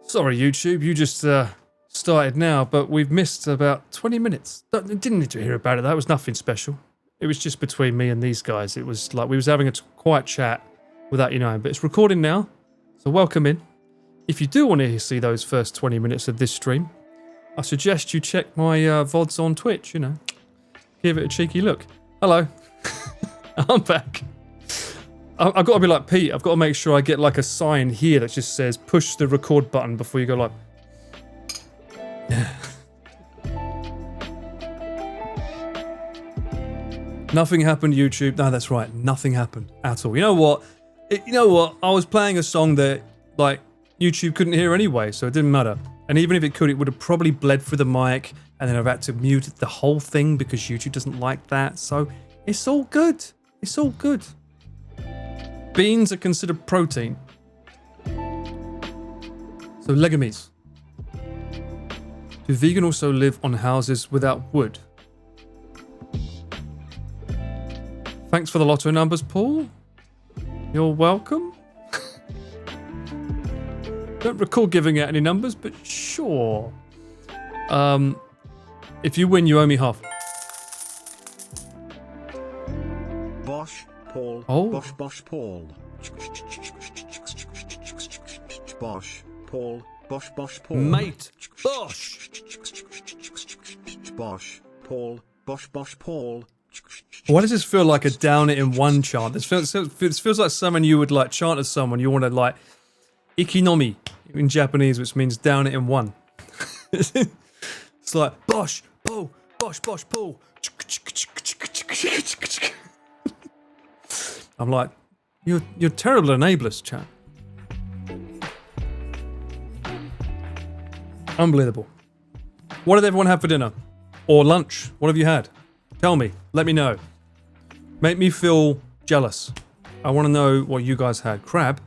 Sorry, YouTube, you just started now, but we've missed about 20 minutes. Didn't need to hear about it. That was nothing special. It was just between me and these guys. It was like we was having a quiet chat without you knowing, but it's recording now, so welcome in. If you do want to see those first 20 minutes of this stream, I suggest you check my VODs on Twitch, you know. Give it a cheeky look. Hello. I'm back. I've got to be like Pete. I've got to make sure I get like a sign here that just says push the record button before you go like... Nothing happened, YouTube. No, that's right. Nothing happened at all. You know what? I was playing a song that like YouTube couldn't hear anyway, so it didn't matter. And even if it could, it would have probably bled through the mic, and then I've had to mute the whole thing because YouTube doesn't like that. So it's all good. It's all good. Beans are considered protein. So legumes. Do vegan also live on houses without wood? Thanks for the lotto numbers, Paul. You're welcome. Don't recall giving out any numbers, but sure. If you win, you owe me half. Bosh, Paul. Oh. Bosh, Bosh, Paul. Bosh, Paul. Bosh, Bosh, Paul. Mate. Bosh. Bosh, Paul. Bosh, Bosh, Paul. Why does this feel like a down it in one chant? This feels like something you would like chant at someone. You want to like ikinomi in Japanese, which means down it in one. It's like bosh, Paul, bosh, bosh, Paul. I'm like, you're terrible enablers, chat. Unbelievable. What did everyone have for dinner? Or lunch? What have you had? Tell me. Let me know. Make me feel jealous. I want to know what you guys had. Crab.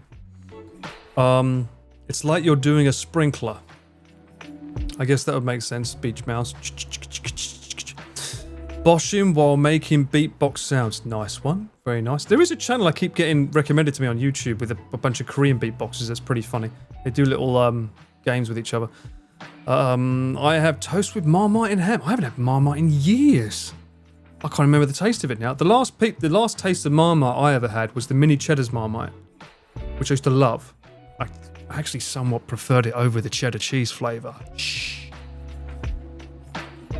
It's like you're doing a sprinkler. I guess that would make sense. Beach mouse. Boshing while making beatbox sounds. Nice one. Very nice. There is a channel I keep getting recommended to me on YouTube with a bunch of Korean beatboxers. That's pretty funny. They do little games with each other. I have toast with Marmite and ham. I haven't had Marmite in years. I can't remember the taste of it now. The last taste of Marmite I ever had was the mini Cheddar's Marmite, which I used to love. I actually somewhat preferred it over the cheddar cheese flavour. Shh.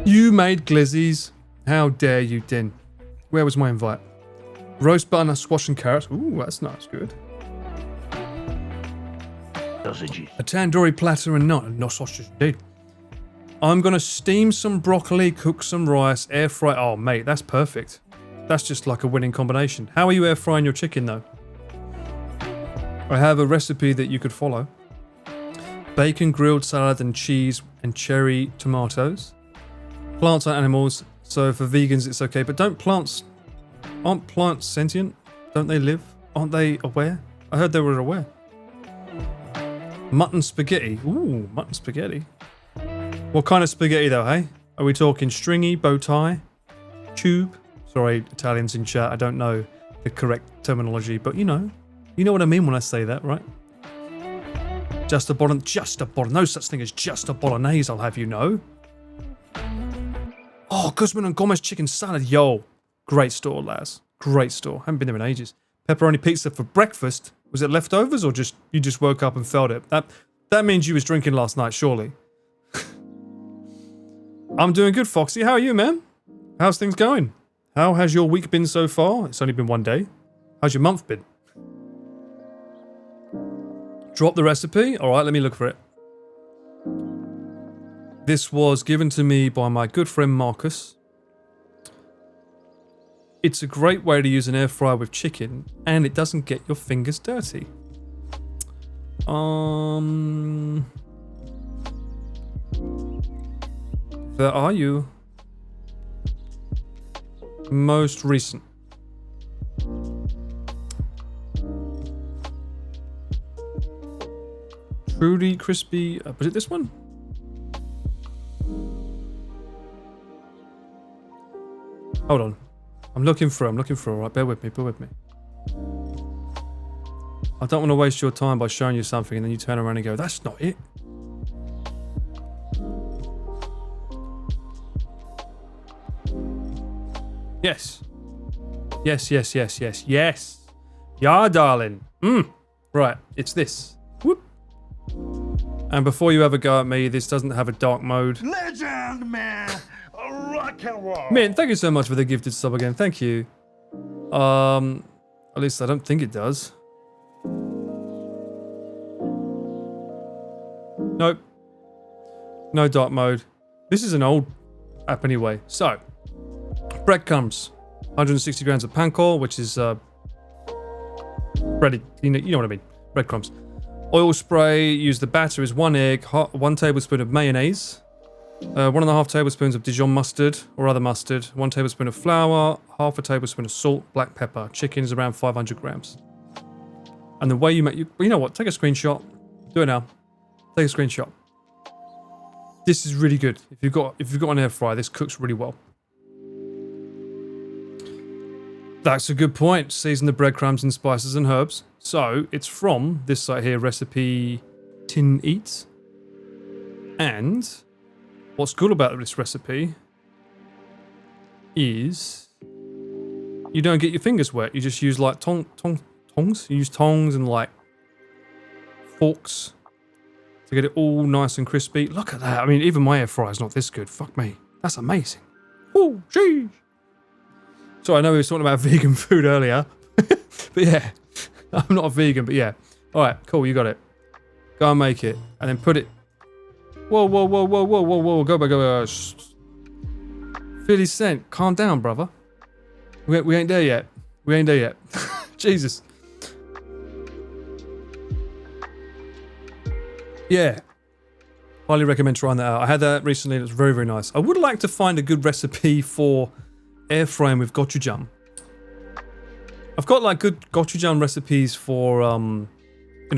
You made glizzies. How dare you, Din? Where was my invite? Roast butter, squash and carrots. Ooh, that's nice. Good. Sausages. A tandoori platter and no sausage indeed. I'm gonna steam some broccoli, cook some rice, air fry. Oh, mate, that's perfect. That's just like a winning combination. How are you air frying your chicken though? I have a recipe that you could follow. Bacon, grilled salad, and cheese and cherry tomatoes. Plants are animals, so for vegans it's okay. But aren't plants sentient? Don't they live? Aren't they aware? I heard they were aware. Mutton spaghetti. Ooh, mutton spaghetti. What kind of spaghetti though, hey? Are we talking stringy, bow tie, tube? Sorry, Italians in chat, I don't know the correct terminology, but you know what I mean when I say that, right? Just a bolognese, no such thing as just a bolognese, I'll have you know. Oh, Guzman and Gomez chicken salad, yo. Great store, Laz. Great store, haven't been there in ages. Pepperoni pizza for breakfast. Was it leftovers or you just woke up and felt it? That means you was drinking last night, surely. I'm doing good, Foxy. How are you, man? How's things going? How has your week been so far? It's only been one day. How's your month been? Drop the recipe? Alright, let me look for it. This was given to me by my good friend Marcus. It's a great way to use an air fryer with chicken, and it doesn't get your fingers dirty. Where are you? Most recent. Truly crispy. Was it this one? Hold on. I'm looking for. Alright, bear with me. I don't want to waste your time by showing you something and then you turn around and go, that's not it. Yes. Yes, yes, yes, yes, yes. Yeah, darling. Right, it's this. Whoop. And before you ever go at me, this doesn't have a dark mode. Legend, man. Rock and roll. Mint, thank you so much for the gifted sub again. Thank you. At least I don't think it does. Nope. No dark mode. This is an old app anyway. So, breadcrumbs. 160 grams of pancol, which is breaded. You know what I mean. Breadcrumbs. Oil spray. Use the batter as 1 egg, 1 tablespoon of mayonnaise, 1.5 tablespoons of Dijon mustard or other mustard, 1 tablespoon of flour, half a tablespoon of salt, black pepper. Chicken is around 500 grams. And the way you make you know what? Take a screenshot. Do it now. Take a screenshot. This is really good. If you've got an air fryer, this cooks really well. That's a good point. Season the breadcrumbs in spices and herbs. So it's from this site here, recipe Tin Eats. And what's good about this recipe is you don't get your fingers wet. You just use like tongs. You use tongs and like forks to get it all nice and crispy. Look at that. I mean, even my air fryer's not this good. Fuck me. That's amazing. Oh, jeez. So I know we were talking about vegan food earlier. But yeah, I'm not a vegan, but yeah. All right, cool. You got it. Go and make it. And then put it. Whoa, whoa, whoa, whoa, whoa, whoa, whoa. Go back, go back. 50 Cent. Calm down, brother. We ain't there yet. We ain't there yet. Jesus. Yeah. Highly recommend trying that out. I had that recently and it was very, very nice. I would like to find a good recipe for air frying with gochujang. I've got like good gochujang recipes for in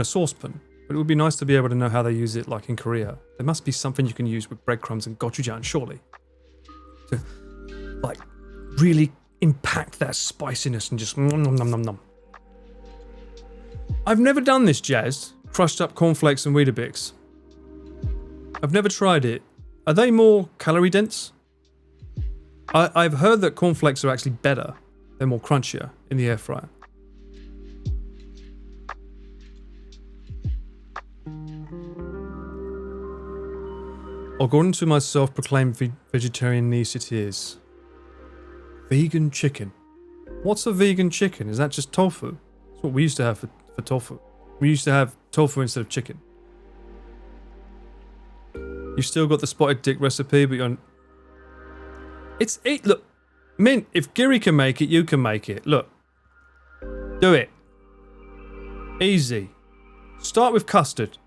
a saucepan, but it would be nice to be able to know how they use it like in Korea. There must be something you can use with breadcrumbs and gochujang, surely. To like really impact that spiciness and just nom nom nom nom nom. I've never done this, Jazz. Crushed up cornflakes and Weetabix. I've never tried it. Are they more calorie dense? I've heard that cornflakes are actually better. They're more crunchier in the air fryer. According to my self-proclaimed vegetarian niece, it is vegan chicken. What's a vegan chicken? Is that just tofu? That's what we used to have for tofu. We used to have tofu instead of chicken. You've still got the spotted dick recipe, but you're... Look, Mint, if Giri can make it, you can make it. Look. Do it. Easy. Start with custard.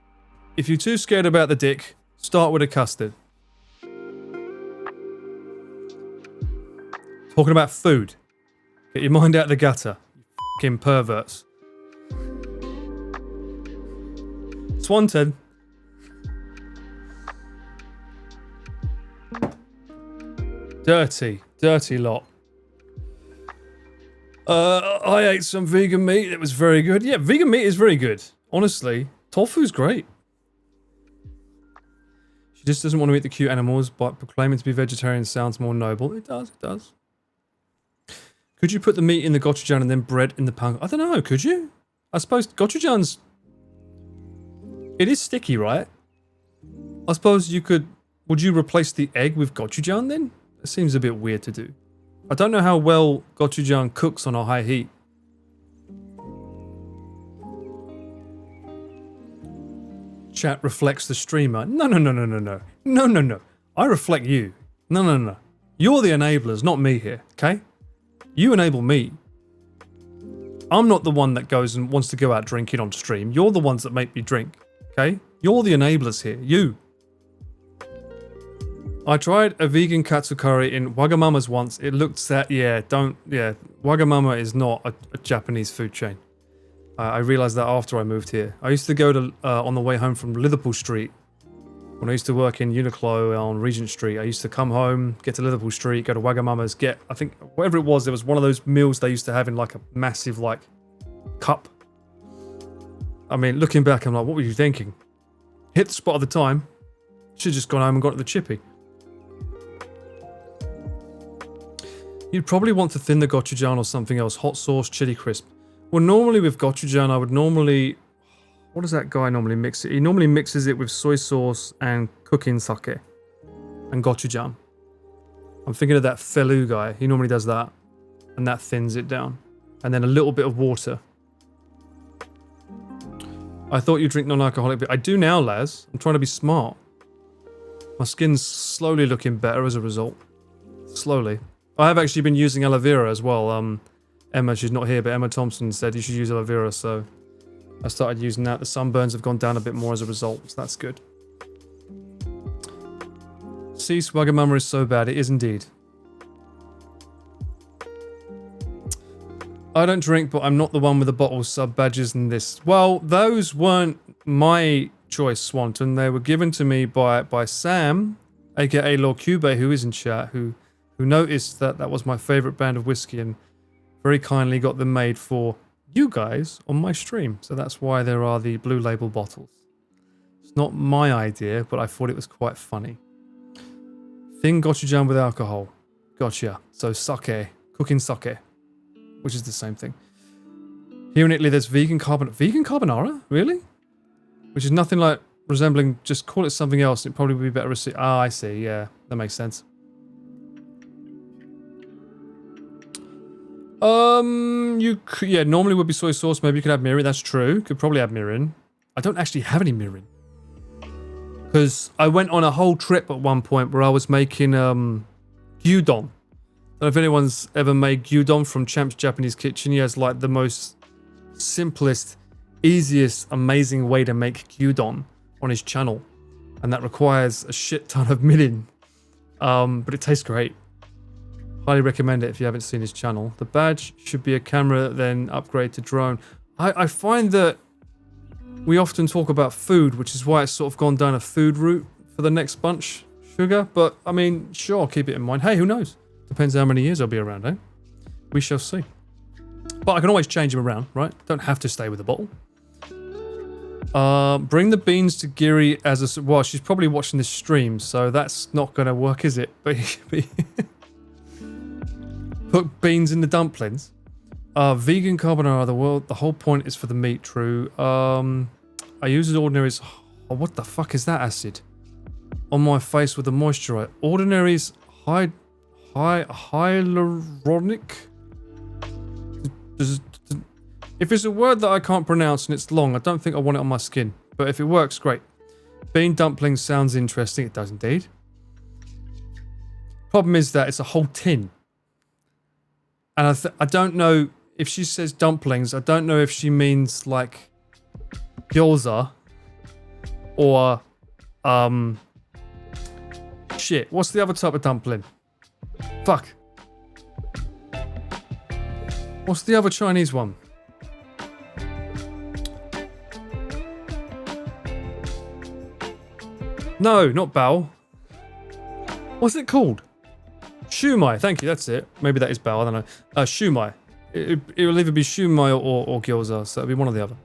If you're too scared about the dick, start with a custard. Talking about food. Get your mind out of the gutter. You fucking perverts. Swanton. Dirty lot. I ate some vegan meat. It was very good. Yeah, vegan meat is very good. Honestly, tofu's great. She just doesn't want to eat the cute animals, but proclaiming to be vegetarian sounds more noble. It does, it does. Could you put the meat in the gochujang and then bread in the pan? I don't know, could you? I suppose gochujang's... It is sticky, right? I suppose you could... Would you replace the egg with gochujang then? It seems a bit weird to do. I don't know how well gochujang cooks on a high heat. Chat reflects the streamer. No. I reflect you. No. You're the enablers, not me here, okay? You enable me. I'm not the one that goes and wants to go out drinking on stream. You're the ones that make me drink, okay? You're the enablers here. You. I tried a vegan katsu curry in Wagamama's once. It looked sad. Yeah, Wagamama is not a Japanese food chain. I realized that after I moved here. I used to go to, on the way home from Liverpool Street, when I used to work in Uniqlo on Regent Street. I used to come home, get to Liverpool Street, go to Wagamama's, get, I think, whatever it was, there was one of those meals they used to have in like a massive, like, cup. I mean, looking back, I'm like, what were you thinking? Hit the spot at the time. Should've just gone home and got the chippy. You'd probably want to thin the gochujang or something else. Hot sauce, chili crisp. Well, normally with gochujang, I would normally... What does that guy normally mix it? He normally mixes it with soy sauce and cooking sake and gochujang. I'm thinking of that Felu guy. He normally does that. And that thins it down. And then a little bit of water. I thought you drink non-alcoholic beer. I do now, Laz. I'm trying to be smart. My skin's slowly looking better as a result. Slowly. I have actually been using aloe vera as well. Emma, she's not here, but Emma Thompson said you should use aloe vera, so I started using that. The sunburns have gone down a bit more as a result, so that's good. See, Swagamama is so bad. It is indeed. I don't drink, but I'm not the one with the bottle sub badges and this. Well, those weren't my choice, Swanton. They were given to me by Sam, aka Lord Cube, who is in chat, who noticed that that was my favourite brand of whiskey and very kindly got them made for you guys on my stream. So that's why there are the blue label bottles. It's not my idea, but I thought it was quite funny. Thin gochujang with alcohol. Gotcha. So sake. Cooking sake. Which is the same thing. Here in Italy, there's vegan carbonara. Vegan carbonara? Really? Which is nothing like resembling... Just call it something else. It'd probably be better received. Ah, I see. Yeah, that makes sense. Yeah, normally would be soy sauce. Maybe you could have mirin. That's true. Could probably have mirin. I don't actually have any mirin. Because I went on a whole trip at one point where I was making gyudon. I don't know if anyone's ever made gyudon from Champ's Japanese Kitchen. He has like the most simplest, easiest, amazing way to make gyudon on his channel. And that requires a shit ton of mirin. But it tastes great. Highly recommend it if you haven't seen his channel. The badge should be a camera, then upgrade to drone. I find that we often talk about food, which is why it's sort of gone down a food route for the next bunch. Sugar, but I mean, sure, keep it in mind. Hey, who knows? Depends how many years I'll be around, eh? We shall see. But I can always change them around, right? Don't have to stay with the bottle. Bring the beans to Giri as a... Well, she's probably watching this stream, so that's not going to work, is it? But put beans in the dumplings. Vegan carbonara, the whole point is for the meat, true. I use it ordinaries... Oh, what the fuck is that acid? On my face with the moisturizer. Ordinaries hyaluronic? If it's a word that I can't pronounce and it's long, I don't think I want it on my skin. But if it works, great. Bean dumplings sounds interesting. It does indeed. Problem is that it's a whole tin. And I don't know if she says dumplings. I don't know if she means like gyoza or shit. What's the other type of dumpling? Fuck. What's the other Chinese one? No, not bao. What's it called? Shumai. Thank you. That's it. Maybe that is bao. I don't know. Shumai. It will either be shumai or gyoza, so it'll be one or the other.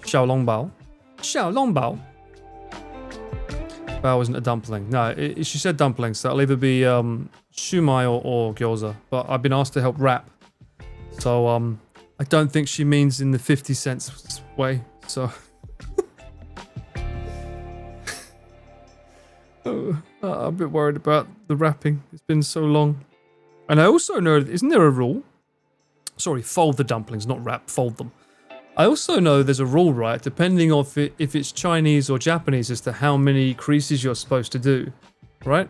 Xiaolong bao. Xiaolong bao. Bao isn't a dumpling. No, she said dumplings, so it'll either be shumai or gyoza. But I've been asked to help wrap. So, I don't think she means in the 50 cents way, so... I'm a bit worried about the wrapping. It's been so long. And I also know, isn't there a rule? Sorry, fold the dumplings, not wrap, fold them. I also know there's a rule, right, depending on if it's Chinese or Japanese as to how many creases you're supposed to do, right?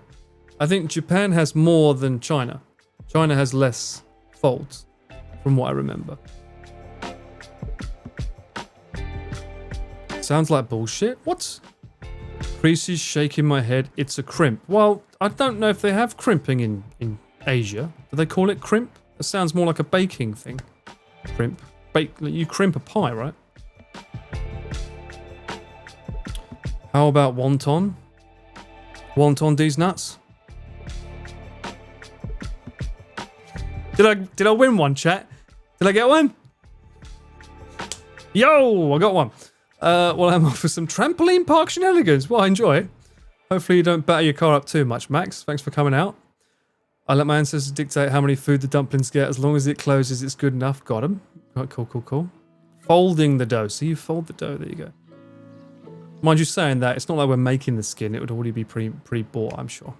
I think Japan has more than China. China has less folds, from what I remember. Sounds like bullshit. What? Creases shaking my head. It's a crimp. Well, I don't know if they have crimping in Asia. Do they call it crimp? That sounds more like a baking thing. Crimp. You crimp a pie, right? How about wonton? Wonton these nuts? Did I win one, chat? Did I get one? Yo, I got one. Well, I'm off for some trampoline park shenanigans. Well, I enjoy it. Hopefully you don't batter your car up too much, Max. Thanks for coming out. I let my ancestors dictate how many food the dumplings get. As long as it closes, it's good enough. Got them. Right, cool, cool, cool. Folding the dough. So you fold the dough. There you go. Mind you saying that, it's not like we're making the skin. It would already be pre-bought, I'm sure.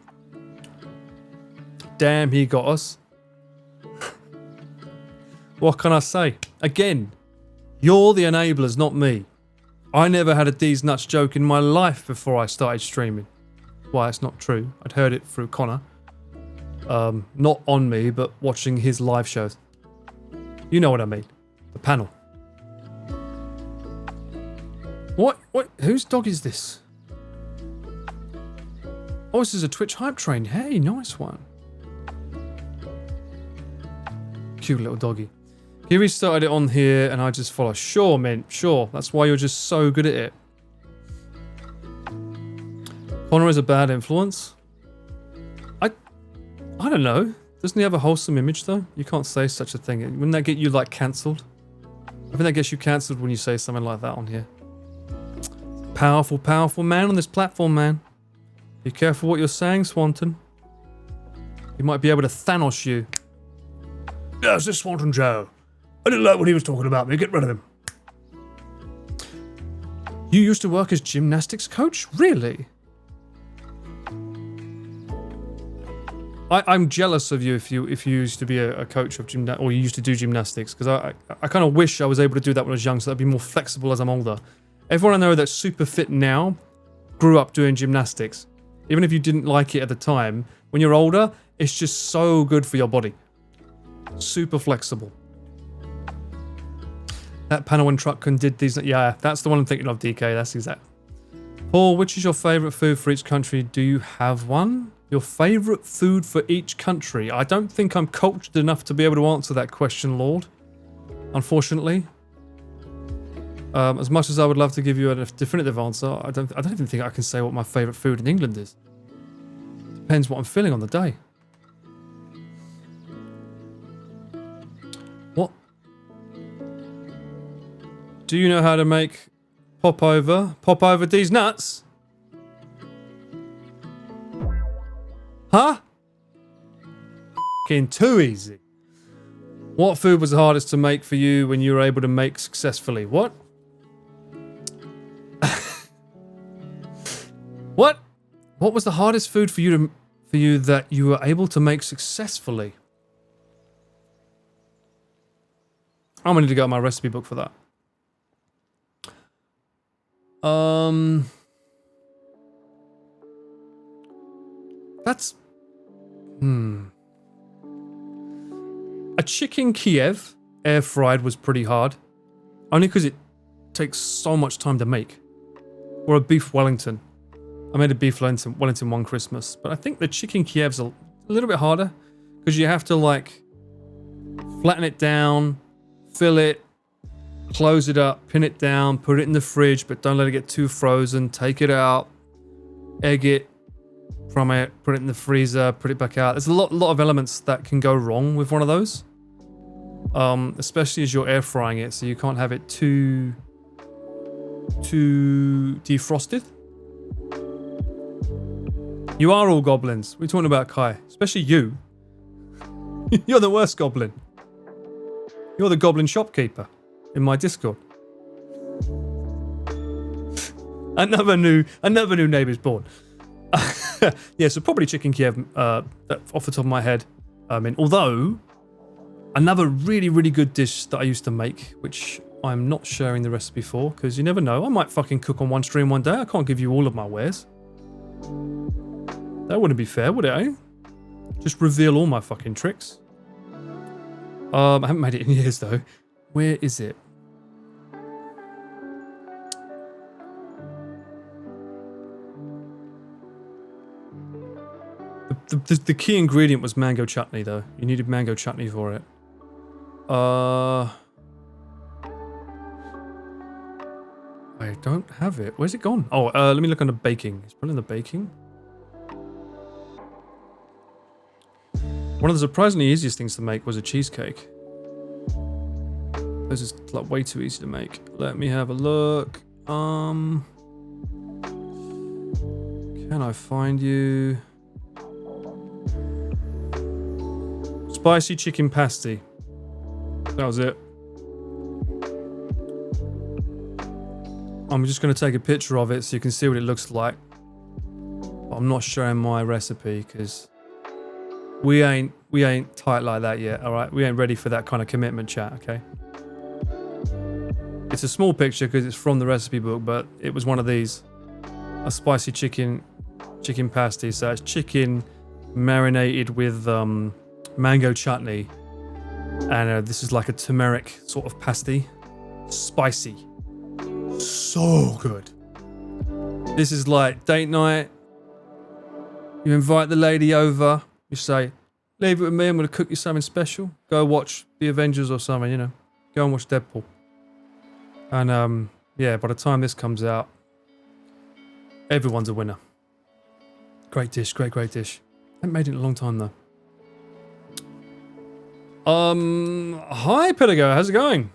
Damn, he got us. What can I say? Again, you're the enablers, not me. I never had a D's Nuts joke in my life before I started streaming. Why, it's not true. I'd heard it through Connor. Not on me, but watching his live shows. You know what I mean. The panel. What? Whose dog is this? Oh, this is a Twitch hype train. Hey, nice one. Cute little doggy. He restarted it on here and I just follow. Sure, man. Sure. That's why you're just so good at it. Connor is a bad influence. I don't know. Doesn't he have a wholesome image though? You can't say such a thing. Wouldn't that get you like cancelled? I think that gets you cancelled when you say something like that on here. Powerful, powerful man on this platform, man. Be careful what you're saying, Swanton. He might be able to Thanos you. Yeah, it's this Swanton Joe. I didn't like what he was talking about me. Get rid of him. You used to work as gymnastics coach? Really? I'm jealous of you if you used to be a coach of gymnastics, or you used to do gymnastics, because I kind of wish I was able to do that when I was young, so I'd be more flexible as I'm older. Everyone I know that's super fit now grew up doing gymnastics. Even if you didn't like it at the time, when you're older, it's just so good for your body. Super flexible. That panel when Truckun did these, yeah, that's the one I'm thinking of, DK, that's exact. Paul, which is your favourite food for each country? Do you have one? Your favourite food for each country? I don't think I'm cultured enough to be able to answer that question, Lord. Unfortunately. As much as I would love to give you a definitive answer, I don't even think I can say what my favourite food in England is. Depends what I'm feeling on the day. What? Do you know how to make popover? Popover these nuts? Huh? F***ing too easy. What food was the hardest to make for you when you were able to make successfully? What? What? What was the hardest food for you that you were able to make successfully? I'm gonna need to go to my recipe book for that. That's... A chicken Kiev air fried was pretty hard. Only because it takes so much time to make. Or a beef Wellington. I made a beef Wellington one Christmas. But I think the chicken Kiev's a little bit harder. Because you have to like... flatten it down. Fill it. Close it up. Pin it down. Put it in the fridge. But don't let it get too frozen. Take it out. Egg it. From it, put it in the freezer, put it back out. There's a lot of elements that can go wrong with one of those. Especially as you're air frying it, so you can't have it too defrosted. You are all goblins. We're talking about Kai, especially you. You're the worst goblin. You're the goblin shopkeeper in my Discord. Another new neighbour's born. Yeah, so probably chicken Kiev off the top of my head. Although, another really, really good dish that I used to make, which I'm not sharing the recipe for, because you never know, I might fucking cook on one stream one day. I can't give you all of my wares. That wouldn't be fair, would it, eh? Just reveal all my fucking tricks. I haven't made it in years, though. Where is it? The key ingredient was mango chutney, though. You needed mango chutney for it. I don't have it. Where's it gone? Oh, let me look on the baking. It's probably in the baking. One of the surprisingly easiest things to make was a cheesecake. This is like way too easy to make. Let me have a look. Can I find you? Spicy chicken pasty. That was it. I'm just going to take a picture of it so you can see what it looks like. But I'm not showing my recipe because we ain't tight like that yet, all right? We ain't ready for that kind of commitment, chat, okay? It's a small picture because it's from the recipe book, but it was one of these. A spicy chicken pasty. So it's chicken marinated with mango chutney. And this is like a turmeric sort of pasty. Spicy. So good. This is like date night. You invite the lady over. You say, leave it with me. I'm going to cook you something special. Go watch the Avengers or something, you know. Go and watch Deadpool. And yeah, by the time this comes out, everyone's a winner. Great dish, great dish. Haven't made it in a long time though. Hi Pedigo, how's it going?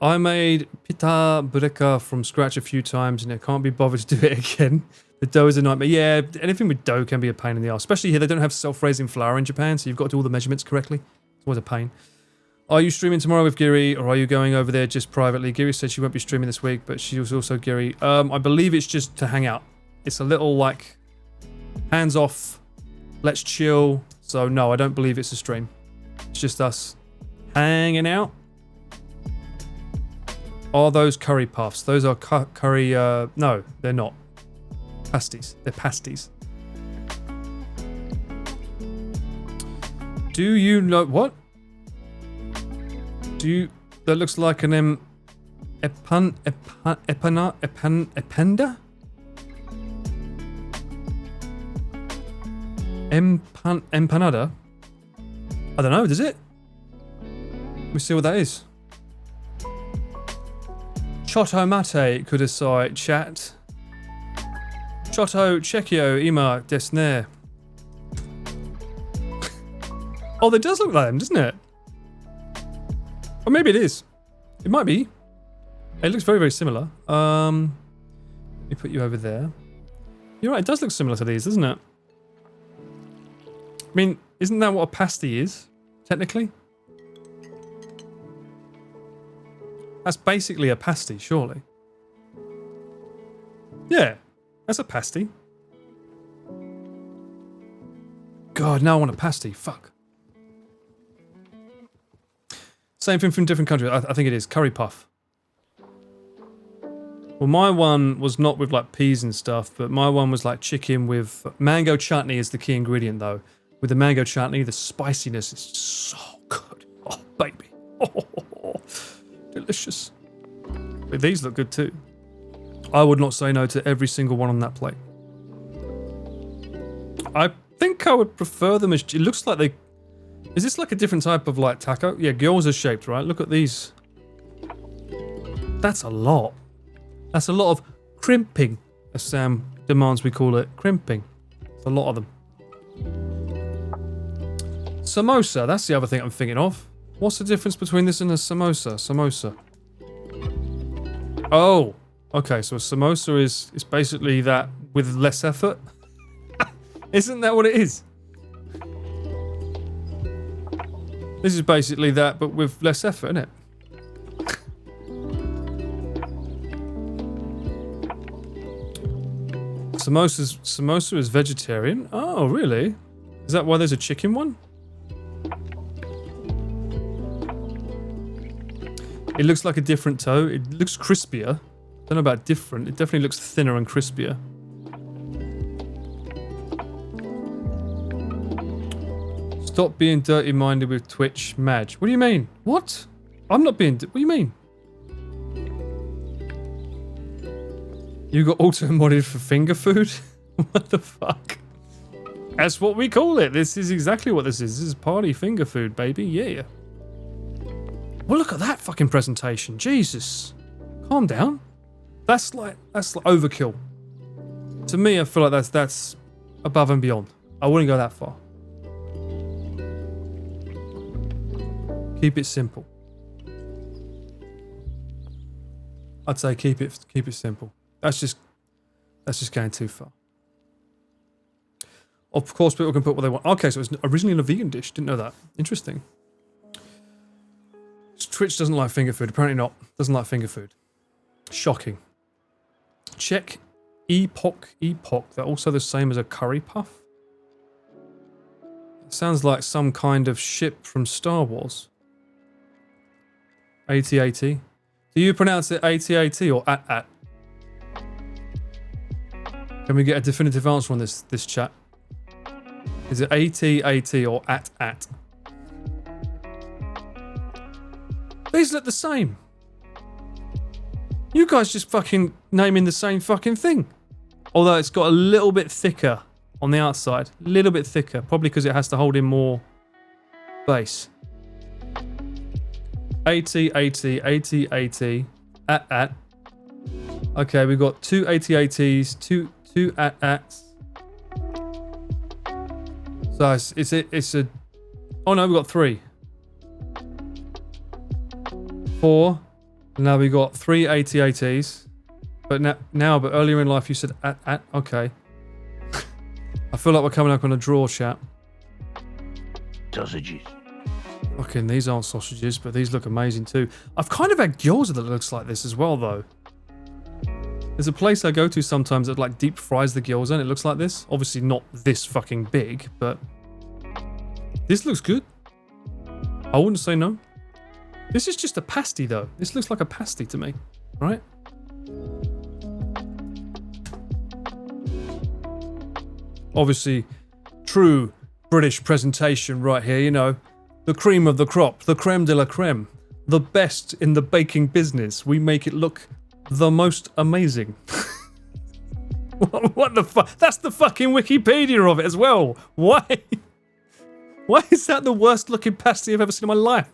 I made pita bureka from scratch a few times and I can't be bothered to do it again. The dough is a nightmare. Yeah, anything with dough can be a pain in the arse. Especially here, they don't have self-raising flour in Japan, so you've got to do all the measurements correctly. It's always a pain. Are you streaming tomorrow with Giri, or are you going over there just privately? Giri said she won't be streaming this week, but she was also Giri. I believe it's just to hang out. It's a little like hands off, let's chill. So no, I don't believe it's a stream. It's just us hanging out. Are those curry puffs? Those are curry. No, they're not. Pasties. They're pasties. Do you know what? Do you? That looks like an epanda? Empanada? I don't know, does it? Let me see what that is. Chotto mate, kudasai, chat. Chotto chekio ima desne. Oh, that does look like them, doesn't it? Or maybe it is. It might be. It looks very, very similar. Let me put you over there. You're right, it does look similar to these, doesn't it? I mean, isn't that what a pasty is, technically? That's basically a pasty, surely. Yeah, that's a pasty. God, now I want a pasty. Fuck. Same thing from different countries. I think it is. Curry puff. Well, my one was not with like peas and stuff, but my one was like chicken with mango chutney is the key ingredient though. With the mango chutney, the spiciness is so good. Oh, baby. Oh, delicious. But these look good too. I would not say no to every single one on that plate. I think I would prefer them as... It looks like they... Is this like a different type of like taco? Yeah, gyoza shaped, right? Look at these. That's a lot. That's a lot of crimping, as Sam demands we call it. Crimping. It's a lot of them. Samosa, that's the other thing I'm thinking of. What's the difference between this and a samosa? Samosa. Oh, okay, so a samosa is basically that with less effort. Isn't that what it is? This is basically that, but with less effort, isn't it? Samosa is vegetarian. Oh, really? Is that why there's a chicken one? It looks like a different toe. It looks crispier. Don't know about different. It definitely looks thinner and crispier. Stop being dirty-minded with Twitch, Madge. What do you mean? What? I'm not being... What do you mean? You got auto-modded for finger food? What the fuck? That's what we call it. This is exactly what this is. This is party finger food, baby. Yeah. Well, look at that fucking presentation. Jesus. Calm down. That's like overkill. To me, I feel like that's above and beyond. I wouldn't go that far. Keep it simple. I'd say keep it simple. That's just going too far. Of course, people can put what they want. Okay, so it's originally a vegan dish. Didn't know that. Interesting. Twitch doesn't like finger food. Apparently not. Doesn't like finger food. Shocking. Check Epoch. They're also the same as a curry puff. Sounds like some kind of ship from Star Wars. AT-AT. Do you pronounce it AT-AT or at? Can we get a definitive answer on this chat? Is it AT-AT or at? These look the same. You guys just fucking naming the same fucking thing. Although it's got a little bit thicker on the outside. A little bit thicker. Probably because it has to hold in more base. AT-AT, at. Okay, we've got two AT-ATs, two at-ats. So it's a... Oh no, we've got 3. 4. Now we got 3 AT-ATs. But but earlier in life you said at. Okay. I feel like we're coming up on a draw, chat. Sausages. Fucking, these aren't sausages, but these look amazing too. I've kind of had gyoza that looks like this as well, though. There's a place I go to sometimes that like deep fries the gyoza and it looks like this. Obviously not this fucking big, but this looks good. I wouldn't say no. This is just a pasty though. This looks like a pasty to me, right? Obviously, true British presentation right here, you know. The cream of the crop, the creme de la creme. The best in the baking business. We make it look the most amazing. What the fuck? That's the fucking Wikipedia of it as well. Why? Why is that the worst looking pasty I've ever seen in my life?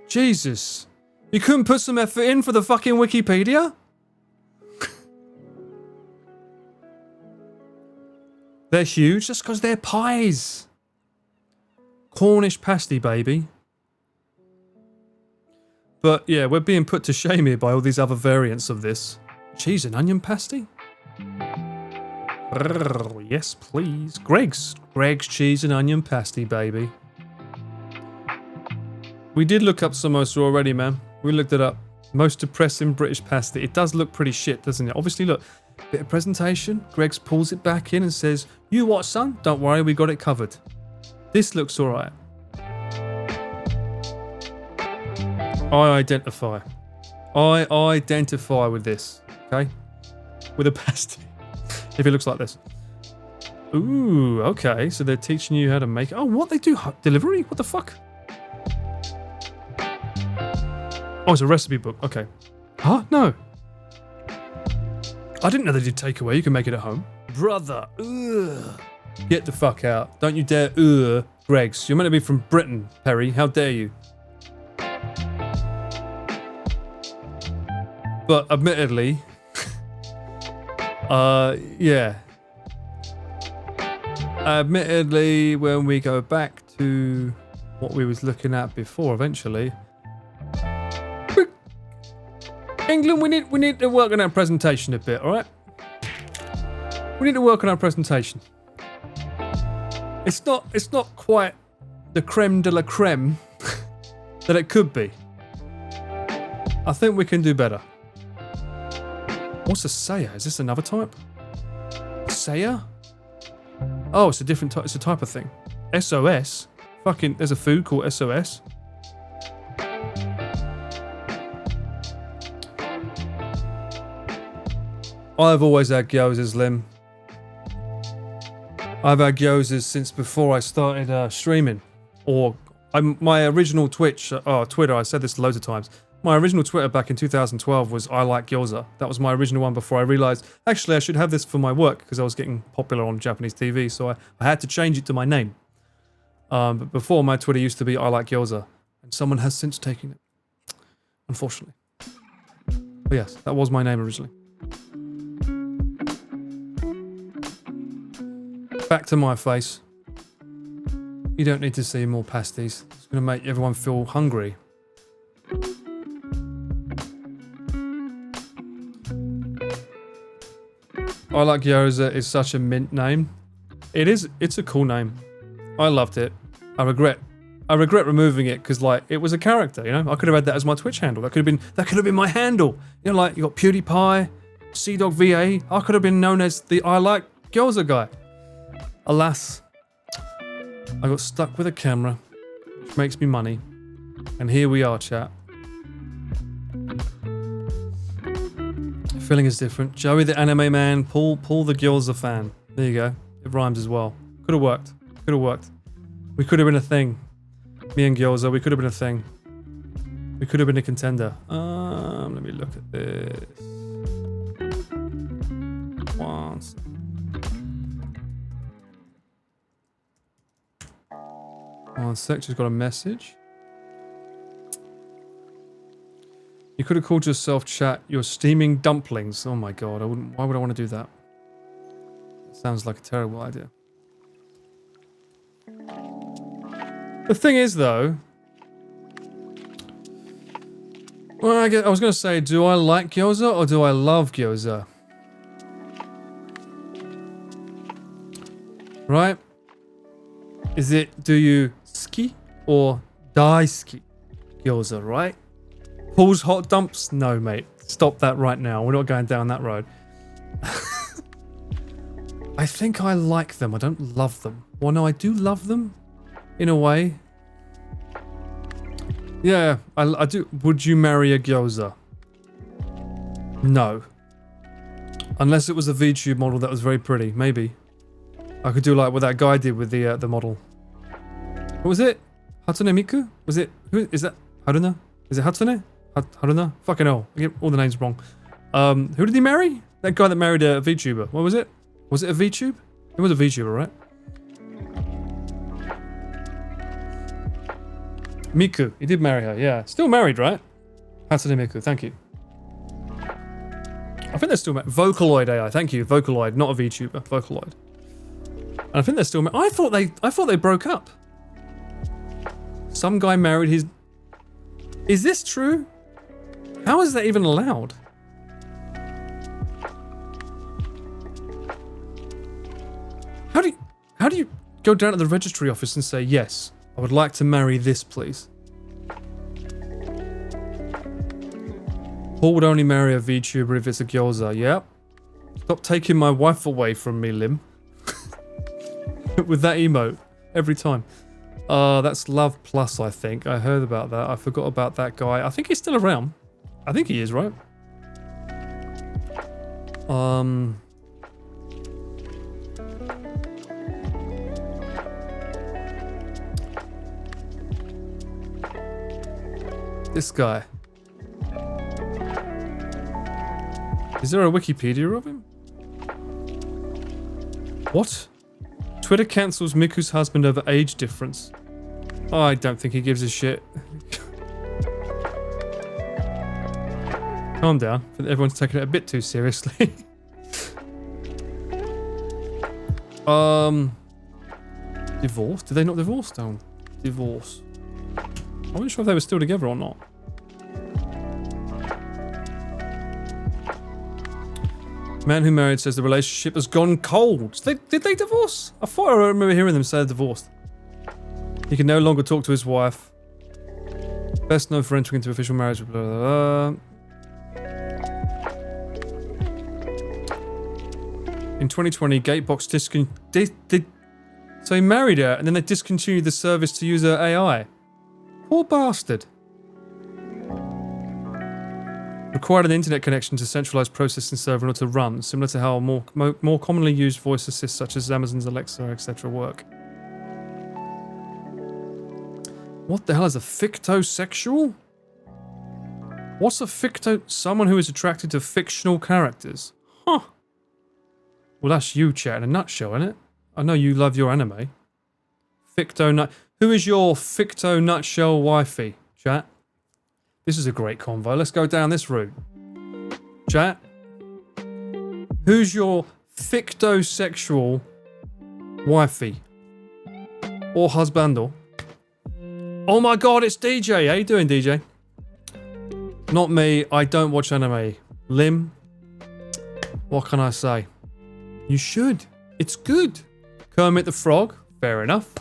Jesus. You couldn't put some effort in for the fucking Wikipedia? They're huge just because they're pies. Cornish pasty, baby. But yeah, we're being put to shame here by all these other variants of this. Cheese and onion pasty? Yes, please. Greg's cheese and onion pasty, baby. We did look up samosa already, man. We looked it up. Most depressing British pasty. It does look pretty shit, doesn't it? Obviously, look. Bit of presentation. Greg's pulls it back in and says, "You what, son? Don't worry, we got it covered." This looks alright. I identify with this, okay? With a pasty. If it looks like this. Ooh, okay. So they're teaching you how to make it. Oh, what? They do delivery? What the fuck? Oh, it's a recipe book. Okay. Huh? No. I didn't know they did takeaway. You can make it at home. Brother. Ugh. Get the fuck out. Don't you dare. Greg's. You're meant to be from Britain, Perry. How dare you? But admittedly, yeah. Admittedly, when we go back to what we was looking at before, eventually, England, we need to work on our presentation a bit, all right? We need to work on our presentation. It's not quite the creme de la creme that it could be. I think we can do better. What's a saya? Is this another type? Saya? Oh, it's a different type. It's a type of thing. SOS? Fucking, there's a food called SOS. I've always had gyozas, Lim. I've had gyozas since before I started streaming. Or my original Twitter, I said this loads of times. My original Twitter back in 2012 was I like gyoza. That was my original one before I realised, actually I should have this for my work because I was getting popular on Japanese TV, so I had to change it to my name. But before, my Twitter used to be I like gyoza, and someone has since taken it. Unfortunately. But yes, that was my name originally. Back to my face. You don't need to see more pasties. It's going to make everyone feel hungry. I like gyoza is such a mint name. It's a cool name. I loved it. I regret removing it because like it was a character, you know. I could have had that as my Twitch handle. That could have been my handle. You know, like you got PewDiePie, CDog VA. I could have been known as the I like Gyoza guy. Alas, I got stuck with a camera, which makes me money, and here we are, chat. Feeling is different. Joey the anime man, Paul the Gyoza fan. There you go. It rhymes as well. Could have worked. Could have worked. We could have been a thing. Me and Gyoza, we could have been a thing. We could have been a contender. Let me look at this. One sec, just got a message. You could have called yourself, chat, you're steaming dumplings. Oh my god, why would I want to do that? Sounds like a terrible idea. The thing is, though... Well, I was going to say, do I like gyoza or do I love gyoza? Right? Is it, do you ski or daisuki gyoza, right? Paul's hot dumps? No, mate. Stop that right now. We're not going down that road. I think I like them. I don't love them. Well, no, I do love them. In a way. Yeah, I do. Would you marry a gyoza? No. Unless it was a VTube model that was very pretty. Maybe. I could do like what that guy did with the model. What was it? Hatsune Miku? Was it? Who is that? Haruna? Is it Hatsune? Haruna? Fucking hell. I get all the names wrong. Who did he marry? That guy that married a VTuber. What was it? Was it a VTube? It was a VTuber, right? Miku. He did marry her, yeah. Still married, right? Hatsune Miku, thank you. I think they're still married. Vocaloid AI, thank you. Vocaloid, not a VTuber. Vocaloid. And I think they're still married. I thought they broke up. Some guy married his... Is this true? How is that even allowed? How do you go down to the registry office and say, yes, I would like to marry this, please? Paul would only marry a VTuber if it's a gyoza. Yep. Stop taking my wife away from me, Lim. With that emote. Every time. That's Love Plus, I think. I heard about that. I forgot about that guy. I think he's still around. I think he is, right? This guy. Is there a Wikipedia of him? What? Twitter cancels Miku's husband over age difference. Oh, I don't think he gives a shit. Calm down. Everyone's taking it a bit too seriously. Divorce? Did they not divorce down? Divorce. I wasn't sure if they were still together or not. Man who married says the relationship has gone cold. Did they divorce? I thought I remember hearing them say they're divorced. He can no longer talk to his wife. Best known for entering into official marriage. Blah, blah, blah. In 2020, Gatebox discontinued. So he married her, and then they discontinued the service to use her AI. Poor bastard. Required an internet connection to centralized processing server in order to run, similar to how more commonly used voice assists such as Amazon's Alexa, etc. work. What the hell is a fictosexual? What's a ficto? Someone who is attracted to fictional characters. Huh. Well, that's you, chat, in a nutshell, isn't it? I know you love your anime. Who is your ficto nutshell wifey, chat? This is a great convo. Let's go down this route. Chat. Who's your fictosexual wifey? Or husbando? Oh my god, it's DJ. How you doing, DJ? Not me. I don't watch anime. Lim, what can I say? You should. It's good. Kermit the Frog. Fair enough.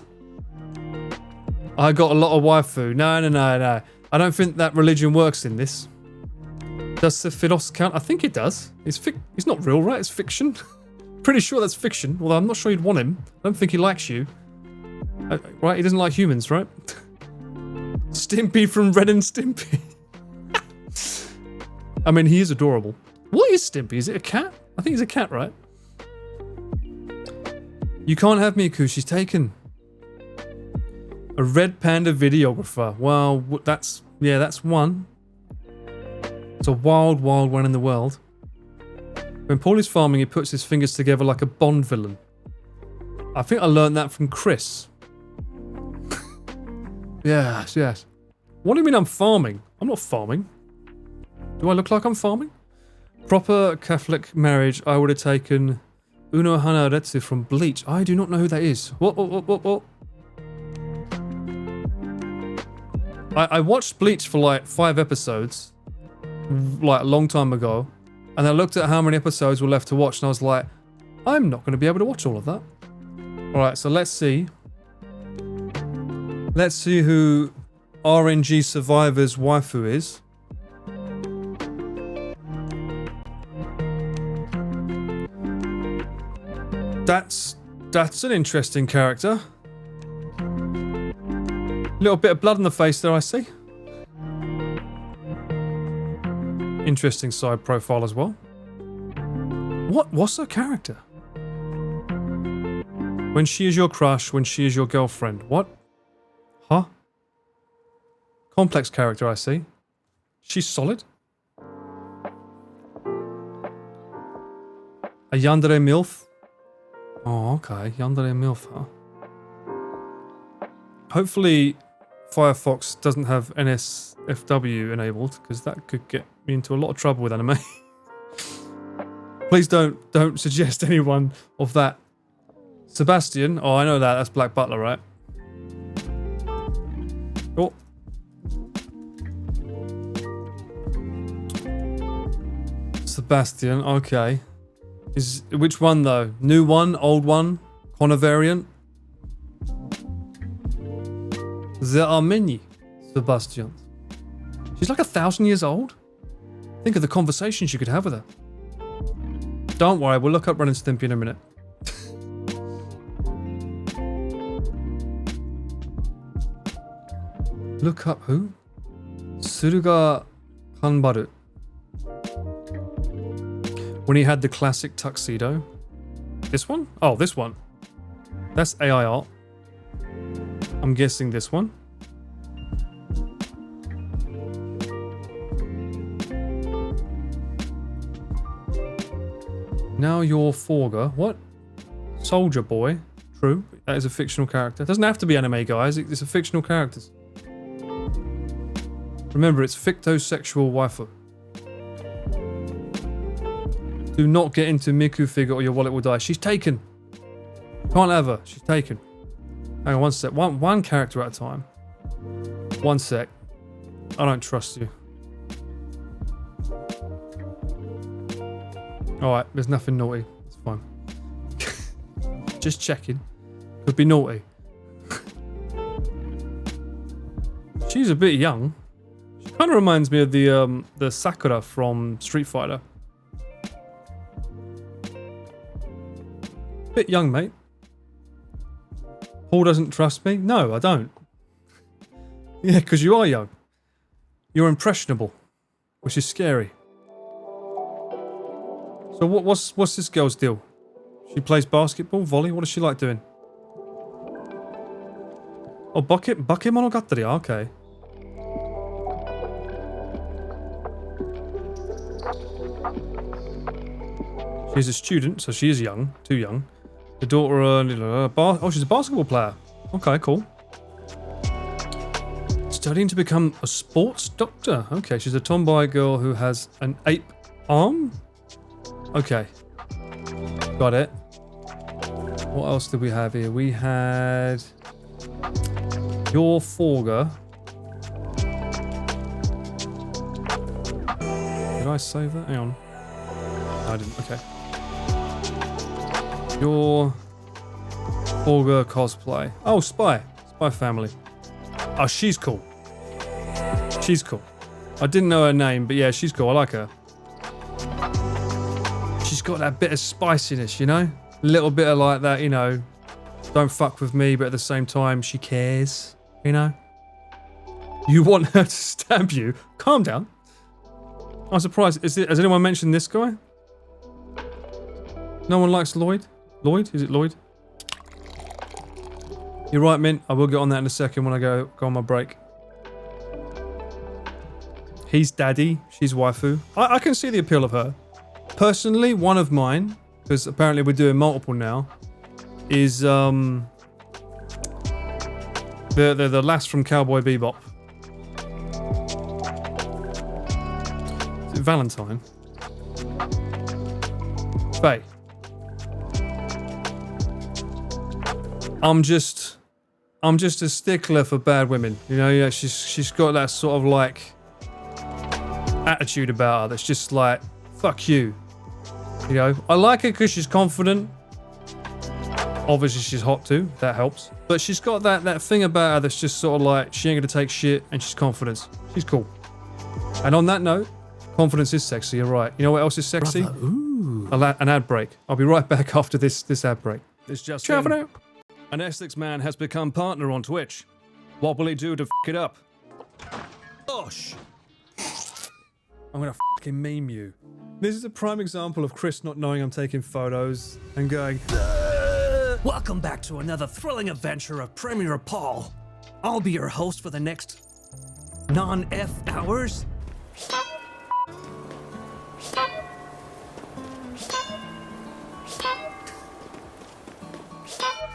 I got a lot of waifu. No. I don't think that religion works in this. Does Sephiroth count? I think it does. He's not real, right? It's fiction. Pretty sure that's fiction. Although I'm not sure you'd want him. I don't think he likes you. Right? He doesn't like humans, right? Stimpy from Ren and Stimpy. I mean, he is adorable. What is Stimpy? Is it a cat? I think he's a cat, right? You can't have Miku. She's taken. A red panda videographer. Well, that's one. It's a wild one in the world. When Paul is farming, he puts his fingers together like a Bond villain. I think I learned that from Chris. Yes. What do you mean I'm farming? I'm not farming. Do I look like I'm farming? Proper Catholic marriage, I would have taken Uno Hanaretsu from Bleach. I do not know who that is. What? I watched Bleach for like 5 episodes, like a long time ago, and I looked at how many episodes were left to watch, and I was like, I'm not going to be able to watch all of that. Alright, so let's see. Let's see who RNG Survivor's waifu is. That's an interesting character. Little bit of blood on the face there, I see. Interesting side profile as well. What's her character? When she is your crush, when she is your girlfriend. What? Huh? Complex character, I see. She's solid. A yandere MILF. Oh, okay. Yandere MILF, huh? Hopefully Firefox doesn't have NSFW enabled, because that could get me into a lot of trouble with anime. Please don't suggest anyone of that. Sebastian. Oh, I know that. That's Black Butler, right? Oh. Sebastian. Okay. Which one though? New one? Old one? Connor variant? There are many Sebastians. She's like 1,000 years old. Think of the conversations you could have with her. Don't worry, we'll look up Ren and Stimpy in a minute. Look up who? Suruga Kanbaru. When he had the classic tuxedo. This one? Oh, this one. That's AI art. I'm guessing this one. Now you're Forger. What? Soldier Boy. True. That is a fictional character. It doesn't have to be anime, guys. It's a fictional characters. Remember, it's fictosexual waifu. Do not get into Miku figure or your wallet will die. She's taken. Can't have her. She's taken. Hang on one sec. One character at a time. One sec. I don't trust you. Alright, there's nothing naughty. It's fine. Just checking. Could be naughty. She's a bit young. She kind of reminds me of the Sakura from Street Fighter. Bit young, mate. Paul doesn't trust me? No, I don't. Yeah, because you are young. You're impressionable, which is scary. So what's this girl's deal? She plays basketball, volley. What does she like doing? Oh, Bakemonogatari. Okay. She's a student, so she is young. Too young. The daughter, oh, she's a basketball player. Okay, cool. Studying to become a sports doctor. Okay, she's a tomboy girl who has an ape arm. Okay. Got it. What else did we have here? We had your Forger. Did I save that? Hang on. No, I didn't. Okay. Your Augur cosplay. Oh, Spy. Spy family. Oh, she's cool. She's cool. I didn't know her name, but yeah, she's cool. I like her. She's got that bit of spiciness, you know? A little bit of like that, you know, don't fuck with me, but at the same time, she cares, you know? You want her to stab you? Calm down. I'm surprised. Has anyone mentioned this guy? No one likes Lloyd? Lloyd? Is it Lloyd? You're right, Mint. I will get on that in a second when I go on my break. He's daddy. She's waifu. I can see the appeal of her. Personally, one of mine, because apparently we're doing multiple now, is the lass from Cowboy Bebop. Is it Valentine? Faye. I'm just a stickler for bad women. You know, yeah, she's got that sort of like attitude about her that's just like, fuck you. You know, I like her because she's confident. Obviously she's hot too, that helps. But she's got that thing about her that's just sort of like, she ain't gonna take shit and she's confident. She's cool. And on that note, confidence is sexy, you're right. You know what else is sexy? Brother, ooh. An ad break. I'll be right back after this ad break. It's just An Essex man has become partner on Twitch. What will he do to f it up? Gosh. I'm gonna fucking meme you. This is a prime example of Chris not knowing I'm taking photos and going, Welcome back to another thrilling adventure of Premier Paul. I'll be your host for the next non-F hours.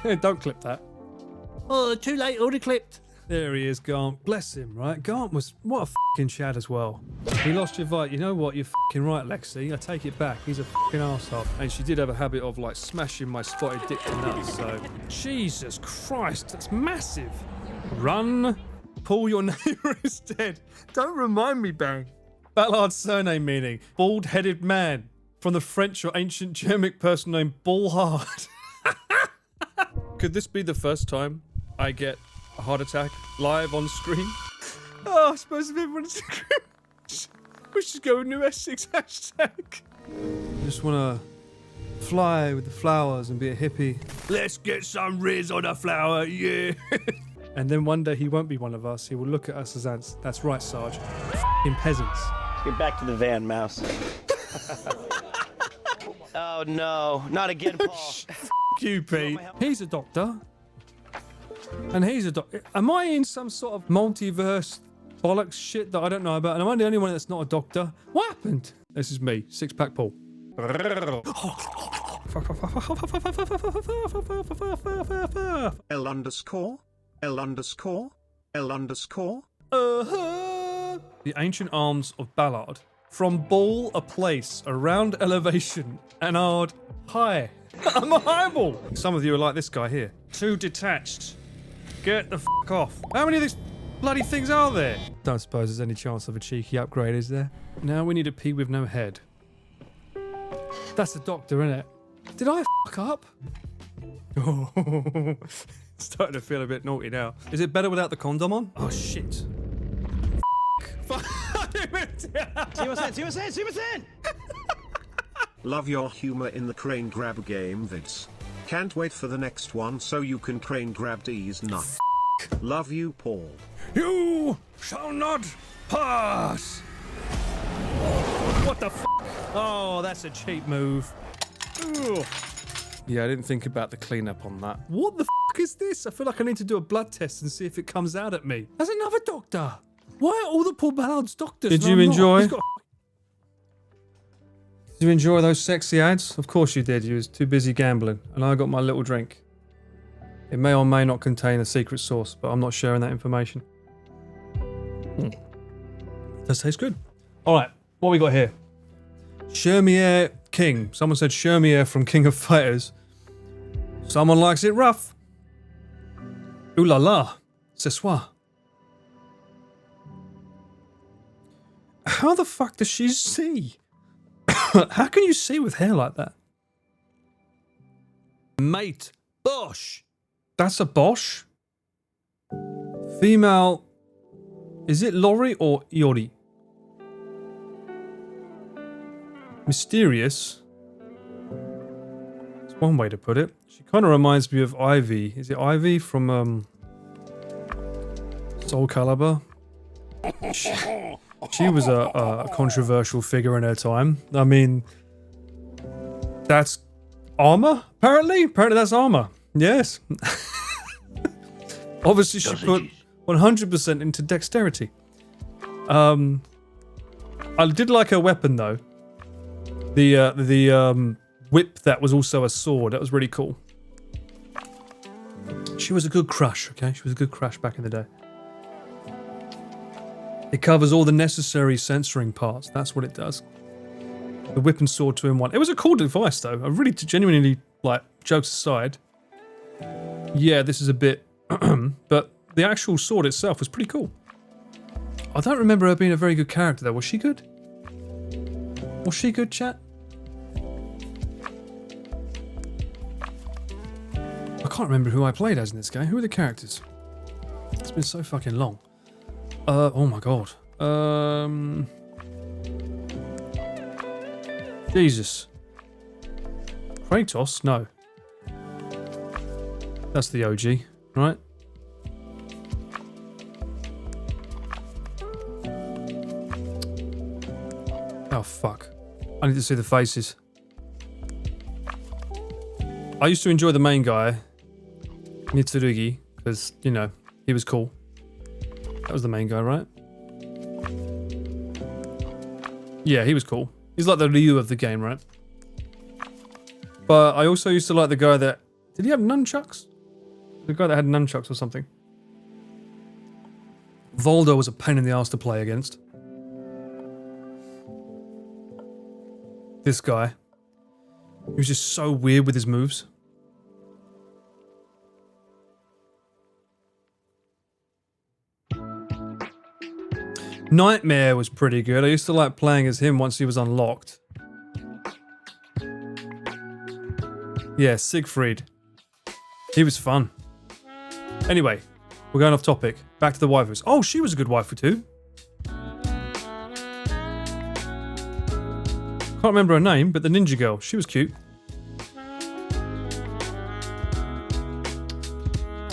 hey, don't clip that. Oh, too late, already clipped. There he is, Gaunt. Bless him, right? Gaunt was, what a fucking Chad as well. He lost your fight. You know what? You're fucking right, Lexi. I take it back. He's a fucking arsehole. And she did have a habit of, like, smashing my spotted dick to nuts, so... Jesus Christ, that's massive. Run. Paul, your neighbour is dead. Don't remind me, Bang. Ballard's surname meaning bald-headed man. From the French or ancient Germanic person named Ballhard. Could this be the first time I get a heart attack live on screen? Oh, I suppose if everyone's we should go with New Essex hashtag. Just wanna fly with the flowers and be a hippie. Let's get some riz on a flower, yeah. And then one day he won't be one of us. He will look at us as ants. That's right, Sarge. F***ing peasants. Get back to the van, Mouse. Oh no, not again, Paul. F*** you, Pete. He's a doctor. And he's a doctor. Am I in some sort of multiverse bollocks shit that I don't know about? And am I the only one that's not a doctor? What happened? This is me, Six-Pack Paul. L underscore? L underscore? L underscore? The ancient arms of Ballard. From Ball, a place around elevation, and Ard high. I'm a highball. Some of you are like this guy here. Too detached. Get the f*** off. How many of these bloody things are there? Don't suppose there's any chance of a cheeky upgrade, is there? Now we need a pea with no head. That's the doctor, innit? Did I f*** up? Oh, starting to feel a bit naughty now. Is it better without the condom on? Oh, shit. See what's in. Love your humor in the crane grab game vids. Can't wait for the next one so you can crane grab these nuts. Love you, Paul. You shall not pass! What the f***? Oh, that's a cheap move. Ugh. Yeah, I didn't think about the cleanup on that. What the f*** is this? I feel like I need to do a blood test and see if it comes out at me. There's another doctor! Why are all the Paul Ballard's doctors? Did you enjoy? Did you enjoy those sexy ads? Of course you did. You was too busy gambling. And I got my little drink. It may or may not contain a secret sauce, but I'm not sharing that information. Does taste good. Alright, what we got here? Shermier King. Someone said Shermier from King of Fighters. Someone likes it rough. Ooh la la. Ce soir. How the fuck does she see? How can you see with hair like that? Mate, Bosh, That's a Bosch. Female. Is it Lori or Iori? Mysterious. It's one way to put it. She kind of reminds me of Ivy. Is it Ivy from Soul Calibur? She was a controversial figure in her time. I mean, that's armor, apparently? Apparently that's armor. Yes. Obviously she put 100% into dexterity. I did like her weapon though. The whip that was also a sword. That was really cool. She was a good crush, okay? She was a good crush back in the day. It covers all the necessary censoring parts. That's what it does. The whip and sword 2-in-1. It was a cool device though. I really genuinely, like, jokes aside. Yeah, this is a bit... but the actual sword itself was pretty cool. I don't remember her being a very good character though. Was she good? Was she good, chat? I can't remember who I played as in this game. Who are the characters? It's been so fucking long. Oh my god. Jesus. Kratos? No. That's the OG, right? Oh fuck. I need to see the faces. I used to enjoy the main guy, Mitsurugi, because, you know, he was cool. That was the main guy, right? Yeah, he was cool. He's like the Ryu of the game, right? But I also used to like the guy that... Did he have nunchucks? The guy that had nunchucks or something. Voldo was a pain in the ass to play against. This guy. He was just so weird with his moves. Nightmare was pretty good. I used to like playing as him once he was unlocked. Yeah, Siegfried. He was fun. Anyway, we're going off topic. Back to the waifus. Oh, she was a good waifu too. Can't remember her name, but the ninja girl. She was cute.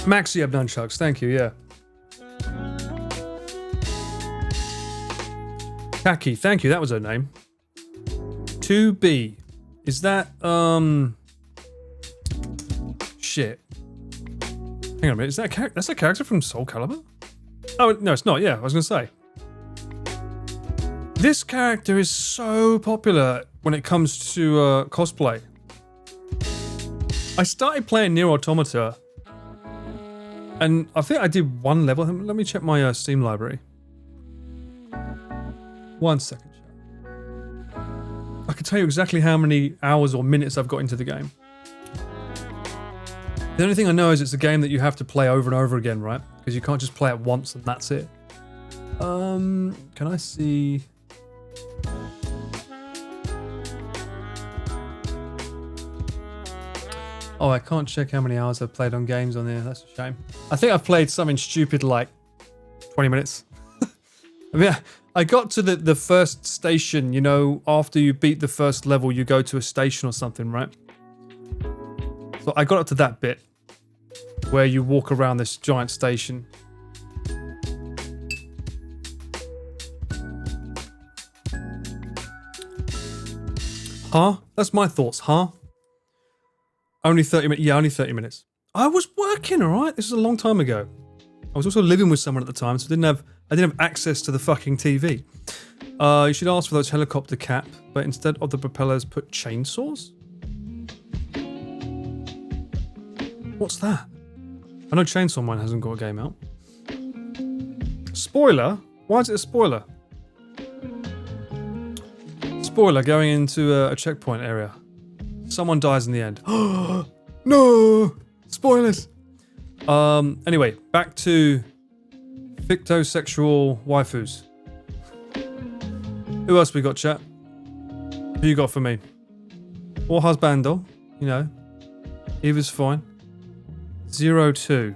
Maxi had nunchucks. Thank you, yeah. Kaki, thank you, that was her name. 2B. Is that, shit. Hang on a minute, is that that's a character from Soul Calibur? Oh, no, it's not, yeah, I was gonna say. This character is so popular when it comes to cosplay. I started playing Nier Automata, and I think I did one level. Let me check my Steam library. 1 second, chat. I can tell you exactly how many hours or minutes I've got into the game. The only thing I know is it's a game that you have to play over and over again, right? Because you can't just play it once and that's it. Can I see... Oh, I can't check how many hours I've played on games on there. That's a shame. I think I've played something stupid like 20 minutes. I mean, I got to the first station, you know, after you beat the first level, you go to a station or something, right? So I got up to that bit where you walk around this giant station. Huh? That's my thoughts, huh? Only 30 minutes. Yeah, only 30 minutes. I was working, all right? This is a long time ago. I was also living with someone at the time, so I didn't have access to the fucking TV. You should ask for those helicopter cap, but instead of the propellers, put chainsaws? What's that? I know Chainsaw Man hasn't got a game out. Spoiler? Why is it a spoiler? Spoiler, going into a checkpoint area. Someone dies in the end. No! Spoilers! Anyway, back to fictosexual waifus. Who else we got, chat? Who you got for me? Or husbando, you know. He was fine. 02.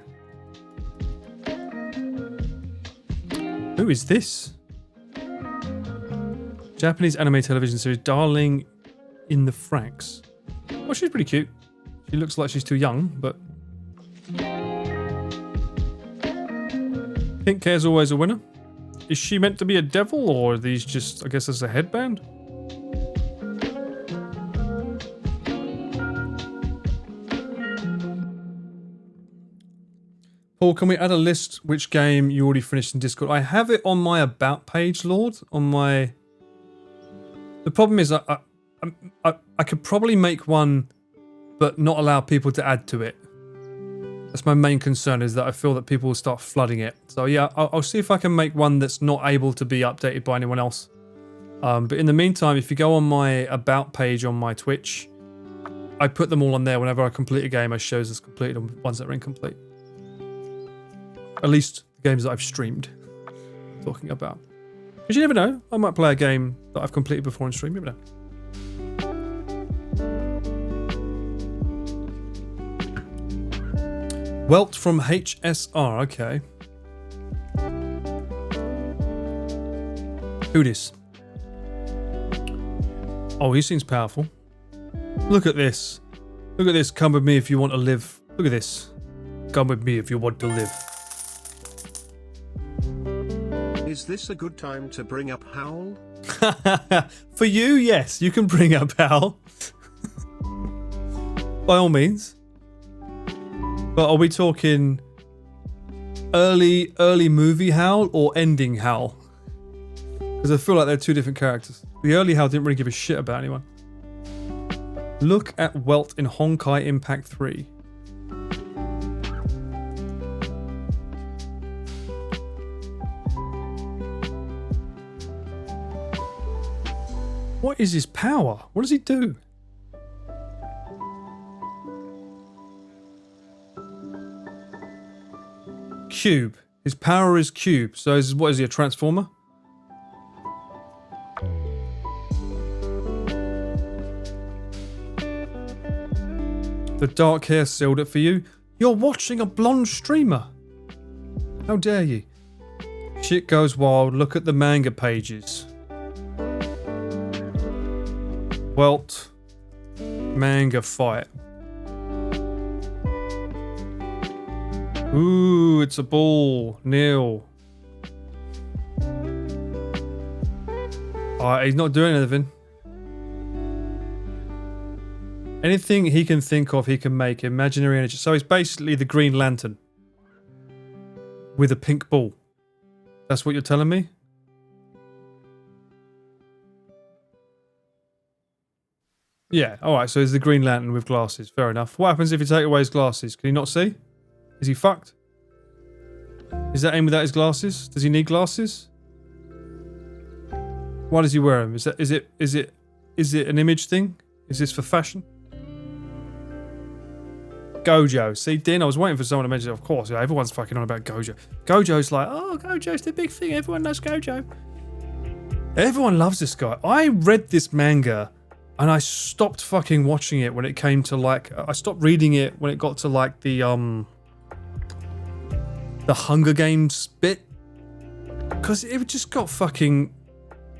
Who is this? Japanese anime television series Darling in the Franxx. Well, she's pretty cute. She looks like she's too young, but... Pink hair's always a winner. Is she meant to be a devil, or are these just, I guess, as a headband? Paul, can we add a list which game you already finished in Discord? I have it on my About page, Lord. On my... The problem is I could probably make one, but not allow people to add to it. That's my main concern, is that I feel that people will start flooding it. So yeah, I'll see if I can make one that's not able to be updated by anyone else. But in the meantime, if you go on my About page on my Twitch, I put them all on there. Whenever I complete a game, I show us completed and ones that are incomplete. At least the games that I've streamed. Talking about. Because you never know, I might play a game that I've completed before on stream, you never know. Welt from HSR, okay. Who this? Oh, he seems powerful. Look at this. Look at this. Come with me if you want to live. Look at this. Come with me if you want to live. Is this a good time to bring up Howl? For you, yes. You can bring up Howl. By all means. But are we talking early movie Howl or ending Howl? Because I feel like they're two different characters. The early Howl didn't really give a shit about anyone. Look at Welt in Honkai Impact 3. What is his power? What does he do? Cube. His power is cube. So what is he, a transformer? The dark hair sealed it for you. You're watching a blonde streamer. How dare you? Shit goes wild. Look at the manga pages. Welt. Manga fight. Ooh, it's a ball. Neil. He's not doing anything. Anything he can think of, he can make. Imaginary energy. So he's basically the Green Lantern. With a pink ball. That's what you're telling me? Yeah, alright, so he's the Green Lantern with glasses. Fair enough. What happens if you take away his glasses? Can he not see? Is he fucked? Is that him without his glasses? Does he need glasses? Why does he wear them? Is it an image thing? Is this for fashion? Gojo. See, Din, I was waiting for someone to mention it. Of course, yeah, everyone's fucking on about Gojo. Gojo's like, oh, Gojo's the big thing. Everyone knows Gojo. Everyone loves this guy. I read this manga and I stopped fucking watching it when it came to like... I stopped reading it when it got to like the Hunger Games bit. Because it just got fucking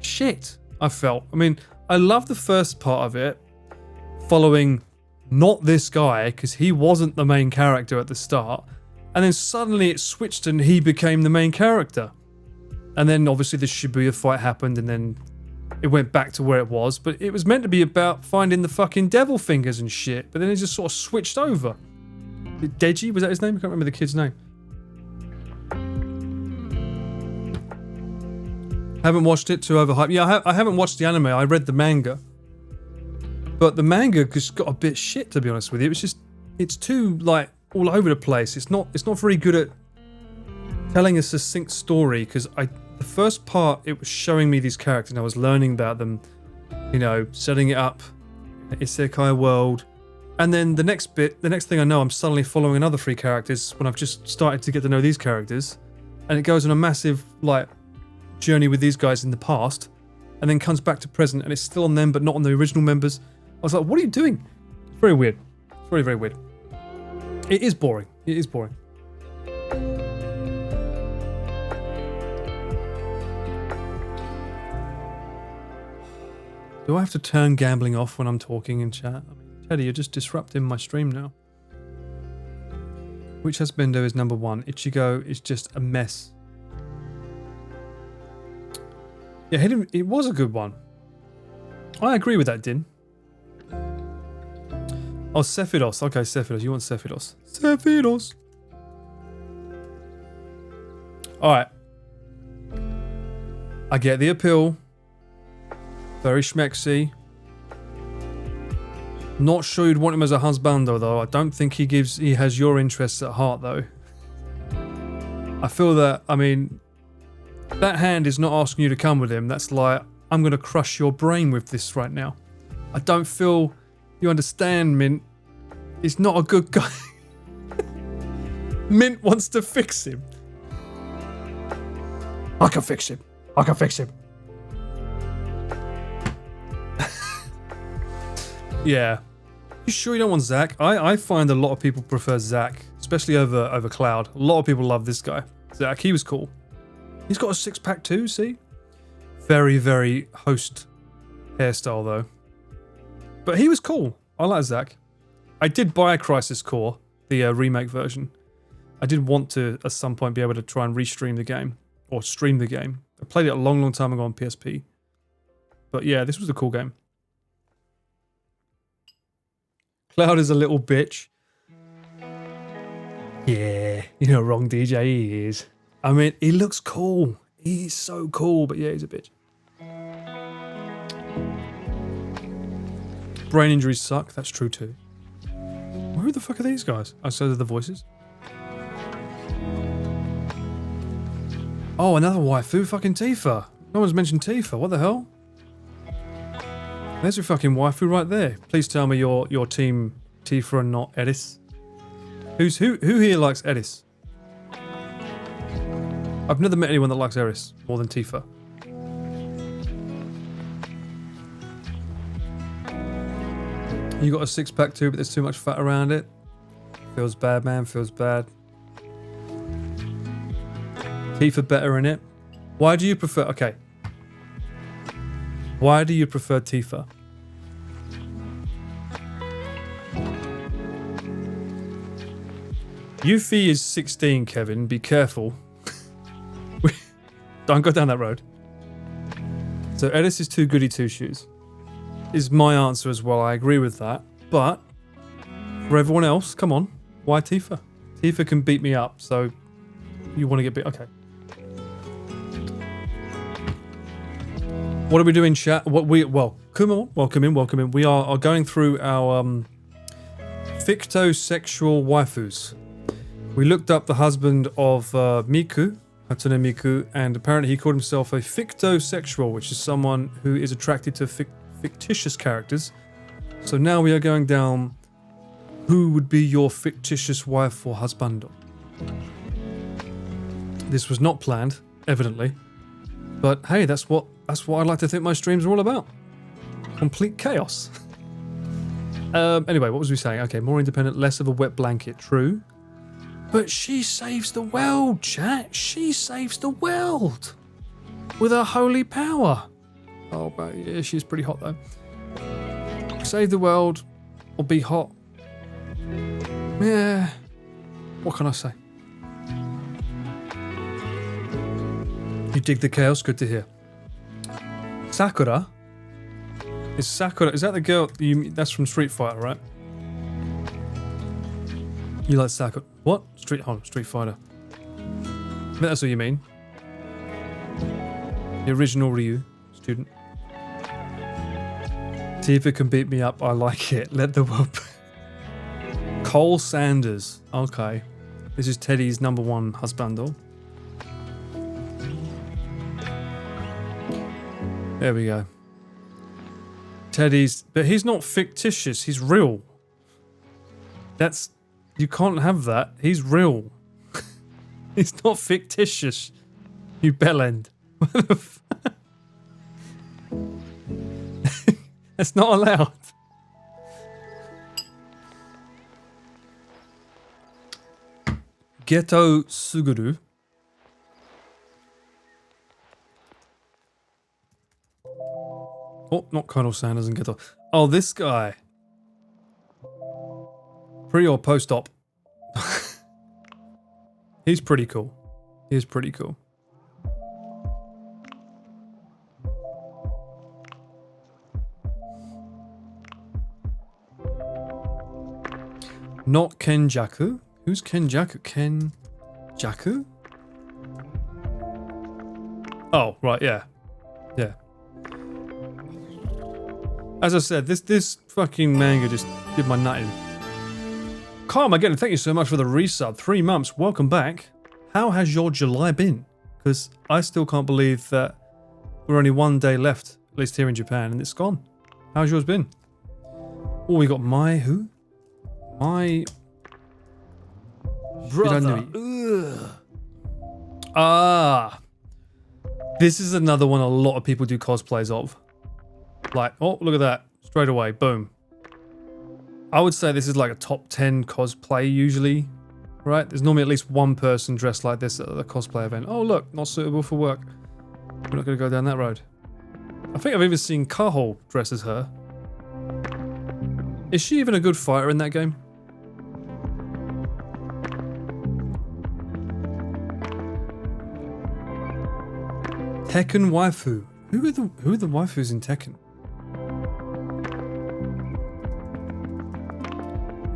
shit, I felt. I mean, I love the first part of it, following not this guy, because he wasn't the main character at the start, and then suddenly it switched and he became the main character. And then obviously the Shibuya fight happened and then it went back to where it was, but it was meant to be about finding the fucking devil fingers and shit, but then it just sort of switched over. Deji, was that his name? I can't remember the kid's name. Haven't watched it, too overhyped. Yeah, I haven't watched the anime, I read the manga. But the manga just got a bit shit, to be honest with you. It's too, like, all over the place. It's not very good at telling a succinct story, because the first part, it was showing me these characters and I was learning about them, you know, setting it up, Isekai world. And then the next thing I know, I'm suddenly following another 3 characters when I've just started to get to know these characters. And it goes on a massive, like, journey with these guys in the past, and then comes back to present, and it's still on them, but not on the original members. I was like, what are you doing? It's very weird. It's very, very weird. It is boring. It is boring. Do I have to turn gambling off when I'm talking in chat? I mean, Teddy, you're just disrupting my stream now. Which husbando is number 1? Ichigo is just a mess. Yeah, it was a good one. I agree with that, Din. Oh, Sephiroth. Okay, Sephiroth. You want Sephiroth. Sephiroth. Alright. I get the appeal. Very schmexy. Not sure you'd want him as a husbando, though. I don't think he has your interests at heart, though. I feel that, I mean, that hand is not asking you to come with him. That's like, I'm going to crush your brain with this right now. I don't feel you understand, Mint. He's not a good guy. Mint wants to fix him. I can fix him. I can fix him. Yeah. You sure you don't want Zack? I find a lot of people prefer Zack, especially over Cloud. A lot of people love this guy. Zack, he was cool. He's got a six-pack too, see? Very, very host hairstyle, though. But he was cool. I like Zack. I did buy a Crisis Core, the remake version. I did want to, at some point, be able to try and restream the game. Or stream the game. I played it a long, long time ago on PSP. But yeah, this was a cool game. Cloud is a little bitch. Yeah, you're not wrong, DJ. He is. I mean, he looks cool. He's so cool, but yeah, he's a bitch. Brain injuries suck. That's true too. Who the fuck are these guys? Oh, so they're the voices. Oh, another waifu. Fucking Tifa. No one's mentioned Tifa. What the hell? There's your fucking waifu right there. Please tell me you're team Tifa and not Edis. Who here likes Edis? I've never met anyone that likes Eris more than Tifa. You got a six-pack too, but there's too much fat around it. Feels bad, man. Feels bad. Tifa better in it. Why do you prefer... Okay. Why do you prefer Tifa? Yuffie is 16, Kevin. Be careful. Don't go down that road. So Edis is too goody two-shoes. Is my answer as well. I agree with that. But for everyone else, come on. Why Tifa? Tifa can beat me up, so you want to get beat... Okay. What are we doing, chat? Well, come on. Welcome in. We are going through our fictosexual waifus. We looked up the husband of Miku, Hatsune Miku, and apparently he called himself a fictosexual, which is someone who is attracted to fictitious characters. So now we are going down who would be your fictitious wife or husbando. This was not planned, evidently. But hey, that's what I like to think my streams are all about. Complete chaos. Anyway, what was we saying? Okay, more independent, less of a wet blanket. True. But she saves the world, chat. She saves the world. With her holy power. Oh, but yeah, she's pretty hot though. Save the world or be hot. Yeah. What can I say? You dig the chaos? Good to hear. Sakura? Is that the girl that's from Street Fighter, right? You like Sakura? What? Street Fighter. I think that's what you mean. The original Ryu student. Tifa can beat me up. I like it. Let the world... Cole Sanders. Okay. This is Teddy's number one husbando. There we go. Teddy's... But he's not fictitious. He's real. That's... You can't have that. He's real. He's not fictitious. You bellend. That's not allowed. Geto Suguru. Oh, not Colonel Sanders and Geto. Oh, this guy. Pre or post-op? He's pretty cool. He's pretty cool. Not Kenjaku. Who's Kenjaku? Kenjaku? Oh, right, yeah. Yeah. As I said, this fucking manga just did my nut in. Calm again, thank you so much for the resub. 3 months, welcome back. How has your July been? Because I still can't believe that we're only 1 day left, at least here in Japan, and it's gone. How's yours been? Oh, we got my who? My Brother. Ah. This is another one a lot of people do cosplays of. Like, oh, look at that. Straight away, boom. I would say this is like a top 10 cosplay usually, right? There's normally at least one person dressed like this at a cosplay event. Oh, look, not suitable for work. We're not going to go down that road. I think I've even seen Kaho dress as her. Is she even a good fighter in that game? Tekken waifu. Who are the waifus in Tekken?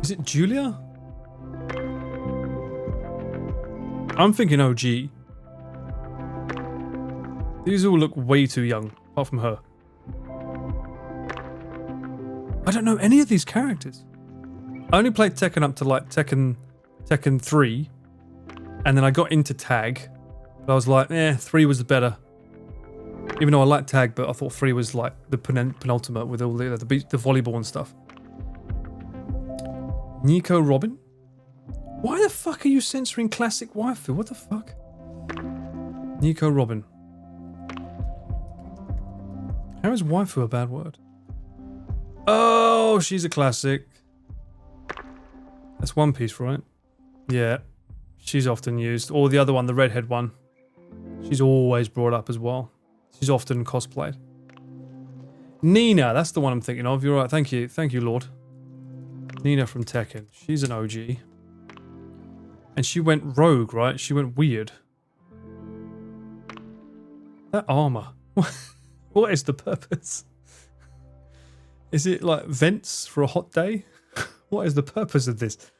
Is it Julia? I'm thinking OG. These all look way too young, apart from her. I don't know any of these characters. I only played Tekken up to like Tekken 3, and then I got into Tag, but I was like, 3 was the better. Even though I liked Tag, but I thought 3 was like the penultimate with all the volleyball and stuff. Nico Robin? Why the fuck are you censoring classic waifu? What the fuck? Nico Robin. How is waifu a bad word? Oh, she's a classic. That's One Piece, right? Yeah. She's often used. Or the other one, the redhead one. She's always brought up as well. She's often cosplayed. Nina, that's the one I'm thinking of. You're right. Thank you. Thank you, Lord. Nina from Tekken. She's an OG. And she went rogue, right? She went weird. That armor. What is the purpose? Is it like vents for a hot day? What is the purpose of this?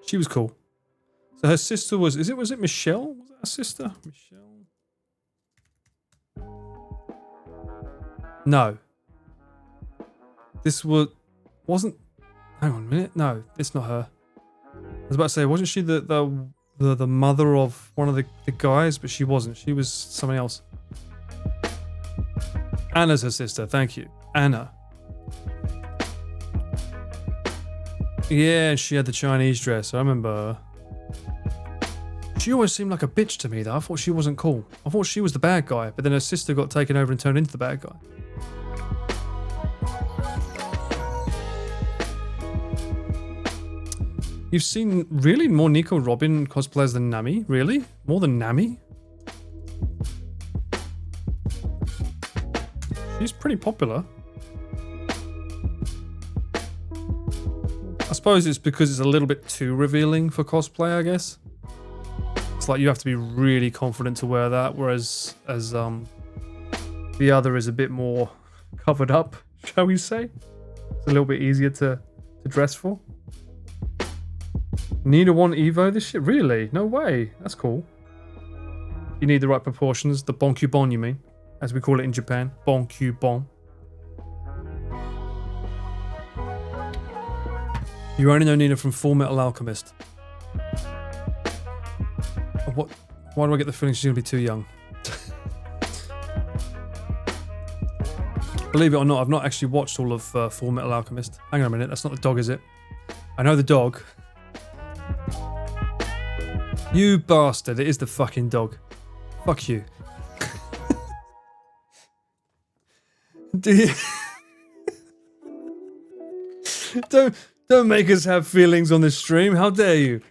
She was cool. So her sister was it Michelle? Was that her sister? Michelle? No. This wasn't. Hang on a minute. No, it's not her. I was about to say, wasn't she the mother of one of the guys? But she wasn't. She was somebody else. Anna's her sister. Thank you, Anna. Yeah, she had the Chinese dress. I remember her. She always seemed like a bitch to me, though. I thought she wasn't cool. I thought she was the bad guy, but then her sister got taken over and turned into the bad guy. You've seen really more Nico Robin cosplayers than Nami? Really? More than Nami? She's pretty popular. I suppose it's because it's a little bit too revealing for cosplay, I guess. It's like you have to be really confident to wear that, whereas the other is a bit more covered up, shall we say? It's a little bit easier to dress for. Need a 1 Evo this shit? Really? No way. That's cool. You need the right proportions. The bonkubon, you mean? As we call it in Japan. Bonkubon. You only know Nina from Full Metal Alchemist. What? Why do I get the feeling she's going to be too young? Believe it or not, I've not actually watched all of Full Metal Alchemist. Hang on a minute. That's not the dog, is it? I know the dog. You bastard, it is the fucking dog. Fuck you. Do you... Don't make us have feelings on this stream, how dare you?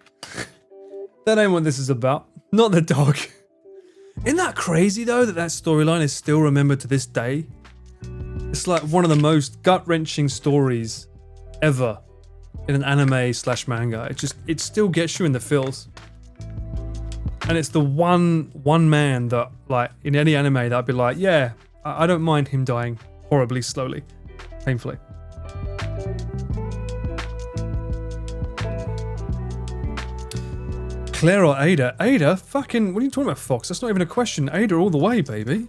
That ain't what this is about. Not the dog. Isn't that crazy though that storyline is still remembered to this day? It's like one of the most gut-wrenching stories ever in an anime/manga. It still gets you in the feels. And it's the one man that, like, in any anime that I'd be like, yeah, I don't mind him dying horribly slowly, painfully. Claire or Ada? Ada? Fucking, what are you talking about, Fox? That's not even a question. Ada all the way, baby.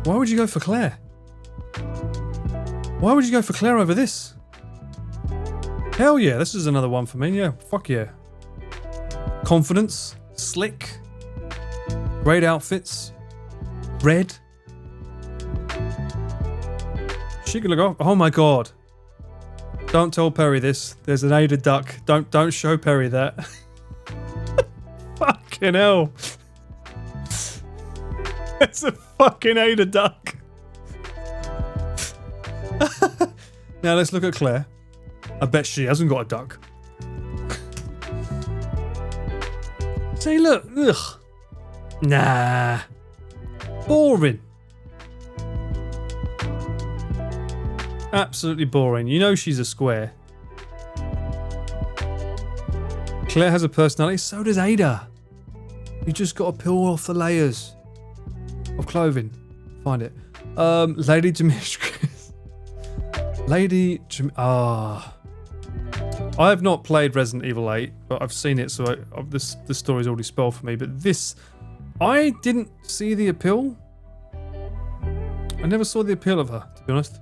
Why would you go for Claire? Why would you go for Claire over this? Hell yeah, this is another one for me. Yeah, fuck yeah. Confidence, slick, great outfits, red. She could look off. Oh my god. Don't tell Perry this. There's an Ada duck. Don't show Perry that. Fucking hell. It's a fucking Ada duck. Now let's look at Claire. I bet she hasn't got a duck. Say, look. Ugh. Nah. Boring. Absolutely boring. You know she's a square. Claire has a personality, so does Ada. You just gotta peel off the layers of clothing. Find it. Lady Demetrius. Lady I have not played Resident Evil 8, but I've seen it, so this story's already spoiled for me. But this, I didn't see the appeal. I never saw the appeal of her, to be honest.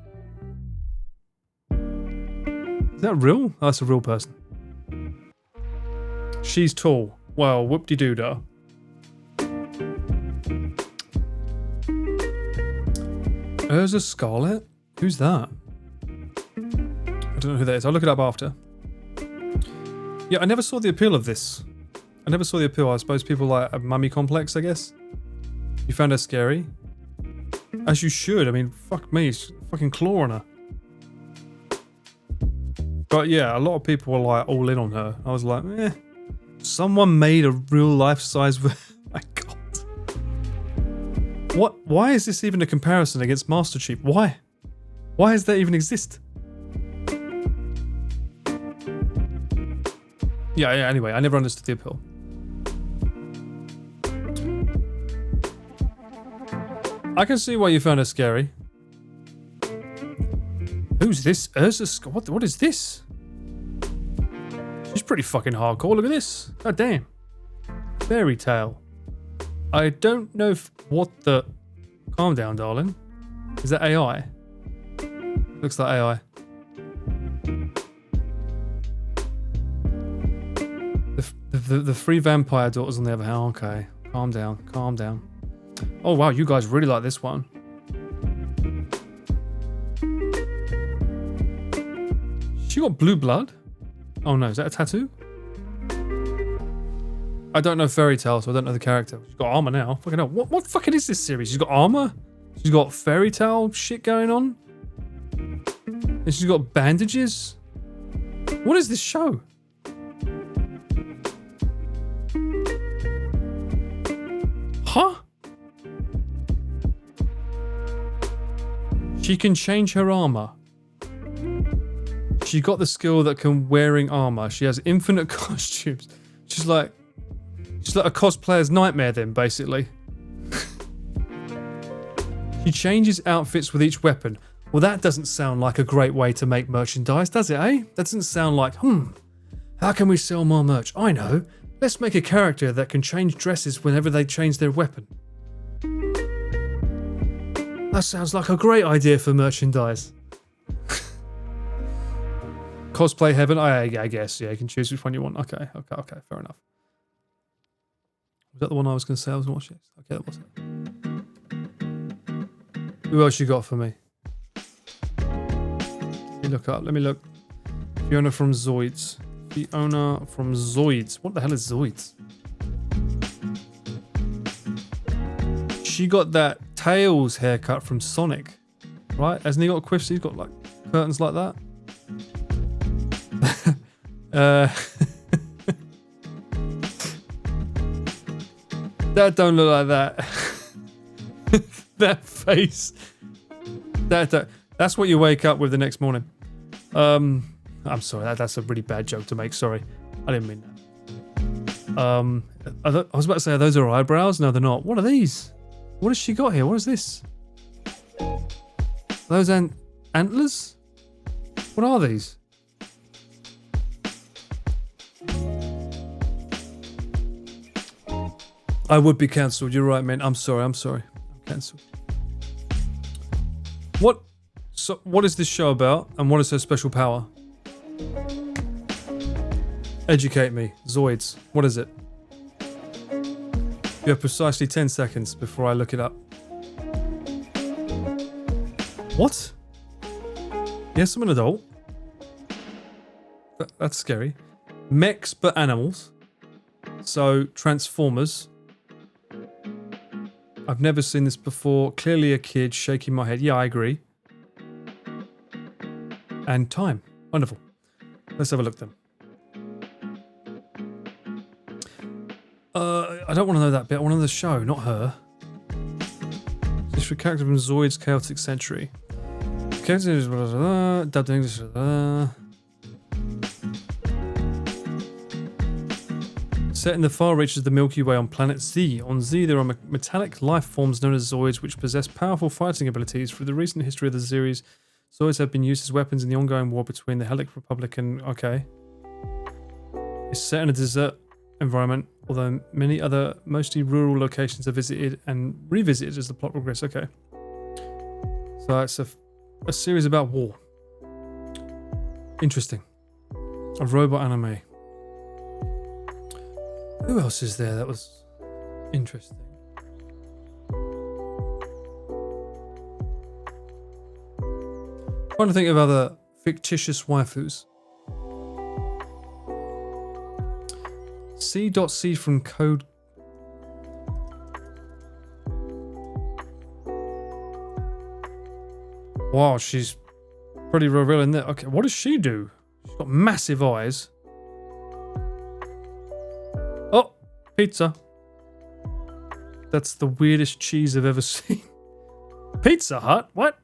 Is that real? Oh, that's a real person. She's tall. Well, whoop-de-doo-dah. Urza Scarlet? Who's that? I don't know who that is. I'll look it up after. Yeah, I never saw the appeal of this. I never saw the appeal. I suppose people like a mummy complex, I guess. You found her scary. As you should. I mean, fuck me. It's fucking claw on her. But yeah, a lot of people were like all in on her. I was like, eh. Someone made a real life size. My god. What? Why is this even a comparison against Master Chief? Why? Why does that even exist? Yeah, anyway, I never understood the appeal. I can see why you found her scary. Who's this? Urza? What is this? She's pretty fucking hardcore. Look at this. God damn. Fairy tale. I don't know what the... Calm down, darling. Is that AI? Looks like AI. The three vampire daughters on the other hand. Okay. Calm down. Calm down. Oh wow, you guys really like this one. She got blue blood? Oh no, is that a tattoo? I don't know Fairy Tale, so I don't know the character. She's got armor now. Fucking hell. What fucking is this series? She's got armor? She's got Fairy Tale shit going on? And she's got bandages? What is this show? Huh? She can change her armor. She got the skill that can wearing armor. She has infinite costumes. She's like a cosplayer's nightmare then, basically. She changes outfits with each weapon. Well, that doesn't sound like a great way to make merchandise, does it, eh? That doesn't sound like, how can we sell more merch? I know. Let's make a character that can change dresses whenever they change their weapon. That sounds like a great idea for merchandise. Cosplay heaven? I guess, yeah, you can choose which one you want. Okay, fair enough. Was that the one I was going to say I was watching? Okay, that was it. Who else you got for me? Let me look up, let me look. Fiona from Zoids. Fiona from Zoids. What the hell is Zoids? She got that Tails haircut from Sonic, right? Hasn't he got quiffs? He's got like curtains like that. That don't look like that. That face. That's what you wake up with the next morning. I'm sorry. That's a really bad joke to make. Sorry. I didn't mean that. I was about to say, are those her eyebrows? No, they're not. What are these? What has she got here? What is this? Are those antlers? What are these? I would be cancelled. You're right, man. I'm sorry. I'm cancelled. What is this show about, and what is her special power? Educate me. Zoids. What is it? You have precisely 10 seconds before I look it up. What? Yes, I'm an adult. That's scary. Mechs but animals. So, Transformers. I've never seen this before. Clearly a kid, shaking my head. Yeah, I agree. And time. Wonderful. Let's have a look then. I don't want to know that bit. I want to know the show, not her. This for character from Zoid's Chaotic Century. Character is dubbed in English. Set in the far reaches of the Milky Way on planet Z. On Z, there are metallic life forms known as Zoids, which possess powerful fighting abilities. Through the recent history of the series, Zoids have been used as weapons in the ongoing war between the Helic Republic and... Okay. It's set in a desert environment, although many other, mostly rural locations are visited and revisited as the plot progresses. Okay. So it's a series about war. Interesting. A robot anime. Who else is there that was interesting? Trying to think of other fictitious waifus. C.C from Code. Wow, she's pretty real in there. Okay, what does she do? She's got massive eyes. Oh, pizza. That's the weirdest cheese I've ever seen. Pizza Hut? What?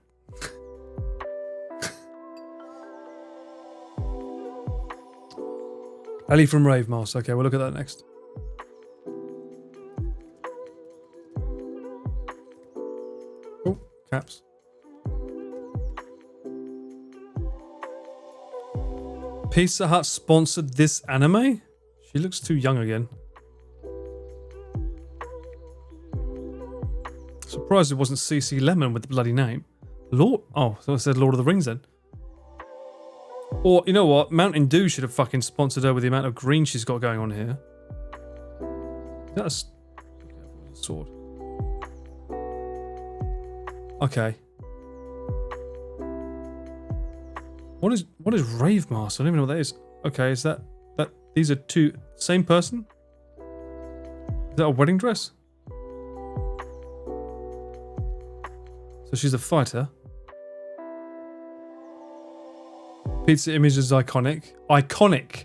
Ali from Rave Mouse. Okay, we'll look at that next. Oh, caps. Pizza Hut sponsored this anime? She looks too young again. Surprised it wasn't CC Lemon with the bloody name. Lord. Oh, so I said Lord of the Rings then. Or, you know what? Mountain Dew should have fucking sponsored her with the amount of green she's got going on here. Is that a sword? Okay. What is Rave Mask? I don't even know what that is. Okay, is that these are two same person? Is that a wedding dress? So she's a fighter. Pizza image is iconic. Iconic!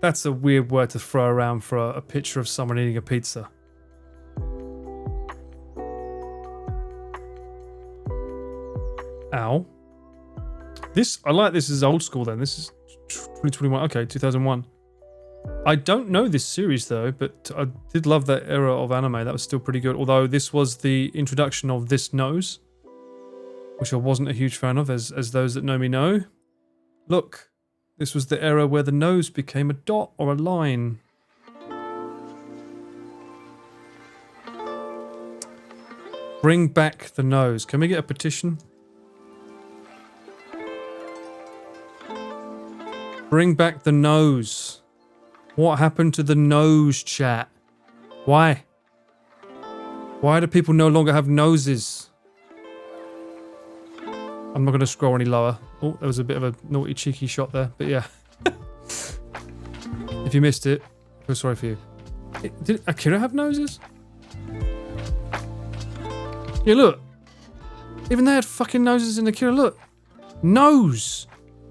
That's a weird word to throw around for a picture of someone eating a pizza. Ow. I like this is old school then. This is 2021. Okay, 2001. I don't know this series though, but I did love that era of anime. That was still pretty good. Although this was the introduction of this nose, which I wasn't a huge fan of, as those that know me know. Look, this was the era where the nose became a dot or a line. Bring back the nose. Can we get a petition? Bring back the nose. What happened to the nose, chat? Why? Why do people no longer have noses? I'm not going to scroll any lower. Oh, there was a bit of a naughty, cheeky shot there. But yeah. If you missed it, I feel sorry for you. Did Akira have noses? Yeah, look. Even they had fucking noses in Akira. Look. Nose.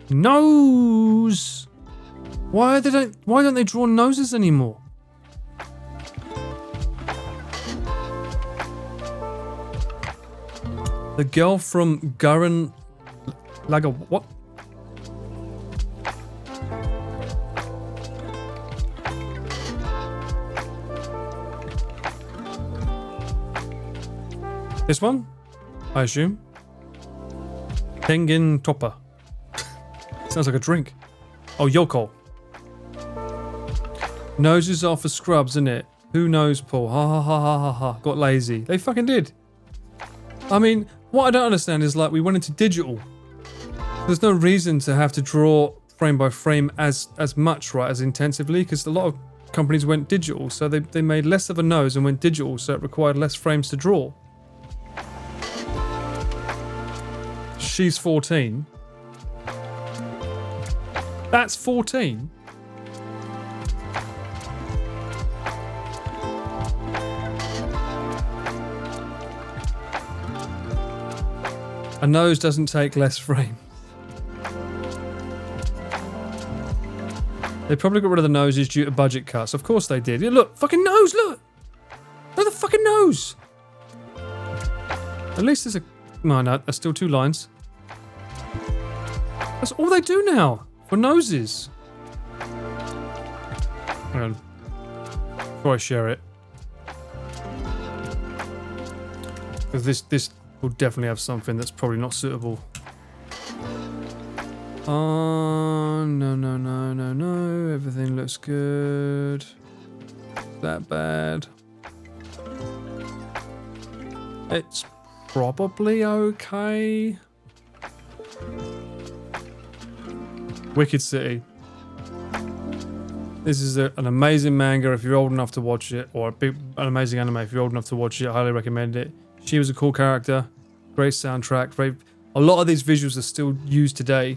Nose. Why don't they draw noses anymore? The girl from Gurren Lagann. What? This one? I assume. Tengen Topper. Sounds like a drink. Oh, Yoko. Noses are for scrubs, isn't it? Who knows, Paul? Ha ha ha ha ha ha. Got lazy. They fucking did. I mean, what I don't understand is like we went into digital. There's no reason to have to draw frame by frame as much, right, as intensively, because a lot of companies went digital, so they made less of a nose and went digital, so it required less frames to draw. She's 14. That's 14? A nose doesn't take less frames. They probably got rid of the noses due to budget cuts. Of course they did. Yeah, look, fucking nose, look! Look at the fucking nose! At least there's a... No, there's still 2 lines. That's all they do now for noses. Hang on. Before I share it. Because this will definitely have something that's probably not suitable. Oh, no. Everything looks good. That bad. It's probably okay. Wicked City. This is an amazing manga if you're old enough to watch it, or an amazing anime if you're old enough to watch it. I highly recommend it. She was a cool character, great soundtrack. A lot of these visuals are still used today.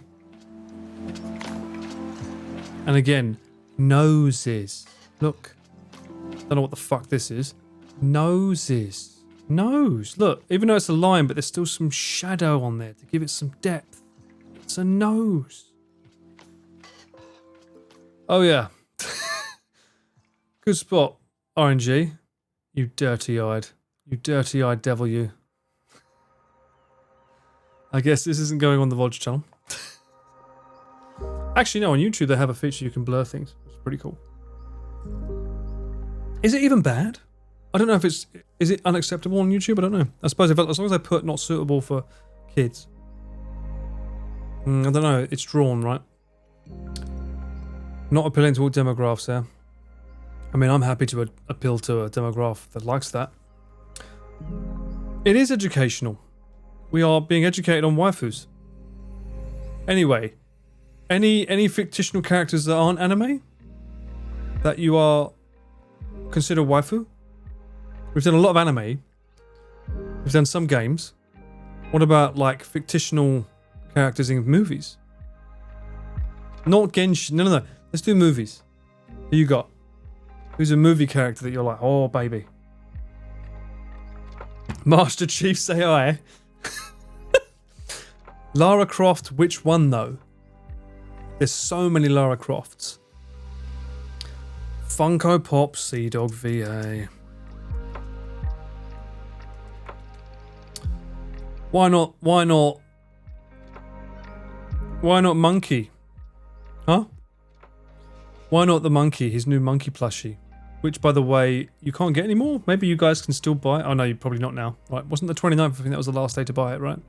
And again, noses. Look. Don't know what the fuck this is. Noses. Nose. Look, even though it's a line, but there's still some shadow on there to give it some depth. It's a nose. Oh yeah. Good spot, RNG. You dirty-eyed. You dirty-eyed devil, you. I guess this isn't going on the Vodge channel. Actually, no, on YouTube they have a feature you can blur things. It's pretty cool. Is it even bad? I don't know if it's... Is it unacceptable on YouTube? I don't know. I suppose as long as I put not suitable for kids. I don't know. It's drawn, right? Not appealing to all demographics there. I mean, I'm happy to appeal to a demographic that likes that. It is educational. We are being educated on waifus. Anyway, any fictional characters that aren't anime that you are consider waifu? We've done a lot of anime. We've done some games. What about like fictional characters in movies? Not Genshin. No. Let's do movies. Who you got? Who's a movie character that you're like, oh baby? Master Chief's AI. Lara Croft, which one though? There's so many Lara Crofts. Funko Pop Sea Dog VA. Why not? Why not? Why not Monkey? Huh? Why not the monkey? His new monkey plushie. Which, by the way, you can't get anymore? Maybe you guys can still buy it. Oh no, you're probably not now. Right, wasn't the 29th? I think that was the last day to buy it, right?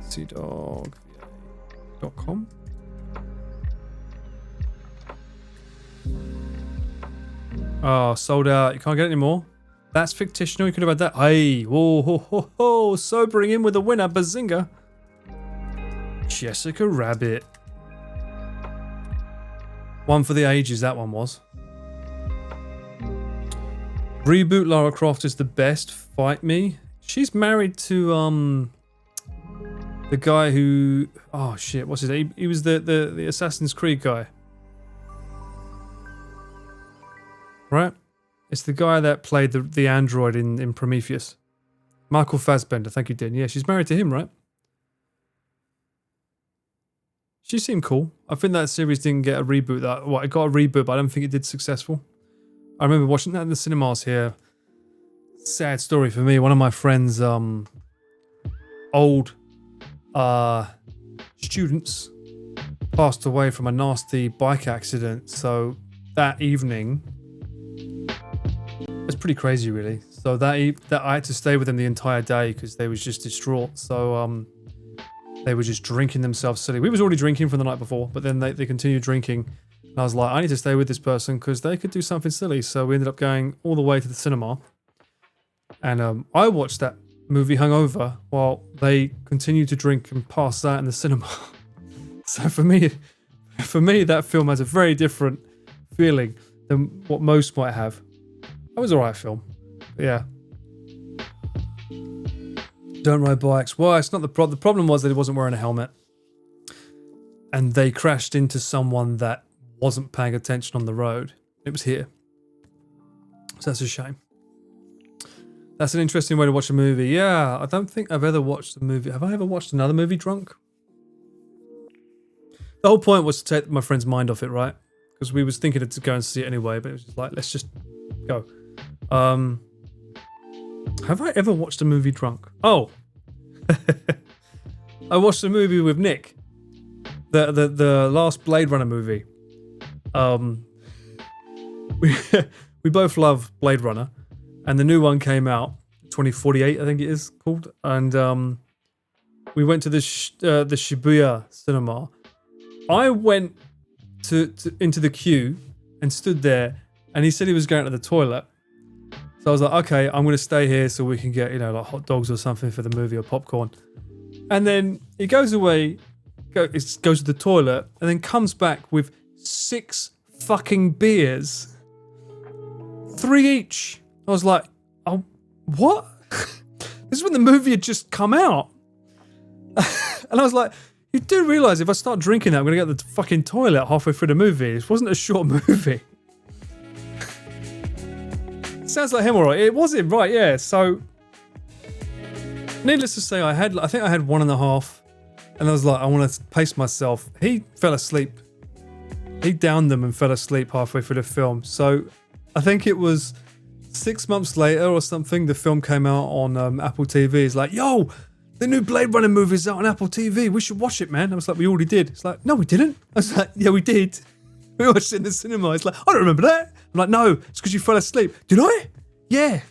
seadogva.com. Oh, sold out. You can't get it anymore. That's fictional. You could have had that. Hey, whoa, ho, ho, ho. Sobering in with a winner, Bazinga. Jessica Rabbit. One for the ages, that one was. Reboot Lara Croft is the best. Fight me. She's married to the guy who... Oh shit, what's his name? He was the Assassin's Creed guy. Right? It's the guy that played the android in Prometheus. Michael Fassbender, thank you, Din. Yeah, she's married to him, right? She seemed cool. I think that series didn't get a reboot. It got a reboot, but I don't think it did successful. I remember watching that in the cinemas here. Sad story for me. One of my friends old students passed away from a nasty bike accident. So that evening, it's pretty crazy, really. So that I had to stay with them the entire day because they was just distraught. So they were just drinking themselves silly. We was already drinking from the night before, but then they continued drinking. And I was like, I need to stay with this person because they could do something silly. So we ended up going all the way to the cinema. And I watched that movie hungover while they continued to drink and pass out in the cinema. So for me, that film has a very different feeling than what most might have. It was an alright film. But yeah. Don't ride bikes. Well, it's not the problem. The problem was that he wasn't wearing a helmet. And they crashed into someone that wasn't paying attention on the road. It was here. So that's a shame. That's an interesting way to watch a movie. Yeah, I don't think I've ever watched a movie. Have I ever watched another movie drunk? The whole point was to take my friend's mind off it, right? Because we was thinking to go and see it anyway, but it was just like, let's just go. Have I ever watched a movie drunk? Oh. I watched a movie with Nick. The last Blade Runner movie. We both love Blade Runner. And the new one came out, 2048, I think it is called. And we went to the Shibuya cinema. I went into the queue and stood there, and he said he was going to the toilet. So I was like, okay, I'm going to stay here so we can get, like hot dogs or something for the movie or popcorn. And then he goes away, goes to the toilet, and then comes back with 6 fucking beers. 3 each. I was like, oh, what? This is when the movie had just come out. And I was like, you do realise if I start drinking that, I'm going to get to the fucking toilet halfway through the movie. This wasn't a short movie. Sounds like him, alright. It was him, right, yeah. So, needless to say, I think I had 1.5. And I was like, I want to pace myself. He fell asleep. He downed them and fell asleep halfway through the film. So, I think it was 6 months later or something, the film came out on Apple TV. It's like, yo, the new Blade Runner movie is out on Apple TV. We should watch it, man. I was like, we already did. It's like, no, we didn't. I was like, yeah, we did. We watched it in the cinema. It's like, I don't remember that. I'm like, no, it's because you fell asleep. Did I? Yeah.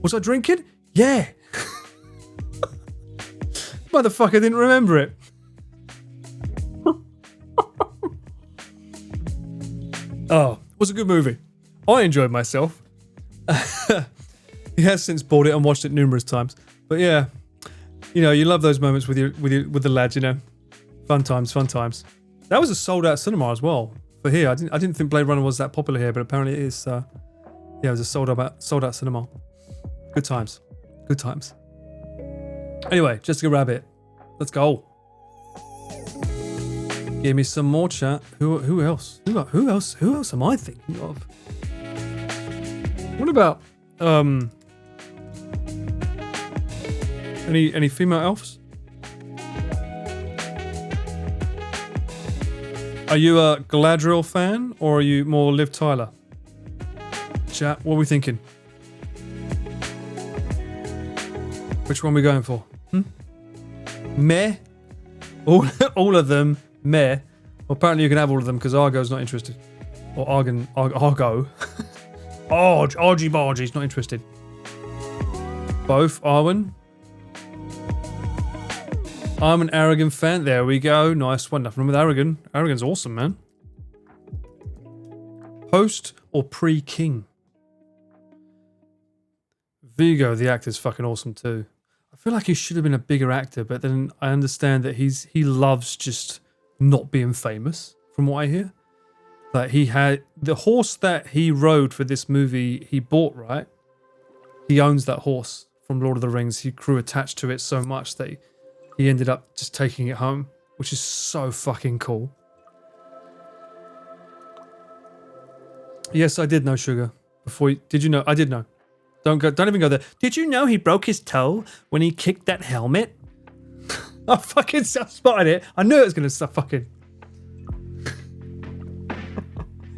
Was I drinking? Yeah. Motherfucker didn't remember it. Oh, it was a good movie. I enjoyed myself. He has since bought it and watched it numerous times. But yeah, you love those moments with the lads, Fun times, fun times. That was a sold out cinema as well for here. I didn't think Blade Runner was that popular here, but apparently it is. Yeah, it was a sold out cinema. Good times. Good times. Anyway, Jessica Rabbit. Let's go. Give me some more chat. Who else? Who else am I thinking of? What about any female elves? Are you a Galadriel fan or are you more Liv Tyler? Chat, what are we thinking? Which one are we going for? Meh? All of them, meh. Well, apparently you can have all of them because Argo's not interested. Or Argo. Argy Bargy's not interested. Both, Arwen. I'm an Aragon fan. There we go. Nice one. Nothing wrong with Aragon. Aragon's awesome, man. Post or pre-King? Vigo, the actor's fucking awesome too. I feel like he should have been a bigger actor, but then I understand that he loves just not being famous, from what I hear. Like he had the horse that he rode for this movie, he bought, right? He owns that horse from Lord of the Rings. He grew attached to it so much that he ended up just taking it home, which is so fucking cool. Yes, I did know, Sugar. Did you know? I did know. Don't even go there. Did you know he broke his toe when he kicked that helmet? I fucking spotted it. I knew it was going to stop fucking.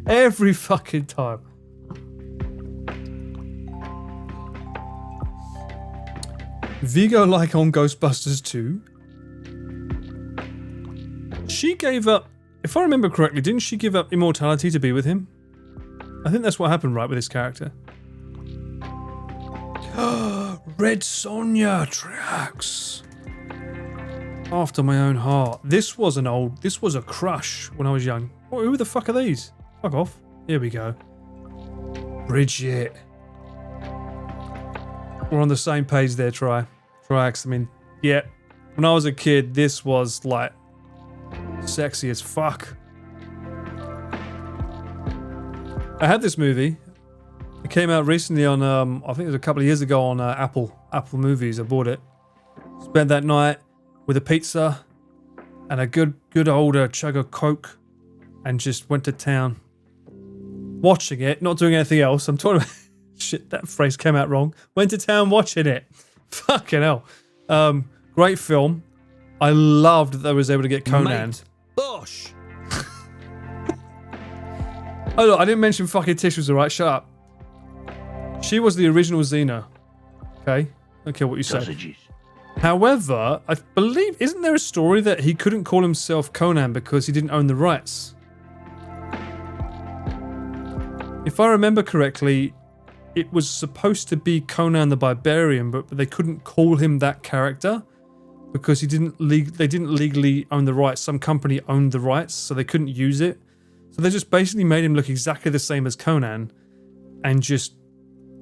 Every fucking time. Vigo like on Ghostbusters 2. She gave up, if I remember correctly, didn't she give up immortality to be with him? I think that's what happened, right, with this character. Red Sonja tracks. After my own heart. This was a crush when I was young. Oh, who the fuck are these? Fuck off. Here we go. Bridget. We're on the same page there, Triax. I mean, yeah. When I was a kid, this was like sexy as fuck. I had this movie. It came out recently on, I think it was a couple of years ago on Apple Movies. I bought it. Spent that night with a pizza and a good old chug of Coke, and just went to town watching it, not doing anything else. I'm talking about shit. That phrase came out wrong. Went to town watching it. Fucking hell. Great film. I loved that they was able to get Conan. Mate, Bush. Oh look, I didn't mention fucking Tish was alright. Shut up. She was the original Xena. Okay? I don't care what you say. Sausages. However, I believe, isn't there a story that he couldn't call himself Conan because he didn't own the rights? If I remember correctly, it was supposed to be Conan the Barbarian, but they couldn't call him that character because they didn't legally own the rights. Some company owned the rights, so they couldn't use it. So they just basically made him look exactly the same as Conan and just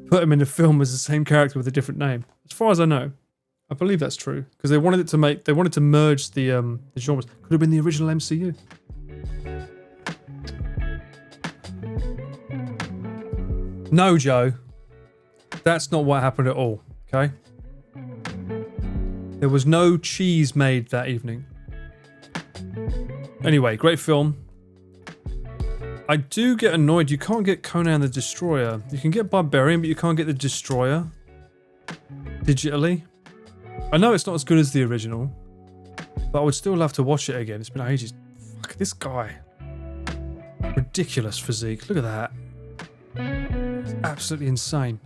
put him in the film as the same character with a different name. As far as I know. I believe that's true because they wanted to merge the genres. Could have been the original MCU. No, Joe. That's not what happened at all, okay? There was no cheese made that evening. Anyway, great film. I do get annoyed. You can't get Conan the Destroyer. You can get Barbarian, but you can't get the Destroyer digitally. I know it's not as good as the original, but I would still love to watch it again. It's been ages. Fuck, this guy. Ridiculous physique. Look at that. It's absolutely insane.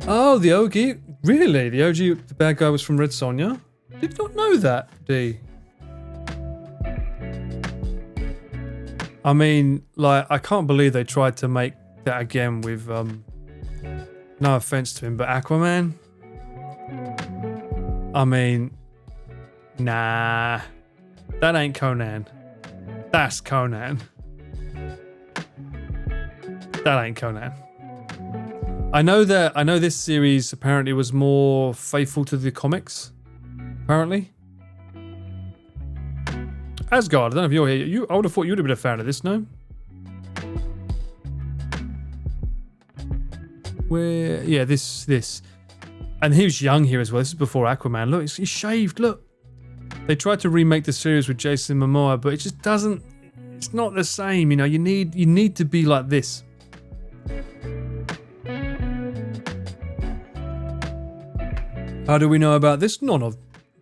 Oh, the OG. Really? The OG, the bad guy was from Red Sonja? Did not know that, D. I mean, like, I can't believe they tried to make that again with, no offense to him, but Aquaman? I mean, nah. That ain't Conan. That's Conan. That ain't Conan. I know this series apparently was more faithful to the comics. Apparently. Asgard, I don't know if you're here. I would have thought you'd have been a fan of this, no? Where, yeah, this. And he was young here as well. This is before Aquaman. Look, he's shaved, look. They tried to remake the series with Jason Momoa, but it just doesn't, it's not the same, you know, you need to be like this. How do we know about this? None of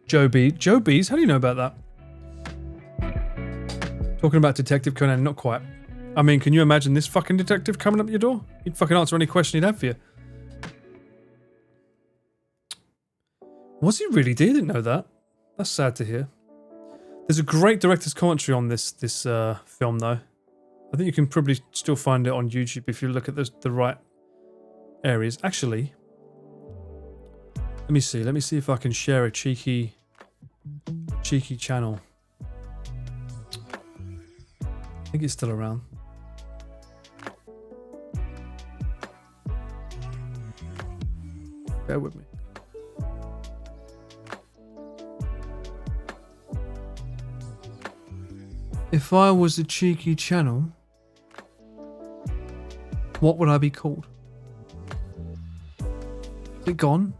Joe B. Joe B's, how do you know about that? Talking about Detective Conan, not quite. I mean, can you imagine this fucking detective coming up your door? He'd fucking answer any question he'd have for you. Was he really? Didn't know that. That's sad to hear. There's a great director's commentary on this film, though. I think you can probably still find it on YouTube if you look at the right areas. Actually, let me see. Let me see if I can share a cheeky channel. I think it's still around. Bear with me. If I was a cheeky channel, what would I be called? Is it gone?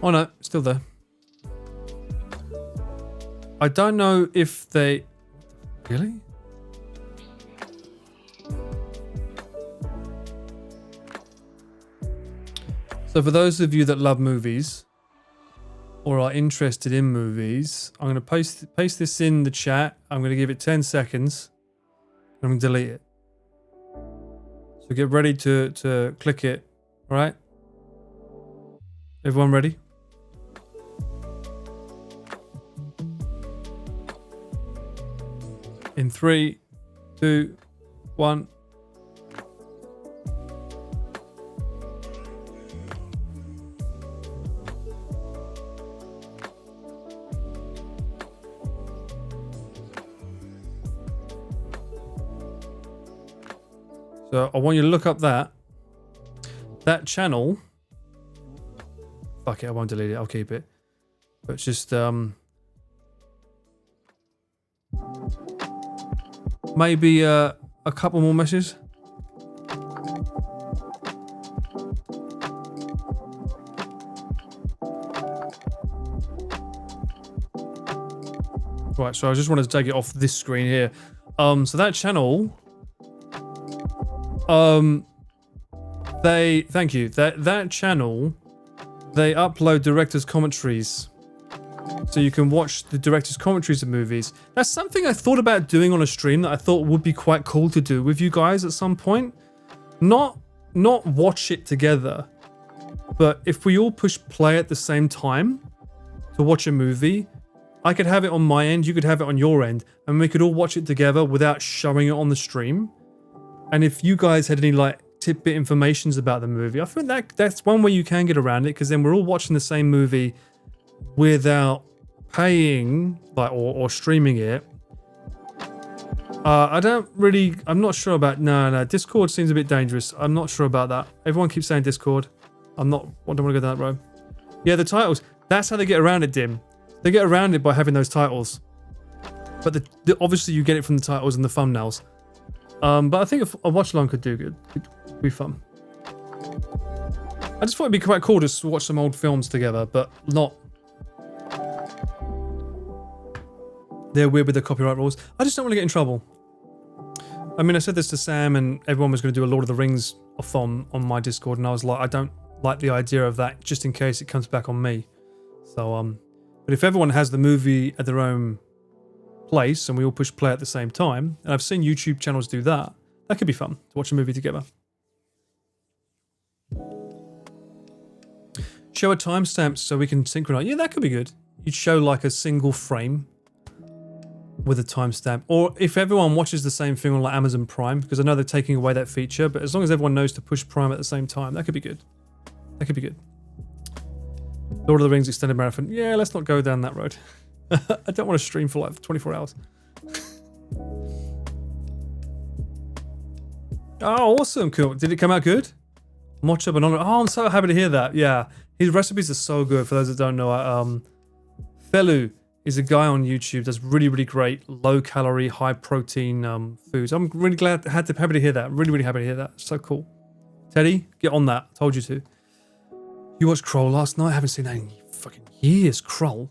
Oh no, still there. I don't know if they... Really? So for those of you that love movies, or are interested in movies, I'm going to paste this in the chat. I'm going to give it 10 seconds. I'm going to delete it. So get ready to click it. All right? Everyone ready? In 3, 2, 1. So I want you to look up that channel. Fuck it, I won't delete it. I'll keep it. But it's just maybe a couple more messages. Right, so I just wanted to take it off this screen here. So that channel, thank you. That channel, they upload director's commentaries. So you can watch the director's commentaries of movies. That's something I thought about doing on a stream that I thought would be quite cool to do with you guys at some point. Not watch it together, but if we all push play at the same time to watch a movie, I could have it on my end, you could have it on your end, and we could all watch it together without showing it on the stream. And if you guys had any like tidbit informations about the movie, I think that's one way you can get around it, because then we're all watching the same movie without paying like or streaming it. I'm not sure about no Discord seems a bit dangerous. I'm not sure about that. Everyone keeps saying Discord. I don't want to go down that road. Yeah, the titles, that's how they get around it, Dim. They get around it by having those titles, but obviously you get it from the titles and the thumbnails. But I think a watch along could do good. Could be fun. I just thought it'd be quite cool to watch some old films together, but not. They're weird with the copyright rules. I just don't want to get in trouble. I mean, I said this to Sam, and everyone was going to do a Lord of the Rings off-on my Discord, and I was like, I don't like the idea of that, just in case it comes back on me. So, but if everyone has the movie at their own place and we all push play at the same time, and I've seen YouTube channels do that, that could be fun to watch a movie together. Show a timestamp so we can synchronize. Yeah, that could be good. You'd show like a single frame with a timestamp, or if everyone watches the same thing on like Amazon Prime, because I know they're taking away that feature, but as long as everyone knows to push Prime at the same time, that could be good. That could be good. Lord of the Rings extended marathon. Yeah, let's not go down that road. I don't want to stream for like 24 hours. Oh, awesome. Cool. Did it come out good? Mocha banana. Oh, I'm so happy to hear that. Yeah. His recipes are so good. For those that don't know, Felu is a guy on YouTube that's really, really great, low calorie, high protein foods. I'm really happy to hear that. Really, really happy to hear that. So cool. Teddy, get on that. Told you to. You watched Kroll last night? I haven't seen that in fucking years. Kroll.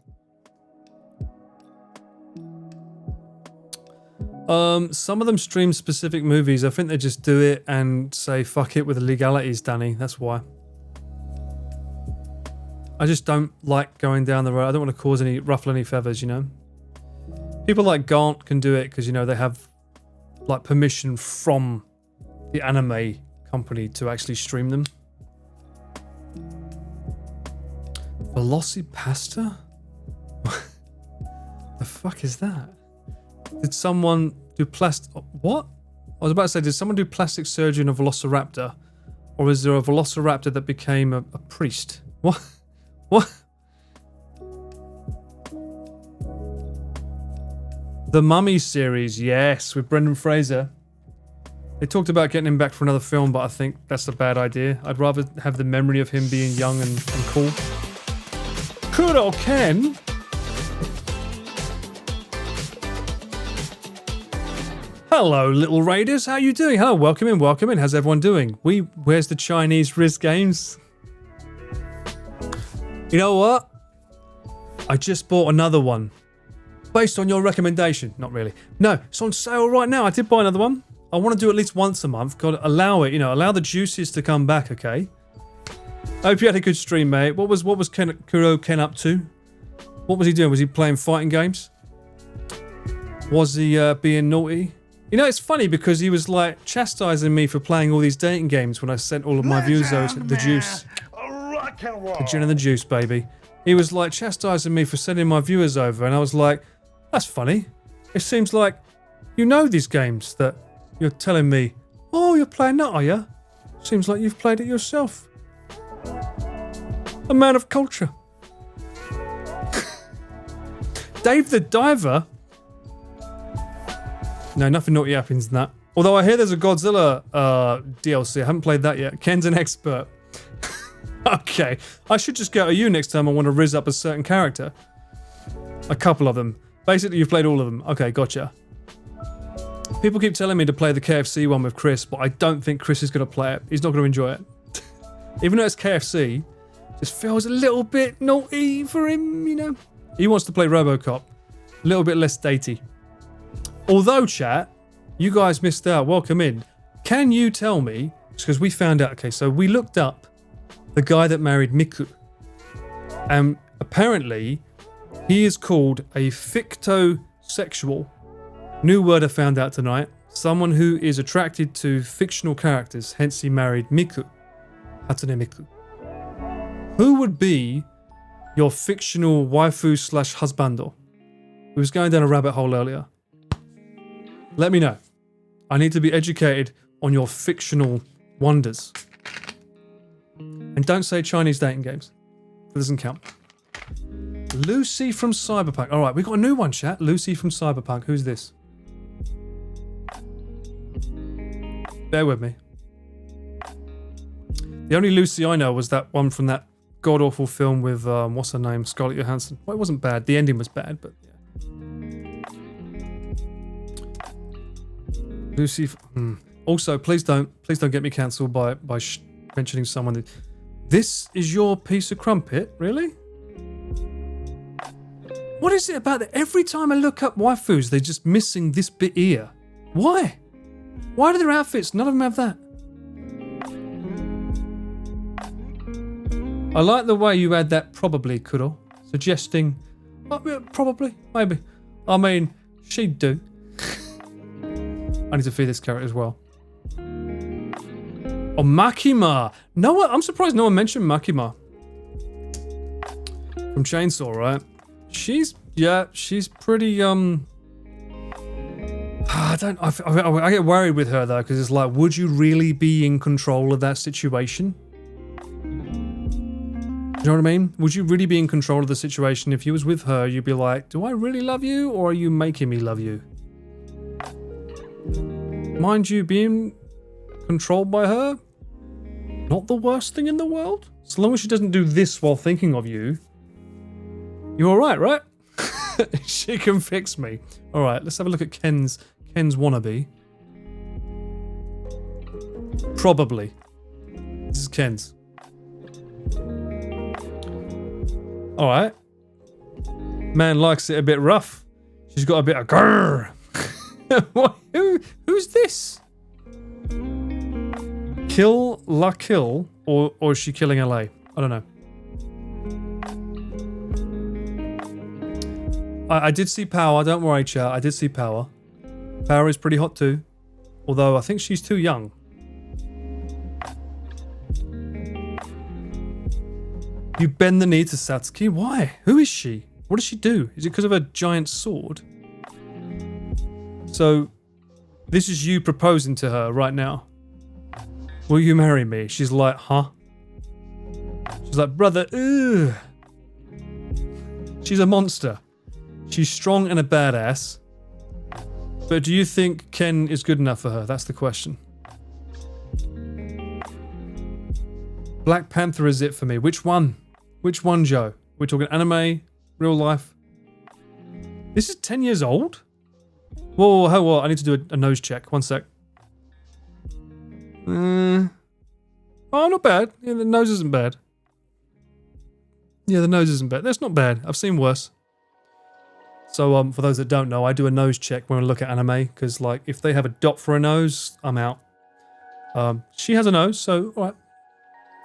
Some of them stream specific movies. I think they just do it and say fuck it with the legalities, Danny. That's why. I just don't like going down the road. I don't want to ruffle any feathers, you know. People like Gaunt can do it because, you know, they have like permission from the anime company to actually stream them. Velocipasta? The fuck is that? Did someone do what? I was about to say, did someone do plastic surgery on a velociraptor? Or is there a velociraptor that became a priest? What? What? The Mummy series, yes, with Brendan Fraser. They talked about getting him back for another film, but I think that's a bad idea. I'd rather have the memory of him being young and cool. Good old Ken. Hello, little raiders. How you doing? Hello, welcome in, welcome in. How's everyone doing? Where's the Chinese Riz Games? You know what? I just bought another one. Based on your recommendation. Not really. No, it's on sale right now. I did buy another one. I want to do at least once a month. Got to allow it, you know, allow the juices to come back, okay? I hope you had a good stream, mate. What was Kuro Ken up to? What was he doing? Was he playing fighting games? Was he being naughty? You know, it's funny because he was like chastising me for playing all these dating games when I sent all of my viewers over to the juice. The gin and the juice, baby. He was like chastising me for sending my viewers over, and I was like, that's funny. It seems like you know these games that you're telling me, oh, you're playing that, are you? Seems like you've played it yourself. A man of culture. Dave the Diver? No, nothing naughty happens in that. Although I hear there's a Godzilla DLC. I haven't played that yet. Ken's an expert. Okay. I should just go to you next time I want to rizz up a certain character. A couple of them. Basically, you've played all of them. Okay, gotcha. People keep telling me to play the KFC one with Chris, but I don't think Chris is going to play it. He's not going to enjoy it. Even though it's KFC, it just feels a little bit naughty for him, you know? He wants to play RoboCop. A little bit less datey. Although, chat, you guys missed out. Welcome in. Can you tell me, because we found out, okay, so we looked up the guy that married Miku. And apparently, he is called a fictosexual. New word I found out tonight. Someone who is attracted to fictional characters, hence he married Miku. Hatsune Miku. Who would be your fictional waifu slash husbando? We was going down a rabbit hole earlier. Let me know. I need to be educated on your fictional wonders. And don't say Chinese dating games. That doesn't count. Lucy from Cyberpunk. Alright, we got a new one, chat. Lucy from Cyberpunk. Who's this? Bear with me. The only Lucy I know was that one from that god-awful film with, what's her name? Scarlett Johansson. Well, it wasn't bad. The ending was bad, but yeah. Lucy. Also, please don't get me cancelled by mentioning someone. This is your piece of crumpet, really? What is it about that? Every time I look up waifus, they're just missing this bit here. Why? Why do their outfits? None of them have that. I like the way you add that probably, Kuro, suggesting, probably, maybe. I mean, she'd do. I need to feed this carrot as well. Oh, Makima. No one, I'm surprised no one mentioned Makima. From Chainsaw, right? She's pretty, I get worried with her though, because it's like, would you really be in control of that situation? Do you know what I mean? Would you really be in control of the situation? If you was with her, you'd be like, do I really love you, or are you making me love you? Mind you, being controlled by her, not the worst thing in the world. So long as she doesn't do this while thinking of you, you're alright, right? She can fix me. Alright, let's have a look at Ken's wannabe. Probably. This is Ken's. Alright. Man likes it a bit rough. She's got a bit of grrr. What? Who's this? Kill La Kill, or is she killing LA? I don't know. I did see Power, don't worry, chat. I did see Power. Power is pretty hot too. Although I think she's too young. You bend the knee to Satsuki? Why? Who is she? What does she do? Is it because of her giant sword? So, this is you proposing to her right now. Will you marry me? She's like, huh? She's like, brother, ugh. She's a monster. She's strong and a badass. But do you think Ken is good enough for her? That's the question. Black Panther is it for me. Which one? Which one, Joe? We're talking anime, real life. This is 10 years old? Whoa, whoa, I need to do a nose check. One sec. Oh, not bad. Yeah, the nose isn't bad. Yeah, the nose isn't bad. That's not bad. I've seen worse. So, for those that don't know, I do a nose check when I look at anime, because, like, if they have a dot for a nose, I'm out. She has a nose, so, alright.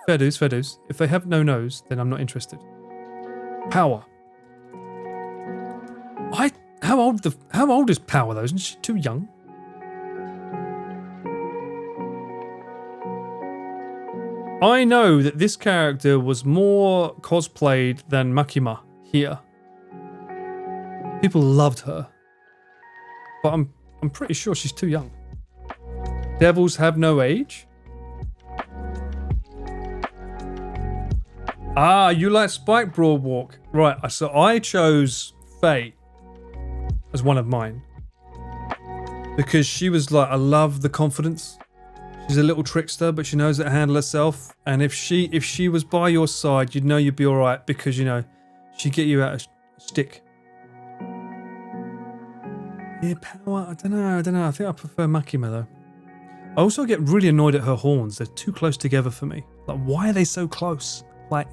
Fair dues, fair dues. If they have no nose, then I'm not interested. Power. How old is Power though? Isn't she too young? I know that this character was more cosplayed than Makima here. People loved her. But I'm pretty sure she's too young. Devils have no age? Ah, you like Spike Broadwalk. Right, so I chose Faye as one of mine. Because she was like, I love the confidence. She's a little trickster, but she knows how to handle herself. And if she was by your side, you'd know you'd be alright because, you know, she'd get you out of stick. Yeah, Power, I don't know. I think I prefer Makima though. I also get really annoyed at her horns. They're too close together for me. Like, why are they so close? Like,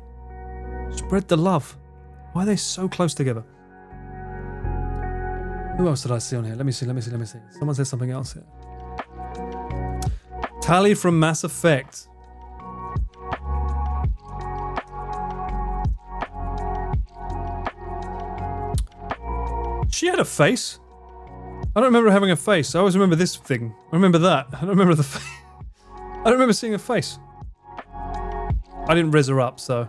spread the love. Why are they so close together? Who else did I see on here? Let me see. Someone said something else here. Tally from Mass Effect. She had a face. I don't remember having a face. I always remember this thing. I remember that. I don't remember the face. I don't remember seeing a face. I didn't rizz her up, so.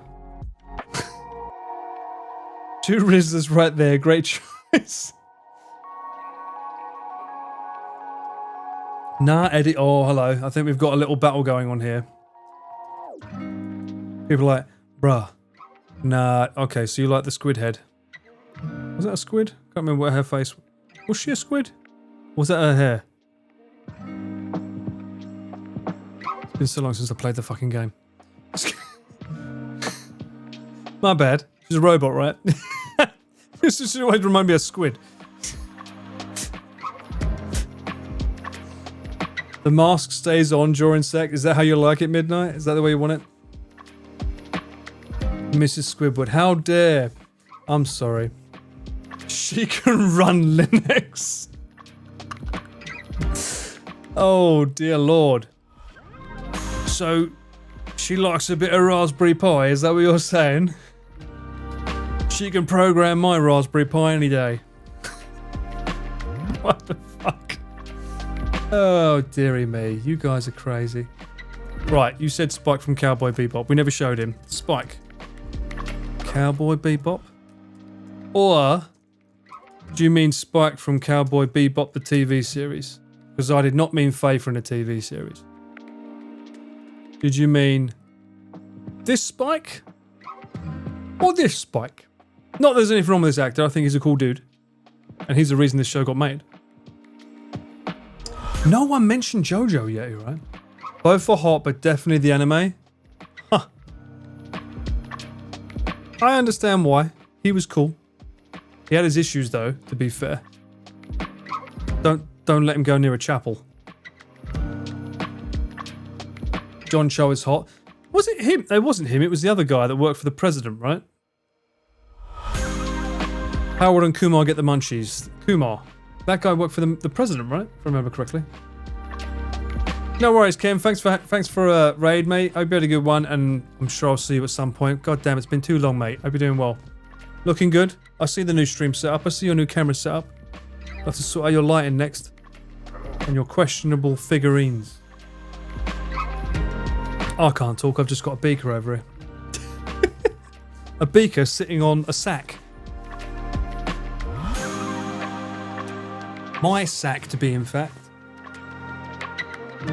2 rizzers right there. Great choice. Nah, Eddie. Oh, hello. I think we've got a little battle going on here. People are like, bruh. Nah. Okay, so you like the squid head. Was that a squid? Can't remember what her face was. Was she a squid? Or was that her hair? It's been so long since I played the fucking game. My bad. She's a robot, right? She always remind me of squid. The mask stays on during sex. Is that how you like it, Midnight? Is that the way you want it? Mrs. Squidward, how dare. I'm sorry. She can run Linux. Oh, dear Lord. So, she likes a bit of Raspberry Pi, is that what you're saying? She can program my Raspberry Pi any day. What the fuck? Oh, dearie me. You guys are crazy. Right, you said Spike from Cowboy Bebop. We never showed him. Spike. Cowboy Bebop? Or do you mean Spike from Cowboy Bebop, the TV series? Because I did not mean Faye from the TV series. Did you mean this Spike? Or this Spike? Not that there's anything wrong with this actor. I think he's a cool dude. And he's the reason this show got made. No one mentioned JoJo yet, right? Both are hot, but definitely the anime. Huh. I understand why. He was cool. He had his issues though, to be fair. Don't let him go near a chapel. John Cho is hot. Was it him? It wasn't him, it was the other guy that worked for the president, right? Howard and Kumar get the munchies. Kumar. That guy worked for the president, right? If I remember correctly. No worries, Kim. Thanks for raid, mate. Hope you had a good one, and I'm sure I'll see you at some point. God damn, it's been too long, mate. Hope you're doing well. Looking good. I see the new stream setup. I see your new camera setup. I'll have to sort out your lighting next. And your questionable figurines. I can't talk. I've just got a beaker over here. A beaker sitting on a sack. My sack, to be in fact.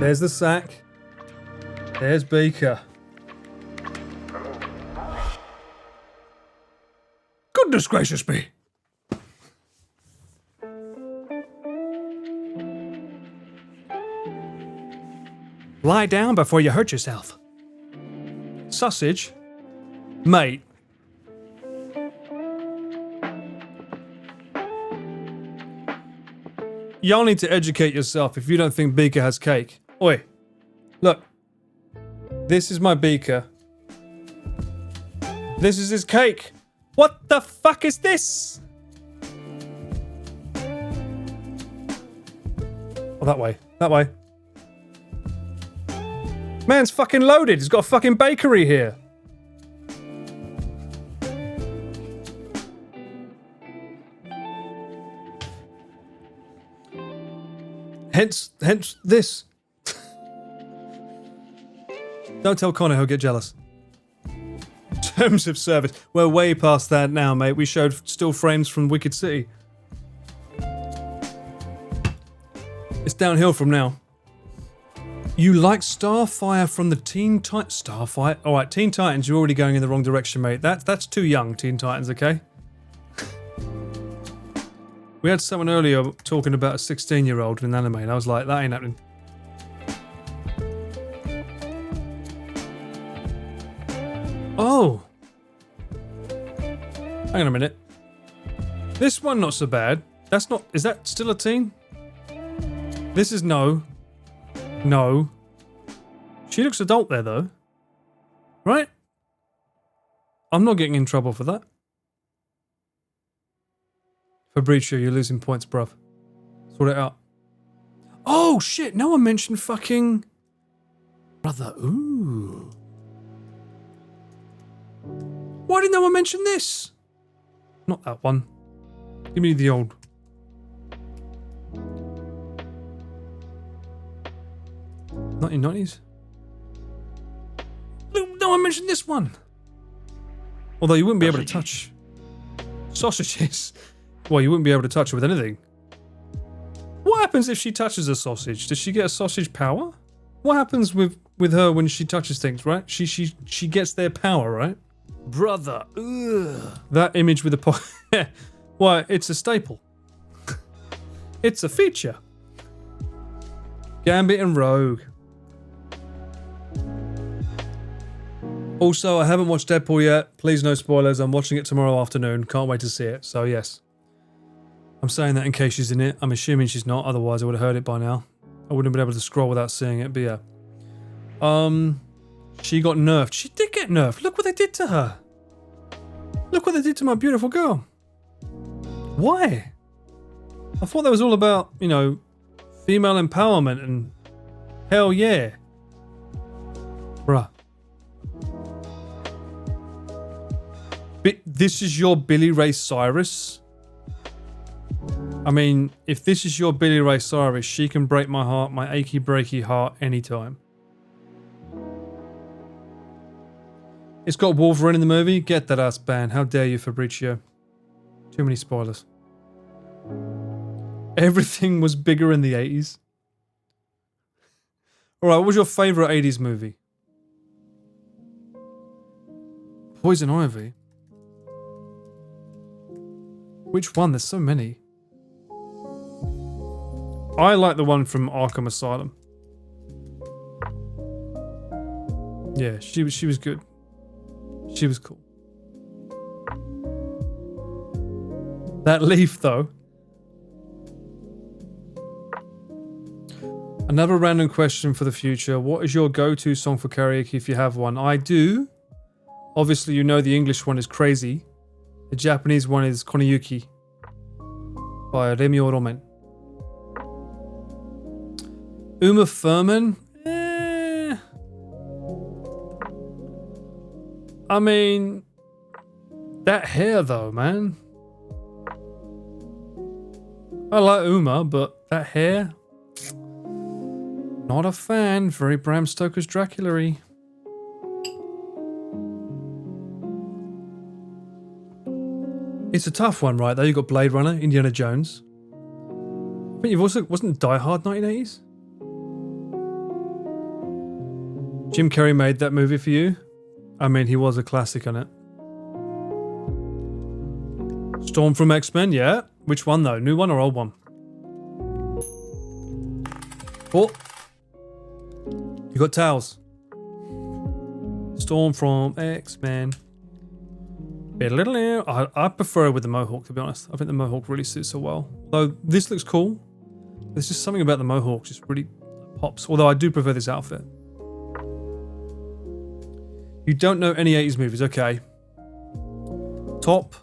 There's the sack. There's Beaker. Goodness gracious me. Lie down before you hurt yourself. Sausage? Mate. Y'all need to educate yourself if you don't think Beaker has cake. Oi. Look. This is my Beaker. This is his cake. What the fuck is this? Oh, that way. That way. Man's fucking loaded. He's got a fucking bakery here. Hence this. Don't tell Connor, he'll get jealous. Terms of service. We're way past that now, mate. We showed still frames from Wicked City. It's downhill from now. You like Starfire from the Teen Titans? Starfire? Alright, Teen Titans, you're already going in the wrong direction, mate. That's too young, Teen Titans, okay? We had someone earlier talking about a 16-year-old in anime, and I was like, that ain't happening. Oh! Hang on a minute. This one not so bad. That's not... Is that still a teen? This is no. No. She looks adult there, though. Right? I'm not getting in trouble for that. Fabrizio, you're losing points, bruv. Sort it out. Oh, shit. No one mentioned fucking... Brother, ooh. Why did no one mention this? Not that one. Give me the old... 1990s? No one mentioned this one. Although you wouldn't be able to touch sausages. Well, you wouldn't be able to touch her with anything. What happens if she touches a sausage? Does she get a sausage power? What happens with her when she touches things, right? She gets their power, right? Brother, ugh. That image with the why, it's a staple. It's a feature. Gambit and Rogue. Also, I haven't watched Deadpool yet. Please no spoilers. I'm watching it tomorrow afternoon. Can't wait to see it. So yes. I'm saying that in case she's in it. I'm assuming she's not. Otherwise, I would have heard it by now. I wouldn't have been able to scroll without seeing it. But yeah. She got nerfed. She did get nerfed. Look what they did to her. Look what they did to my beautiful girl. Why? I thought that was all about, you know, female empowerment and hell yeah. Bruh. This is your Billy Ray Cyrus? I mean, if this is your Billy Ray Cyrus, she can break my heart, my achy breaky heart, anytime. It's got Wolverine in the movie? Get that ass banned. How dare you, Fabrizio? Too many spoilers. Everything was bigger in the 80s. Alright, what was your favourite 80s movie? Poison Ivy? Which one? There's so many. I like the one from Arkham Asylum. Yeah, she was good. She was cool. That leaf, though. Another random question for the future. What is your go-to song for karaoke if you have one? I do. Obviously, you know the English one is Crazy. The Japanese one is Koniyuki by Remi Oromen. Uma Thurman? I mean, that hair though, man. I like Uma, but that hair? Not a fan. Very Bram Stoker's Dracula-y. It's a tough one, right? Though you got Blade Runner, Indiana Jones. I think you've also wasn't Die Hard 1980s. Jim Carrey made that movie for you. I mean, he was a classic on it. Storm from X-Men, yeah. Which one though? New one or old one? Oh, you got towels. Storm from X-Men. I prefer it with the mohawk, to be honest. I think the mohawk really suits her well. Though this looks cool. There's just something about the mohawk just really pops. Although I do prefer this outfit. You don't know any 80s movies, okay. Top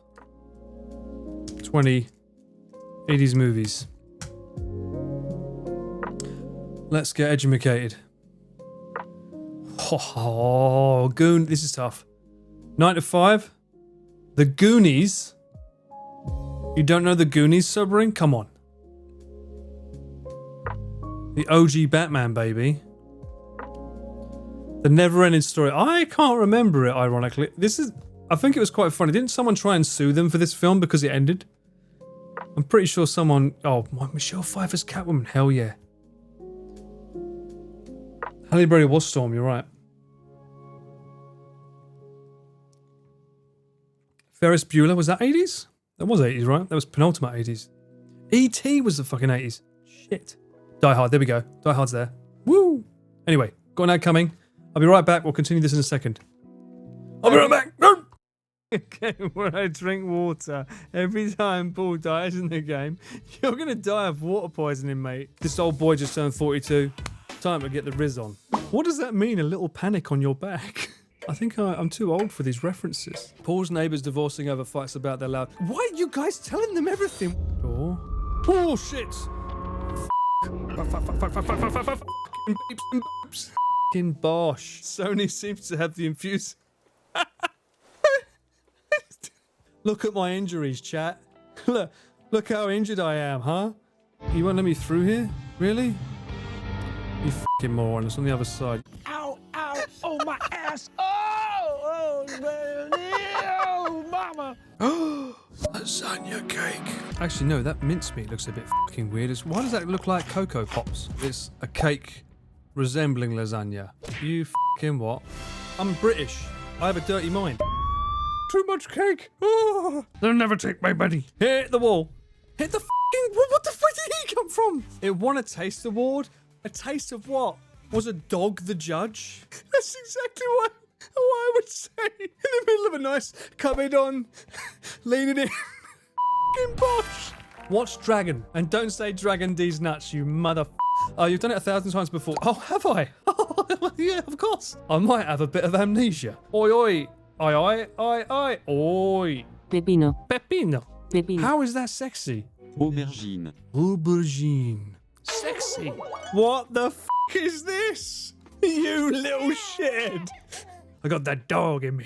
20 80s movies. Let's get educated. Oh, Goon. This is tough. 9 to 5. The Goonies. You don't know the Goonies, Sobering? Come on. The OG Batman, baby. The never-ending story. I can't remember it, ironically. I think it was quite funny. Didn't someone try and sue them for this film because it ended? I'm pretty sure someone... Oh, Michelle Pfeiffer's Catwoman. Hell yeah. Halle Berry was Storm, you're right. Ferris Bueller, was that 80s? That was 80s, right? That was penultimate 80s. E.T. was the fucking 80s. Shit. Die Hard, there we go. Die Hard's there. Woo! Anyway, got an ad coming. I'll be right back. We'll continue this in a second. I'll be right back. Okay, when I drink water, every time Paul dies in the game, you're gonna die of water poisoning, mate. This old boy just turned 42. Time to get the Riz on. What does that mean, a little panic on your back? I think I'm too old for these references. Paul's neighbours divorcing over fights about their loud... Why are you guys telling them everything? Oh shit! Fucking Bosh. Sony seems to have the infuse... Look at my injuries, chat. Look how injured I am, huh? You won't let me through here? Really? You fucking moron. It's on the other side. Ow, ow, oh my ass. Oh, mama. Lasagna cake. Actually, no, that mincemeat looks a bit fucking weird. Why does that look like Cocoa Pops? It's a cake resembling lasagna. You fucking what? I'm British. I have a dirty mind. Too much cake. Oh, they'll never take my money. Hit the wall. Hit the fucking wall. What the fuck did he come from? It won a taste award. A taste of what? Was a dog the judge? That's exactly what I would say. In the middle of a nice cupboard on, leaning in. Fucking Bosh. Watch Dragon and don't say Dragon D's nuts, you mother. Oh, you've done it 1,000 times before. Oh, have I? Oh, yeah, of course. I might have a bit of amnesia. Oi, oi. Oi, oi, oi, oi. Oi. Pepino. Pepino. Pepino. How is that sexy? Aubergine. Aubergine. Sexy. What the f is this? You little shithead. I got that dog in me.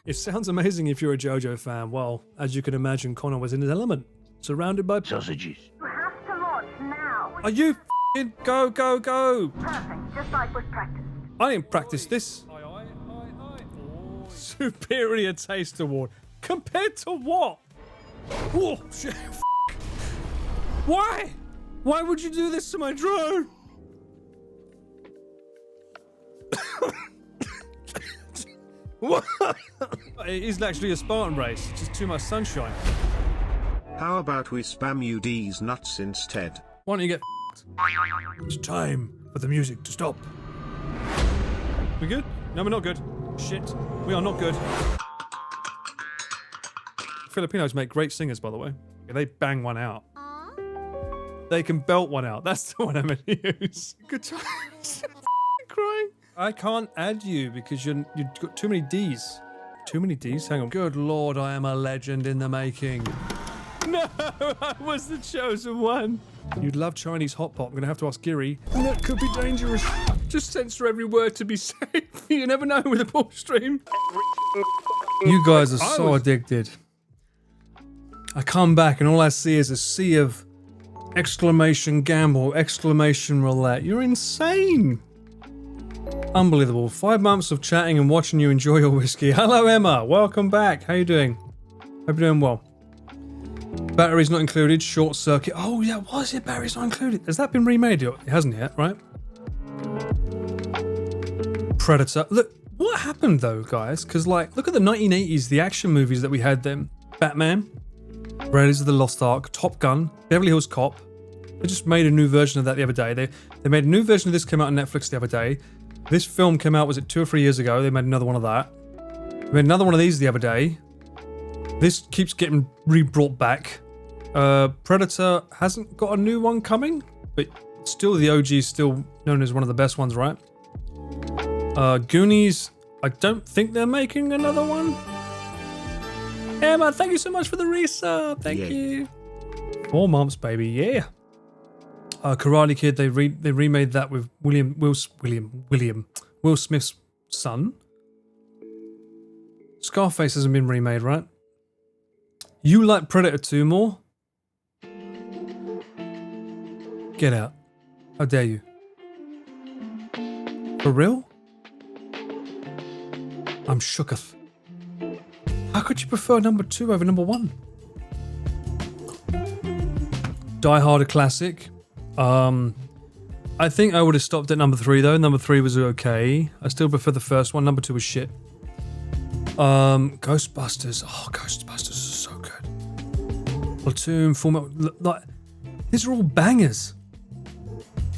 It sounds amazing if you're a JoJo fan. Well, as you can imagine, Connor was in his element. Surrounded by sausages. You have to launch now. Are you f***ing go, go, go? Perfect, just like was practiced. I didn't practice this. Superior Taste Award. Compared to what? Oh, shit. Why? Why would you do this to my drone? What? It is actually a Spartan race. It's just too much sunshine. How about we spam you D's nuts instead? Why don't you get f***ed? It's time for the music to stop. We good? No, we're not good. Shit. We are not good. Filipinos make great singers, by the way. They bang one out. They can belt one out. That's the one I'm going to use. Good times. Crying. I can't add you because you've got too many D's. Too many D's? Hang on. Good lord, I am a legend in the making. No, I was the chosen one. You'd love Chinese hot pot. I'm going to have to ask Giri. And that could be dangerous. Just censor every word to be safe. You never know with a Paul stream. You guys are so addicted. I come back and all I see is a sea of exclamation gamble, exclamation roulette. You're insane. Unbelievable. 5 months of chatting and watching you enjoy your whiskey. Hello, Emma. Welcome back. How you doing? Hope you're doing well. Batteries not included. Short circuit. Oh, yeah. Was it? Batteries not included. Has that been remade? It hasn't yet, right? Predator. Look, what happened though, guys? Because, like, look at the 1980s, the action movies that we had then. Batman, Raiders of the Lost Ark, Top Gun, Beverly Hills Cop. They just made a new version of that the other day. They made a new version of this, came out on Netflix the other day. This film came out, was it 2 or 3 years ago? They made another one of that. They made another one of these the other day. This keeps getting re-brought back. Predator hasn't got a new one coming, but still the OG is still known as one of the best ones, right? Goonies, I don't think they're making another one. Emma, thank you so much for the resub. Thank you. 4 months, baby. Yeah. Karate Kid, they remade that with Will Smith's son. Scarface hasn't been remade, right? You like Predator 2 more? Get out. How dare you? For real? I'm shooketh. How could you prefer number 2 over number 1? Die Hard, a classic. I think I would have stopped at number 3 though. Number 3 was okay. I still prefer the first one. Number 2 was shit. Ghostbusters. Oh, Ghostbusters is so good. Platoon, Full Metal. Like, these are all bangers.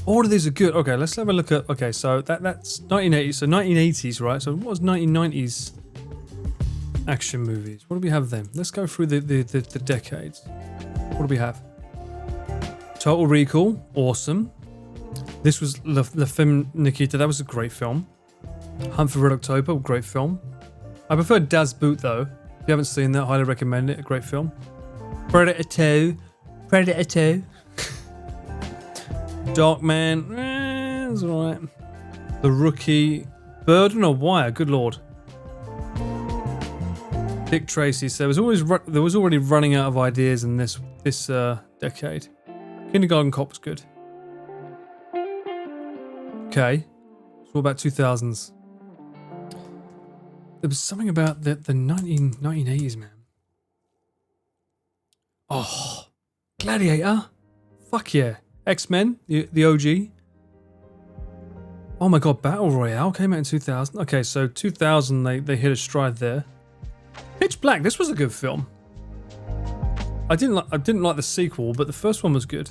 All of these are good. Okay, let's have a look at. Okay, so that's 1980s. So 1980s, right? So what was 1990s action movies? What do we have then? Let's go through the decades. What do we have? Total Recall, awesome. This was Le Film Nikita. That was a great film. Hunt for Red October, great film. I prefer Das Boot though. If you haven't seen that, highly recommend it. A great film. Predator 2. Predator 2. Darkman, it's alright. The Rookie. Bird on a Wire, good lord. Dick Tracy. So there was already running out of ideas in this decade. Kindergarten Cop was good. Okay. It's all about 2000s. There was something about the 1980s, man. Oh, Gladiator. Fuck yeah. X-Men, the OG. Oh my god, Battle Royale came out in 2000. Okay, so 2000 they hit a stride there. Pitch Black, this was a good film. I didn't like the sequel, but the first one was good.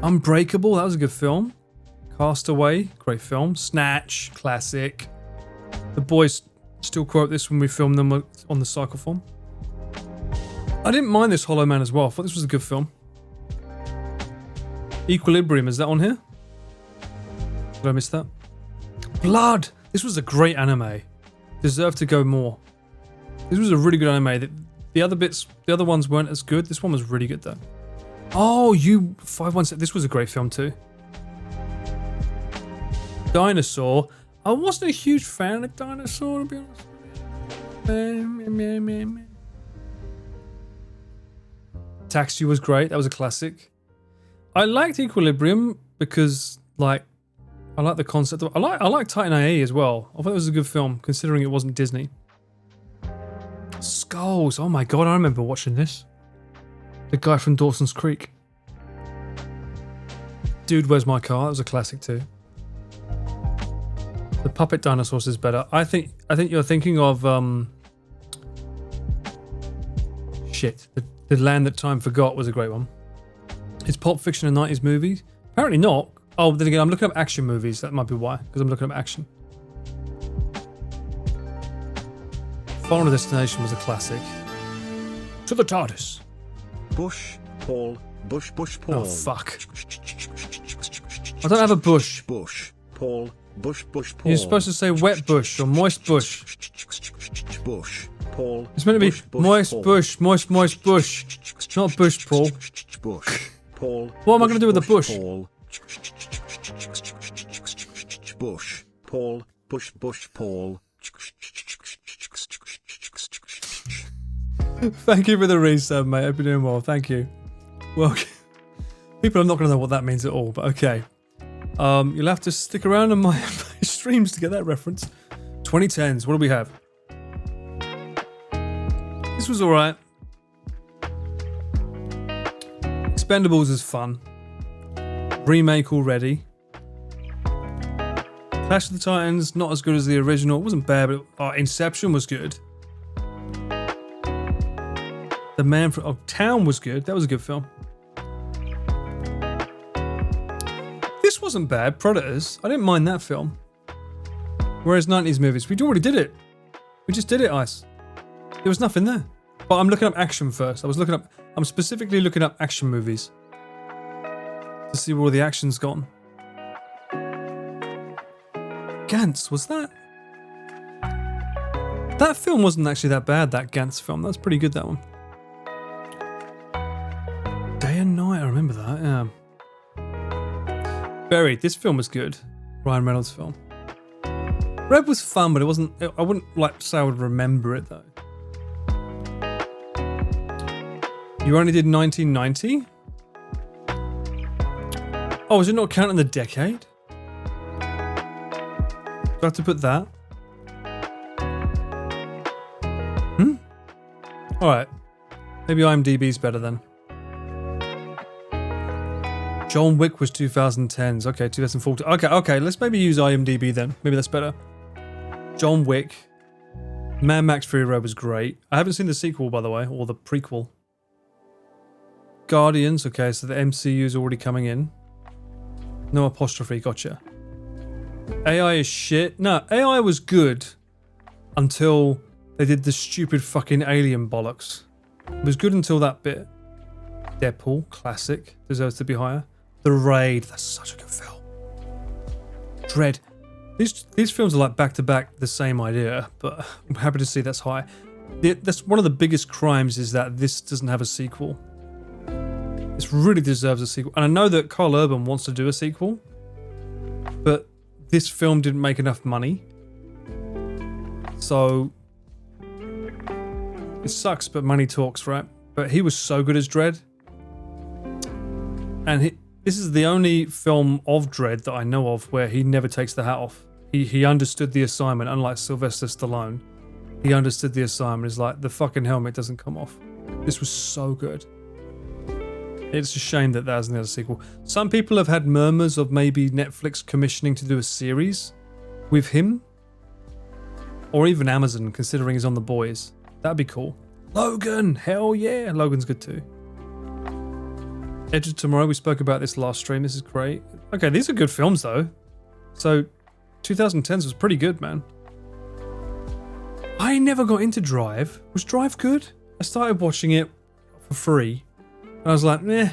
Unbreakable, that was a good film. Castaway, great film. Snatch, classic. The boys still quote this when we filmed them on the cycle film. I didn't mind this Hollow Man as well. I thought this was a good film. Equilibrium, is that on here? Did I miss that? Blood! This was a great anime. Deserved to go more. This was a really good anime. The other ones weren't as good. This one was really good though. Oh, U517. This was a great film too. Dinosaur. I wasn't a huge fan of Dinosaur, to be honest. Taxi was great. That was a classic. I liked Equilibrium because, like, I like the concept of. I like Titan AE as well. I thought it was a good film, considering it wasn't Disney. Skulls. Oh my god, I remember watching this. The guy from Dawson's Creek. Dude, Where's My Car? That was a classic too. The Puppet Dinosaurs is better. I think you're thinking of shit. The Land That Time Forgot was a great one. Is Pulp Fiction a 90s movie? Apparently not. Oh, then again, I'm looking up action movies. That might be why, because I'm looking up action. Final Destination was a classic. To the TARDIS. Bush, Paul, Bush, Paul. Oh, fuck. I don't have a bush. Bush, Paul, Bush, Paul. You're supposed to say wet bush or moist bush. Bush, Paul. It's meant to be moist bush, moist bush. Not bush, Paul. Bush, Paul. What am I going to do with the bush? Paul. Bush, Paul, Bush, Paul. Thank you for the resub, mate. Hope you're doing well. Thank you. Well, people are not going to know what that means at all, but okay. You'll have to stick around on my streams to get that reference. 2010s. What do we have? This was alright. Expendables is fun. Remake already. Clash of the Titans, not as good as the original. It wasn't bad, but Inception was good. The Man from Town was good. That was a good film. This wasn't bad. Predators. I didn't mind that film. Whereas 90s movies, we already did it. We just did it, Ice. There was nothing there. But I'm looking up action first. I'm specifically looking up action movies to see where all the action's gone. Gantz, was that? That film wasn't actually that bad, that Gantz film. That's pretty good, that one. Day and Night, I remember that, yeah. Buried, this film was good. Ryan Reynolds film. Red was fun, but it wasn't, I wouldn't like to say I would remember it though. You only did 1990? Oh, is it not counting the decade? Do I have to put that? Alright. Maybe IMDb's better then. John Wick was 2010s. Okay, 2014. Okay, let's maybe use IMDb then. Maybe that's better. John Wick. Mad Max Fury Road was great. I haven't seen the sequel, by the way, or the prequel. Guardians. Okay, so the MCU is already coming in. No apostrophe, gotcha. AI is shit. No, AI was good until they did the stupid fucking alien bollocks. It was good until that bit. Deadpool, classic, deserves to be higher. The Raid, that's such a good film. Dread. These films are like back to back the same idea, but I'm happy to see that's high. That's one of the biggest crimes is that this doesn't have a sequel. This really deserves a sequel. And I know that Carl Urban wants to do a sequel, but this film didn't make enough money. So it sucks, but money talks, right? But he was so good as Dredd. And this is the only film of Dredd that I know of where he never takes the hat off. He understood the assignment, unlike Sylvester Stallone. He understood the assignment. It's like, the fucking helmet doesn't come off. This was so good. It's a shame that there hasn't had a sequel. Some people have had murmurs of maybe Netflix commissioning to do a series with him. Or even Amazon, considering he's on The Boys. That'd be cool. Logan! Hell yeah! Logan's good too. Edge of Tomorrow, we spoke about this last stream. This is great. Okay, these are good films though. So, 2010s was pretty good, man. I never got into Drive. Was Drive good? I started watching it for free. And I was like, meh.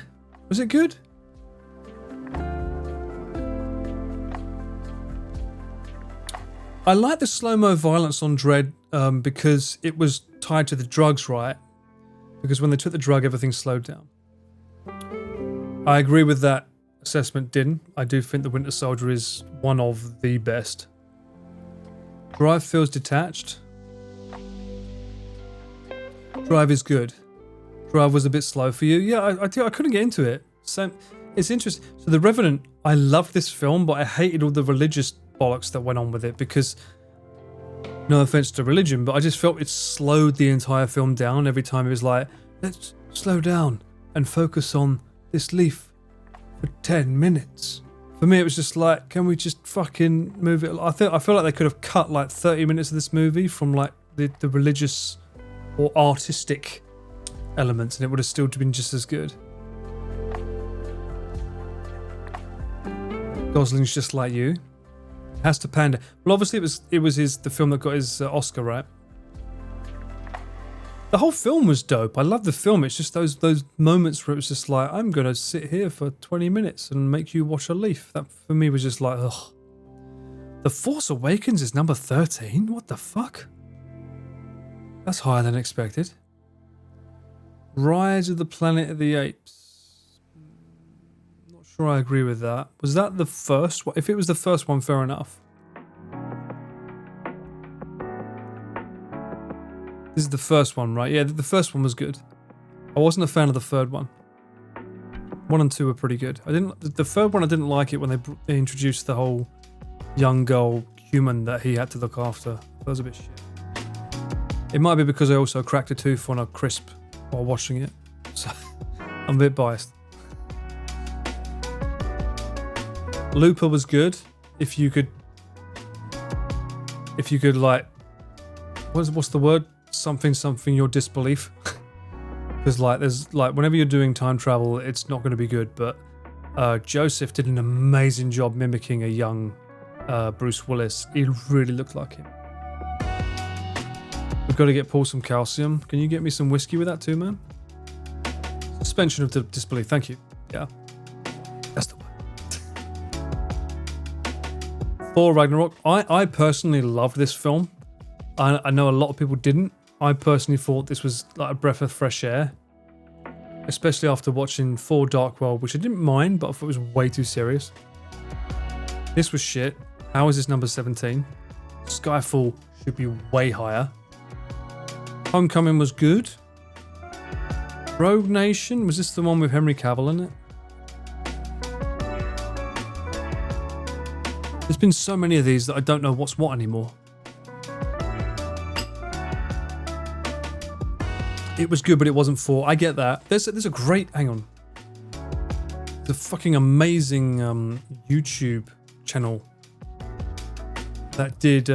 Was it good? I like the slow-mo violence on Dredd because it was tied to the drugs, right? Because when they took the drug, everything slowed down. I agree with that assessment, Din. I do think The Winter Soldier is one of the best. Drive feels detached. Drive is good. Drive was a bit slow for you. Yeah, I couldn't get into it. So it's interesting. So The Revenant, I loved this film, but I hated all the religious bollocks that went on with it because, no offense to religion, but I just felt it slowed the entire film down every time. It was like, let's slow down and focus on this leaf for 10 minutes. For me, it was just like, can we just fucking move it? I feel like they could have cut like 30 minutes of this movie from like the religious or artistic elements, and it would have still been just as good. Gosling's just like you. Has to pander. Well, obviously it was the film that got his Oscar, right? The whole film was dope. I love the film. It's just those moments where it was just like, I'm gonna sit here for 20 minutes and make you watch a leaf. That for me was just like, ugh. The Force Awakens is number 13. What the fuck? That's higher than expected. Rise of the Planet of the Apes. Not sure I agree with that. Was that the first one? If it was the first one, fair enough. This is the first one, right? Yeah, the first one was good. I wasn't a fan of the third one. 1 and 2 were pretty good. The third one I didn't like it when they introduced the whole young girl human that he had to look after. That was a bit shit. It might be because I also cracked a tooth on a crisp while watching it, so I'm a bit biased. Looper was good. If you could like, what's the word? Something your disbelief. Because like there's like whenever you're doing time travel, it's not going to be good. But Joseph did an amazing job mimicking a young Bruce Willis. He really looked like him. We've got to get Paul some calcium. Can you get me some whiskey with that too, man? Suspension of disbelief. Thank you. Yeah. That's the one. Thor Ragnarok. I personally loved this film. I know a lot of people didn't. I personally thought this was like a breath of fresh air. Especially after watching Thor Dark World, which I didn't mind, but I thought it was way too serious. This was shit. How is this number 17? Skyfall should be way higher. Homecoming was good. Rogue Nation, was this the one with Henry Cavill in it? There's been so many of these that I don't know what's what anymore. It was good, but it wasn't for. I get that. There's a great. Hang on. The fucking amazing YouTube channel that did.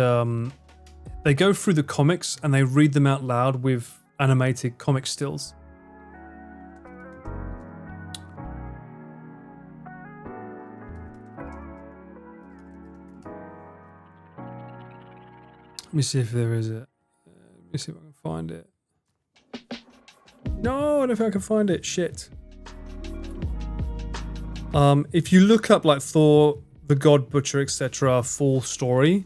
They go through the comics and they read them out loud with animated comic stills. Let me see if there is it. Let me see if I can find it. No, I don't think I can find it. Shit. If you look up like Thor, the God Butcher, etc., full story,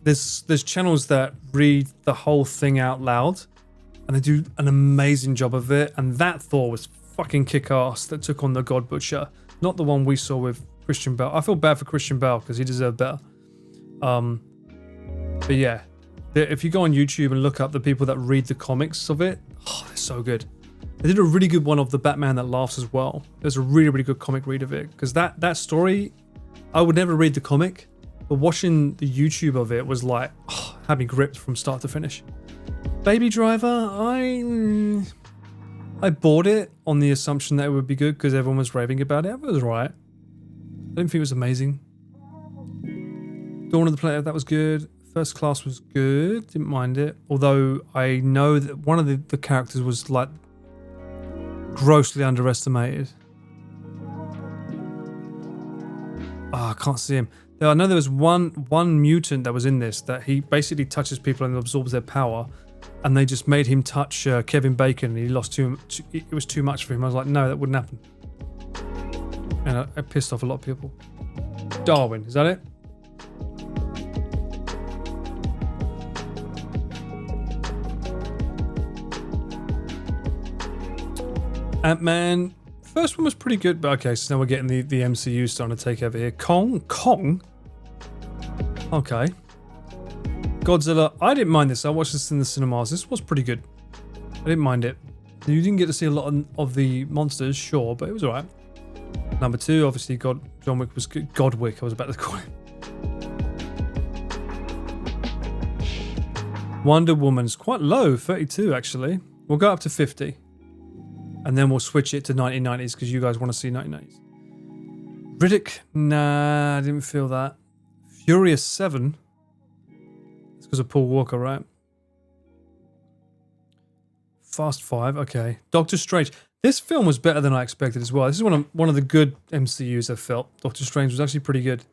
there's channels that read the whole thing out loud, and they do an amazing job of it. And that Thor was fucking kick-ass that took on the God Butcher, not the one we saw with Christian Bale. I feel bad for Christian Bale because he deserved better. But yeah, if you go on YouTube and look up the people that read the comics of it, oh, they're so good. They did a really good one of the Batman That Laughs as well. There's a really, really good comic read of it. Because that story, I would never read the comic, but watching the YouTube of it was like, oh, had me gripped from start to finish. Baby Driver, I bought it on the assumption that it would be good because everyone was raving about it. It was right. I didn't think it was amazing. Dawn of the Planet, that was good. First Class was good. Didn't mind it. Although I know that one of the characters was like grossly underestimated. Oh, I can't see him. I know there was one mutant that was in this that he basically touches people and absorbs their power, and they just made him touch Kevin Bacon and he lost it was too much for him. I was like, no, that wouldn't happen. And I pissed off a lot of people. Darwin, is that it? Ant-Man, first one was pretty good, but okay, so now we're getting the MCU starting to take over here. Kong? Okay. Godzilla, I didn't mind this. I watched this in the cinemas. This was pretty good. I didn't mind it. You didn't get to see a lot of the monsters, sure, but it was alright. Number 2, obviously, John Wick was good. Godwick, I was about to call him. Wonder Woman's quite low, 32 actually. We'll go up to 50. And then we'll switch it to 1990s because you guys want to see 1990s. Riddick, nah, I didn't feel that. Furious 7. It's because of Paul Walker, right? Fast 5, okay. Doctor Strange. This film was better than I expected as well. This is one of the good MCUs I've felt. Doctor Strange was actually pretty good.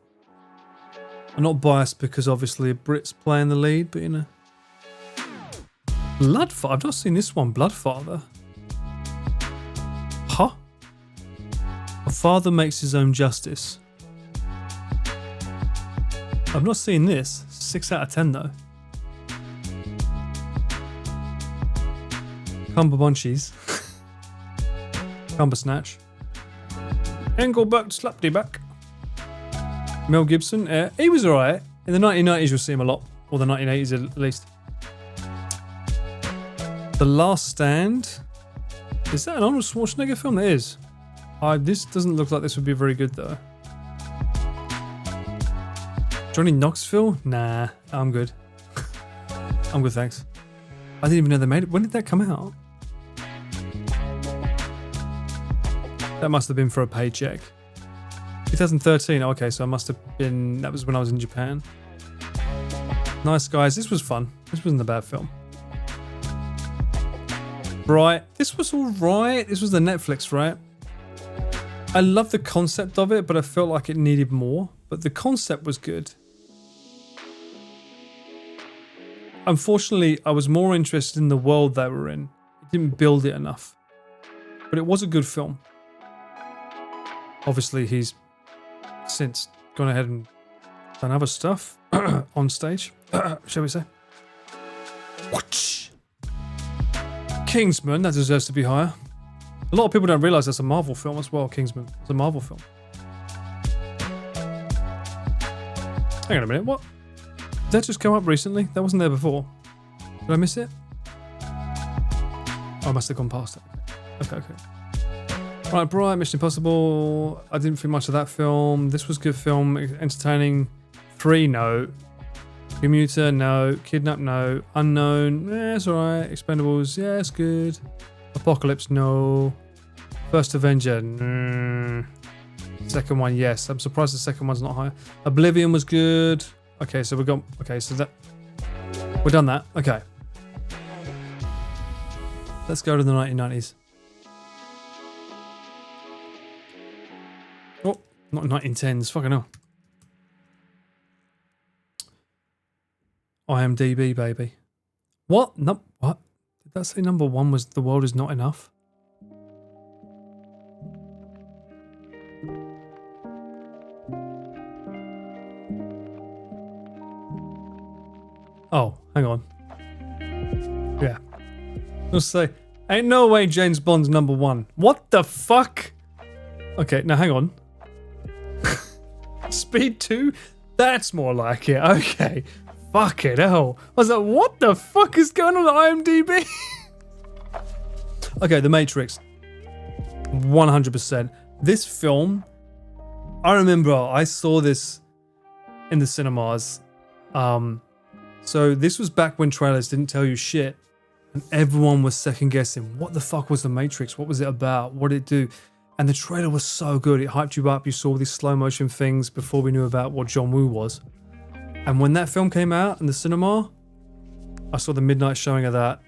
I'm not biased because obviously a Brit's playing the lead, but you know. Bloodfather. I've not seen this one, Bloodfather. Huh? A father makes his own justice. I've not seen this. 6 out of 10 though. Cumberbunchies. Cumbersnatch. Engelbert Slapdyback. Mel Gibson. He was alright. In the 1990s you'll see him a lot. Or the 1980s at least. The Last Stand. Is that an Arnold Schwarzenegger film? It is. This doesn't look like this would be very good though. Johnny Knoxville? Nah, I'm good. I'm good, thanks. I didn't even know they made it. When did that come out? That must have been for a paycheck. 2013. Okay, so I must have been. That was when I was in Japan. Nice guys. This was fun. This wasn't a bad film. Bright. This was alright. This was the Netflix, right? I love the concept of it, but I felt like it needed more. But the concept was good. Unfortunately, I was more interested in the world they were in. It didn't build it enough. But it was a good film. Obviously, he's since gone ahead and done other stuff on stage, shall we say. Kingsman, that deserves to be higher. A lot of people don't realise that's a Marvel film as well, Kingsman. It's a Marvel film. Hang on a minute, what? Did that just come up recently? That wasn't there before. Did I miss it? Oh, I must have gone past it. Okay. Right, Bright, Mission Impossible. I didn't think much of that film. This was good film, entertaining. 3, no. Commuter, no. Kidnap, no. Unknown, it's alright. Expendables, yeah, it's good. Apocalypse, no. First Avenger, Second one, yes. I'm surprised the second one's not higher. Oblivion was good. Okay, so we're done that. Okay. Let's go to the 1990s. Oh, not 1910s. Fucking hell. IMDb, baby. What? No, what? Did that say number 1 was The World Is Not Enough? Oh, hang on. Yeah. Let's say, ain't no way James Bond's number 1. What the fuck? Okay, now hang on. Speed 2? That's more like it. Okay. Fuck it, hell. I was like, what the fuck is going on at IMDb? Okay, The Matrix. 100%. This film, I remember I saw this in the cinemas. So this was back when trailers didn't tell you shit. And everyone was second guessing. What the fuck was The Matrix? What was it about? What did it do? And the trailer was so good. It hyped you up. You saw these slow motion things before we knew about what John Woo was. And when that film came out in the cinema, I saw the midnight showing of that.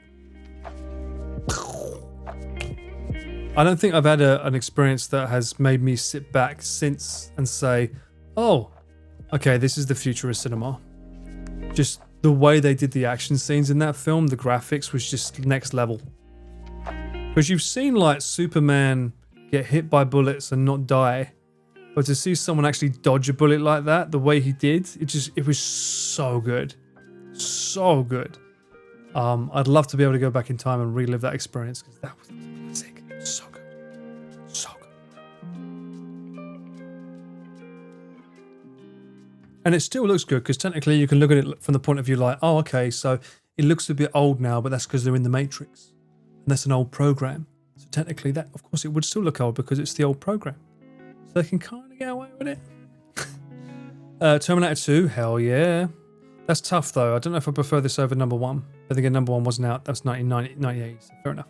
I don't think I've had an experience that has made me sit back since and say, oh, okay, this is the future of cinema. Just the way they did the action scenes in that film, the graphics was just next level. Because you've seen like Superman get hit by bullets and not die. But to see someone actually dodge a bullet like that, the way he did, it was so good. So good. I'd love to be able to go back in time and relive that experience because that was sick. So good. So good. And it still looks good because technically you can look at it from the point of view like, oh, okay, so it looks a bit old now, but that's because they're in the Matrix. And that's an old program. So technically that, of course, it would still look old because it's the old program. So they can kind of get away with it. Terminator 2, hell yeah. That's tough though. I don't know if I prefer this over number 1. I think number 1 wasn't out. That was 1998, so fair enough.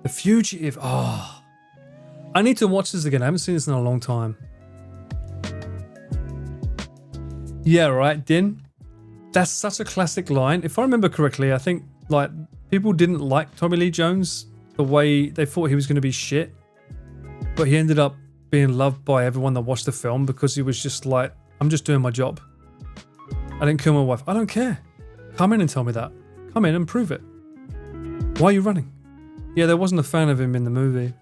The Fugitive, oh. I need to watch this again. I haven't seen this in a long time. Yeah, right, Din. That's such a classic line. If I remember correctly, I think like people didn't like Tommy Lee Jones the way they thought he was going to be shit. But he ended up being loved by everyone that watched the film because he was just like, I'm just doing my job. I didn't kill my wife. I don't care. Come in and tell me that. Come in and prove it. Why are you running? Yeah, there wasn't a fan of him in the movie.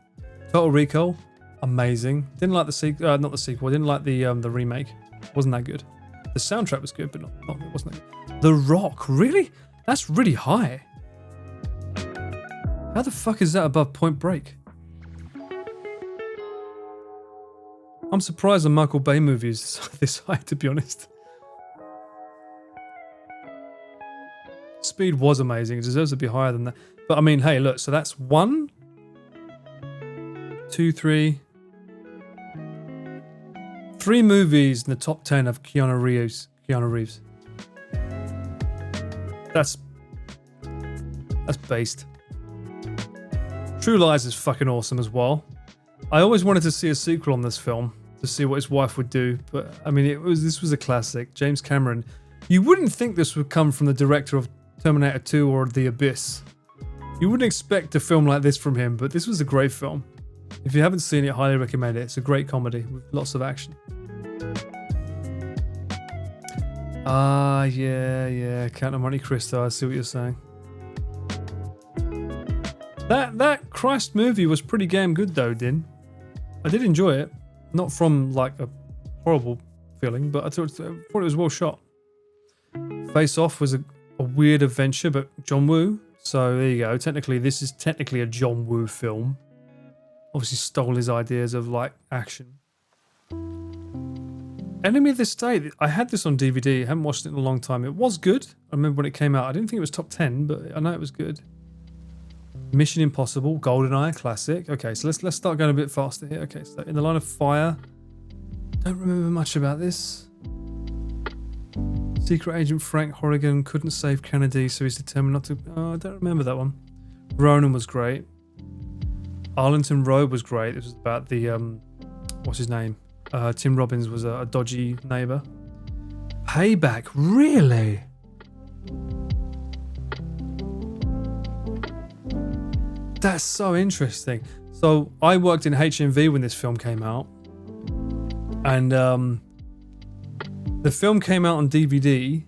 Total Recall, amazing. Didn't like the sequel. Not the sequel. Didn't like the remake. Wasn't that good. The soundtrack was good, but not it wasn't that good. The Rock, really? That's really high. How the fuck is that above Point Break? I'm surprised a Michael Bay movie is this high, to be honest. Speed was amazing. It deserves to be higher than that. But I mean, hey, look, so that's 1, 2, 3. 3 movies in the top 10 of Keanu Reeves. That's based. True Lies is fucking awesome as well. I always wanted to see a sequel on this film to see what his wife would do, but I mean, this was a classic. James Cameron. You wouldn't think this would come from the director of Terminator 2 or The Abyss. You wouldn't expect a film like this from him, but this was a great film. If you haven't seen it, highly recommend it. It's a great comedy with lots of action. Yeah, Count of Monte Cristo. I see what you're saying. That Christ movie was pretty damn good though, Din. I did enjoy it. Not from like a horrible feeling, but I thought it was well shot. Face Off was a weird adventure, but John Woo. So there you go. Technically, this is technically a John Woo film. Obviously stole his ideas of like action. Enemy of the State. I had this on DVD. I haven't watched it in a long time. It was good. I remember when it came out. I didn't think it was top 10, but I know it was good. Mission Impossible, GoldenEye, classic. Okay, so let's start going a bit faster here. Okay, so In the Line of Fire. Don't remember much about this. Secret Agent Frank Horrigan couldn't save Kennedy, so he's determined not to. Oh, I don't remember that one. Ronan was great. Arlington Road was great. It was about the what's his name? Tim Robbins was a dodgy neighbor. Payback, really? That's so interesting. So I worked in HMV when this film came out, and the film came out on DVD,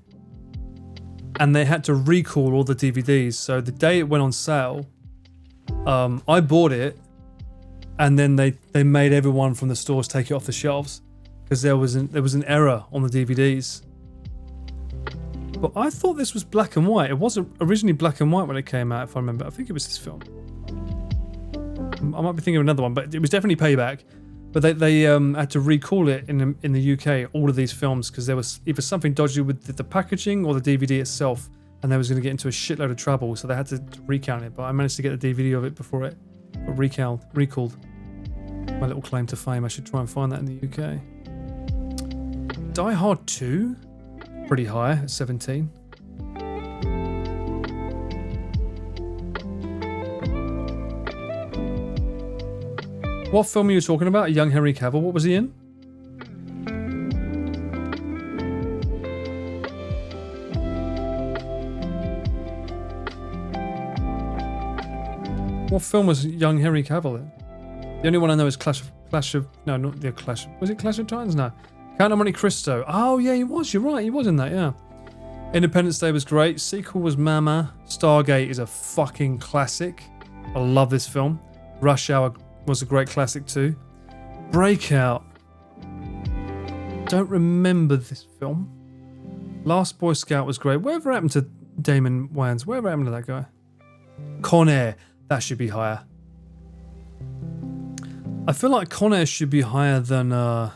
and they had to recall all the DVDs. So the day it went on sale, I bought it, and then they made everyone from the stores take it off the shelves because there was an error on the DVDs. But I thought this was black and white. It wasn't originally black and white when it came out, if I remember. I think it was this film. I might be thinking of another one, but it was definitely Payback. But they had to recall it in the UK, all of these films, because there was either something dodgy with the packaging or the DVD itself, and they was going to get into a shitload of trouble, so they had to recount it. But I managed to get the DVD of it before it got recalled. My little claim to fame. I should try and find that in the UK. Die Hard 2, pretty high at 17. What film are you talking about? Young Henry Cavill. What was he in? What film was young Henry Cavill in? The only one I know is Clash of no, not the Clash. Was it Clash of Titans? No. Count of Monte Cristo. Oh yeah, he was. You're right. He was in that. Yeah. Independence Day was great. Sequel was Mama. Stargate is a fucking classic. I love this film. Rush Hour was a great classic too. Breakout. Don't remember this film. Last Boy Scout was great. Whatever happened to Damon Wayans? Whatever happened to that guy? Con Air. That should be higher. I feel like Con Air should be higher than The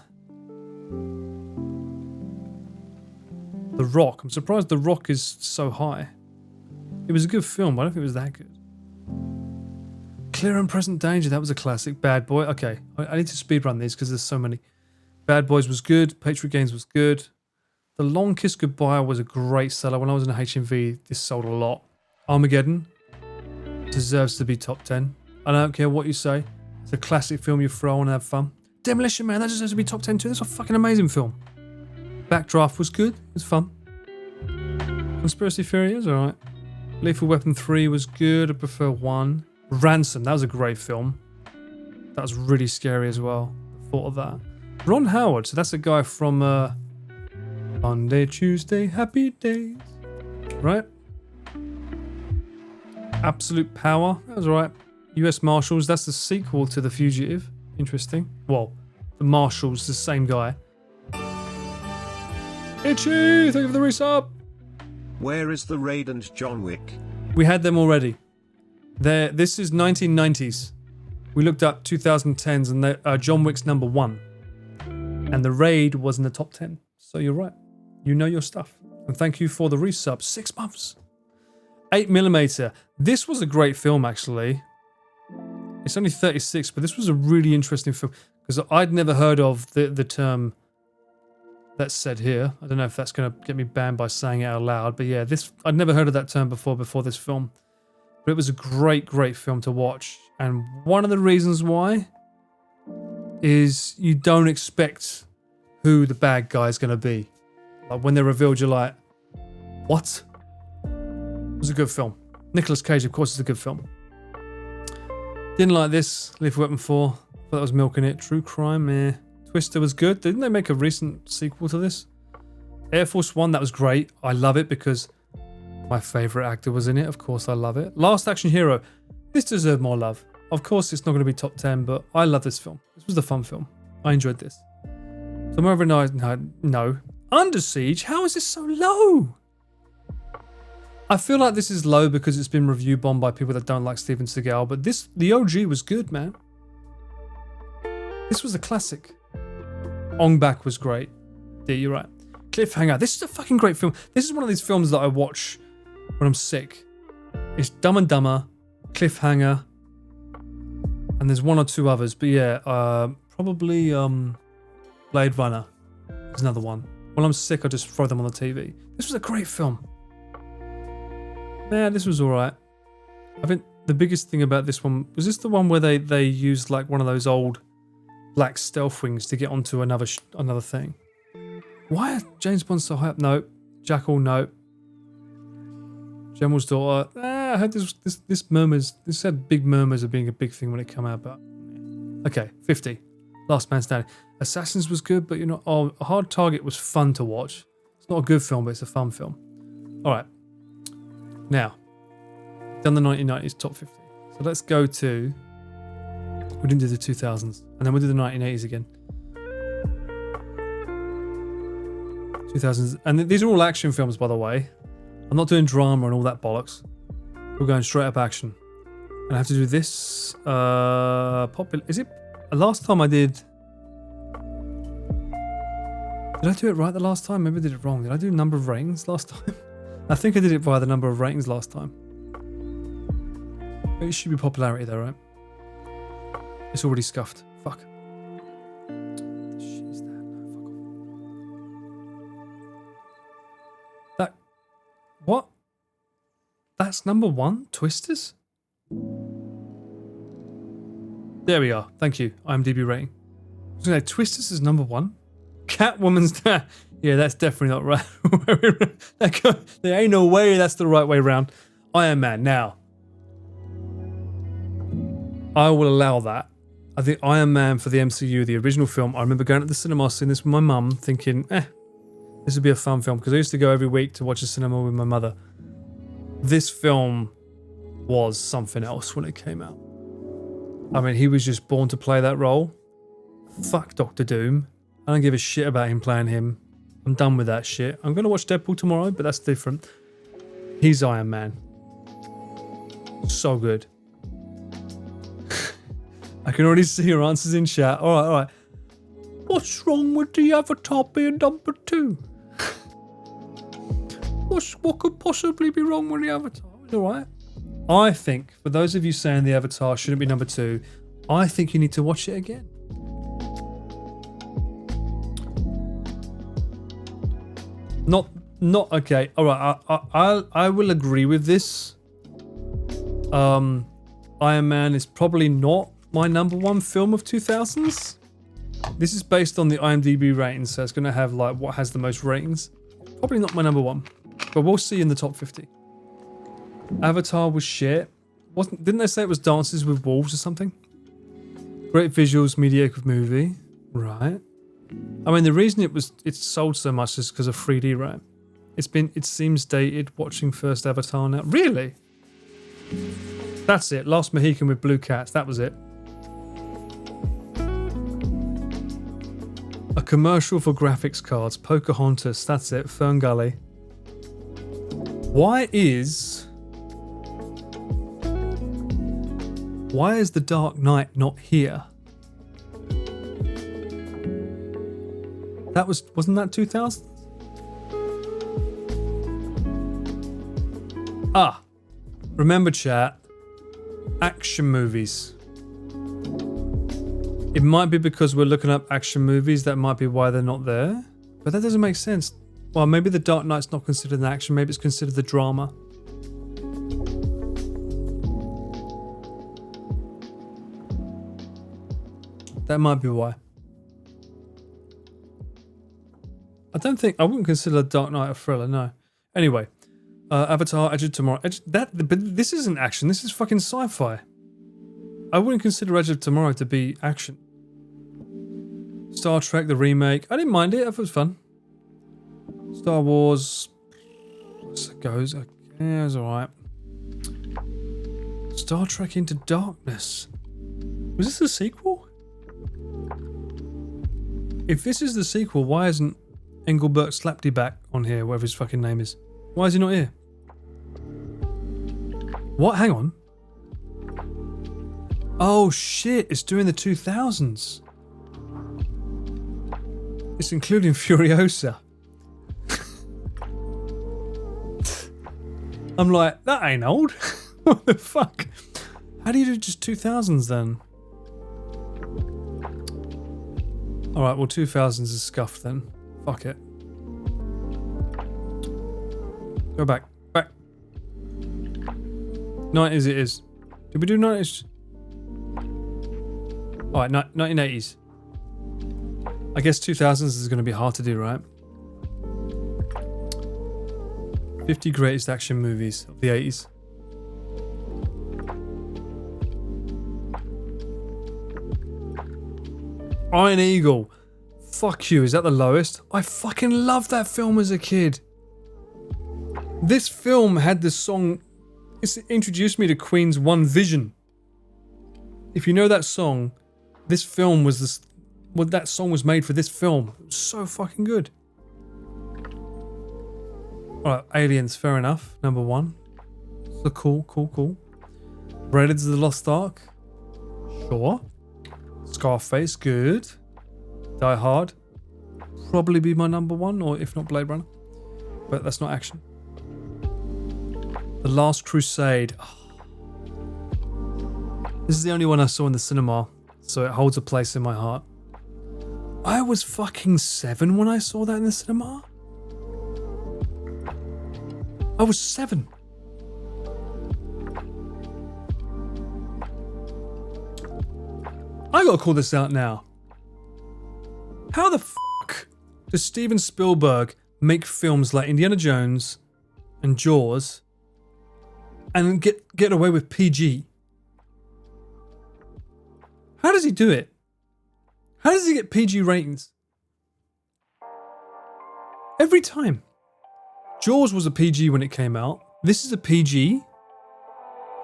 Rock. I'm surprised The Rock is so high. It was a good film, but I don't think it was that good. Clear and Present Danger, that was a classic. Bad Boy, okay. I need to speedrun these because there's so many. Bad Boys was good. Patriot Games was good. The Long Kiss Goodbye was a great seller. When I was in HMV, this sold a lot. Armageddon deserves to be top 10. I don't care what you say. It's a classic film you throw on and have fun. Demolition Man, that deserves to be top 10 too. That's a fucking amazing film. Backdraft was good. It was fun. Conspiracy Theory is alright. Lethal Weapon 3 was good. I prefer 1. Ransom, that was a great film. That was really scary as well. The thought of that. Ron Howard, so that's a guy from Monday, Tuesday, Happy Days. Right? Absolute Power, that was alright. US Marshals, that's the sequel to The Fugitive. Interesting. Well, the Marshals, the same guy. Itchy, thank you for the resub. Where is the Raid and John Wick? We had them already. This is 1990s. We looked up 2010s and John Wick's number 1. And The Raid was in the top 10. So you're right. You know your stuff. And thank you for the resub. 6 months. 8mm. This was a great film, actually. It's only 36, but this was a really interesting film. Because I'd never heard of the term that's said here. I don't know if that's going to get me banned by saying it out loud. But yeah, I'd never heard of that term before this film. But it was a great, great film to watch. And one of the reasons why is you don't expect who the bad guy is going to be. Like when they're revealed, you're like, what? It was a good film. Nicolas Cage, of course, is a good film. Didn't like this. Lethal Weapon 4. Thought that was milking it. True Crime, eh. Twister was good. Didn't they make a recent sequel to this? Air Force One, that was great. I love it because my favourite actor was in it. Of course, I love it. Last Action Hero. This deserved more love. Of course, it's not going to be top 10, but I love this film. This was a fun film. I enjoyed this. Tomorrow Over Night, no. Under Siege? How is this so low? I feel like this is low because it's been review bombed by people that don't like Steven Seagal, but the OG was good, man. This was a classic. Ong Bak was great. Yeah, you're right. Cliffhanger. This is a fucking great film. This is one of these films that I watch when I'm sick. It's Dumb and Dumber, Cliffhanger, and there's one or two others. But yeah, probably Blade Runner is another one. When I'm sick, I just throw them on the TV. This was a great film. Yeah, this was all right. I think the biggest thing about this one was this the one where they used like one of those old black stealth wings to get onto another thing. Why are James Bond so high up? No. Jackal, no. General's daughter. I heard this murmurs. This had big murmurs of being a big thing when it came out, but okay, 50. Last Man Standing. Assassins was good, but A Hard Target was fun to watch. It's not a good film, but it's a fun film. All right. Now, done the 1990s top 50. So let's go to. We didn't do the 2000s, and then we'll do the 1980s again. 2000s, and these are all action films, by the way. I'm not doing drama and all that bollocks. We're going straight up action. And I have to do this. Is it? Last time I did. Did I do it right the last time? Maybe I did it wrong. Did I do number of ratings last time? I think I did it via the number of ratings last time. It should be popularity though, right? It's already scuffed. Fuck. Shit is that? No, fuck off. What? That's number 1? Twisters? There we are. Thank you. IMDb rating. I was going to say, Twisters is number 1? Catwoman's... Yeah, that's definitely not right. There ain't no way that's the right way around. Iron Man. Now, I will allow that. I think Iron Man for the MCU, the original film, I remember going to the cinema, seeing this with my mum, thinking, this would be a fun film, because I used to go every week to watch a cinema with my mother. This film was something else when it came out. I mean, he was just born to play that role. Fuck Doctor Doom. I don't give a shit about him playing him. I'm done with that shit. I'm going to watch Deadpool tomorrow, but that's different. He's Iron Man. So good. I can already see your answers in chat. All right. What's wrong with the Avatar being number 2? What could possibly be wrong with the Avatar? It's all right. I think, for those of you saying the Avatar shouldn't be number 2, I think you need to watch it again. Not okay. All right. I will agree with this. Iron Man is probably not my number 1 film of 2000s. This is based on the IMDb ratings, so it's going to have like what has the most ratings. Probably not my number 1, but we'll see in the top 50. Avatar was shit. Didn't they say it was Dances with Wolves or something? Great visuals, mediocre movie. Right. I mean, the reason it's sold so much is because of 3D, right? It seems dated watching first Avatar now. Really? That's it. Last Mohican with blue cats. That was it. A commercial for graphics cards. Pocahontas. That's it. Fern Gully. Why is The Dark Knight not here? Wasn't that 2000? Remember chat, action movies. It might be because we're looking up action movies, that might be why they're not there. But that doesn't make sense. Well, maybe The Dark Knight's not considered an action, maybe it's considered the drama. That might be why. I wouldn't consider Dark Knight a thriller, no. Anyway, Avatar, Edge of Tomorrow. But this isn't action, this is fucking sci-fi. I wouldn't consider Edge of Tomorrow to be action. Star Trek, the remake. I didn't mind it, it was fun. Star Wars. It goes. Yeah, it was alright. Star Trek Into Darkness. Was this a sequel? If this is the sequel, why isn't Engelbert Slapdyback on here, whatever his fucking name is? Why is he not here? What? Hang on. Oh shit, it's doing the 2000s. It's including Furiosa. I'm like, that ain't old. What the fuck? How do you do just 2000s then? Alright, well 2000s is scuffed then. Fuck it. Go back. Back. 90s it is. Did we do 90s? Alright, 1980s. I guess 2000s is going to be hard to do, right? 50 greatest action movies of the 80s. Iron Eagle. Fuck you, is that the lowest? I fucking loved that film as a kid. This film had the song... It introduced me to Queen's One Vision. If you know that song, this film was this... Well, that song was made for this film. It was so fucking good. Alright, Aliens, fair enough. Number 1. So cool. Raiders of the Lost Ark. Sure. Scarface, good. Die Hard. Probably be my number 1, or if not Blade Runner. But that's not action. The Last Crusade. Oh. This is the only one I saw in the cinema, so it holds a place in my heart. I was fucking 7 when I saw that in the cinema. I was 7. I gotta call this out now. How the fuck does Steven Spielberg make films like Indiana Jones and Jaws and get away with PG? How does he do it? How does he get PG ratings? Every time. Jaws was a PG when it came out. This is a PG.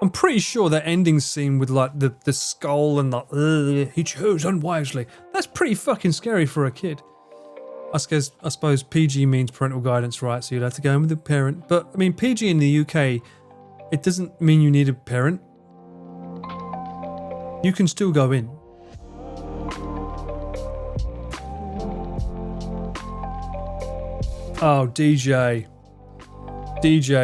I'm pretty sure that ending scene with like the skull and the he chose unwisely. That's pretty fucking scary for a kid. I suppose PG means parental guidance, right? So you'd have to go in with a parent. But I mean, PG in the UK, it doesn't mean you need a parent. You can still go in. Oh, DJ,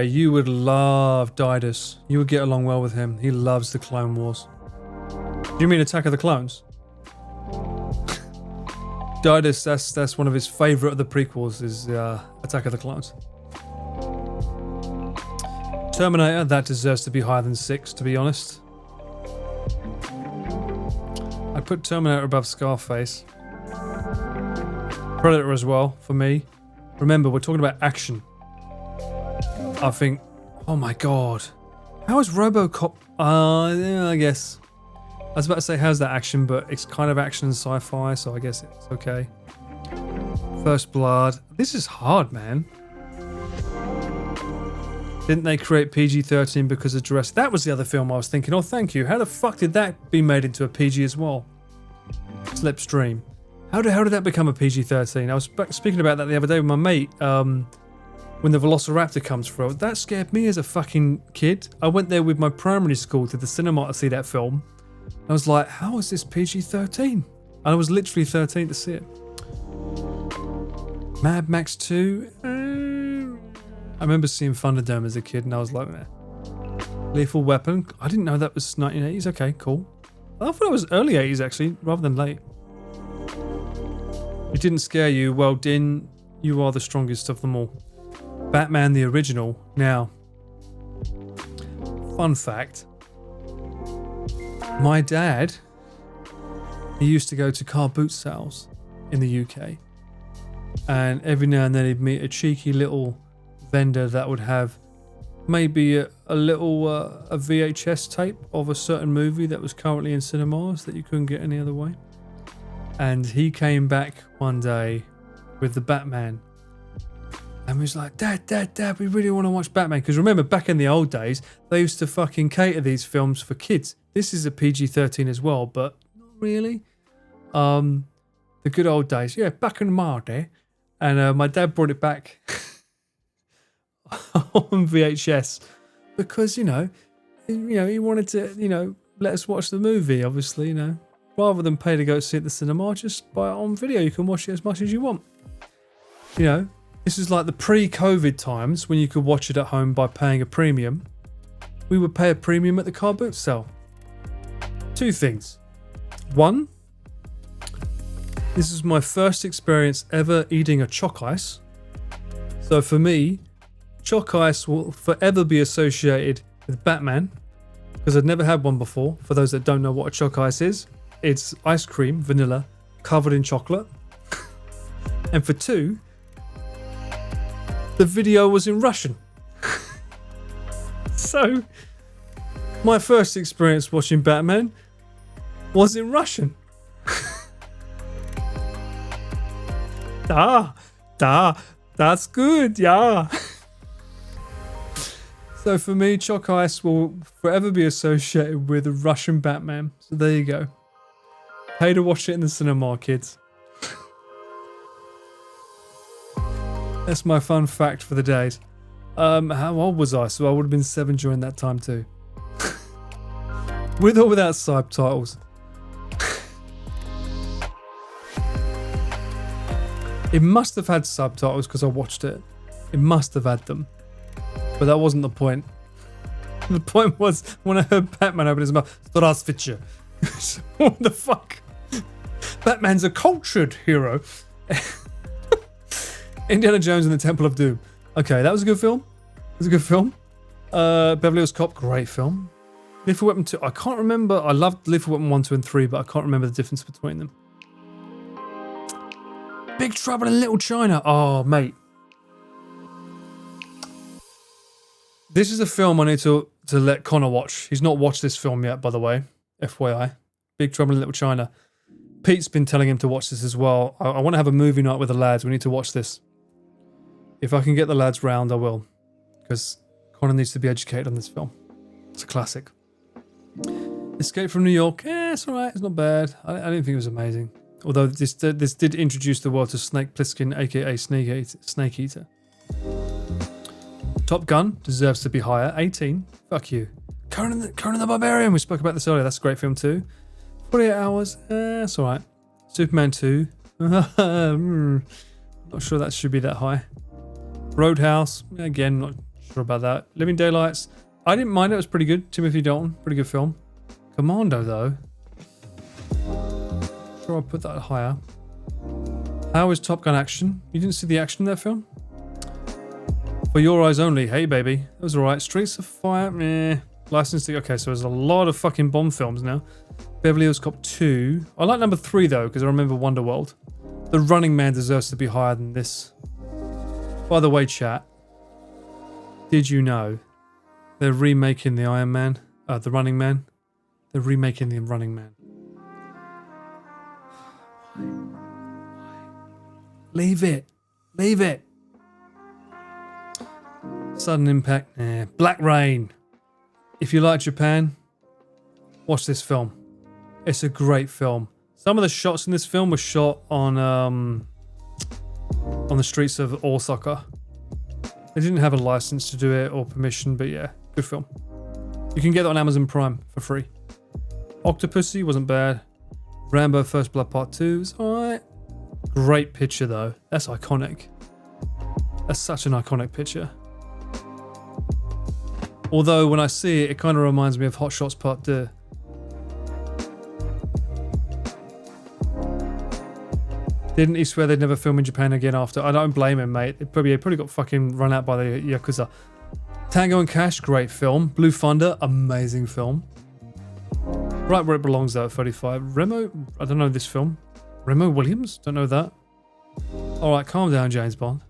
you would love Didus. You would get along well with him. He loves the Clone Wars. Do you mean Attack of the Clones? Didus, that's one of his favourite of the prequels, is Attack of the Clones. Terminator, that deserves to be higher than 6, to be honest. I'd put Terminator above Scarface. Predator as well, for me. Remember, we're talking about action. I think, oh my god. How is RoboCop? Yeah, I guess. I was about to say, how's that action, but it's kind of action and sci-fi, so I guess it's okay. First Blood. This is hard, man. Didn't they create PG-13 because of Jurassic? That was the other film I was thinking, oh, thank you. How the fuck did that be made into a PG as well? Slipstream. How did that become a PG-13? I was speaking about that the other day with my mate. When the Velociraptor comes through, that scared me as a fucking kid. I went there with my primary school to the cinema to see that film. I was like, how is this PG-13? I was literally 13 to see it. Mad Max 2. I remember seeing Thunderdome as a kid and I was like, meh. Lethal Weapon. I didn't know that was 1980s. Okay, cool. I thought it was early 80s actually, rather than late. It didn't scare you. Well, Din, you are the strongest of them all. Batman the original. Now, fun fact. My dad, he used to go to car boot sales in the UK. And every now and then he'd meet a cheeky little vendor that would have maybe a VHS tape of a certain movie that was currently in cinemas that you couldn't get any other way. And he came back one day with the Batman. And was like, Dad, we really want to watch Batman. Because remember, back in the old days, they used to fucking cater these films for kids. This is a PG-13 as well, but not really. The good old days. Yeah, back in my day. And my dad brought it back on VHS. Because, he wanted to, let us watch the movie, obviously, Rather than pay to go see it at the cinema, just buy it on video. You can watch it as much as you want. This is like the pre-COVID times when you could watch it at home by paying a premium. We would pay a premium at the car boot sale. Two things. One, this is my first experience ever eating a chalk ice. So for me, chalk ice will forever be associated with Batman because I'd never had one before. For those that don't know what a chalk ice is, it's ice cream, vanilla, covered in chocolate. And for two, the video was in Russian. So my first experience watching Batman was in Russian. That's good, yeah. So for me, chalk ice will forever be associated with a Russian Batman. So there you go. Pay to watch it in the cinema, kids. That's my fun fact for the days. How old was I? So I would have been 7 during that time too. With or without subtitles. It must have had subtitles because I watched it. It must have had them. But that wasn't the point. The point was when I heard Batman open his mouth, Zdravstvuyte. What the fuck? Batman's a cultured hero. Indiana Jones and the Temple of Doom. Okay, that was a good film. It was a good film. Beverly Hills Cop, great film. Lethal Weapon 2, I can't remember. I loved Lethal Weapon 1, 2, and 3, but I can't remember the difference between them. Big Trouble in Little China. Oh, mate. This is a film I need to let Connor watch. He's not watched this film yet, by the way. FYI. Big Trouble in Little China. Pete's been telling him to watch this as well. I want to have a movie night with the lads. We need to watch this. If I can get the lads round, I will. Because Connor needs to be educated on this film. It's a classic. Escape from New York. It's alright. It's not bad. I didn't think it was amazing. Although this did introduce the world to Snake Plissken, aka Snake Eater. Top Gun deserves to be higher. 18. Fuck you. Conan the Barbarian. We spoke about this earlier. That's a great film too. 48 Hours. It's alright. Superman 2. Not sure that should be that high. Roadhouse. Again, not sure about that. Living Daylights. I didn't mind it. It was pretty good. Timothy Dalton. Pretty good film. Commando though. Sure, I'll put that higher. How is Top Gun action? You didn't see the action in that film? For Your Eyes Only. Hey baby. That was alright. Streets of Fire. Meh. License to... Okay, so there's a lot of fucking Bond films now. Beverly Hills Cop 2. I like number 3 though, because I remember Wonderworld. The Running Man deserves to be higher than this. By the way, chat. Did you know they're remaking the Iron Man? The Running Man? They're remaking the Running Man. Leave it. Leave it. Sudden Impact. Black Rain. If you like Japan, watch this film. It's a great film. Some of the shots in this film were shot on the streets of Osaka. They didn't have a license to do it or permission, but yeah, good film. You can get it on Amazon Prime for free. Octopussy wasn't bad. Rambo First Blood Part 2 is alright. Great picture though. That's iconic. That's such an iconic picture. Although when I see it, it kind of reminds me of Hot Shots Part 2. Didn't he swear they'd never film in Japan again after? I don't blame him, mate. He probably got fucking run out by the Yakuza. Tango and Cash, great film. Blue Thunder, amazing film. Right where it belongs though at 35. Remo, I don't know this film. Remo Williams, don't know that. Alright, calm down, James Bond.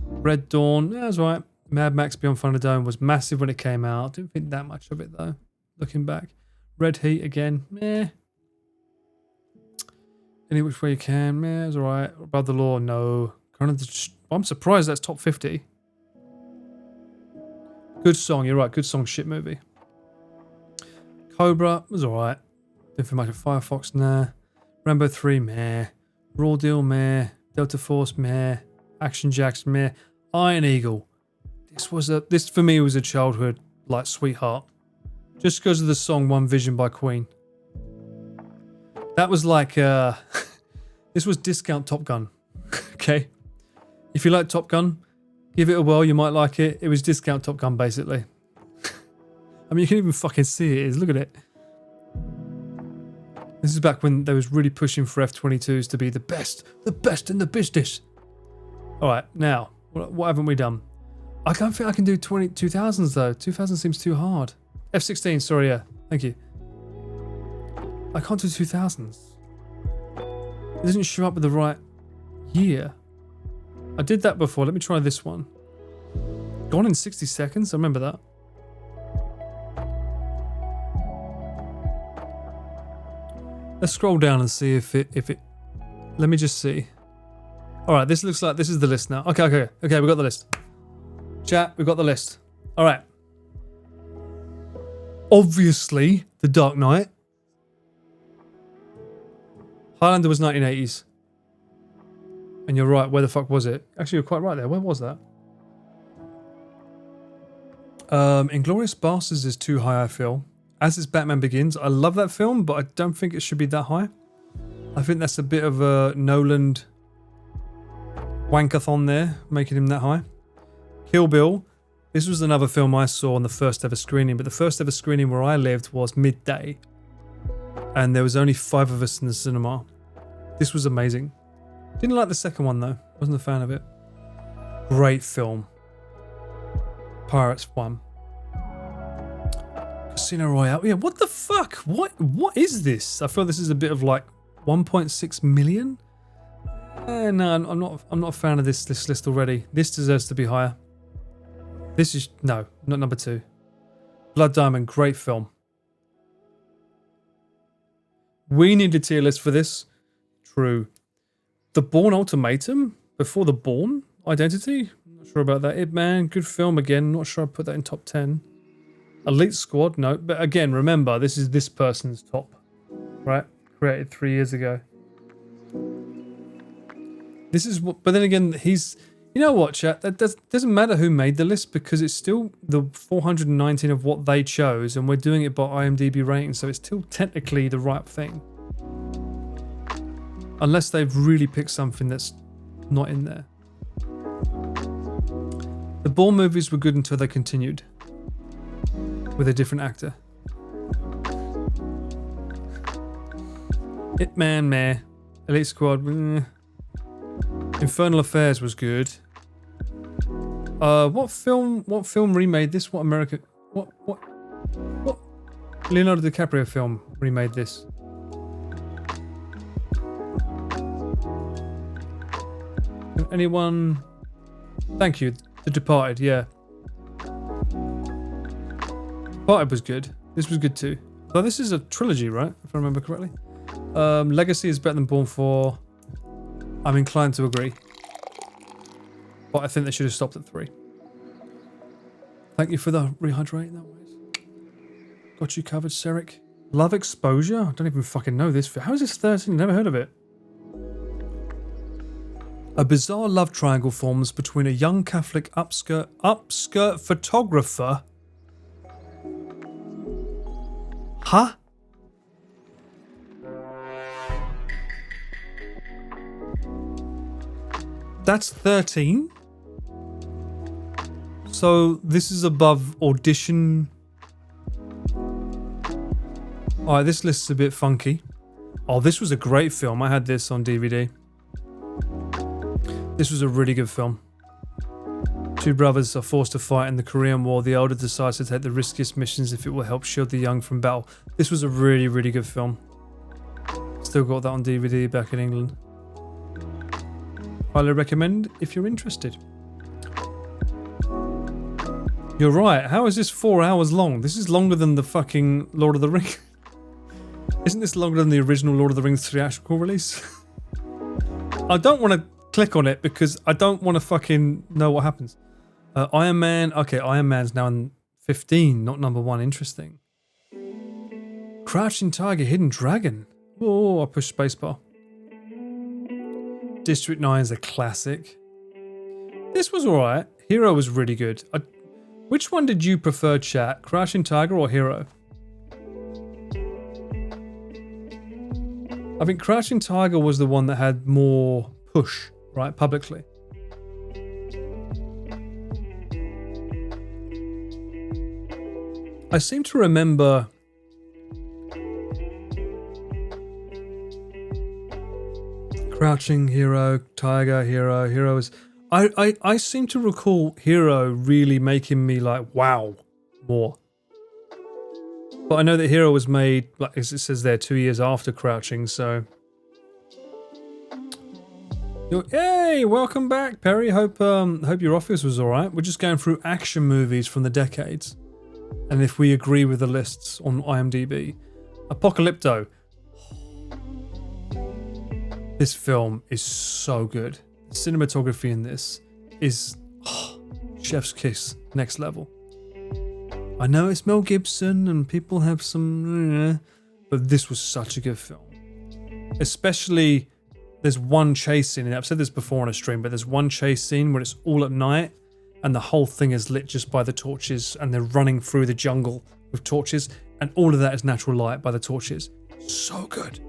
Red Dawn, that's right. Mad Max Beyond Thunderdome was massive when it came out. Didn't think that much of it though, looking back. Red Heat again, meh. Any Which Way You Can, meh, it's alright. Above the Law, no. I'm surprised that's top 50. Good song, you're right, good song, shit movie. Cobra was alright. Didn't feel much of Firefox, nah. Rambo 3, meh. Raw Deal, meh. Delta Force, meh. Action Jacks, meh. Iron Eagle. This for me was a childhood like sweetheart. Just because of the song One Vision by Queen. That was like this was discount Top Gun. Okay. If you like Top Gun, give it a whirl, you might like it. It was discount Top Gun basically. I mean, you can even fucking see it is. Look at it. This is back when they was really pushing for F-22s to be the best in the business. All right, now, what haven't we done? I don't think I can do 2000s though. 2000 seems too hard. F-16, sorry, yeah, thank you. I can't do 2000s. It doesn't show up with the right year. I did that before. Let me try this one. Gone in 60 seconds. I remember that. Let's scroll down and see if it. Let me just see. All right, this looks like this is the list now. Okay, we got the list. Chat, we got the list. All right. Obviously, The Dark Knight. Highlander was 1980s. And you're right, where the fuck was it? Actually, you're quite right there. Where was that? Inglourious Basterds is too high, I feel. As is Batman Begins. I love that film, but I don't think it should be that high. I think that's a bit of a Nolan wankathon there, making him that high. Kill Bill. This was another film I saw on the first ever screening, but the first ever screening where I lived was midday. And there was only 5 of us in the cinema. This was amazing. Didn't like the second one though. Wasn't a fan of it. Great film. Pirates 1. Casino Royale. Yeah, what the fuck? What is this? I feel this is a bit of like 1.6 million. No, I'm not a fan of this list already. This deserves to be higher. This is no, not number 2. Blood Diamond, great film. We need a tier list for this. True. The Bourne Ultimatum before the Bourne Identity. Not sure about that. Ip Man, good film again. Not sure I'd put that in top 10. Elite Squad, no. But again, remember, this is this person's top, right? Created 3 years ago. This is what, but then again, he's, you know what, chat? That doesn't matter who made the list because it's still the 419 of what they chose, and we're doing it by IMDb rating, so it's still technically the right thing. Unless they've really picked something that's not in there. The Bourne movies were good until they continued with a different actor. Hitman, meh. Elite Squad, meh. Infernal Affairs was good. What film remade this? What Leonardo DiCaprio film remade this? Anyone? Thank you. The Departed, yeah. Departed was good. This was good too. Though this is a trilogy, right? If I remember correctly. Legacy is better than Bourne 4. I'm inclined to agree. But I think they should have stopped at 3. Thank you for the rehydrating that way. Got you covered, Seric. Love Exposure? I don't even fucking know this. How is this 13? Never heard of it. A bizarre love triangle forms between a young Catholic upskirt photographer. Huh? That's 13. So this is above Audition. Alright, this list's a bit funky. Oh, this was a great film. I had this on DVD. This was a really good film. 2 brothers are forced to fight in the Korean War. The elder decides to take the riskiest missions if it will help shield the young from battle. This was a really, really good film. Still got that on DVD back in England. Highly recommend if you're interested. You're right. How is this 4 hours long? This is longer than the fucking Lord of the Rings. Isn't this longer than the original Lord of the Rings theatrical release? I don't want to click on it because I don't want to fucking know what happens. Iron Man. Okay, Iron Man's now in 15, not number 1. Interesting. Crouching Tiger, Hidden Dragon. Oh, I pushed spacebar. District 9 is a classic. This was alright. Hero was really good. Which one did you prefer, chat? Crouching Tiger or Hero? I think Crouching Tiger was the one that had more push, right, publicly. I seem to remember Crouching Hero, Tiger Hero, Hero is... I seem to recall Hero really making me like, wow, more. But I know that Hero was made, like as it says there, 2 years after Crouching, so... Hey, welcome back, Perry. Hope your office was alright. We're just going through action movies from the decades. And if we agree with the lists on IMDb. Apocalypto. This film is so good. The cinematography in this is chef's kiss, next level. I know it's Mel Gibson and people have some... but this was such a good film. Especially, there's one chase scene, and I've said this before on a stream, but there's one chase scene where it's all at night and the whole thing is lit just by the torches and they're running through the jungle with torches, and all of that is natural light by the torches. So good.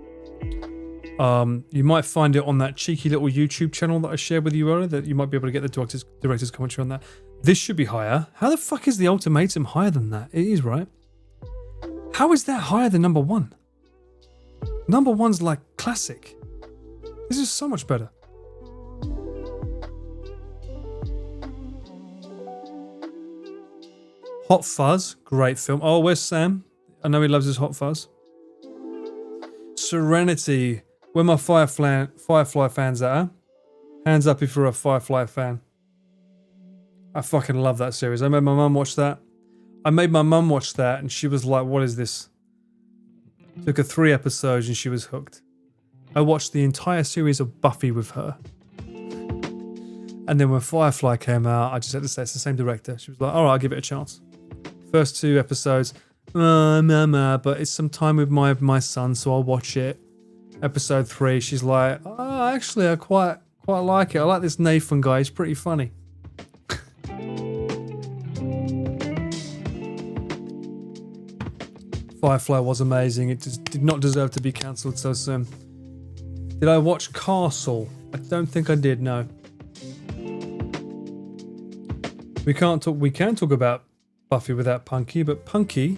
You might find it on that cheeky little YouTube channel that I shared with you earlier, that you might be able to get the director's commentary on that. This should be higher. How the fuck is The Ultimatum higher than that? It is, right? How is that higher than number one? Number one's like classic. This is so much better. Hot Fuzz, great film. Oh, where's Sam? I know he loves his Hot Fuzz. Serenity. Where my Firefly fans at, huh? Hands up if you're a Firefly fan. I fucking love that series. I made my mum watch that. And she was like, what is this? Took her 3 episodes and she was hooked. I watched the entire series of Buffy with her. And then when Firefly came out, I just had to say it's the same director. She was like, alright, I'll give it a chance. First 2 episodes, but it's some time with my son, so I'll watch it. Episode 3, she's like, oh, actually, I quite like it. I like this Nathan guy. He's pretty funny. Firefly was amazing. It just did not deserve to be cancelled so soon. Did I watch Castle? I don't think I did, no. We can talk about Buffy without Punky, but Punky,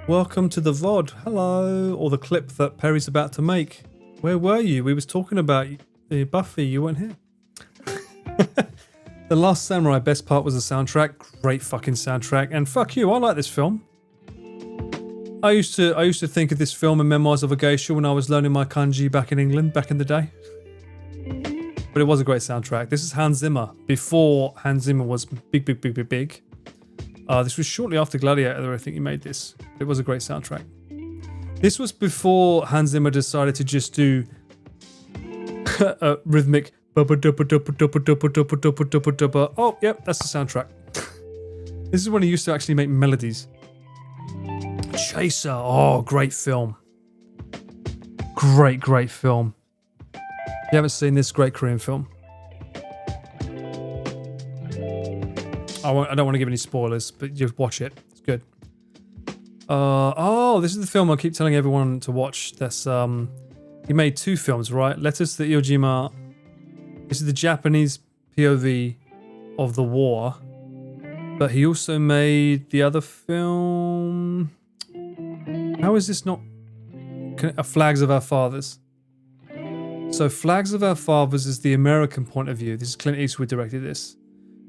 welcome to the VOD. Hello. Or the clip that Perry's about to make. Where were you? We was talking about Buffy. You weren't here. The Last Samurai, best part was the soundtrack. Great fucking soundtrack. And fuck you, I like this film. I used to think of this film in Memoirs of a Geisha when I was learning my kanji back in England, back in the day. But it was a great soundtrack. This is Hans Zimmer, before Hans Zimmer was big. This was shortly after Gladiator, I think he made this. It was a great soundtrack. This was before Hans Zimmer decided to just do a rhythmic... Oh, yep, that's the soundtrack. This is when he used to actually make melodies. Chaser, oh, great film. Great film. If you haven't seen this, great Korean film. I don't want to give any spoilers, but just watch it. It's good. This is the film I keep telling everyone to watch. That's he made 2 films, right? Letters to Iwo Jima. This is the Japanese POV of the war, but he also made the other film. How is this not Flags of Our Fathers? So Flags of Our Fathers is the American point of view. This is Clint Eastwood directed this.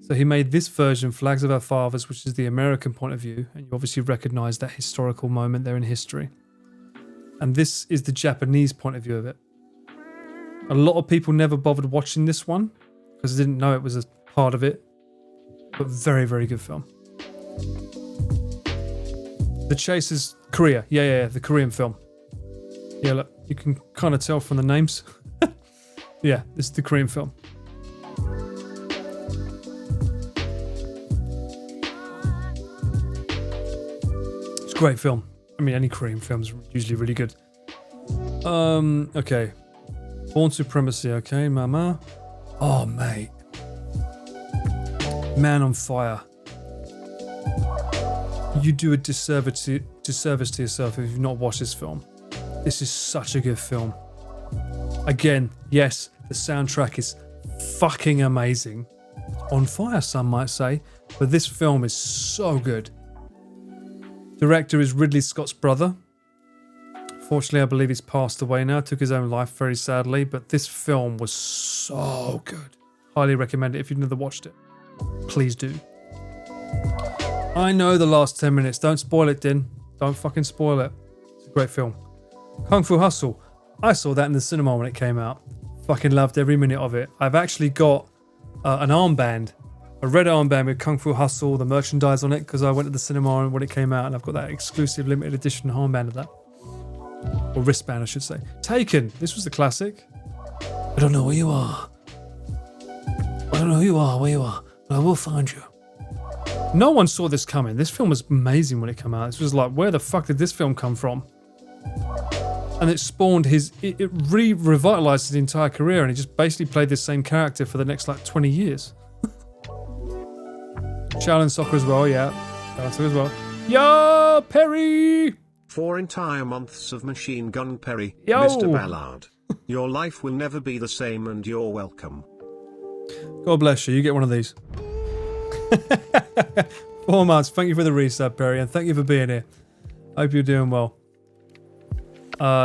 So he made this version, Flags of Our Fathers, which is the American point of view, and you obviously recognize that historical moment there in history. And this is the Japanese point of view of it. A lot of people never bothered watching this one because they didn't know it was a part of it, but very good film. The Chase is Korea. Yeah, the Korean film. Yeah, look, you can kind of tell from the names. Yeah, this is the Korean film. It's a great film. I mean, any Korean film's usually really good. Okay. Born Supremacy, okay, Mama. Oh, mate. Man on Fire. You do a disservice to yourself if you've not watched this film. This is such a good film. Again, yes, the soundtrack is fucking amazing. On fire, some might say, but this film is so good. Director is Ridley Scott's brother. Fortunately, I believe he's passed away now. Took his own life very sadly. But this film was so good. Highly recommend it if you've never watched it. Please do. I know the last 10 minutes. Don't spoil it, Din. Don't fucking spoil it. It's a great film. Kung Fu Hustle. I saw that in the cinema when it came out. Fucking loved every minute of it. I've actually got an armband. A red armband with Kung Fu Hustle, the merchandise on it, because I went to the cinema when it came out, and I've got that exclusive limited edition armband of that. Or wristband, I should say. Taken. This was the classic. I don't know where you are. I don't know who you are, where you are, but I will find you. No one saw this coming. This film was amazing when it came out. This was like, where the fuck did this film come from? And it spawned it revitalized his entire career, and he just basically played this same character for the next like 20 years. Shaolin Soccer as well, yeah. Shaolin Soccer as well. Yo, Perry! 4 entire months of Machine Gun Perry, Yo. Mr. Ballard. Your life will never be the same, and you're welcome. God bless you. You get one of these. 4 months. Thank you for the resub, Perry, and thank you for being here. Hope you're doing well.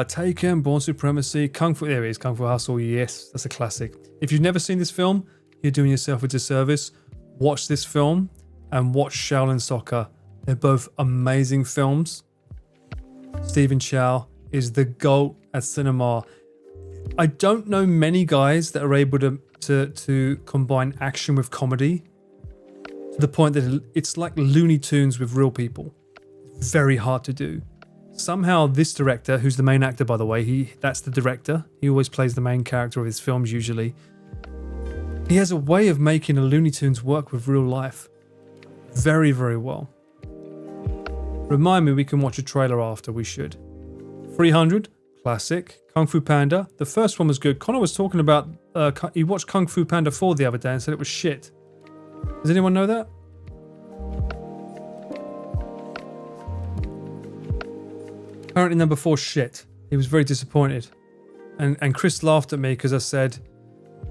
Taken, Born Supremacy, Kung Fu. There it is, Kung Fu Hustle. Yes, that's a classic. If you've never seen this film, you're doing yourself a disservice. Watch this film and watch Shaolin Soccer. They're both amazing films. Stephen Chow is the GOAT at cinema. I don't know many guys that are able to combine action with comedy to the point that it's like Looney Tunes with real people. Very hard to do. Somehow this director, who's the main actor by the way, that's the director. He always plays the main character of his films usually. He has a way of making a Looney Tunes work with real life. Very, very well. Remind me we can watch a trailer after, we should. 300, classic. Kung Fu Panda. The first one was good. Connor was talking about, he watched Kung Fu Panda 4 the other day and said it was shit. Does anyone know that? Apparently number 4 shit. He was very disappointed. And Chris laughed at me because I said,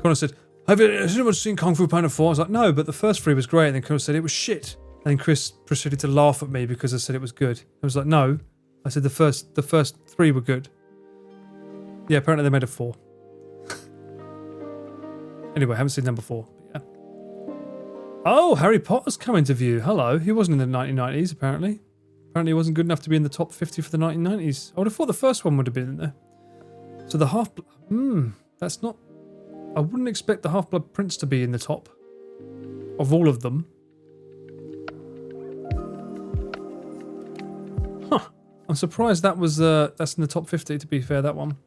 Connor said, has anyone seen Kung Fu Panda 4? I was like, no, but the first 3 was great. And then Connor said it was shit. And then Chris proceeded to laugh at me because I said it was good. I was like, no. I said the first 3 were good. Yeah, apparently they made a 4. Anyway, I haven't seen number 4. But yeah. Oh, Harry Potter's coming to view. Hello. He wasn't in the 1990s, apparently. Apparently he wasn't good enough to be in the top 50 for the 1990s. I would have thought the first one would have been in there. So the Half-Blood... that's not... I wouldn't expect the Half-Blood Prince to be in the top of all of them. Huh. I'm surprised that was that's in the top 50, to be fair, that one.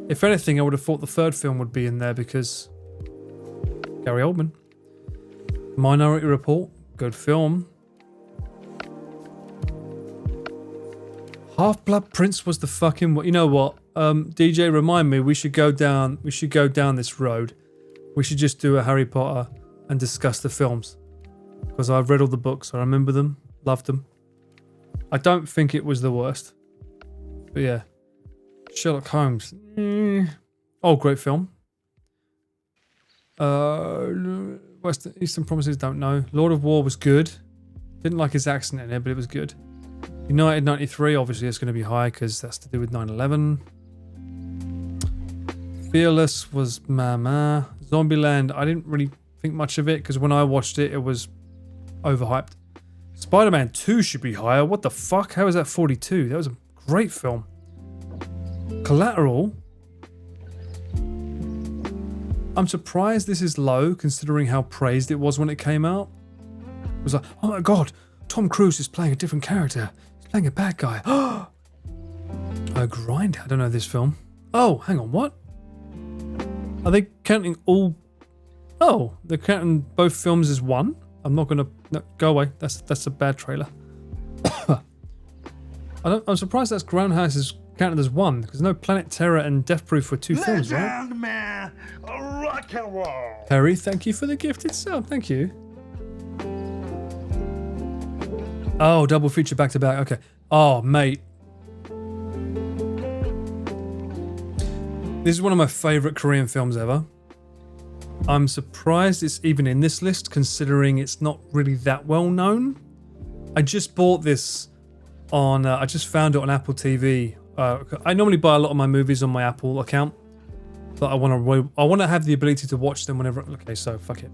If anything, I would have thought the third film would be in there because Gary Oldman. Minority Report, good film. Half-Blood Prince was the fucking... You know what? DJ, remind me, we should go down this road. We should just do a Harry Potter and discuss the films. Because I've read all the books, I remember them, loved them. I don't think it was the worst. But yeah. Sherlock Holmes. Oh, great film. Eastern Promises, don't know. Lord of War was good. Didn't like his accent in it, but it was good. United 93, obviously it's going to be high because that's to do with 9/11. Fearless was meh. Zombieland, I didn't really think much of it because when I watched it, it was overhyped. Spider-Man 2 should be higher. What the fuck? How is that 42? That was a great film. Collateral. I'm surprised this is low considering how praised it was when it came out. It was like, oh my god, Tom Cruise is playing a different character. He's playing a bad guy. Grind. I don't know this film. Oh, hang on, what? Are they counting all... Oh, they're counting both films as one? I'm not gonna... No, go away. That's a bad trailer. I'm surprised that's Groundhouse is counted as one, because no Planet Terror and Death Proof were 2 films, right? Man, rock and roll. Perry, thank you for the gifted sub. Thank you. Oh, double feature back to back. Okay. Oh, mate. This is one of my favourite Korean films ever. I'm surprised it's even in this list, considering it's not really that well known. I just bought this on... I just found it on Apple TV I normally buy a lot of my movies on my Apple account, but I want to have the ability to watch them whenever. Okay, so fuck it.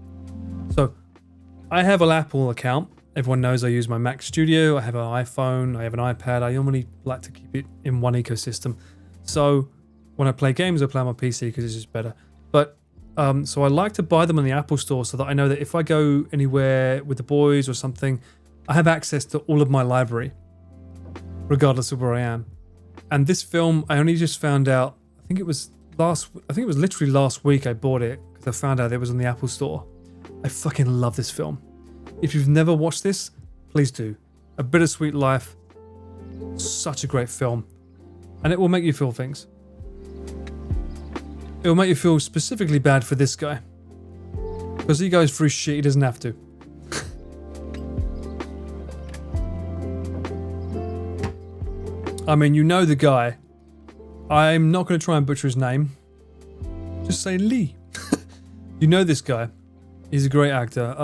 So I have an Apple account. Everyone knows I use my Mac Studio. I have an iPhone. I have an iPad. I normally like to keep it in one ecosystem. So when I play games, I play on my PC because it's just better. But so I like to buy them on the Apple Store so that I know that if I go anywhere with the boys or something, I have access to all of my library, regardless of where I am. And this film, I only just found out. I think it was literally last week I bought it because I found out it was on the Apple Store. I fucking love this film. If you've never watched this, please do. A Bittersweet Life. Such a great film. And it will make you feel things. It will make you feel specifically bad for this guy. Because he goes through shit he doesn't have to. I mean, you know the guy. I'm not going to try and butcher his name. Just say Lee. You know this guy. He's a great actor.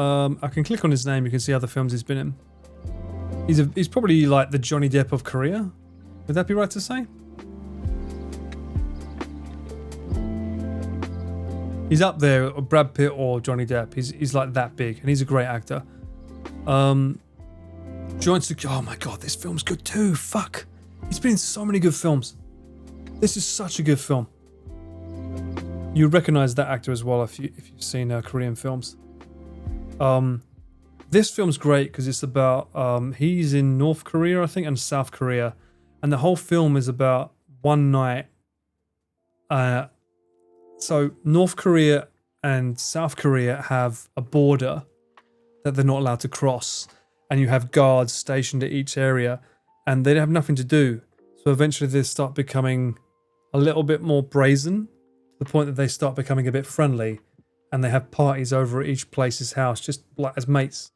I can click on his name. You can see other films he's been in. He's probably like the Johnny Depp of Korea. Would that be right to say? He's up there, Brad Pitt or Johnny Depp. He's like that big, and he's a great actor. Joint Security. Oh my god, this film's good too. Fuck. He's been in so many good films. This is such a good film. You recognize that actor as well if you've seen Korean films. This film's great because it's about he's in North Korea, I think, and South Korea, and the whole film is about one night. So North Korea and South Korea have a border that they're not allowed to cross, and you have guards stationed at each area, and they have nothing to do. So eventually they start becoming a little bit more brazen, to the point that they start becoming a bit friendly, and they have parties over at each place's house, just like as mates.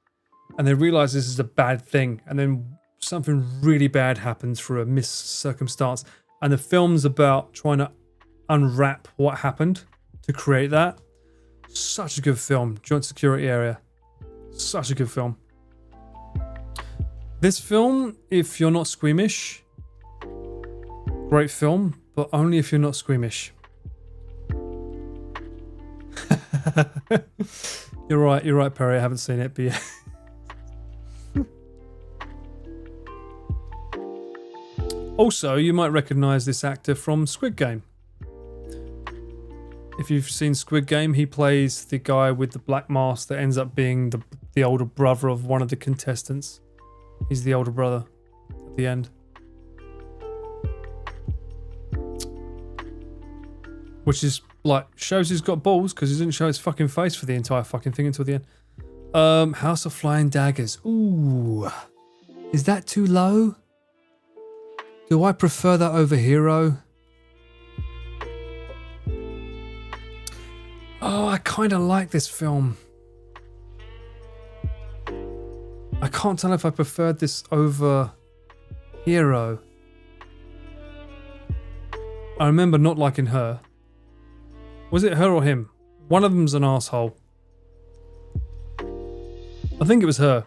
And they realize this is a bad thing, and then something really bad happens through a circumstance. And the film's about trying to unwrap what happened to create that. Such a good film. Joint Security Area. Such a good film. This film, if you're not squeamish, great film, but only if you're not squeamish. You're right, Perry. I haven't seen it, but yeah. Also, you might recognize this actor from Squid Game. If you've seen Squid Game, he plays the guy with the black mask that ends up being the older brother of one of the contestants. He's the older brother at the end. Which is like, shows he's got balls because he didn't show his fucking face for the entire fucking thing until the end. House of Flying Daggers. Ooh. Is that too low? Do I prefer that over Hero? Oh, I kind of like this film. I can't tell if I preferred this over Hero. I remember not liking her. Was it her or him? One of them's an asshole. I think it was her.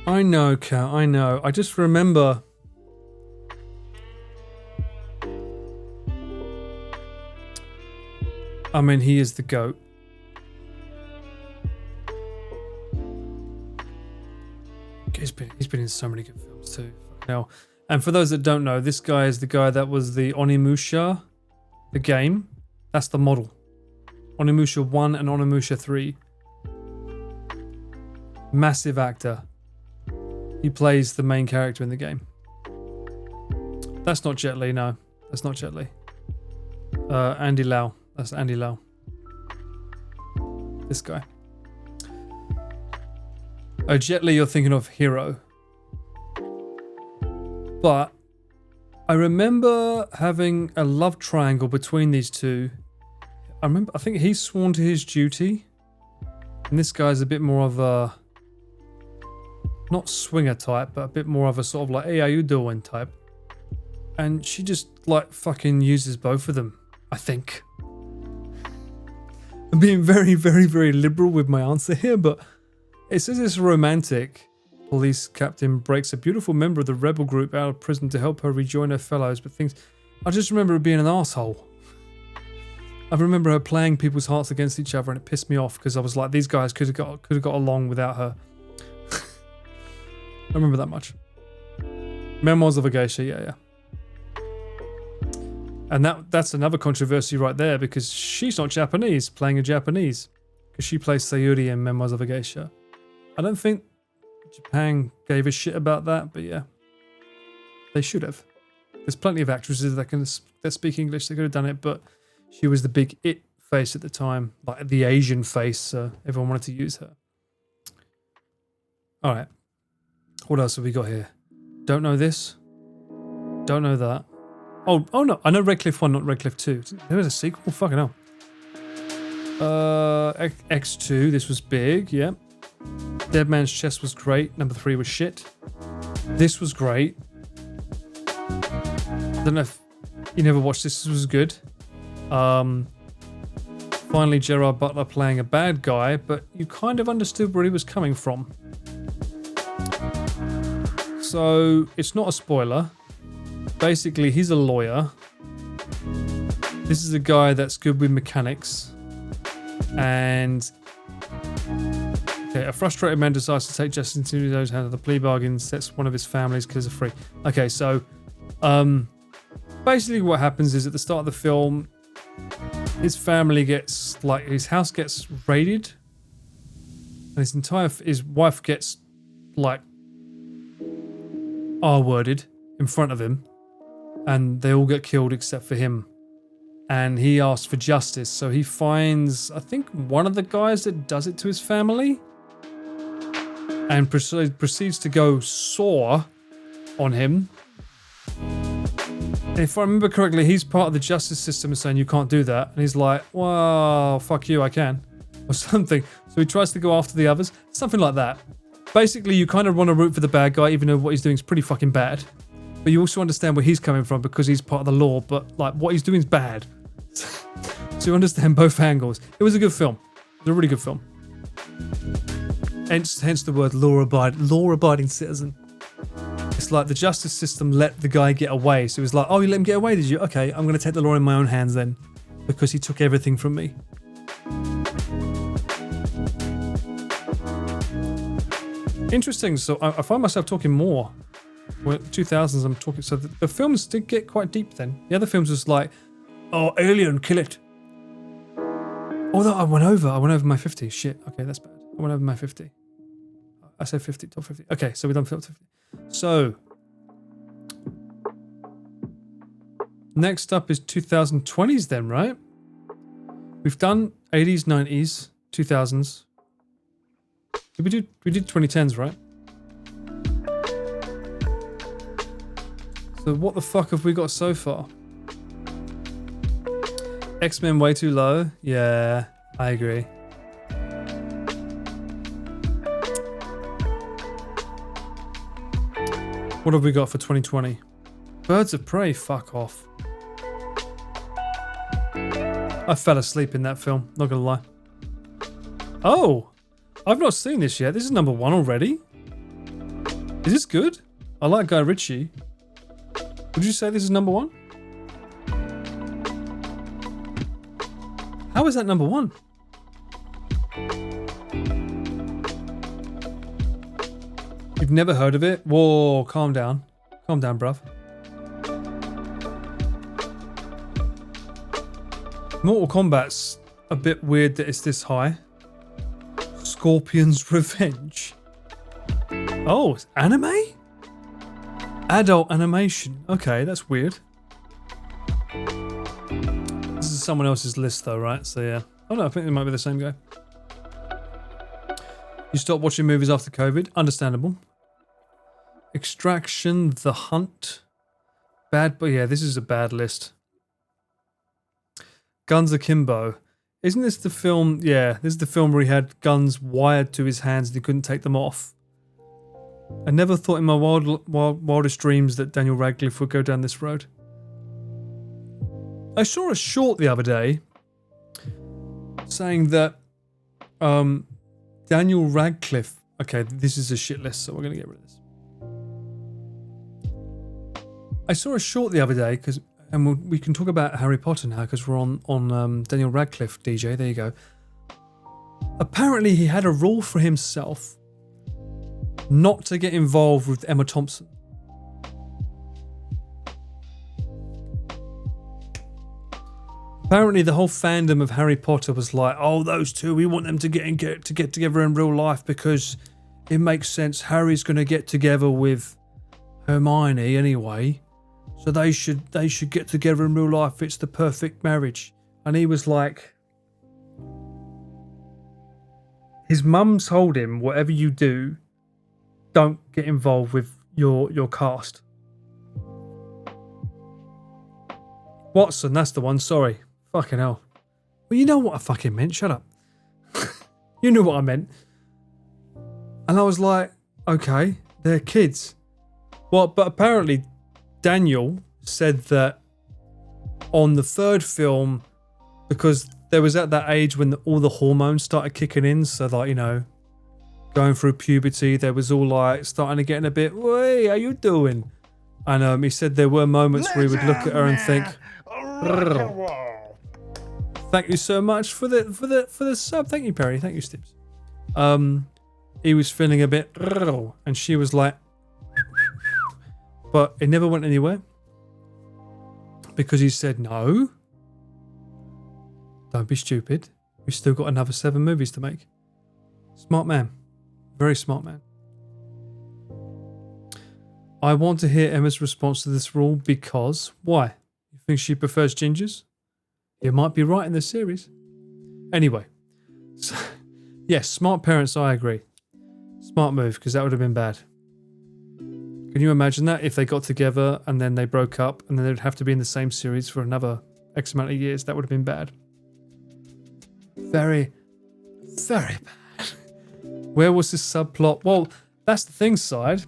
I know, Kat, I know. I just remember... I mean, he is the GOAT. He's been in so many good films too. Hell. And for those that don't know, this guy is the guy that was the Onimusha, the game. That's the model. Onimusha 1 and Onimusha 3. Massive actor. He plays the main character in the game. That's not Jet Li, no. That's not Jet Li. Andy Lau. That's Andy Lau. This guy. Oh, Jet Li, you're thinking of Hero. But I remember having a love triangle between these two. I think he's sworn to his duty. And this guy's a bit more of a... not swinger type, but a bit more of a sort of like, hey, how you doing type. And she just like fucking uses both of them, I think. I'm being very, very, very liberal with my answer here, but It says this romantic police captain breaks a beautiful member of the rebel group out of prison to help her rejoin her fellows, but things... I just remember her being an asshole. I remember her playing people's hearts against each other, and it pissed me off because I was like, these guys could have got along without her. I remember that much. Memoirs of a Geisha, yeah. And that's another controversy right there, because she's not Japanese, playing a Japanese, because she plays Sayuri in Memoirs of a Geisha. I don't think Japan gave a shit about that, but yeah, they should have. There's plenty of actresses that speak English that could have done it, but she was the big it face at the time, like the Asian face, so everyone wanted to use her. All right, what else have we got here? Don't know this. Don't know that. Oh no, I know Red Cliff 1, not Red Cliff 2. There was a sequel? Fucking hell. X2, this was big, yeah. Dead Man's Chest was great. Number 3 was shit. This was great. I don't know if you never watched this. This was good. Finally, Gerard Butler playing a bad guy, but you kind of understood where he was coming from. So, it's not a spoiler. Basically, he's a lawyer. This is a guy that's good with mechanics. And okay, a frustrated man decides to take justice into his own hands. The plea bargain sets one of his families because of free. Okay, so basically what happens is at the start of the film, his family gets, like, his house gets raided, and his wife gets, like, R-worded in front of him, and they all get killed except for him. And he asks for justice, so he finds, I think, one of the guys that does it to his family, and proceeds to go sore on him. And if I remember correctly, he's part of the justice system and saying you can't do that, and he's like, well, fuck you, I can, or something. So he tries to go after the others, something like that. Basically, you kind of want to root for the bad guy, even though what he's doing is pretty fucking bad. But you also understand where he's coming from because he's part of the law, but like what he's doing is bad. So you understand both angles. It was a good film. It was a really good film. Hence the word law-abiding citizen. It's like the justice system let the guy get away. So it was like, oh, you let him get away, did you? Okay, I'm going to take the law in my own hands then, because he took everything from me. Interesting. So I find myself talking more. Well, 2000s, I'm talking. So the films did get quite deep then. The other films was like, oh, alien, kill it. Although I went over my 50. Shit. Okay, that's bad. I went over my 50. I said 50, top 50. Okay, so we've done top 50. So next up is 2020s then, right? We've done 80s, 90s, 2000s. We did 2010s, right? So what the fuck have we got so far? X-Men way too low? Yeah, I agree. What have we got for 2020? Birds of Prey, fuck off. I fell asleep in that film, not gonna lie. Oh, I've not seen this yet. This is number 1 already? Is this good? I like Guy Ritchie. Would you say this is number 1? How is that number 1? You've never heard of it? Whoa, calm down. Calm down, bruv. Mortal Kombat's a bit weird that it's this high. Scorpion's Revenge. Oh, it's anime? Adult animation. Okay, that's weird. This is someone else's list though, right? So yeah. Oh no, I think it might be the same guy. You stopped watching movies after COVID? Understandable. Extraction, The Hunt. Bad, but yeah, this is a bad list. Guns Akimbo. Isn't this the film? Yeah, this is the film where he had guns wired to his hands and he couldn't take them off. I never thought in my wildest dreams that Daniel Radcliffe would go down this road. I saw a short the other day saying that Daniel Daniel Radcliffe. Okay, this is a shit list, so we're going to get rid of this. I saw a short the other day, and we can talk about Harry Potter now because we're on Daniel Radcliffe, DJ. There you go. Apparently, he had a rule for himself not to get involved with Emma Thompson. Apparently, the whole fandom of Harry Potter was like, "Oh, those two, we want them to get together in real life because it makes sense. Harry's going to get together with Hermione anyway, so they should get together in real life. It's the perfect marriage." And he was like, his mum told him, "Whatever you do, don't get involved with your cast." Watson, that's the one. Sorry. Fucking hell. Well, you know what I fucking meant. Shut up. You knew what I meant. And I was like, okay, they're kids. Well, but apparently Daniel said that on the third film, because there was at that age when all the hormones started kicking in, so like, you know, going through puberty, there was all like starting to get a bit, "Hey, how you doing?" And he said there were moments where he would look at her and think, "Thank you so much for the sub. Thank you, Perry. Thank you, Stips." He was feeling a bit, and she was like, but it never went anywhere because he said, "No, don't be stupid. We've still got another 7 movies to make." Smart man, very smart man. I want to hear Emma's response to this rule because why? You think she prefers gingers? You might be right in the series. Anyway, so, yes, smart parents, I agree. Smart move, because that would have been bad. Can you imagine that if they got together and then they broke up and then they'd have to be in the same series for another X amount of years? That would have been bad. Very, very bad. Where was this subplot? Well, that's the thing, Side.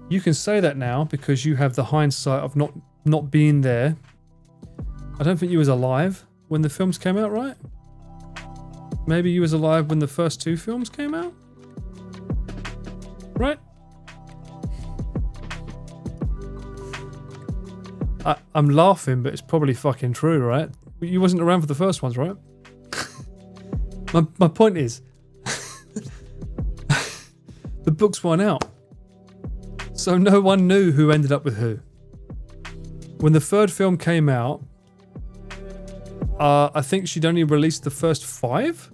You can say that now because you have the hindsight of not being there. I don't think you was alive when the films came out, right? Maybe you was alive when the first 2 films came out? Right? I'm laughing, but it's probably fucking true, right? You wasn't around for the first ones, right? My point is, the books weren't out. So no one knew who ended up with who. When the third film came out, I think she'd only released the first 5.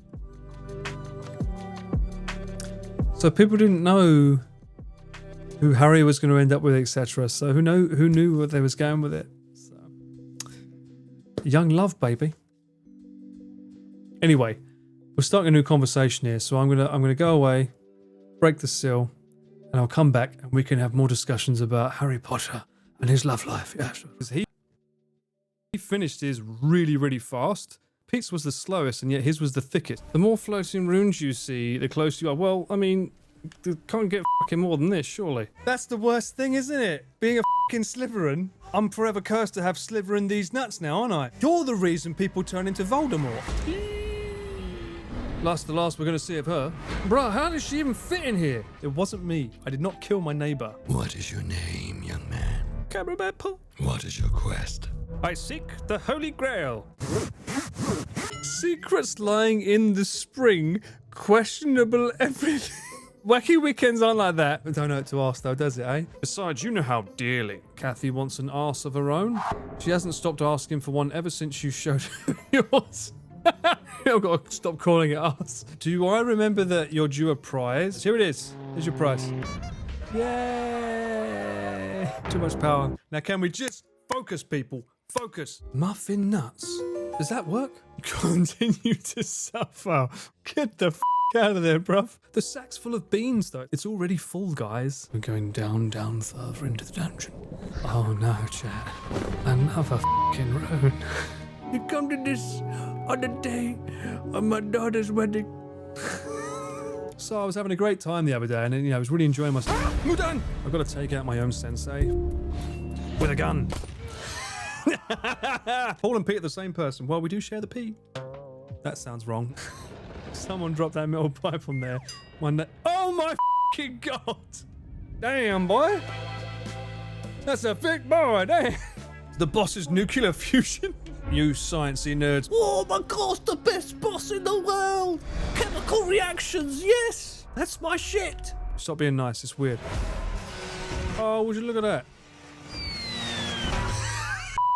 So people didn't know who Harry was going to end up with, etc. So who knew what they was going with it? So, young love, baby. Anyway, we're starting a new conversation here, so I'm gonna go away, break the seal, and I'll come back and we can have more discussions about Harry Potter and his love life. Yeah, sure. He finished his really, really fast. Pete's was the slowest, and yet his was the thickest. The more floating runes you see, the closer you are. Well, I mean, you can't get fucking more than this, surely. That's the worst thing, isn't it? Being a fucking Slytherin. I'm forever cursed to have Slytherin these nuts now, aren't I? You're the reason people turn into Voldemort. That's the last we're going to see of her. Bruh, how does she even fit in here? It wasn't me. I did not kill my neighbor. What is your name, young man? Cameraman Paul. What is your quest? I seek the Holy Grail. Secrets lying in the spring. Questionable everything. Wacky weekends aren't like that. I don't know what to ask though, does it, eh? Besides, you know how dearly Kathy wants an arse of her own. She hasn't stopped asking for one ever since you showed her yours. I've got to stop calling it arse. Do I remember that you're due a prize? Here it is. Here's your prize. Yay! Too much power. Now can we just focus, people? Focus. Muffin nuts. Does that work? Continue to suffer. Get the out of there, bruv. The sack's full of beans, though. It's already full, guys. We're going down further into the dungeon. Oh no, chat. Another fucking rune. You come to this on the day of my daughter's wedding. So I was having a great time the other day, and I was really enjoying myself. Mudan! I've got to take out my own sensei with a gun. Paul and Pete are the same person. Well, we do share the P. That sounds wrong. Someone dropped that metal pipe on there. Oh my fucking god! Damn, boy. That's a thick boy, damn. The boss is nuclear fusion. You sciencey nerds. Oh my gosh, the best boss in the world! Chemical reactions, yes! That's my shit! Stop being nice, it's weird. Oh, would you look at that?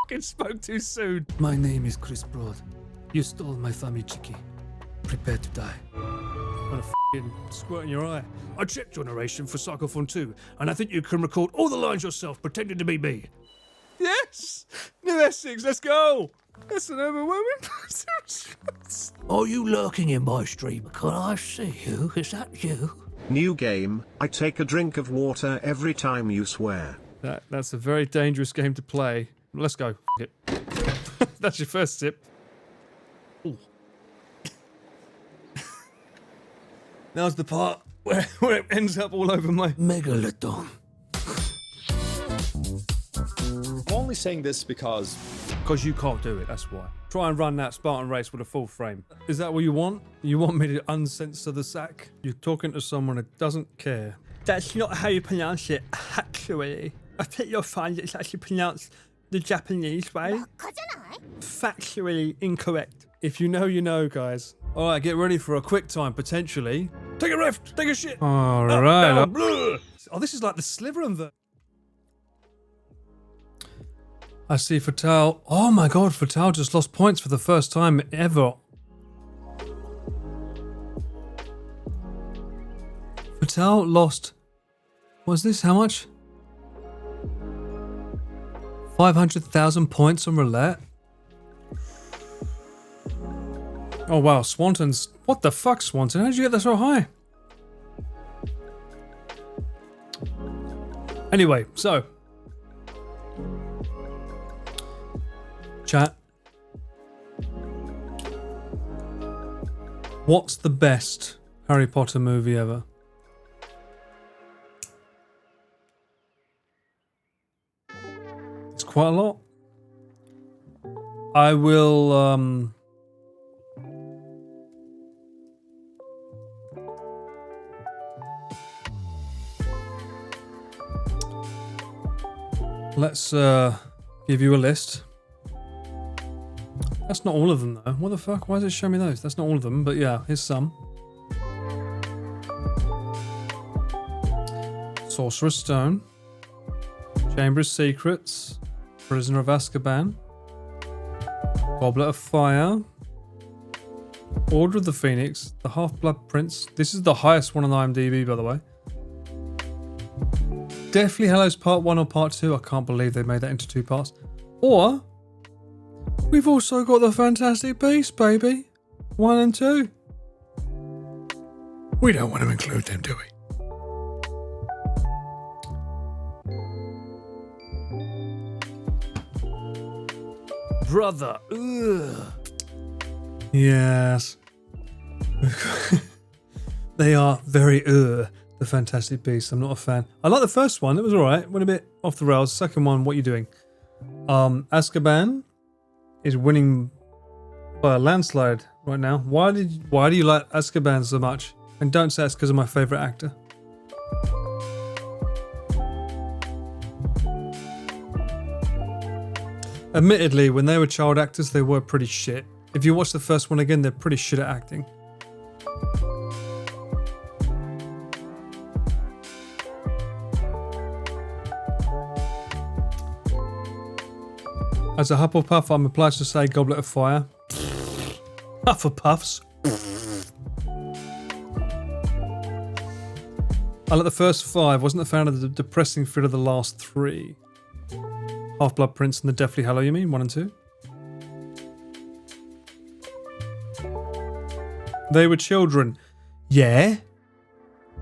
Fucking spoke too soon. My name is Chris Broad. You stole my family chicky. Prepare to die. What a fucking squirt in your eye. I checked your narration for Psychophone 2, and I think you can record all the lines yourself, pretending to be me. Yes! New Essex, let's go! That's an overwhelming response. Are you lurking in my stream? Can I see you? Is that you? New game, I take a drink of water every time you swear. That's a very dangerous game to play. Let's go. F it. That's your first sip. Ooh. Now's the part where it ends up all over my... Megalodon. I'm only saying this because Because you can't do it, that's why. Try and run that Spartan race with a full frame. Is that what you want? You want me to uncensor the sack? You're talking to someone that doesn't care. That's not how you pronounce it, actually. I think you'll find it's actually pronounced the Japanese way. Factually incorrect. If you know, you know, guys. All right, get ready for a quick time, potentially. Take a rift, take a shit. All right. Oh, this is like the Slytherin version. I see Fatal. Oh my god, Fatal just lost points for the first time ever. Fatal lost. What is this? How much? 500,000 points on roulette. Oh wow, Swanton's. What the fuck, Swanton? How did you get that so high? Anyway, so. Chat. What's the best Harry Potter movie ever? It's quite a lot. I will, let's give you a list. That's not all of them though. What the fuck? Why does it show me those? That's not all of them, but yeah, here's some. Sorcerer's Stone, Chamber of Secrets, Prisoner of Azkaban, Goblet of Fire, Order of the Phoenix, The Half-Blood Prince. This is the highest one on IMDb, by the way. Deathly Hallows Part 1 or Part 2. I can't believe they made that into 2 parts. Or we've also got the Fantastic Beasts, baby. 1 and 2. We don't want to include them, do we? Brother. Ugh. Yes. They are very the Fantastic Beasts. I'm not a fan. I like the first one. It was alright. Went a bit off the rails. Second one, what are you doing? Azkaban is winning by a landslide right now. Why do you like Azkaban so much? And don't say it's because of my favourite actor. Admittedly, when they were child actors, they were pretty shit. If you watch the first one again, they're pretty shit at acting. As a Hufflepuff, I'm obliged to say Goblet of Fire. Hufflepuffs. I like the first 5. Wasn't a fan of the depressing feel of the last 3. Half-Blood Prince and the Deathly Hallow, you mean? 1 and 2? They were children. Yeah.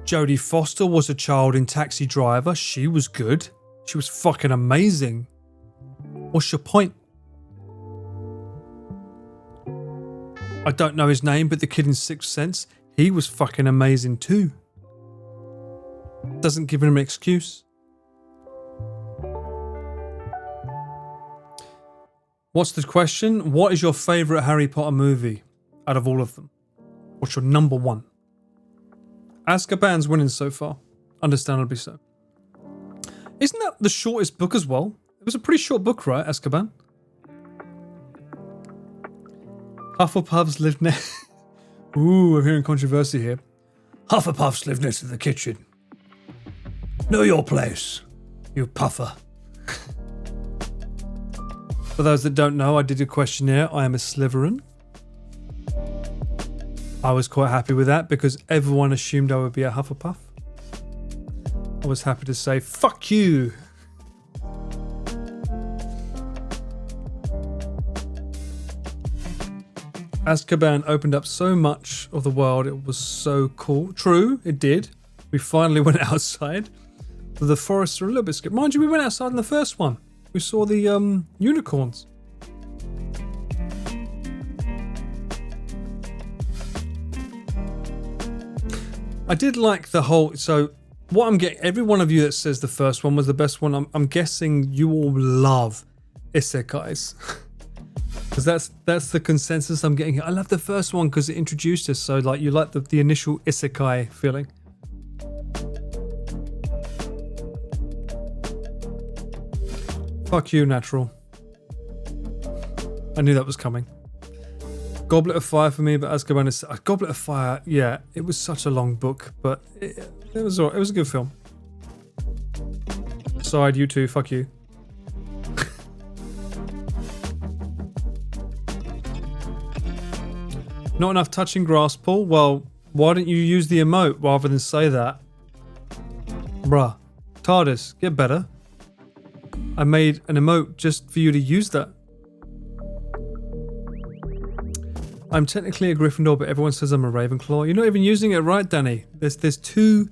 Jodie Foster was a child in Taxi Driver. She was good. She was fucking amazing. What's your point? I don't know his name, but the kid in Sixth Sense, he was fucking amazing too. Doesn't give him an excuse. What's the question? What is your favourite Harry Potter movie out of all of them? What's your number one? Azkaban's winning so far. Understandably so. Isn't that the shortest book as well? It was a pretty short book, right, Azkaban? Hufflepuffs live next... Ooh, I'm hearing controversy here. Hufflepuffs live next to the kitchen. Know your place, you puffer. For those that don't know, I did a questionnaire. I am a Slytherin. I was quite happy with that because everyone assumed I would be a Hufflepuff. I was happy to say, fuck you. Azkaban opened up so much of the world. It was so cool. True, it did. We finally went outside. The forests are a little bit scary. Mind you, we went outside in the first one. We saw the unicorns. I did like the whole... So what I'm getting... Every one of you that says the first one was the best one, I'm guessing you all love isekais. Because that's the consensus I'm getting here. I love the first one because it introduced us. So like you like the initial isekai feeling. Fuck you, Natural. I knew that was coming. Goblet of Fire for me, but Azkaban is... Goblet of Fire, yeah, it was such a long book, but it was all right. It was a good film. Side, you two, fuck you. Not enough touching grass, Paul? Well, why don't you use the emote rather than say that? Bruh. TARDIS, get better. I made an emote just for you to use that. I'm technically a Gryffindor, but everyone says I'm a Ravenclaw. You're not even using it right, Danny. There's two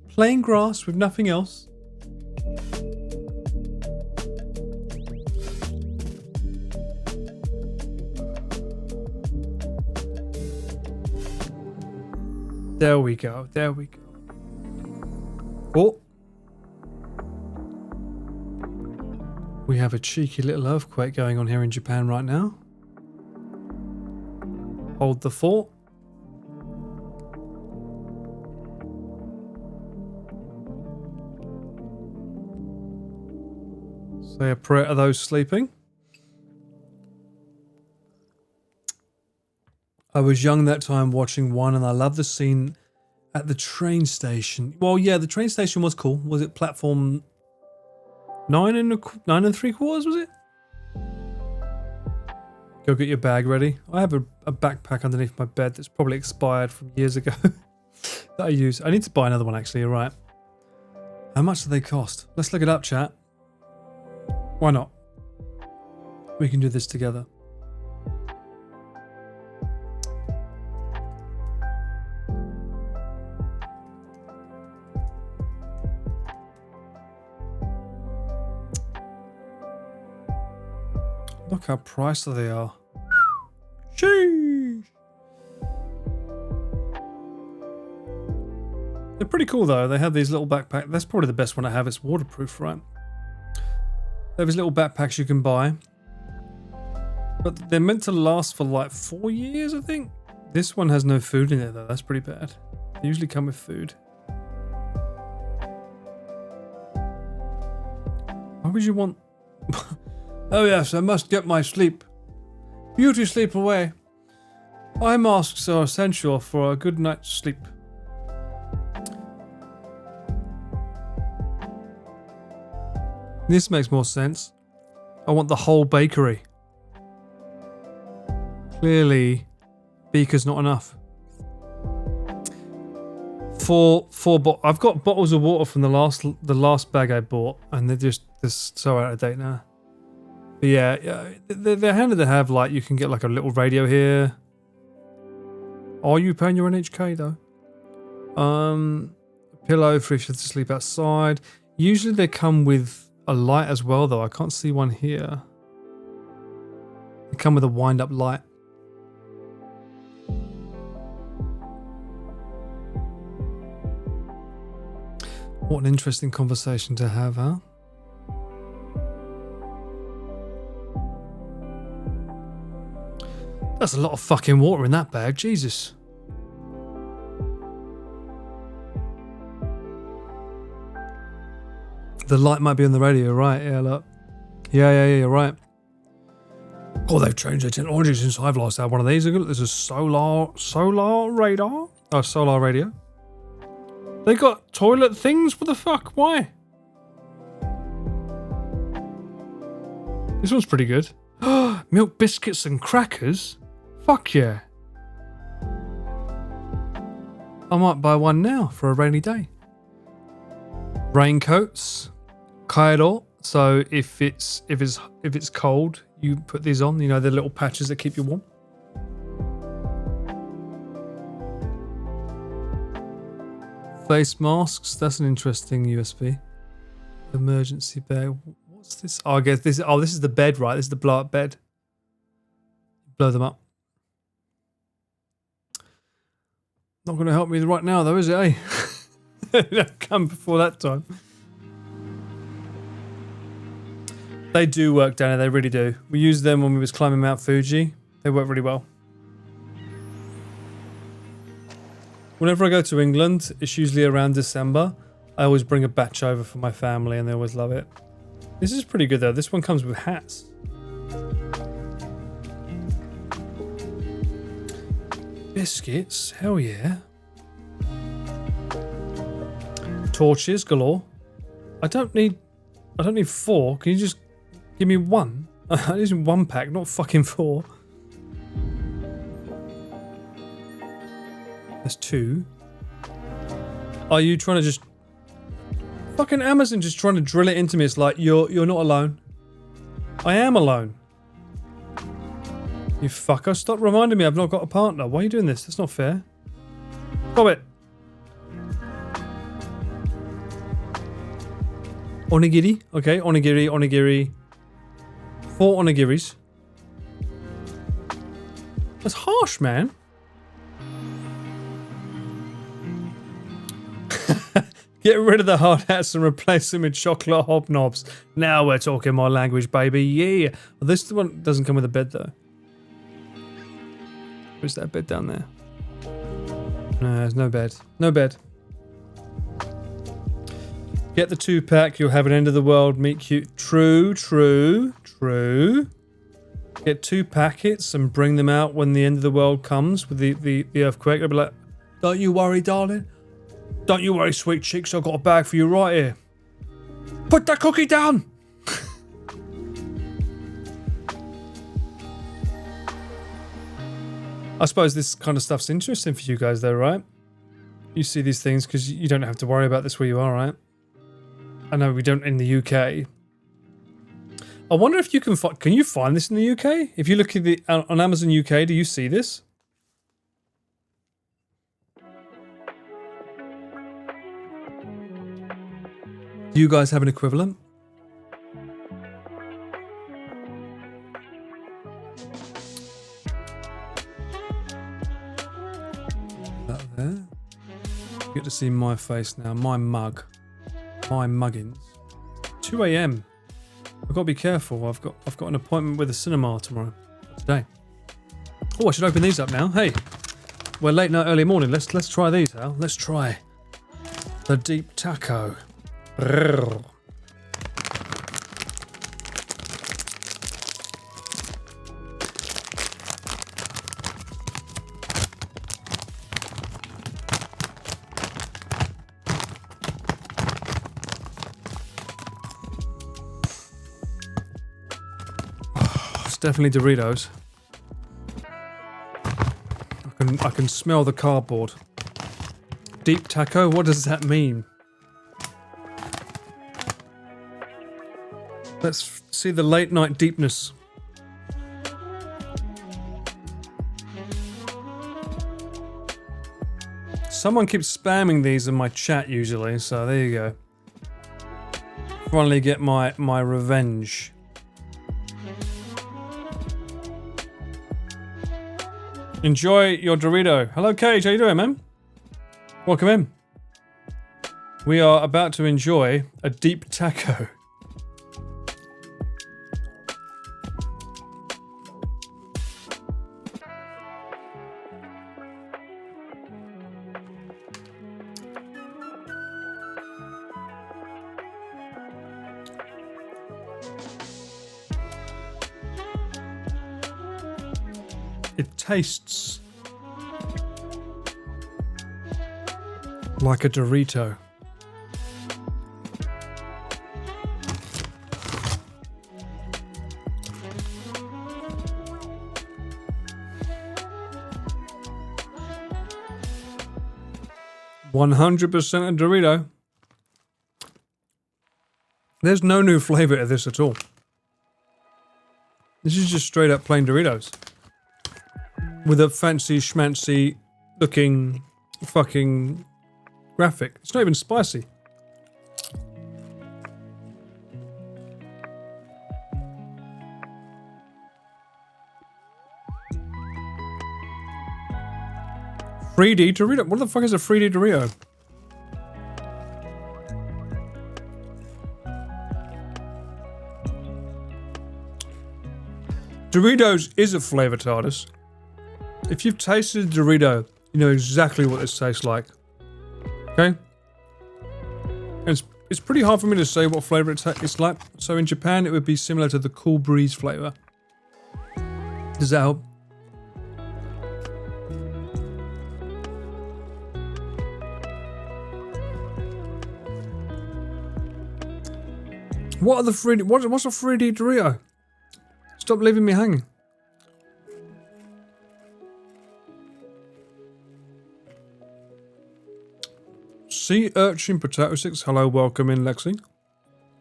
plain grass with nothing else. There we go. There we go. Oh. We have a cheeky little earthquake going on here in Japan right now. Hold the fort. Say a prayer to those sleeping. I was young that time watching one, and I love the scene at the train station. Well, yeah, the train station was cool. Was it platform 9 and 3/4? Was it? Go get your bag ready. I have a backpack underneath my bed that's probably expired from years ago that I use. I need to buy another one, actually. You're right. How much do they cost? Let's look it up, chat. Why not? We can do this together. Look how pricey they are. Sheesh. They're pretty cool though. They have these little backpacks. That's probably the best one I have. It's waterproof, right? They have these little backpacks you can buy. But they're meant to last for like 4 years, I think. This one has no food in it though. That's pretty bad. They usually come with food. Why would you want... Oh yes, I must get my sleep. Beauty sleep away. Eye masks are essential for a good night's sleep. This makes more sense. I want the whole bakery. Clearly, beaker's not enough. I've got bottles of water from the last bag I bought, and they're so out of date now. But yeah, they're handy to have. Like you can get like a little radio here. Are you paying your NHK though? Pillow for if you have to sleep outside. Usually they come with a light as well, though. I can't see one here. They come with a wind-up light. What an interesting conversation to have, huh? That's a lot of fucking water in that bag, Jesus. The light might be on the radio, right? Yeah, look. Yeah, you're right. Oh, they've changed their technology since I've last had one of these. Look, there's a solar radar. Oh, solar radio. They got toilet things? What the fuck? Why? This one's pretty good. Milk biscuits and crackers? Fuck yeah. I might buy one now for a rainy day. Raincoats. Kaido. So if it's cold, you put these on, you know, the little patches that keep you warm. Face masks, that's an interesting USB. Emergency bag. What's this? Oh, I guess this is the bed, right? This is the blow up bed. Blow them up. Not gonna help me right now though, is it, eh? Come before that time. They do work down there, they really do. We used them when we was climbing Mount Fuji. They work really well. Whenever I go to England, it's usually around December. I always bring a batch over for my family and they always love it. This is pretty good though. This one comes with hats. Biscuits, hell yeah. Torches galore. I don't need 4. Can you just give me 1? I need 1 pack, not fucking 4. That's 2. Are you trying to just... Fucking Amazon just trying to drill it into me. It's like, you're not alone. I am alone. You fucker. Stop reminding me I've not got a partner. Why are you doing this? That's not fair. Stop it. Onigiri. Okay, onigiri. 4 onigiris. That's harsh, man. Get rid of the hard hats and replace them with chocolate hobnobs. Now we're talking my language, baby. Yeah. Well, this one doesn't come with a bed, though. Where's that bed down there? No, there's no bed. No bed. Get the 2-pack. You'll have an end of the world meet cute. True. Get 2 packets and bring them out when the end of the world comes with the earthquake. They'll be like, don't you worry, darling. Don't you worry, sweet chicks. I've got a bag for you right here. Put that cookie down. I suppose this kind of stuff's interesting for you guys though, right? You see these things because you don't have to worry about this where you are, right? I know we don't in the UK. I wonder if you can you find this in the UK? If you look at on Amazon UK, do you see this? Do you guys have an equivalent? That there. You get to see my face now, my mug. My muggins. 2 AM. I've got to be careful. I've got an appointment with a cinema tomorrow. Today. Oh, I should open these up now. Hey, we're late night, early morning. Let's try these, Al. Let's try the deep taco. Brrr. Definitely Doritos. I can smell the cardboard. Deep taco? What does that mean? Let's see the late night deepness. Someone keeps spamming these in my chat usually, so there you go. Finally get my revenge. Enjoy your Dorito. Hello, Cage. How you doing, man? Welcome in. We are about to enjoy a deep taco. It tastes like a Dorito. $100% a Dorito. There's no new flavor to this at all. This is just straight up plain Doritos. With a fancy schmancy looking fucking graphic. It's not even spicy. $3D Dorito? What the fuck is a $3D Dorito? Doritos is a flavor, TARDIS. If you've tasted a Dorito, you know exactly what this tastes like. Okay? And it's pretty hard for me to say what flavor it's like. So in Japan, it would be similar to the Cool Breeze flavor. Does that help? What are the 3D? What's a 3D Dorito? Stop leaving me hanging. Sea urchin potato sticks. Hello, welcome in, Lexi.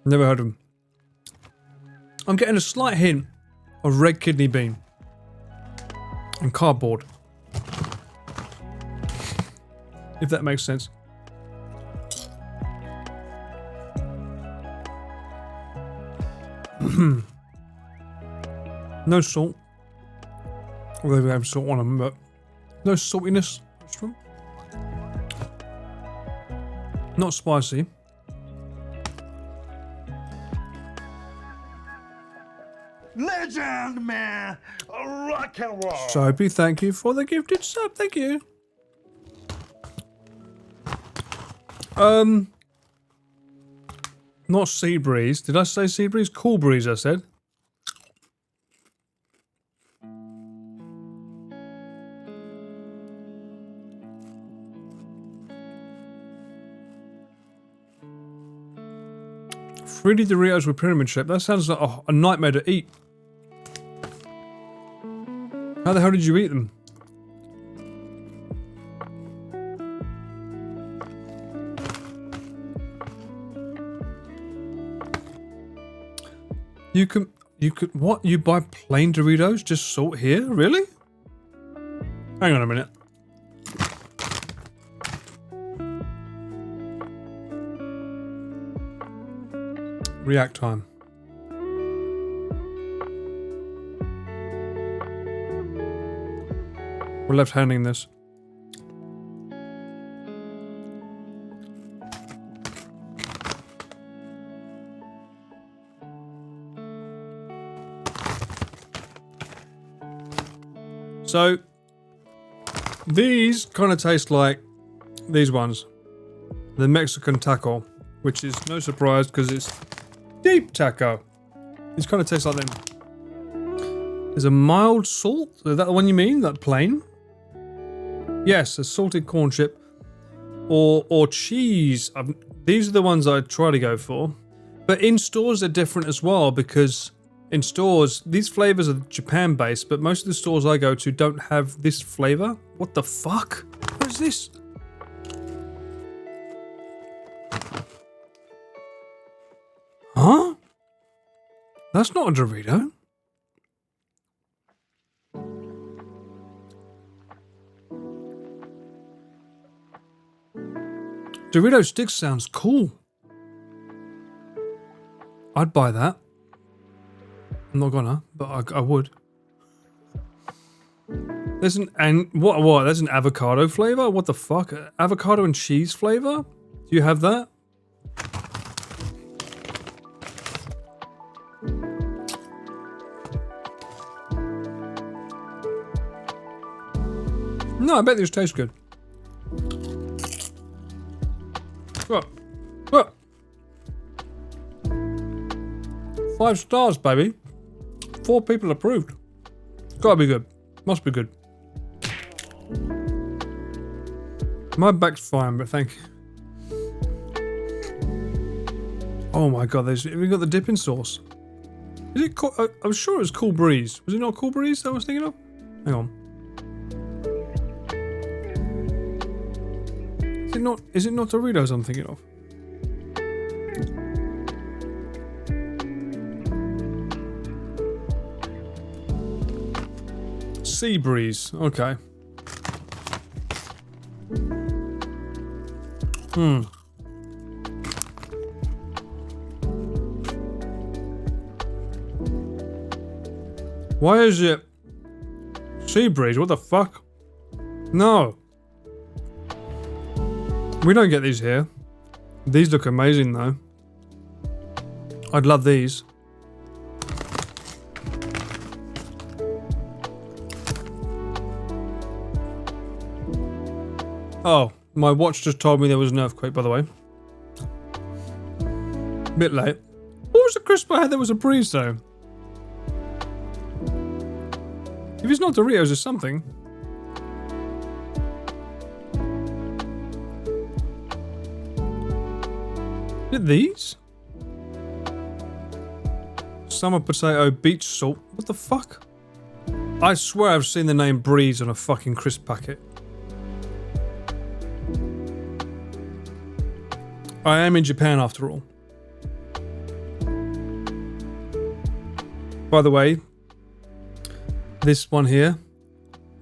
Never heard of them. I'm getting a slight hint of red kidney bean and cardboard. If that makes sense. No salt. Although they have salt on them, but no saltiness. Not spicy. Legend, man! Rock and roll! Soapy, thank you for the gifted sub. Thank you. Not sea breeze. Did I say sea breeze? Cool breeze, I said. $3D Doritos with pyramid shape. That sounds like a nightmare to eat. How the hell did you eat them? You could, what? You buy plain Doritos? Just salt here? Really? Hang on a minute. React time. We're left-handing this. So, these kind of taste like these ones. The Mexican taco, which is no surprise because it's deep taco. These kind of taste like them. There's a mild salt. Is that the one you mean? That plain? Yes, a salted corn chip. Or cheese. These are the ones I try to go for. But in stores they're different as well because in stores, these flavors are Japan based, but most of the stores I go to don't have this flavor. What the fuck? What is this? Huh? That's not a Dorito. Dorito sticks sounds cool. I'd buy that. I'm not gonna, but I would. There's what? There's an avocado flavor? What the fuck? Avocado and cheese flavor? Do you have that? No, I bet this tastes good. What? 5 stars, baby. 4 people approved. It's gotta be good. Must be good. My back's fine, but thank you. Oh my god, we got the dipping sauce. Is it I'm sure it was Cool Breeze. Was it not Cool Breeze that I was thinking of? Hang on. Is it not Doritos I'm thinking of? Sea Breeze, okay. Why is it Sea Breeze? What the fuck? No. We don't get these here. These look amazing though. I'd love these. Oh, my watch just told me there was an earthquake, by the way. Bit late. What was the crisp I had? There was a breeze though. If it's not Doritos, it's something. Is it these? Summer potato beach salt. What the fuck? I swear I've seen the name Breeze on a fucking crisp packet. I am in Japan after all. By the way, this one here,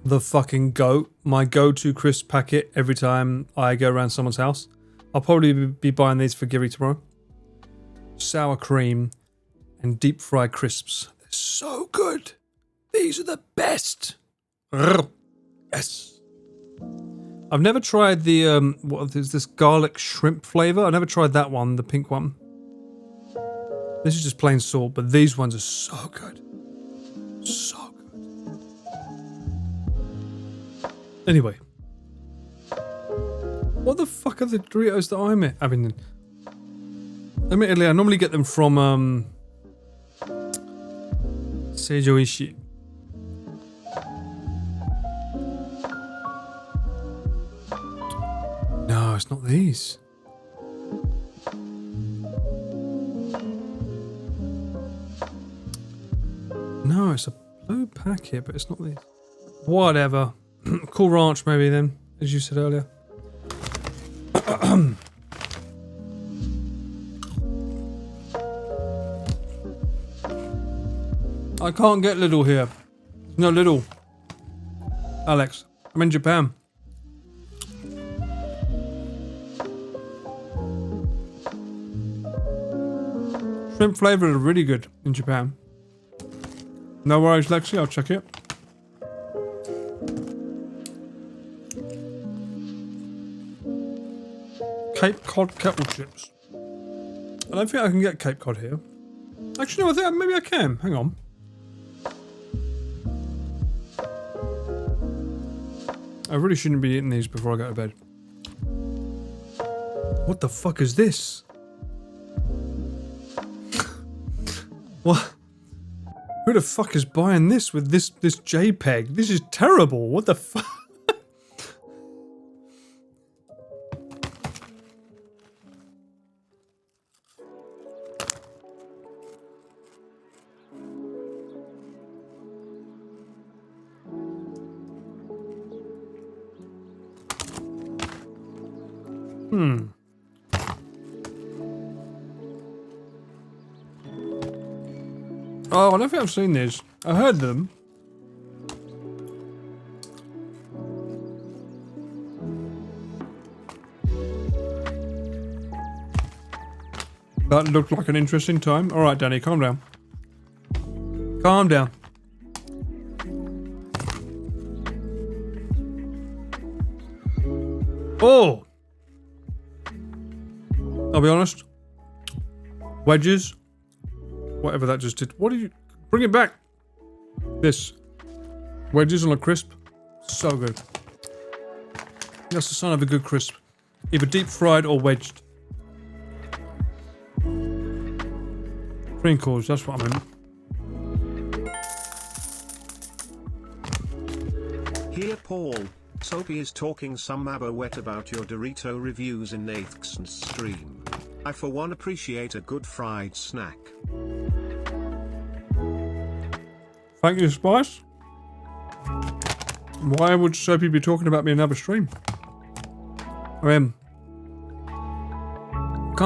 the fucking goat, my go-to crisp packet every time I go around someone's house. I'll probably be buying these for Giri tomorrow. Sour cream and deep fried crisps. They're so good. These are the best. Yes. I've never tried the, what is this, garlic shrimp flavor? I've never tried that one, the pink one. This is just plain salt, but these ones are so good. So good. Anyway. What the fuck are the Doritos that I'm having? Admittedly, I normally get them from, Seijoishi. No, it's not these. No, it's a blue packet, but it's not these. Whatever. Cool Ranch maybe then, as you said earlier. I can't get little here. No little. Alex, I'm in Japan. Shrimp flavor is really good in Japan. No worries, Lexi, I'll check it. Cape Cod kettle chips. I don't think I can get Cape Cod here. Actually, no, I think maybe I can. Hang on. I really shouldn't be eating these before I go to bed. What the fuck is this? What? Who the fuck is buying this with this JPEG? This is terrible. What the fuck? Oh, I don't think I've seen these. I heard them. That looked like an interesting time. Alright, Danny, calm down. Calm down. Oh! I'll be honest. Wedges. Whatever that just did. What did you... Bring it back. This. Wedges on a crisp. So good. That's the sign of a good crisp. Either deep fried or wedged. Crinkles, that's what I meant. Here Paul, Soapy is talking some wet about your Dorito reviews in Nathan's stream. I for one appreciate a good fried snack. Thank you, Spice. Why would Soapy be talking about me in another stream? Can't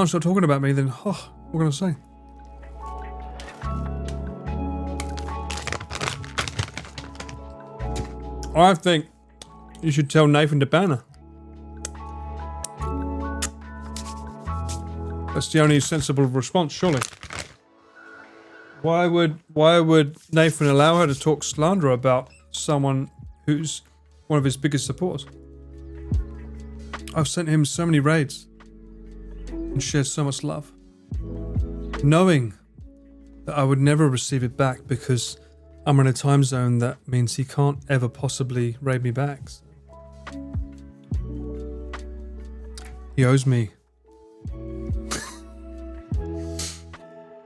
stop talking about me then. What can I say? I think you should tell Nathan to ban her. That's the only sensible response, surely. Why would Nathan allow her to talk slander about someone who's one of his biggest supporters? I've sent him so many raids and shared so much love, knowing that I would never receive it back because I'm in a time zone that means he can't ever possibly raid me back. So. He owes me.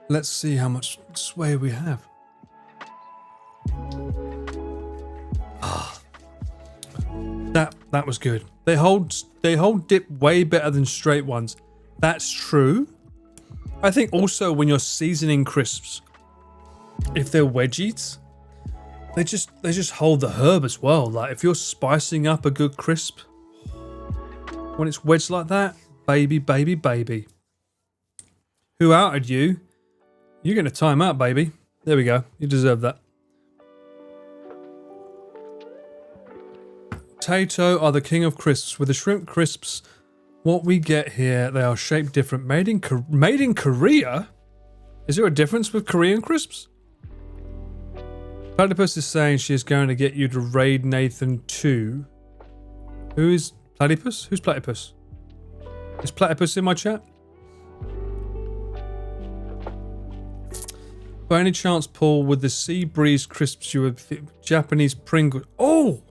Let's see how much sway we have. That was good. They hold dip way better than straight ones. That's true. I think also when you're seasoning crisps, if they're wedgies, they just hold the herb as well. Like if you're spicing up a good crisp, when it's wedged like that, baby, baby, baby. Who outed you? You're gonna time out, baby. There we go. You deserve that. Potato are the king of crisps. With the shrimp crisps, what we get here, they are shaped different. Made in Korea? Is there a difference with Korean crisps? Platypus is saying she is going to get you to raid Nathan too. Who is Platypus? Who's Platypus? Is Platypus in my chat? By any chance, Paul, with the sea breeze crisps, you would Japanese Pringles? Oh!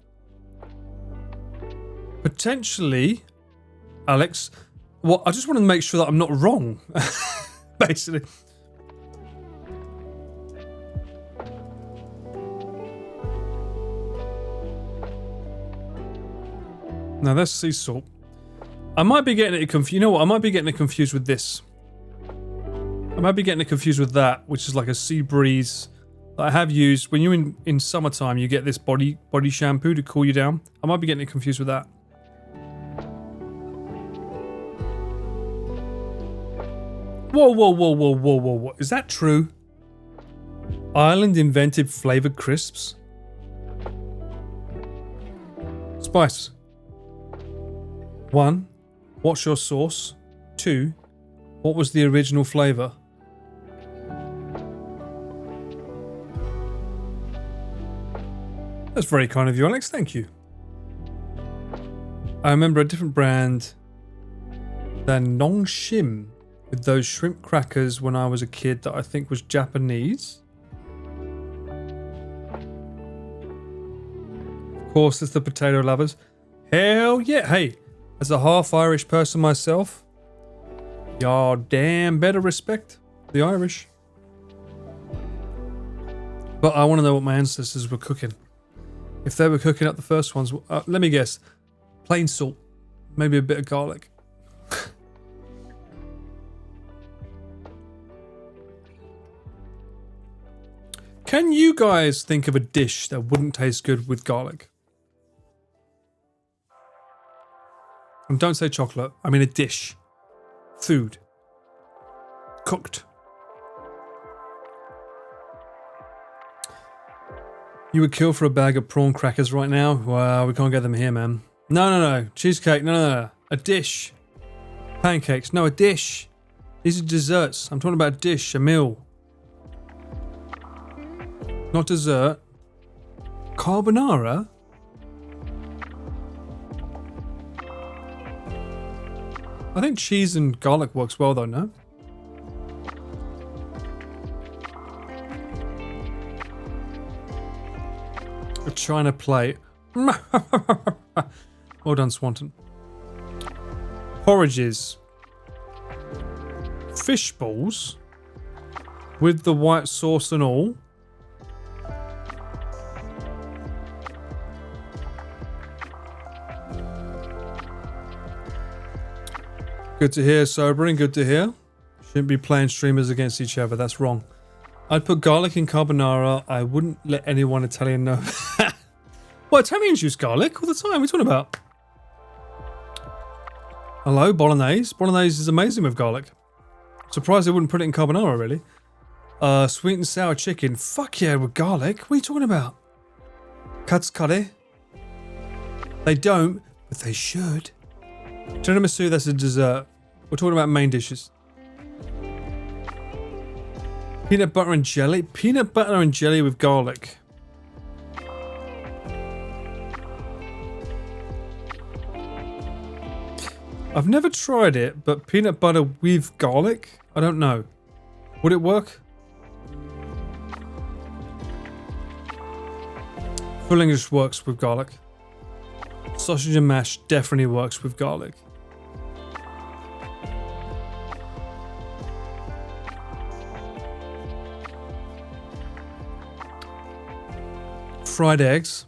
Potentially, Alex. Well, I just want to make sure that I'm not wrong. Basically. Now that's sea salt. I might be getting it confused. You know what? I might be getting it confused with this. I might be getting it confused with that, which is like a sea breeze that I have used. When you're in summertime, you get this body shampoo to cool you down. I might be getting it confused with that. Whoa. Is that true? Ireland invented flavored crisps? Spice. 1. What's your sauce? 2. What was the original flavor? That's very kind of you, Alex. Thank you. I remember a different brand than Nongshim with those shrimp crackers when I was a kid that I think was Japanese. Of course, it's the potato lovers. Hell yeah. Hey, as a half Irish person myself, y'all damn better respect the Irish. But I want to know what my ancestors were cooking. If they were cooking up the first ones, let me guess. Plain salt. Maybe a bit of garlic. Can you guys think of a dish that wouldn't taste good with garlic? And don't say chocolate. I mean a dish. Food. Cooked. You would kill for a bag of prawn crackers right now? Wow, we can't get them here, man. No. Cheesecake, no. A dish. Pancakes, no, a dish. These are desserts. I'm talking about a dish, a meal. Not dessert. Carbonara? I think cheese and garlic works well though, no? A china plate. Well done, Swanton. Porridges. Fish balls. With the white sauce and all. Good to hear, Sobering. Good to hear. Shouldn't be playing streamers against each other. That's wrong. I'd put garlic in carbonara. I wouldn't let anyone Italian know. Well, Italians use garlic all the time. What are you talking about? Hello, bolognese. Bolognese is amazing with garlic. Surprised they wouldn't put it in carbonara, really. Sweet and sour chicken. Fuck yeah, with garlic. What are you talking about? Katsukare. They don't, but they should. Tiramisu, that's a dessert. We're talking about main dishes. Peanut butter and jelly? Peanut butter and jelly with garlic. I've never tried it, but peanut butter with garlic? I don't know. Would it work? Full English works with garlic. Sausage and mash definitely works with garlic. Fried eggs.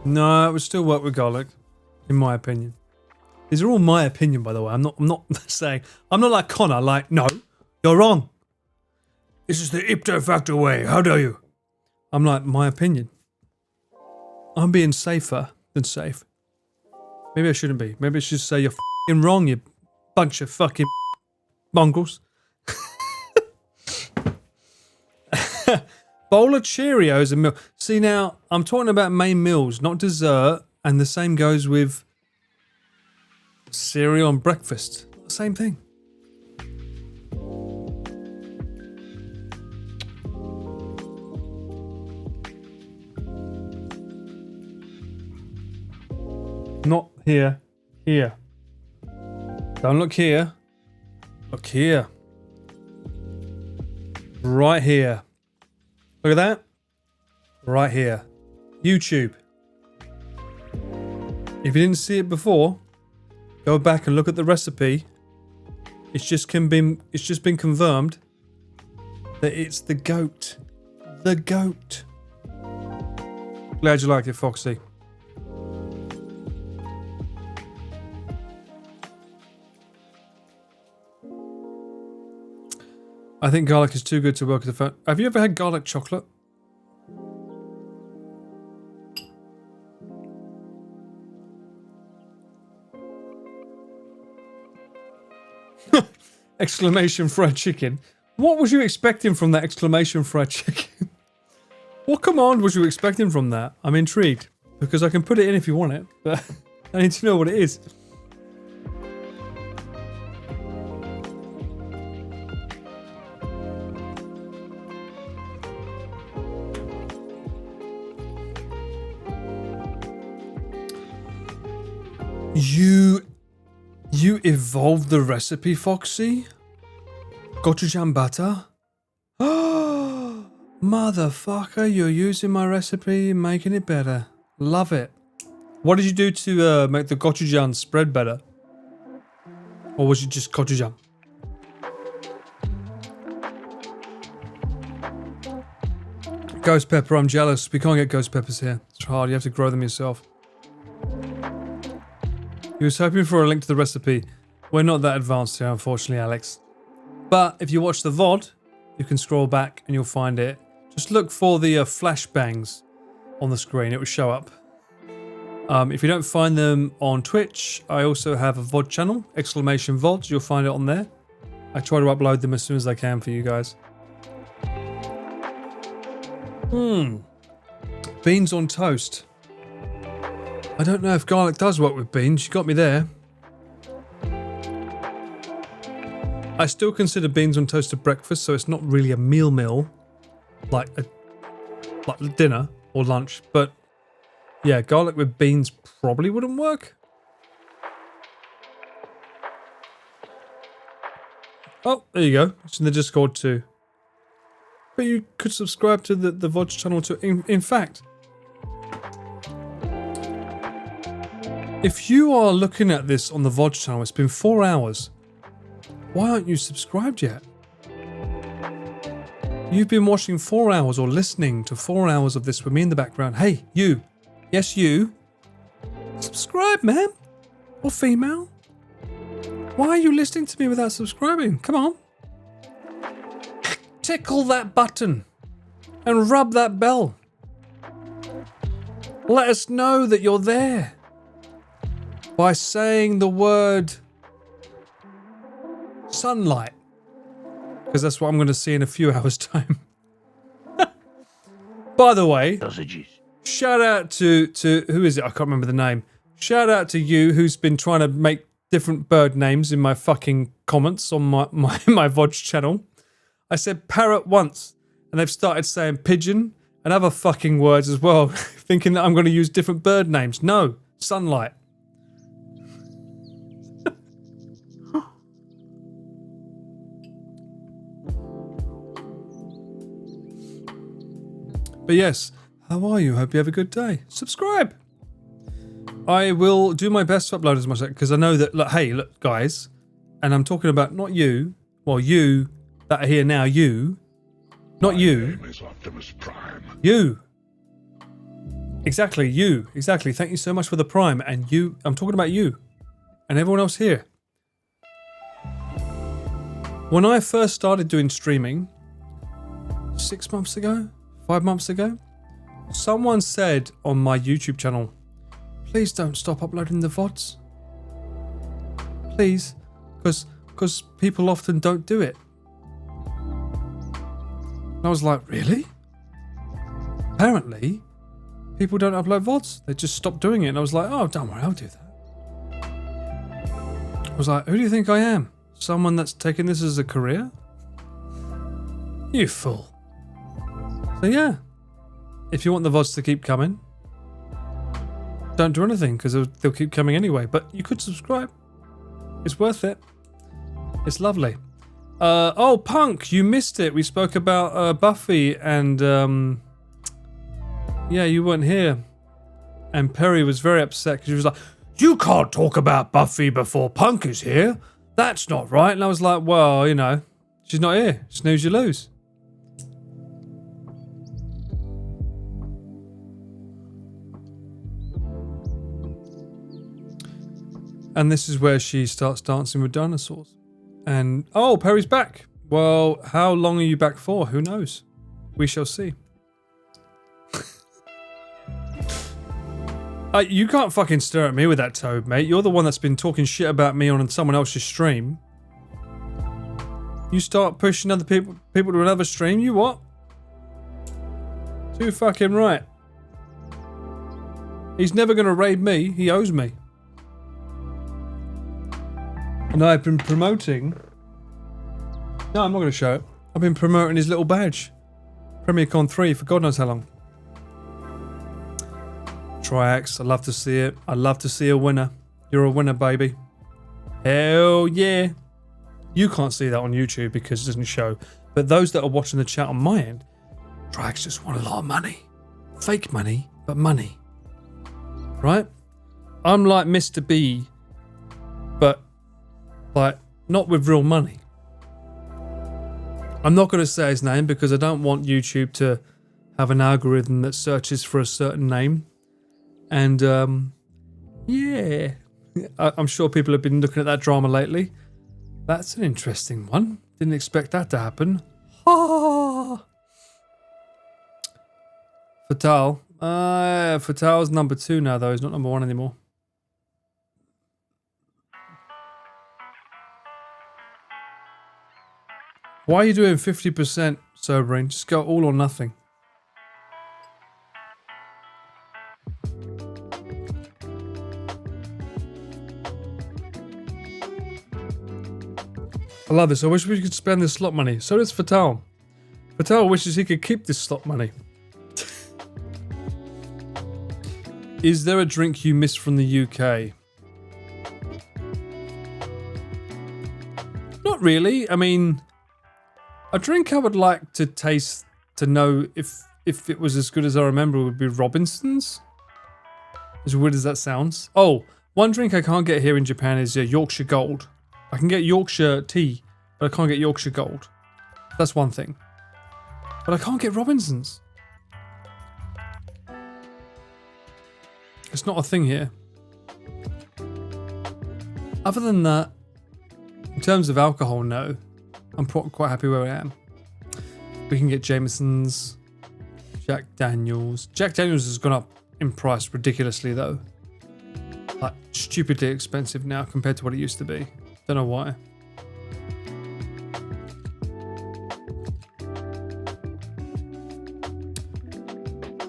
No, it would still work with garlic, in my opinion. These are all my opinion, by the way. I'm not saying, I'm not like Connor, like, no, you're wrong. This is the ipso facto way. How dare you? I'm like, my opinion. I'm being safer than safe. Maybe I shouldn't be. Maybe I should say you're f***ing wrong, you bunch of fucking mongrels. Bowl of Cheerios and milk. See, now, I'm talking about main meals, not dessert, and the same goes with cereal and breakfast. Same thing. Not here. Here. Don't look here. Look here. Right here. Look at that. Right here. YouTube. If you didn't see it before, go back and look at the recipe. It's just been confirmed that it's the goat. The goat. Glad you liked it, Foxy. I think garlic is too good to work as a fat. Have you ever had garlic chocolate? Exclamation fried chicken. What was you expecting from that exclamation fried chicken? What command was you expecting from that? I'm intrigued. Because I can put it in if you want it, but I need to know what it is. You evolved the recipe, Foxy? Gochujang butter? Oh, motherfucker, you're using my recipe and making it better. Love it. What did you do to make the gochujang spread better? Or was it just gochujang? Ghost pepper, I'm jealous. We can't get ghost peppers here. It's hard, you have to grow them yourself. He was hoping for a link to the recipe. We're not that advanced here, unfortunately, Alex. But if you watch the VOD, you can scroll back and you'll find it. Just look for the flashbangs on the screen. It will show up. If you don't find them on Twitch, I also have a VOD channel, exclamation VODs. You'll find it on there. I try to upload them as soon as I can for you guys. Beans on toast. I don't know if garlic does work with beans. You got me there. I still consider beans on toast a breakfast, so it's not really a meal, like dinner or lunch. But yeah, garlic with beans probably wouldn't work. Oh, there you go. It's in the Discord too. But you could subscribe to the VOD channel too. In fact, if you are looking at this on the VOD channel, it's been 4 hours. Why aren't you subscribed yet? You've been watching 4 hours or listening to 4 hours of this with me in the background. Hey, you. Yes, you. Subscribe, man. Or female. Why are you listening to me without subscribing? Come on. Tickle that button and rub that bell. Let us know that you're there by saying the word sunlight, because that's what I'm going to see in a few hours' time. By the way, shout out to who is it? I can't remember the name. Shout out to you who's been trying to make different bird names in my fucking comments on my VOD channel. I said parrot once, and they've started saying pigeon and other fucking words as well, thinking that I'm going to use different bird names. No, sunlight. But yes, how are you? Hope you have a good day. Subscribe. I will do my best to upload as much because I know that, look, hey, look, guys, and I'm talking about not you, well, you that are here now, you, not My you. name is Optimus Prime. You. Exactly, you. Exactly. Thank you so much for the prime. And you, I'm talking about you and everyone else here. When I first started doing streaming 6 months ago, 5 months ago, someone said on my YouTube channel, please don't stop uploading the VODs. Please, because people often don't do it. And I was like, really? Apparently, people don't upload VODs. They just stop doing it. And I was like, oh, don't worry, I'll do that. I was like, who do you think I am? Someone that's taking this as a career? You fool. So yeah, if you want the VODs to keep coming, don't do anything because they'll keep coming anyway. But you could subscribe. It's worth it. It's lovely. Oh, Punk, you missed it. We spoke about Buffy and yeah, you weren't here. And Perry was very upset because he was like, you can't talk about Buffy before Punk is here. That's not right. And I was like, well, you know, she's not here. Snooze, you lose. And this is where she starts dancing with dinosaurs. And, oh, Perry's back. Well, how long are you back for? Who knows? We shall see. You can't fucking stare at me with that toad, mate. You're the one that's been talking shit about me on someone else's stream. You start pushing other people to another stream, you what? Too fucking right. He's never going to raid me. He owes me. And I've been promoting... No, I'm not going to show it. I've been promoting his little badge. PremierCon 3 for God knows how long. Triax, I love to see it. I love to see a winner. You're a winner, baby. Hell yeah. You can't see that on YouTube because it doesn't show. But those that are watching the chat on my end, Triax just want a lot of money. Fake money, but money. Right? I'm like Mr. B, but like not with real money. I'm not going to say his name because I don't want YouTube to have an algorithm that searches for a certain name. And yeah, I'm sure people have been looking at that drama lately. That's an interesting one. Didn't expect that to happen. Ha! Fatal. Fatal's number 2 now though. He's not number 1 anymore. Why are you doing 50% sobering? Just go all or nothing. I love this. I wish we could spend this slot money. So does Fatal. Fatal wishes he could keep this slot money. Is there a drink you miss from the UK? Not really. I mean, a drink I would like to taste to know if it was as good as I remember would be Robinson's. As weird as that sounds. Oh, one drink I can't get here in Japan is Yorkshire Gold. I can get Yorkshire tea, but I can't get Yorkshire Gold. That's one thing. But I can't get Robinson's. It's not a thing here. Other than that, terms of alcohol, no. I'm quite happy where I am. We can get Jameson's, Jack Daniels. Jack Daniels has gone up in price ridiculously though. Like stupidly expensive now compared to what it used to be. Don't know why.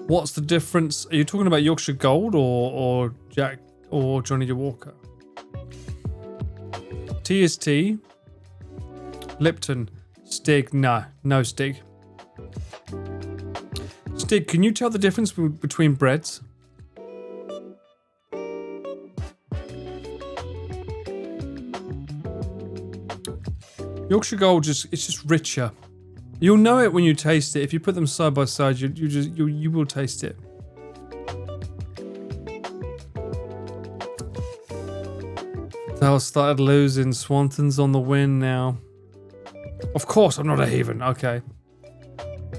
What's the difference? Are you talking about Yorkshire Gold or Jack or Johnny Walker? TST, Lipton, Stig, no Stig. Stig, can you tell the difference between breads? Yorkshire Gold it's just richer. You'll know it when you taste it. If you put them side by side, you will taste it. They'll started losing. Swanton's on the win now. Of course, I'm not a heathen. Okay,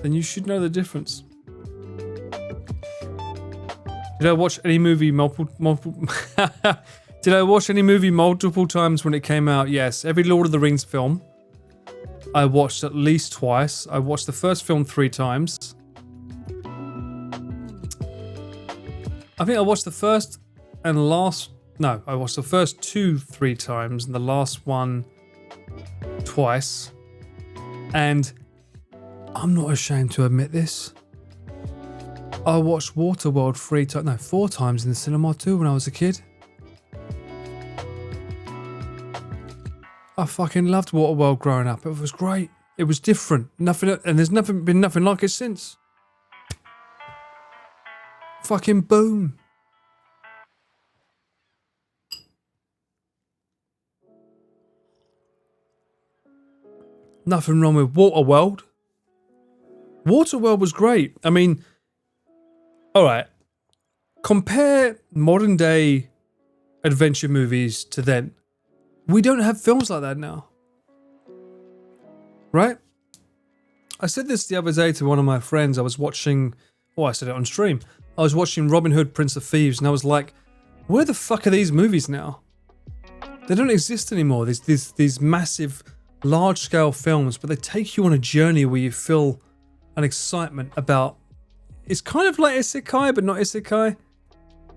then you should know the difference. Did I watch any movie multiple? Did I watch any movie multiple times when it came out? Yes, every Lord of the Rings film I watched at least twice. I watched the first film 3 times. I think I watched the first and last. No, I watched the first 2 3 times and the last one twice. And I'm not ashamed to admit this. I watched Waterworld 4 times in the cinema too when I was a kid. I fucking loved Waterworld growing up. It was great. It was different. Nothing, and there's been nothing like it since. Fucking boom. Nothing wrong with Waterworld. Waterworld was great. I mean, alright. Compare modern day adventure movies to then. We don't have films like that now. Right? I said this the other day to one of my friends. I was watching... Oh, I said it on stream. I was watching Robin Hood, Prince of Thieves, and I was like, where the fuck are these movies now? They don't exist anymore. These massive, large-scale films, but they take you on a journey where you feel an excitement about... It's kind of like isekai, but not isekai.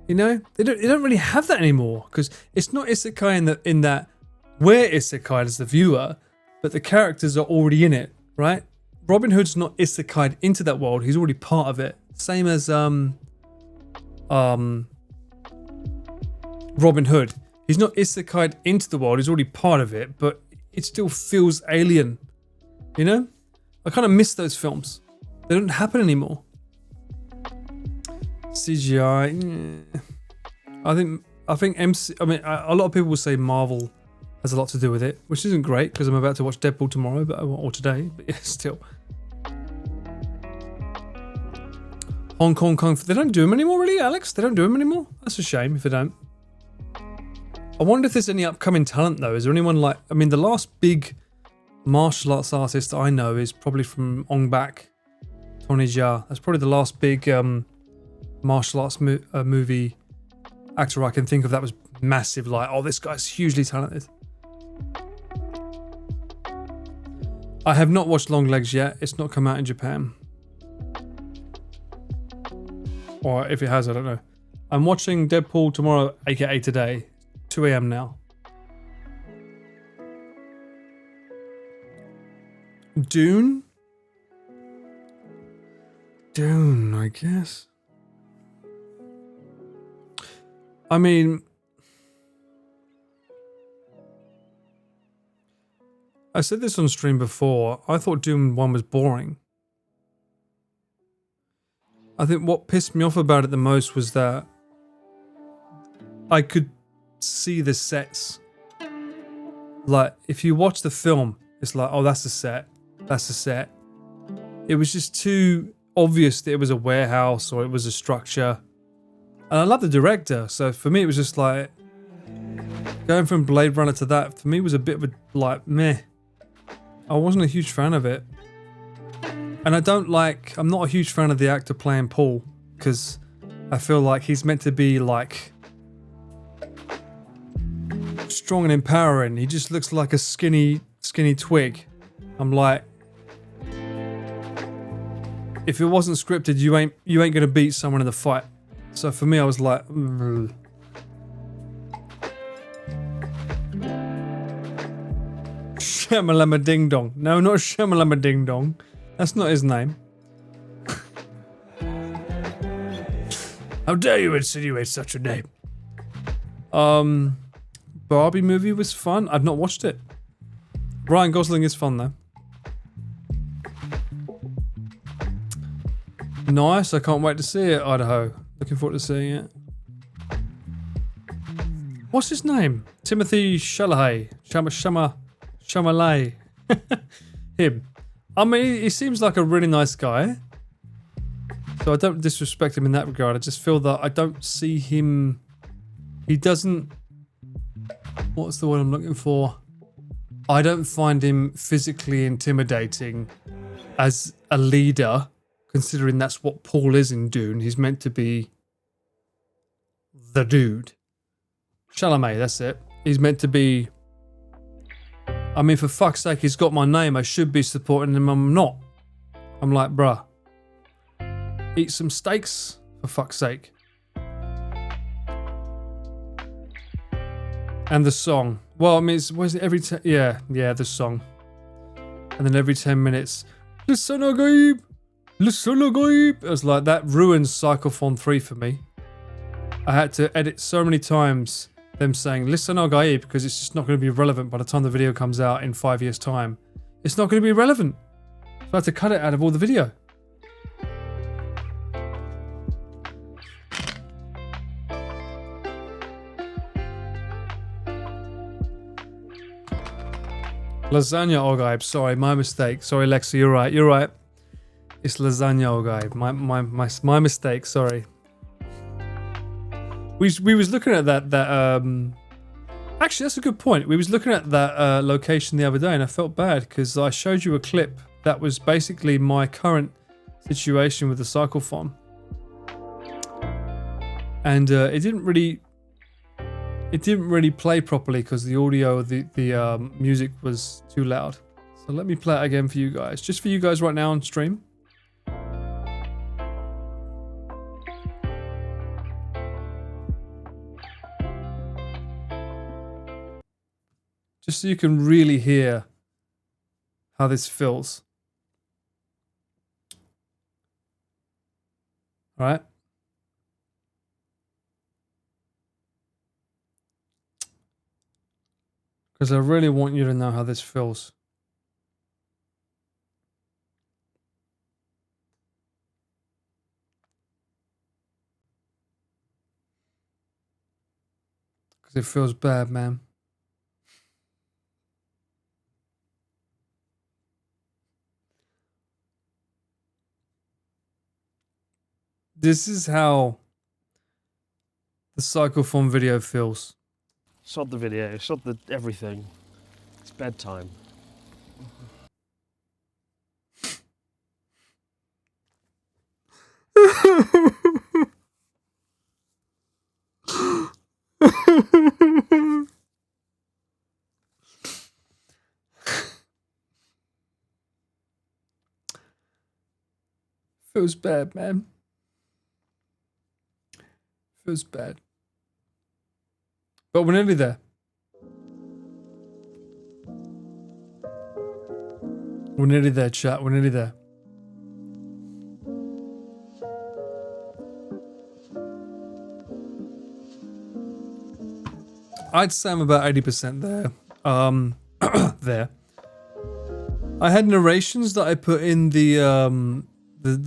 You know? They don't really have that anymore, because it's not isekai in that we're isekai as the viewer, but the characters are already in it, right? Robin Hood's not isekai'd into that world, he's already part of it. Same as Robin Hood. He's not isekai'd into the world, he's already part of it, but it still feels alien. You know? I kind of miss those films. They don't happen anymore. CGI. I think MC. I mean, a lot of people will say Marvel has a lot to do with it, which isn't great because I'm about to watch Deadpool tomorrow, or today. But yeah, still. Hong Kong Kung Fu. They don't do them anymore, really, Alex. They don't do them anymore. That's a shame if they don't. I wonder if there's any upcoming talent though. Is there anyone like? I mean, the last big martial arts artist I know is probably from Ong Bak, Tony Jaa. That's probably the last big martial arts movie actor I can think of that was massive. Like, oh, this guy's hugely talented. I have not watched Long Legs yet. It's not come out in Japan. Or if it has, I don't know. I'm watching Deadpool tomorrow, aka today. 2 a.m. now. Dune, I guess. I mean, I said this on stream before. I thought Dune 1 was boring. I think what pissed me off about it the most was that I could see the sets. Like, if you watch the film, it's like, oh, that's a set. That's a set. It was just too obvious that it was a warehouse or it was a structure. And I love the director, so for me it was just like going from Blade Runner to that. For me, was a bit of a like meh. I wasn't a huge fan of it, and I'm not a huge fan of the actor playing Paul because I feel like he's meant to be like strong and empowering. He just looks like a skinny twig. I'm like, if it wasn't scripted, you ain't gonna beat someone in the fight. So for me, I was like, Shamalama Ding Dong. No, not Shamalama Ding Dong. That's not his name. How dare you insinuate such a name? Barbie movie was fun. I've not watched it. Ryan Gosling is fun though. Nice. I can't wait to see it. Idaho. Looking forward to seeing it. What's his name? Timothy Chalamet. Chalamet. Him. I mean, he seems like a really nice guy. So I don't disrespect him in that regard. I just feel that I don't see him. He doesn't. What's the word I'm looking for? I don't find him physically intimidating as a leader, considering that's what Paul is in Dune. He's meant to be the dude. Chalamet, that's it. He's meant to be. I mean, for fuck's sake, he's got my name. I should be supporting him. I'm not. I'm like, bruh. Eat some steaks, for fuck's sake. And the song. Well, I mean, was it every yeah, the song. And then every 10 minutes, Listen Agaib! Listen Agaib! It was like, that ruins Psychophon 3 for me. I had to edit so many times them saying, Listen Agaib, because it's just not going to be relevant by the time the video comes out in 5 years' time. It's not going to be relevant. So I had to cut it out of all the video. Lasagna Ogaib, sorry, my mistake. Sorry, Lexi, you're right. It's lasagna Ogaib. My mistake, sorry. We was looking at that actually that's a good point. We was looking at that location the other day and I felt bad because I showed you a clip that was basically my current situation with the Cyclophon. And it didn't really play properly because the audio, the music was too loud. So let me play it again for you guys. Just for you guys right now on stream. Just so you can really hear how this feels. All right. Because I really want you to know how this feels. Because it feels bad, man. This is how the Cyclophon video feels. Sod the video, sod the everything. It's bedtime. Feels bad, man. Feels bad. But we're nearly there. We're nearly there, chat. We're nearly there. I'd say I'm about 80% there. There. I had narrations that I put in the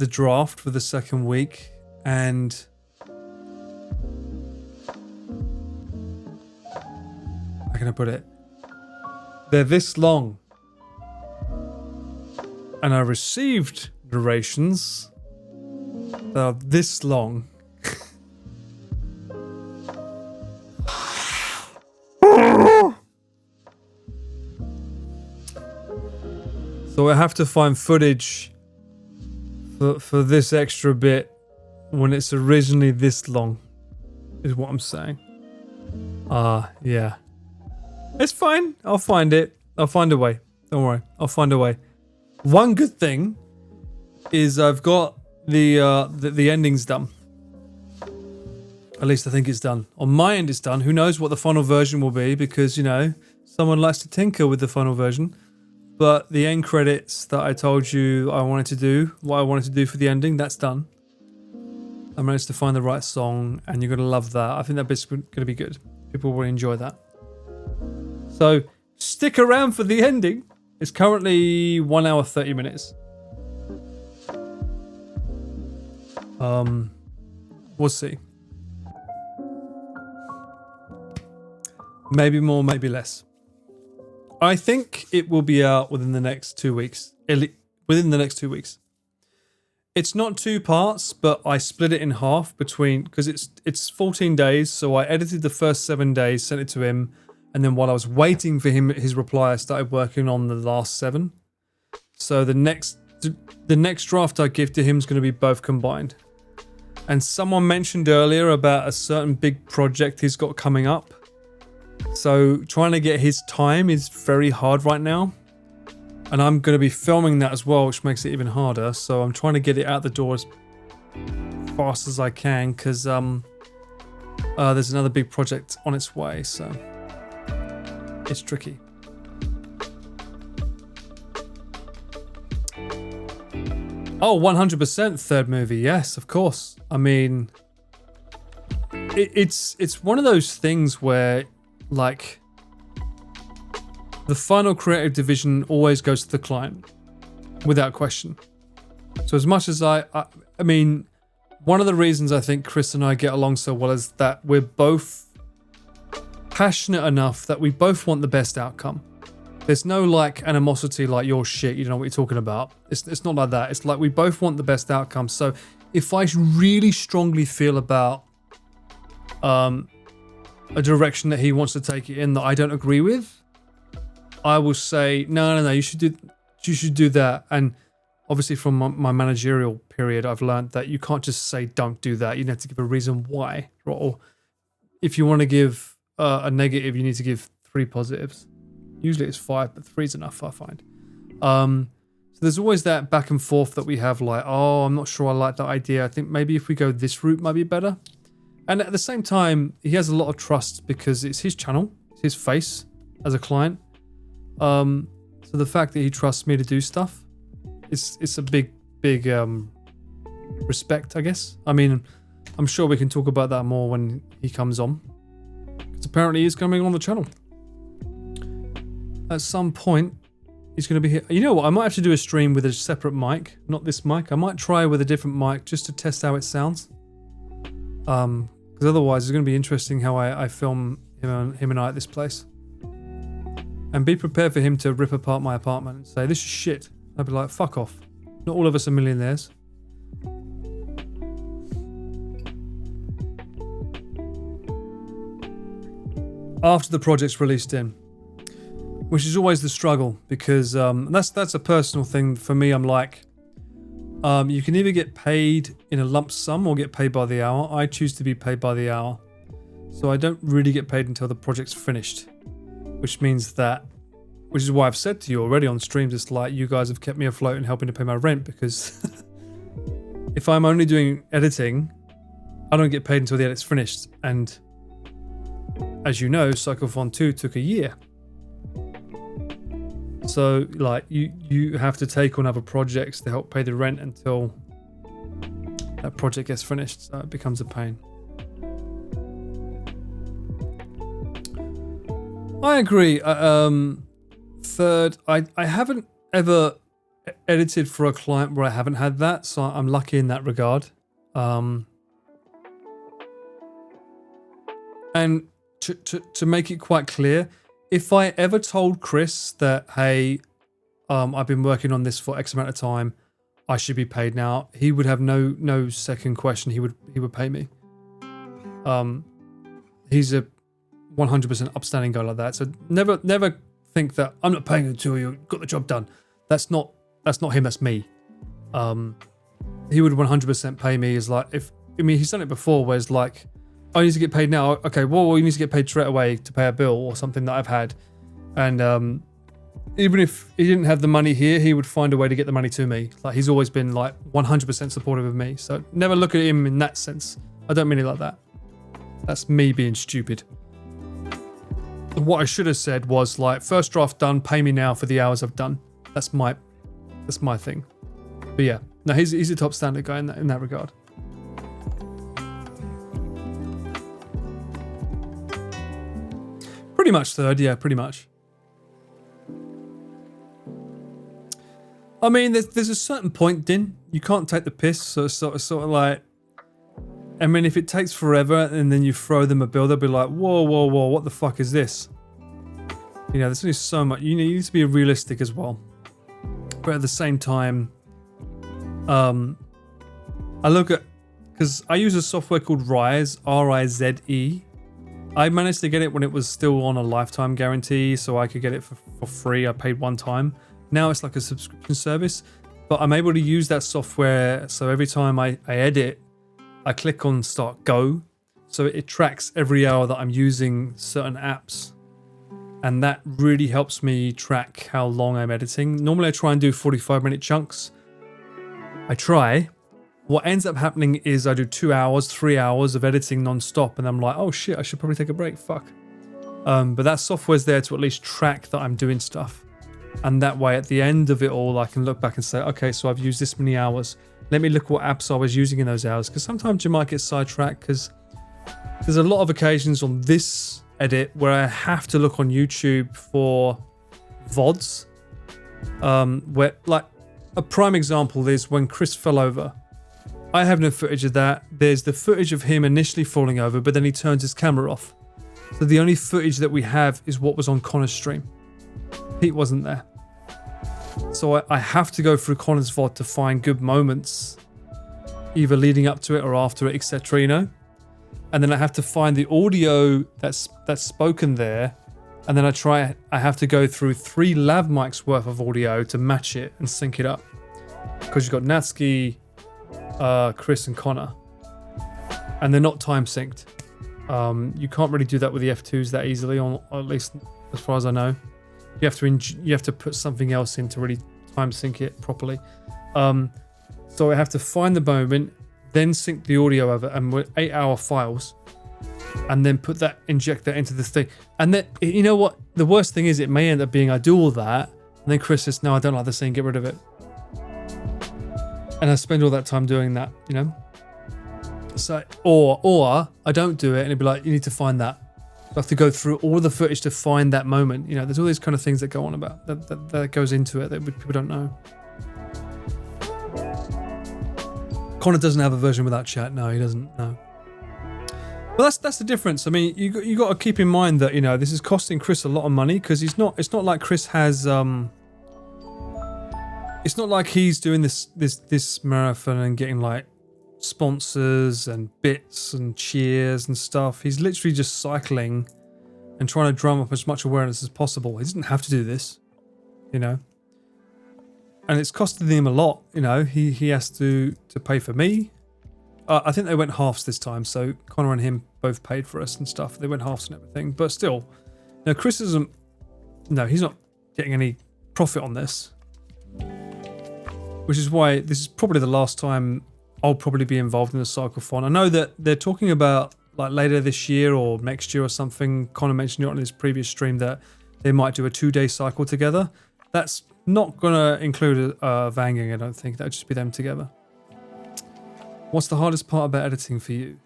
draft for the second week, and how can I put it? They're this long. And I received narrations that are this long. So I have to find footage for this extra bit when it's originally this long, is what I'm saying. Yeah. It's fine. I'll find it. I'll find a way. Don't worry. I'll find a way. One good thing is I've got the endings done. At least I think it's done. On my end, it's done. Who knows what the final version will be because, you know, someone likes to tinker with the final version. But the end credits that I told you I wanted to do, what I wanted to do for the ending, that's done. I managed to find the right song and you're going to love that. I think that bit's going to be good. People will enjoy that. So stick around for the ending. It's currently 1 hour 30 minutes. We'll see. Maybe more, maybe less. I think it will be out within the next 2 weeks. Within the next 2 weeks. It's not 2 parts, but I split it in half between because it's 14 days. So I edited the first 7 days, sent it to him, and then while I was waiting for his reply, I started working on the last 7. So the next draft I give to him is going to be both combined. And someone mentioned earlier about a certain big project he's got coming up. So trying to get his time is very hard right now. And I'm going to be filming that as well, which makes it even harder. So I'm trying to get it out the door as fast as I can because there's another big project on its way. So it's tricky. Oh, 100% third movie. Yes, of course. I mean, it's one of those things where, like, the final creative division always goes to the client, without question. So as much as I mean, one of the reasons I think Chris and I get along so well is that we're both passionate enough that we both want the best outcome. There's no like animosity like you're shit, you don't know what you're talking about. It's not like that. It's like we both want the best outcome. So if I really strongly feel about a direction that he wants to take it in that I don't agree with, I will say no, you should do that. And obviously from my managerial period, I've learned that you can't just say don't do that. You have to give a reason why. Or if you want to give a negative, you need to give 3 positives. Usually it's 5, but 3 is enough, I find. So there's always that back and forth that we have, like, oh, I'm not sure I like that idea. I think maybe if we go this route might be better. And at the same time, he has a lot of trust because it's his channel, it's his face as a client. So the fact that he trusts me to do stuff, it's a big respect, I guess. I mean, I'm sure we can talk about that more when he comes on. Because apparently he's coming on the channel. At some point, he's going to be here. You know what? I might have to do a stream with a separate mic, not this mic. I might try with a different mic just to test how it sounds. Because otherwise, it's going to be interesting how I film him and I at this place. And be prepared for him to rip apart my apartment and say, this is shit. I'd be like, fuck off. Not all of us are millionaires. After the project's released in. Which is always the struggle because that's a personal thing for me. I'm like, you can either get paid in a lump sum or get paid by the hour. I choose to be paid by the hour. So I don't really get paid until the project's finished. Which means that, which is why I've said to you already on streams, it's like you guys have kept me afloat and helping to pay my rent because if I'm only doing editing, I don't get paid until the edit's finished. And as you know, Cyclophon 2 took a year. So, like, you have to take on other projects to help pay the rent until that project gets finished. So it becomes a pain. I agree. Third, I haven't ever edited for a client where I haven't had that, so I'm lucky in that regard. And to make it quite clear, if I ever told Chris that, hey, I've been working on this for X amount of time, I should be paid now, he would have no second question. He would pay me. He's a 100% upstanding guy like that. So never think that I'm not paying until you got the job done. That's not him. That's me. He would 100% pay me. Is like he's done it before. Where it's like, I need to get paid now. Okay, well, you need to get paid straight away to pay a bill or something that I've had. And even if he didn't have the money here, he would find a way to get the money to me. Like, he's always been like 100% supportive of me. So never look at him in that sense. I don't mean it like that. That's me being stupid. What I should have said was like, first draft done, pay me now for the hours I've done. That's my thing. But yeah, no, he's a top standard guy in that regard. Pretty much third, yeah, pretty much. I mean, there's a certain point, Din. You can't take the piss, so it's sort of like, I mean, if it takes forever and then you throw them a bill, they'll be like, whoa, what the fuck is this? You know, there's only so much. You need to be realistic as well. But at the same time, I look at, because I use a software called Rise, R-I-Z-E. I managed to get it when it was still on a lifetime guarantee, so I could get it for free. I paid one time. Now it's like a subscription service, but I'm able to use that software. So every time I edit, I click on Start Go. So it tracks every hour that I'm using certain apps. And that really helps me track how long I'm editing. Normally I try and do 45-minute chunks. I try. What ends up happening is I do 2 hours, 3 hours of editing non-stop, and I'm like, oh shit, I should probably take a break, fuck. But that software's there to at least track that I'm doing stuff. And that way, at the end of it all, I can look back and say, okay, so I've used this many hours. Let me look what apps I was using in those hours. Because sometimes you might get sidetracked, because there's a lot of occasions on this edit where I have to look on YouTube for VODs. Where, like, a prime example is when Chris fell over. I have no footage of that. There's the footage of him initially falling over, but then he turns his camera off. So the only footage that we have is what was on Connor's stream. Pete wasn't there. So I have to go through Connor's VOD to find good moments, either leading up to it or after it, etc., you know? And then I have to find the audio that's spoken there, and then I have to go through 3 lav mics worth of audio to match it and sync it up. Because you've got Natsuki, Chris and Connor, and they're not time synced. You can't really do that with the F2s that easily, or at least as far as I know. You have to put something else in to really time sync it properly. So I have to find the moment, then sync the audio over, and with 8-hour files, and then inject that into this thing. And then, you know what? The worst thing is, it may end up being I do all that, and then Chris says, "No, I don't like this thing. Get rid of it." And I spend all that time doing that, you know? So, or I don't do it, and it'd be like, you need to find that. I have to go through all the footage to find that moment. You know, there's all these kind of things that go on about, that goes into it that people don't know. Connor doesn't have a version without chat. No, he doesn't, no. Well, that's the difference. I mean, you got to keep in mind that, you know, this is costing Chris a lot of money, because it's not like Chris has, it's not like he's doing this marathon and getting like sponsors and bits and cheers and stuff. He's literally just cycling and trying to drum up as much awareness as possible. He doesn't have to do this, you know. And it's costing him a lot, you know. He has to pay for me. I think they went halves this time, so Connor and him both paid for us and stuff. They went halves and everything, but still, no, Chris isn't. No, he's not getting any profit on this. Which is why this is probably the last time I'll probably be involved in the cyclothon. I know that they're talking about like later this year or next year or something. Connor mentioned it on his previous stream that they might do a 2-day cycle together. That's not going to include Vanging, I don't think. That'll just be them together. What's the hardest part about editing for you?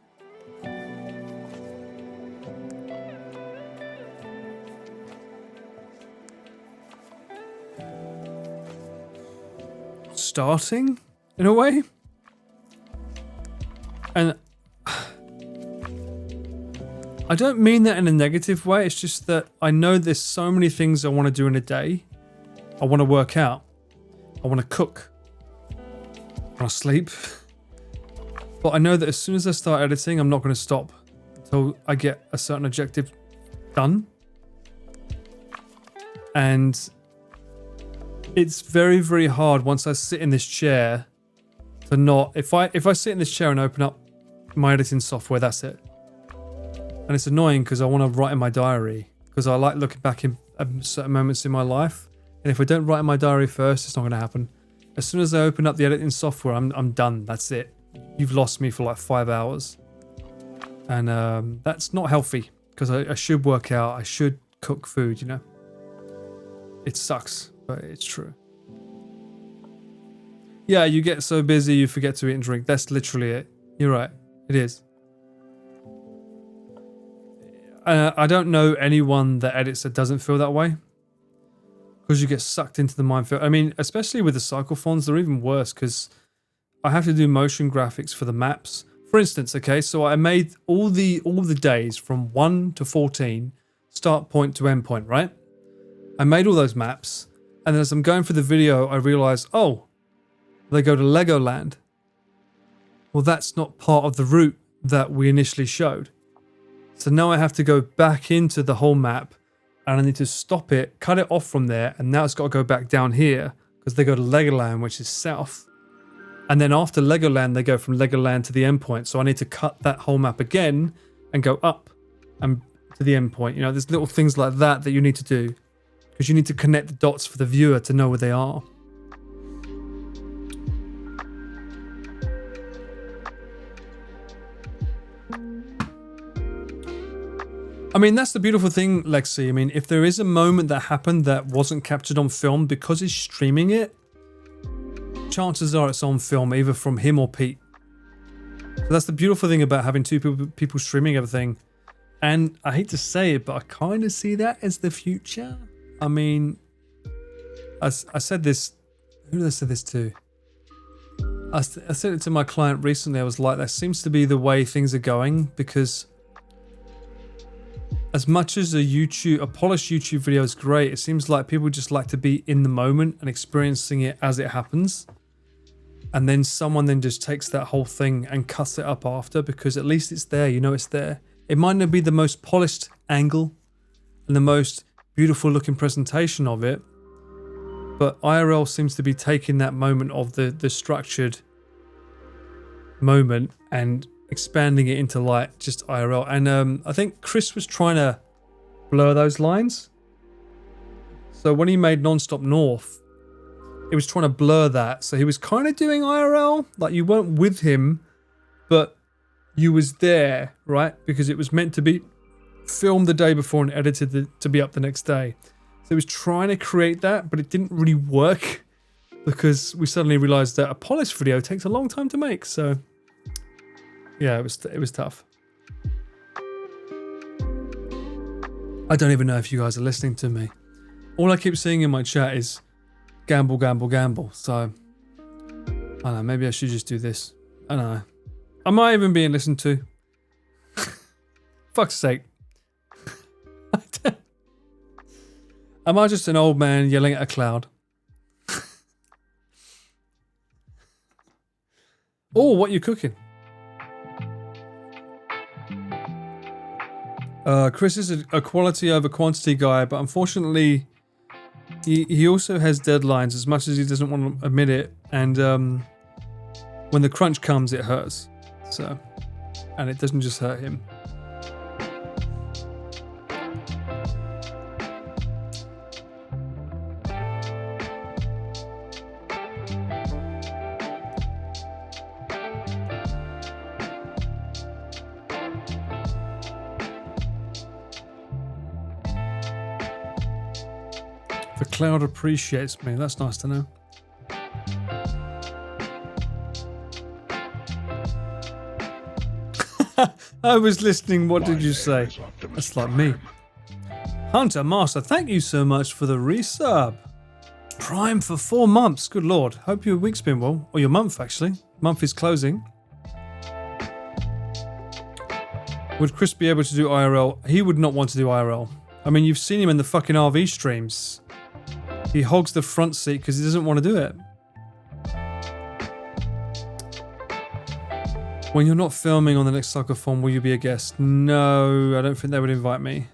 Starting, in a way. And I don't mean that in a negative way. It's just that I know there's so many things I want to do in a day. I want to work out. I want to cook. I want to sleep. But I know that as soon as I start editing, I'm not going to stop until I get a certain objective done. And it's very, very hard once I sit in this chair to not... If I sit in this chair and open up my editing software, that's it. And it's annoying because I want to write in my diary because I like looking back in certain moments in my life. And if I don't write in my diary first, it's not going to happen. As soon as I open up the editing software, I'm done. That's it. You've lost me for like 5 hours. And that's not healthy because I should work out. I should cook food, you know. It sucks, but it's true. Yeah, you get so busy you forget to eat and drink. That's literally it. You're right. It is. I don't know anyone that edits that doesn't feel that way. Because you get sucked into the minefield. I mean, especially with the cycle fonts, they're even worse because I have to do motion graphics for the maps. For instance, okay, so I made all the days from 1 to 14, start point to end point, right? I made all those maps, and then as I'm going through the video, I realized, oh, they go to Legoland. Well, that's not part of the route that we initially showed. So now I have to go back into the whole map, and I need to stop it, cut it off from there, and now it's got to go back down here, because they go to Legoland, which is south. And then after Legoland, they go from Legoland to the endpoint. So I need to cut that whole map again and go up and to the endpoint. You know, there's little things like that that you need to do because you need to connect the dots for the viewer to know where they are. I mean, that's the beautiful thing, Lexi. I mean, if there is a moment that happened that wasn't captured on film because he's streaming it, chances are it's on film, either from him or Pete. So that's the beautiful thing about having two people streaming everything. And I hate to say it, but I kind of see that as the future. I mean, I said this, who did I say this to? I said it to my client recently. I was like, that seems to be the way things are going, because as much as a polished YouTube video is great, it seems like people just like to be in the moment and experiencing it as it happens. And then someone then just takes that whole thing and cuts it up after, because at least it's there, you know it's there. It might not be the most polished angle and the most beautiful looking presentation of it, but IRL seems to be taking that moment of the structured moment and expanding it into like just IRL. And I think Chris was trying to blur those lines. So when he made Nonstop North, it was trying to blur that. So he was kind of doing IRL, like you weren't with him, but you was there, right? Because it was meant to be filmed the day before and edited to be up the next day. So he was trying to create that, but it didn't really work because we suddenly realized that a polished video takes a long time to make. So yeah, it was tough. I don't even know if you guys are listening to me. All I keep seeing in my chat is gamble, gamble, gamble. So I don't know, maybe I should just do this. I don't know. Am I even being listened to? Fuck's sake. Am I just an old man yelling at a cloud? Oh, what are you cooking? Chris is a quality over quantity guy, but unfortunately he also has deadlines as much as he doesn't want to admit it, and when the crunch comes it hurts. So, and it doesn't just hurt him. The cloud appreciates me. That's nice to know. I was listening. What did you say? That's like me. Hunter Master, thank you so much for the resub. Prime for 4 months. Good lord. Hope your week's been well. Or your month, actually. Month is closing. Would Chris be able to do IRL? He would not want to do IRL. I mean, you've seen him in the fucking RV streams. He hogs the front seat because he doesn't want to do it. When you're not filming on the next Cyclophone, will you be a guest? No, I don't think they would invite me.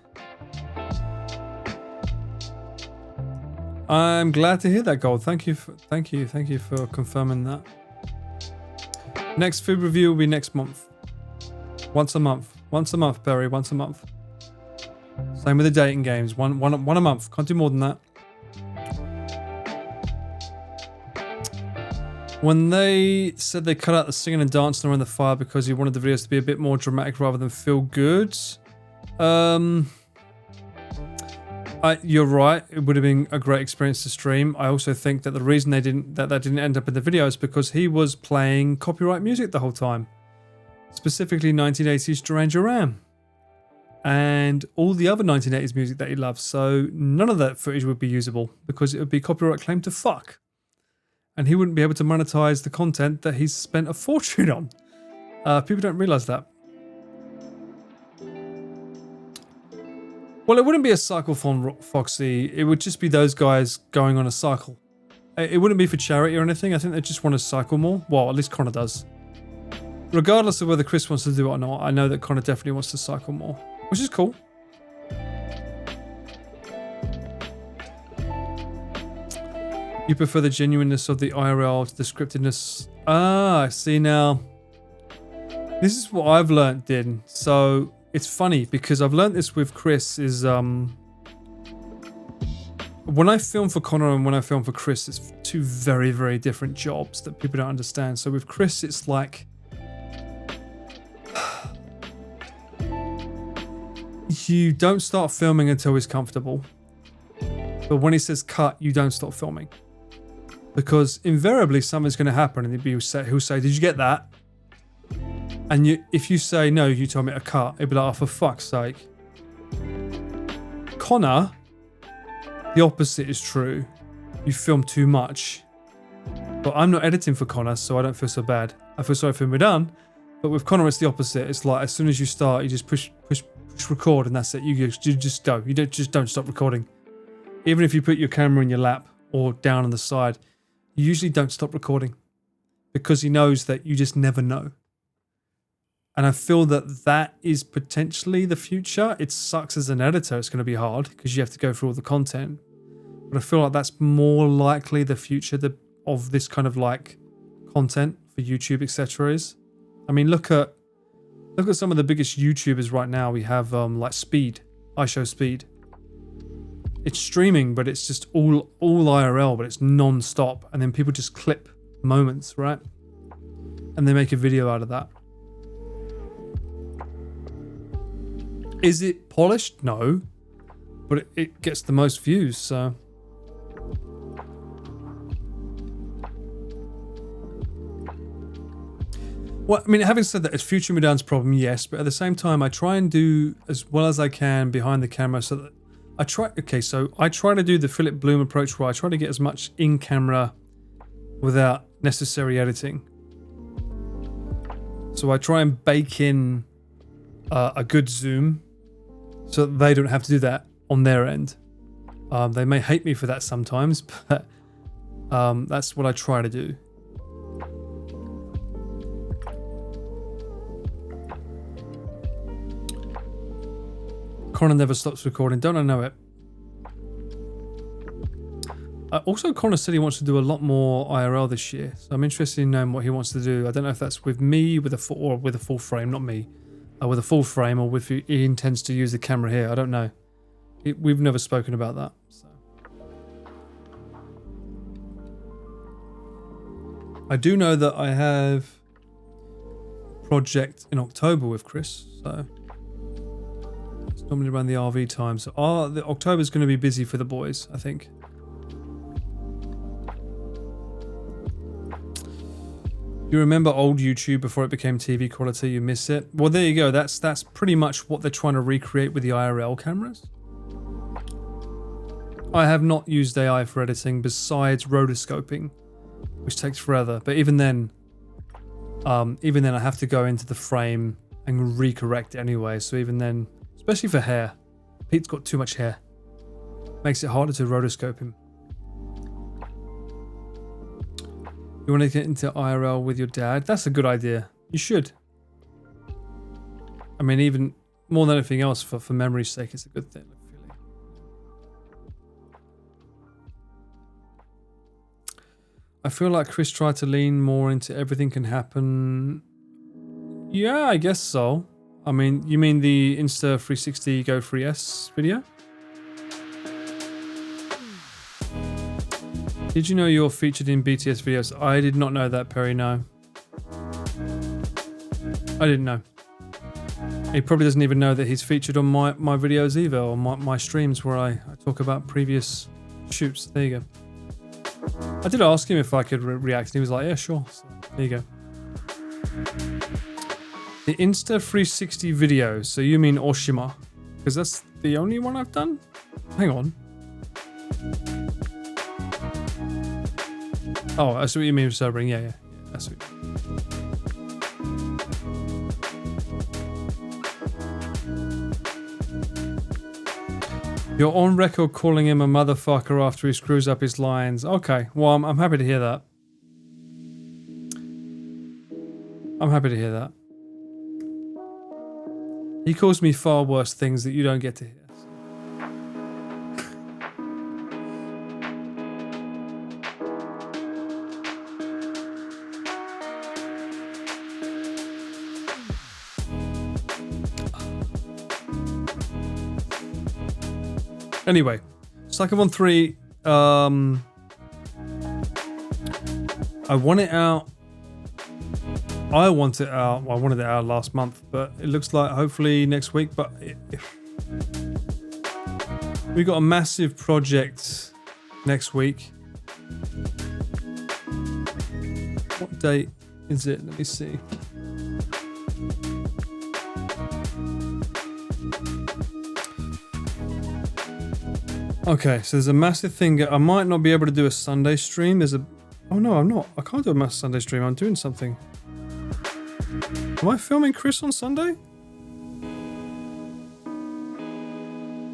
I'm glad to hear that, Gold. Thank you for confirming that. Next food review will be next month. Once a month. Once a month, Perry. Once a month. Same with the dating games. One a month. Can't do more than that. When they said they cut out the singing and dancing around the fire because he wanted the videos to be a bit more dramatic rather than feel good. You're right. It would have been a great experience to stream. I also think that the reason that didn't end up in the video is because he was playing copyright music the whole time, specifically 1980s Duran Duran and all the other 1980s music that he loves. So none of that footage would be usable because it would be copyright claim to fuck, and he wouldn't be able to monetize the content that he's spent a fortune on. People don't realize that. Well, it wouldn't be a cycle-thon, Foxy. It would just be those guys going on a cycle. It wouldn't be for charity or anything. I think they just want to cycle more. Well, at least Connor does. Regardless of whether Chris wants to do it or not, I know that Connor definitely wants to cycle more, which is cool. You prefer the genuineness of the IRL to the scriptedness. Ah, see now. This is what I've learnt, Din. So it's funny because I've learnt this with Chris is when I film for Connor and when I film for Chris, it's two very, very different jobs that people don't understand. So with Chris, it's like you don't start filming until he's comfortable. But when he says cut, you don't stop filming. Because invariably something's going to happen and he'll say, did you get that? And if you say, no, you told me to cut, it'll be like, oh, for fuck's sake. Connor, the opposite is true. You film too much. But I'm not editing for Connor, so I don't feel so bad. I feel sorry for him, we're done. But with Connor, it's the opposite. It's like, as soon as you start, you just push record and that's it. You just go. You don't stop recording. Even if you put your camera in your lap or down on the side, you usually don't stop recording because he knows that you just never know. And I feel that is potentially the future. It sucks as an editor. It's going to be hard because you have to go through all the content. But I feel like that's more likely the future of this kind of like content for YouTube, etc. is. I mean, look at some of the biggest YouTubers right now. We have like Speed. I Show Speed. It's streaming, but it's just all IRL, but it's non-stop. And then people just clip moments, right? And they make a video out of that. Is it polished? No. But it gets the most views, so. Well, I mean, having said that, it's Future Mudan's problem, yes. But at the same time, I try and do as well as I can behind the camera so that I try to do the Philip Bloom approach where I try to get as much in camera without necessary editing. So I try and bake in a good zoom so that they don't have to do that on their end. They may hate me for that sometimes, but that's what I try to do. Connor never stops recording. Don't I know it? Also, Connor said he wants to do a lot more IRL this year, so I'm interested in knowing what he wants to do. I don't know if that's with me, with a full frame, not me, with a full frame, or if he intends to use the camera here. I don't know. We've never spoken about that. So. I do know that I have a project in October with Chris, so. Normally around the RV time, so the October's going to be busy for the boys, I think. You remember old YouTube before it became TV quality? You miss it. Well, there you go. That's pretty much what they're trying to recreate with the IRL cameras. I have not used AI for editing besides rotoscoping, which takes forever. But even then I have to go into the frame and recorrect it anyway. So even then. Especially for hair. Pete's got too much hair. Makes it harder to rotoscope him. You want to get into IRL with your dad? That's a good idea. You should. I mean, even more than anything else, for memory's sake, it's a good thing. I feel like Chris tried to lean more into everything can happen. Yeah, I guess so. I mean, you mean the Insta360 Go 3S video? Did you know you're featured in BTS videos? I did not know that, Perry, no. I didn't know. He probably doesn't even know that he's featured on my videos either, or my streams where I talk about previous shoots. There you go. I did ask him if I could react, and he was like, yeah, sure. So, there you go. The Insta360 video, so you mean Oshima? Because that's the only one I've done? Hang on. Oh, I see what you mean with sobering. Yeah. I see what you mean. You're on record calling him a motherfucker after he screws up his lines. Okay, well, I'm happy to hear that. I'm happy to hear that. He calls me far worse things that you don't get to hear. Anyway, Psychobon 3, I want it out. I want it out. Well, I wanted it out last month, but it looks like hopefully next week. But we got a massive project next week. What date is it? Let me see. Okay, so there's a massive thing. I might not be able to do a Sunday stream. Oh no, I'm not. I can't do a massive Sunday stream. I'm doing something. Am I filming Chris on Sunday?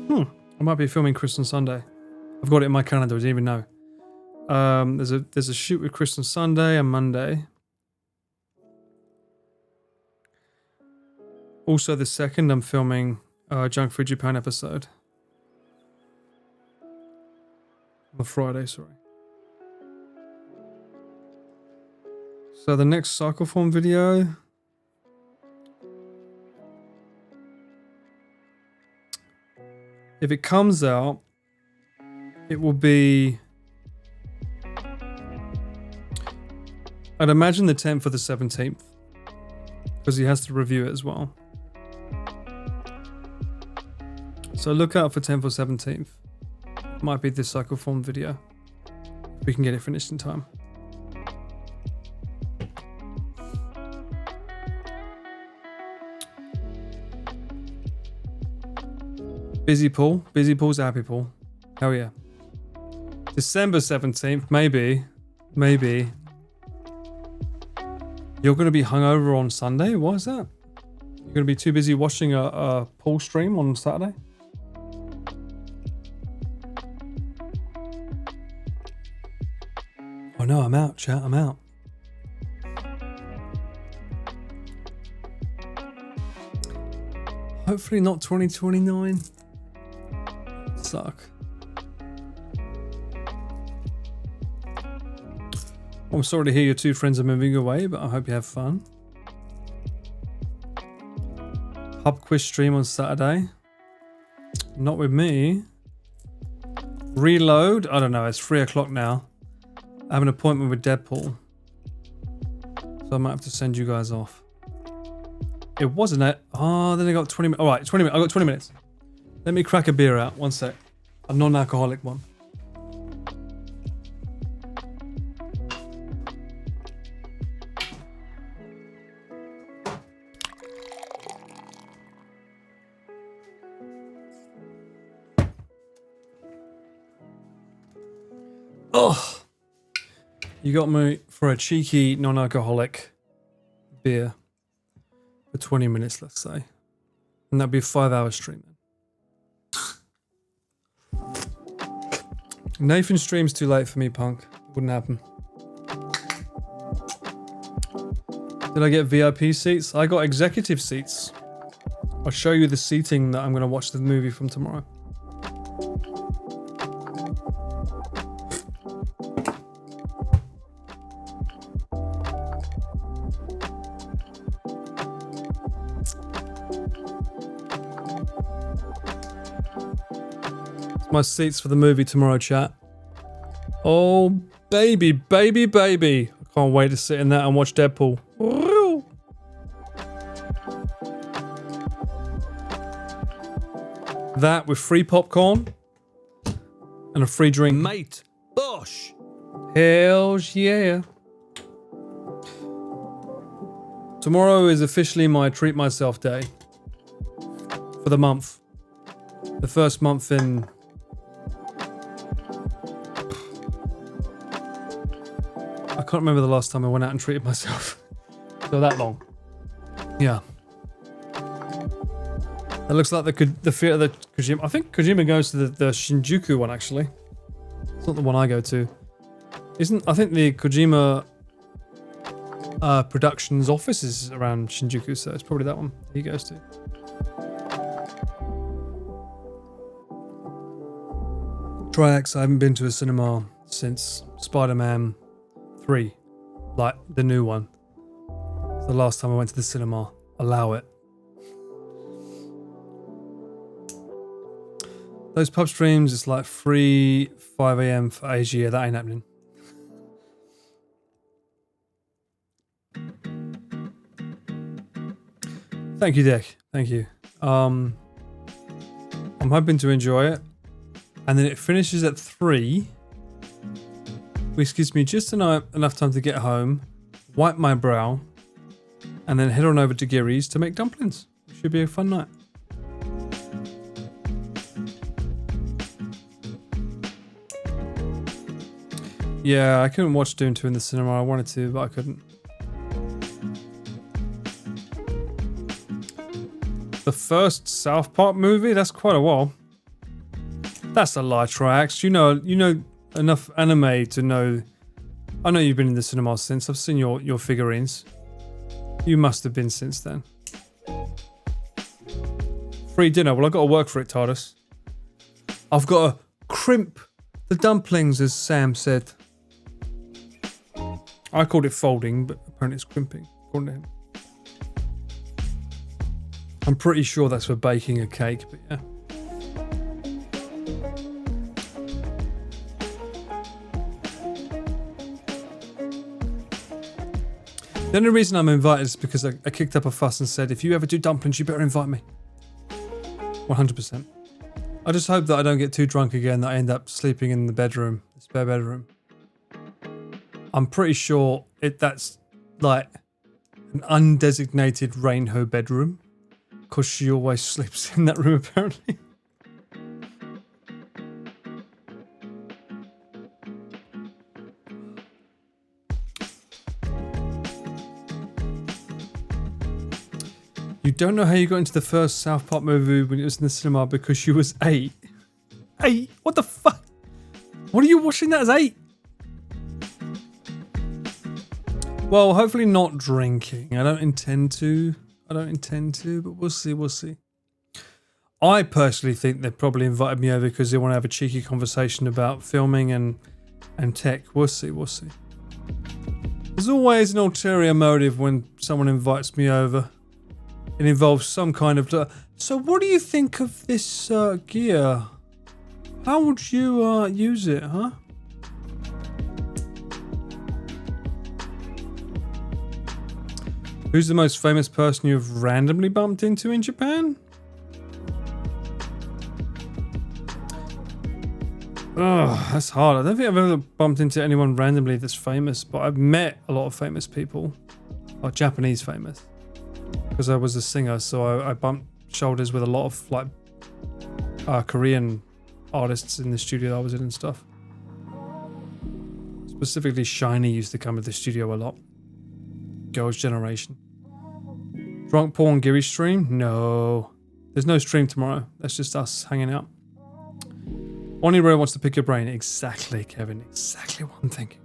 I might be filming Chris on Sunday. I've got it in my calendar. I didn't even know. There's a shoot with Chris on Sunday and Monday. Also, the 2nd, I'm filming Junk Food Japan episode. On Friday, sorry. So the next cycle form video. If it comes out, it will be, I'd imagine the 10th or the 17th, because he has to review it as well. So look out for 10th or 17th. Might be this cycle form video. We can get it finished in time. Busy Paul. Busy Paul's a happy Paul. Hell yeah. December 17th, maybe. You're going to be hungover on Sunday? Why is that? You're going to be too busy watching a Paul stream on Saturday? Oh no, I'm out, chat. I'm out. Hopefully not 2029. Suck. I'm sorry to hear your two friends are moving away, but I hope you have fun. Pub quiz stream on Saturday. Not with me. Reload. I don't know. It's 3 o'clock now. I have an appointment with Deadpool, so I might have to send you guys off. It wasn't it. Oh, then I got 20 minutes. All right, 20 minutes. I got 20 minutes. Let me crack a beer out. One sec. A non-alcoholic one. Oh. You got me for a cheeky non-alcoholic beer for 20 minutes, let's say. And that'd be a 5-hour stream. Nathan stream's too late for me, punk. Wouldn't happen. Did I get VIP seats? I got executive seats. I'll show you the seating that I'm going to watch the movie from tomorrow. My seats for the movie tomorrow, chat. Oh, baby, baby, baby. I can't wait to sit in that and watch Deadpool. That with free popcorn and a free drink. Mate, Bosh. Hells yeah. Tomorrow is officially my treat myself day. For the month. The first month in... I can't remember the last time I went out and treated myself. So that long. Yeah. It looks like the Kojima. I think Kojima goes to the Shinjuku one actually. It's not the one I go to. I think the Kojima Productions office is around Shinjuku, so it's probably that one he goes to. Triax, I haven't been to a cinema since Spider-Man 3, like the new one. It's the last time I went to the cinema. Allow it. Those pub streams, it's like 5 AM for Asia. Yeah, that ain't happening. Thank you, Dick. Thank you. I'm hoping to enjoy it. And then it finishes at 3. Which gives me just enough time to get home, wipe my brow, and then head on over to Giri's to make dumplings. It should be a fun night. Yeah, I couldn't watch Doom 2 in the cinema. I wanted to, but I couldn't. The first South Park movie? That's quite a while. That's a lie, Triax. You know enough anime to know. I know you've been in the cinema since. I've seen your figurines. You must have been since then. Free dinner. Well, I've got to work for it, TARDIS. I've got to crimp the dumplings, as Sam said. I called it folding, but apparently it's crimping, according to him. I'm pretty sure that's for baking a cake, but yeah. The only reason I'm invited is because I kicked up a fuss and said, if you ever do dumplings, you better invite me. 100%. I just hope that I don't get too drunk again, that I end up sleeping in the bedroom, the spare bedroom. I'm pretty sure that's like an undesignated Rainho bedroom, because she always sleeps in that room apparently. You don't know how you got into the first South Park movie when it was in the cinema because she was 8. 8? What the fuck? What are you watching that as 8? Well, hopefully not drinking. I don't intend to, but we'll see. I personally think they probably invited me over because they want to have a cheeky conversation about filming and tech. We'll see. There's always an ulterior motive when someone invites me over. It involves some kind of... so what do you think of this gear? How would you use it, huh? Who's the most famous person you've randomly bumped into in Japan? Oh, that's hard. I don't think I've ever bumped into anyone randomly that's famous, but I've met a lot of famous people. Like Japanese famous. Because I was a singer, so I bumped shoulders with a lot of like Korean artists in the studio I was in and stuff. Specifically, Shiny used to come to the studio a lot. Girls' Generation. Drunk Paul and Giri stream? No. There's no stream tomorrow. That's just us hanging out. Oniro wants to pick your brain. Exactly, Kevin. Exactly what I'm thinking.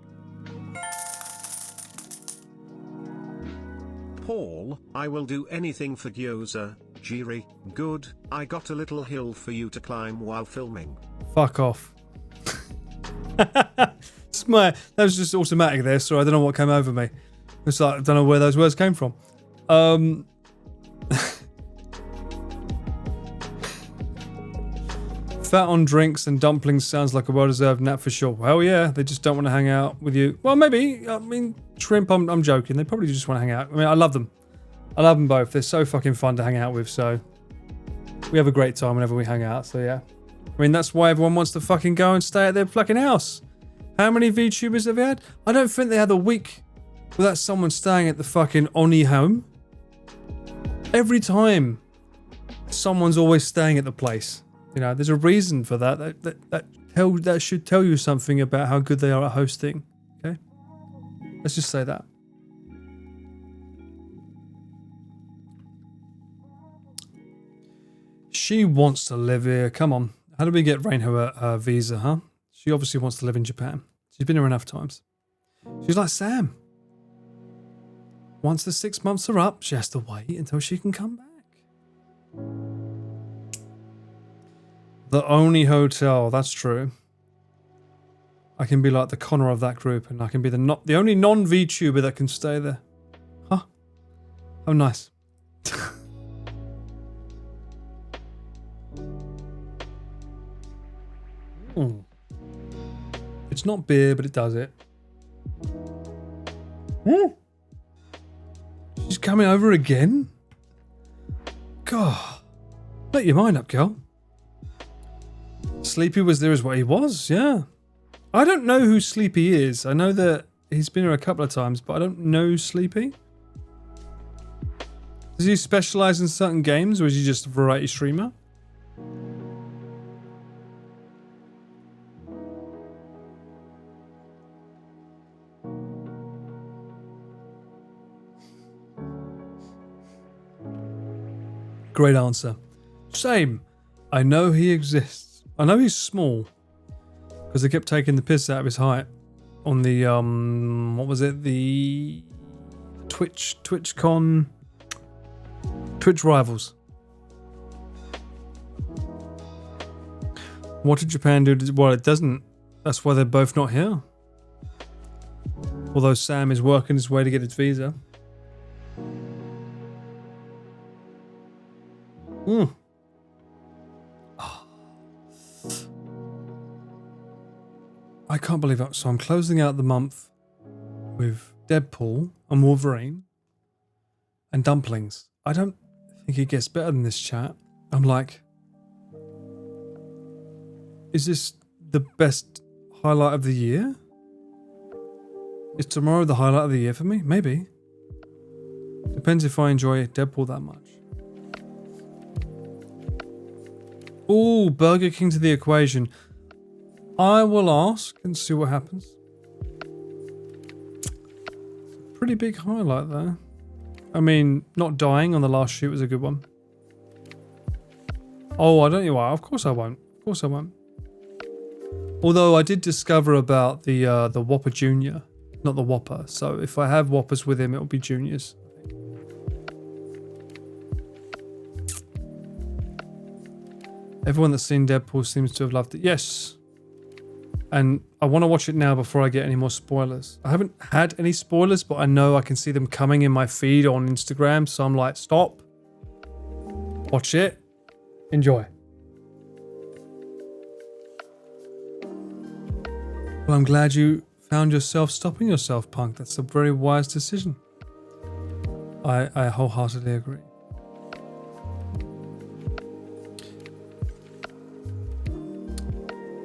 Paul, I will do anything for gyoza. Giri, good. I got a little hill for you to climb while filming. Fuck off. That was just automatic there, so I don't know what came over me. It's like, I don't know where those words came from. Fat on drinks and dumplings sounds like a well-deserved nap for sure. Well, yeah, they just don't want to hang out with you. Well, maybe. I mean, shrimp, I'm joking. They probably just want to hang out. I mean, I love them. I love them both. They're so fucking fun to hang out with, so... We have a great time whenever we hang out, so yeah. I mean, that's why everyone wants to fucking go and stay at their fucking house. How many VTubers have they had? I don't think they had a week without someone staying at the fucking Oni home. Every time, someone's always staying at the place. You know, there's a reason for that. That should tell you something about how good they are at hosting. Okay? Let's just say that. She wants to live here. Come on. How do we get Rain her visa, huh? She obviously wants to live in Japan. She's been here enough times. She's like Sam. Once the 6 months are up, she has to wait until she can come back. The only hotel, that's true. I can be like the Connor of that group, and I can be the only non-VTuber that can stay there. Huh? Oh, nice. Mm. It's not beer, but it does it. Mm. She's coming over again? God. Make your mind up, girl. Sleepy was there as what he was, yeah. I don't know who Sleepy is. I know that he's been here a couple of times, but I don't know Sleepy. Does he specialize in certain games, or is he just a variety streamer? Great answer. Same. I know he exists. I know he's small because they kept taking the piss out of his height on the what was it? The TwitchCon Twitch Rivals. What did Japan do? Well, it doesn't. That's why they're both not here. Although Sam is working his way to get his visa. Mm. Oh. I can't believe it. So I'm closing out the month with Deadpool and Wolverine and dumplings. I don't think it gets better than this, chat. I'm like, is this the best highlight of the year? Is tomorrow the highlight of the year for me? Maybe. Depends if I enjoy Deadpool that much. Ooh, Burger King to the equation. I will ask and see what happens. Pretty big highlight there. I mean, not dying on the last shoot was a good one. Oh, I don't know why. Of course I won't. Of course I won't. Although I did discover about the Whopper Junior, not the Whopper. So if I have Whoppers with him, it'll be Juniors. Everyone that's seen Deadpool seems to have loved it. Yes. And I want to watch it now before I get any more spoilers. I haven't had any spoilers, but I know I can see them coming in my feed on Instagram. So I'm like, stop. Watch it. Enjoy. Well, I'm glad you found yourself stopping yourself, Punk. That's a very wise decision. I wholeheartedly agree.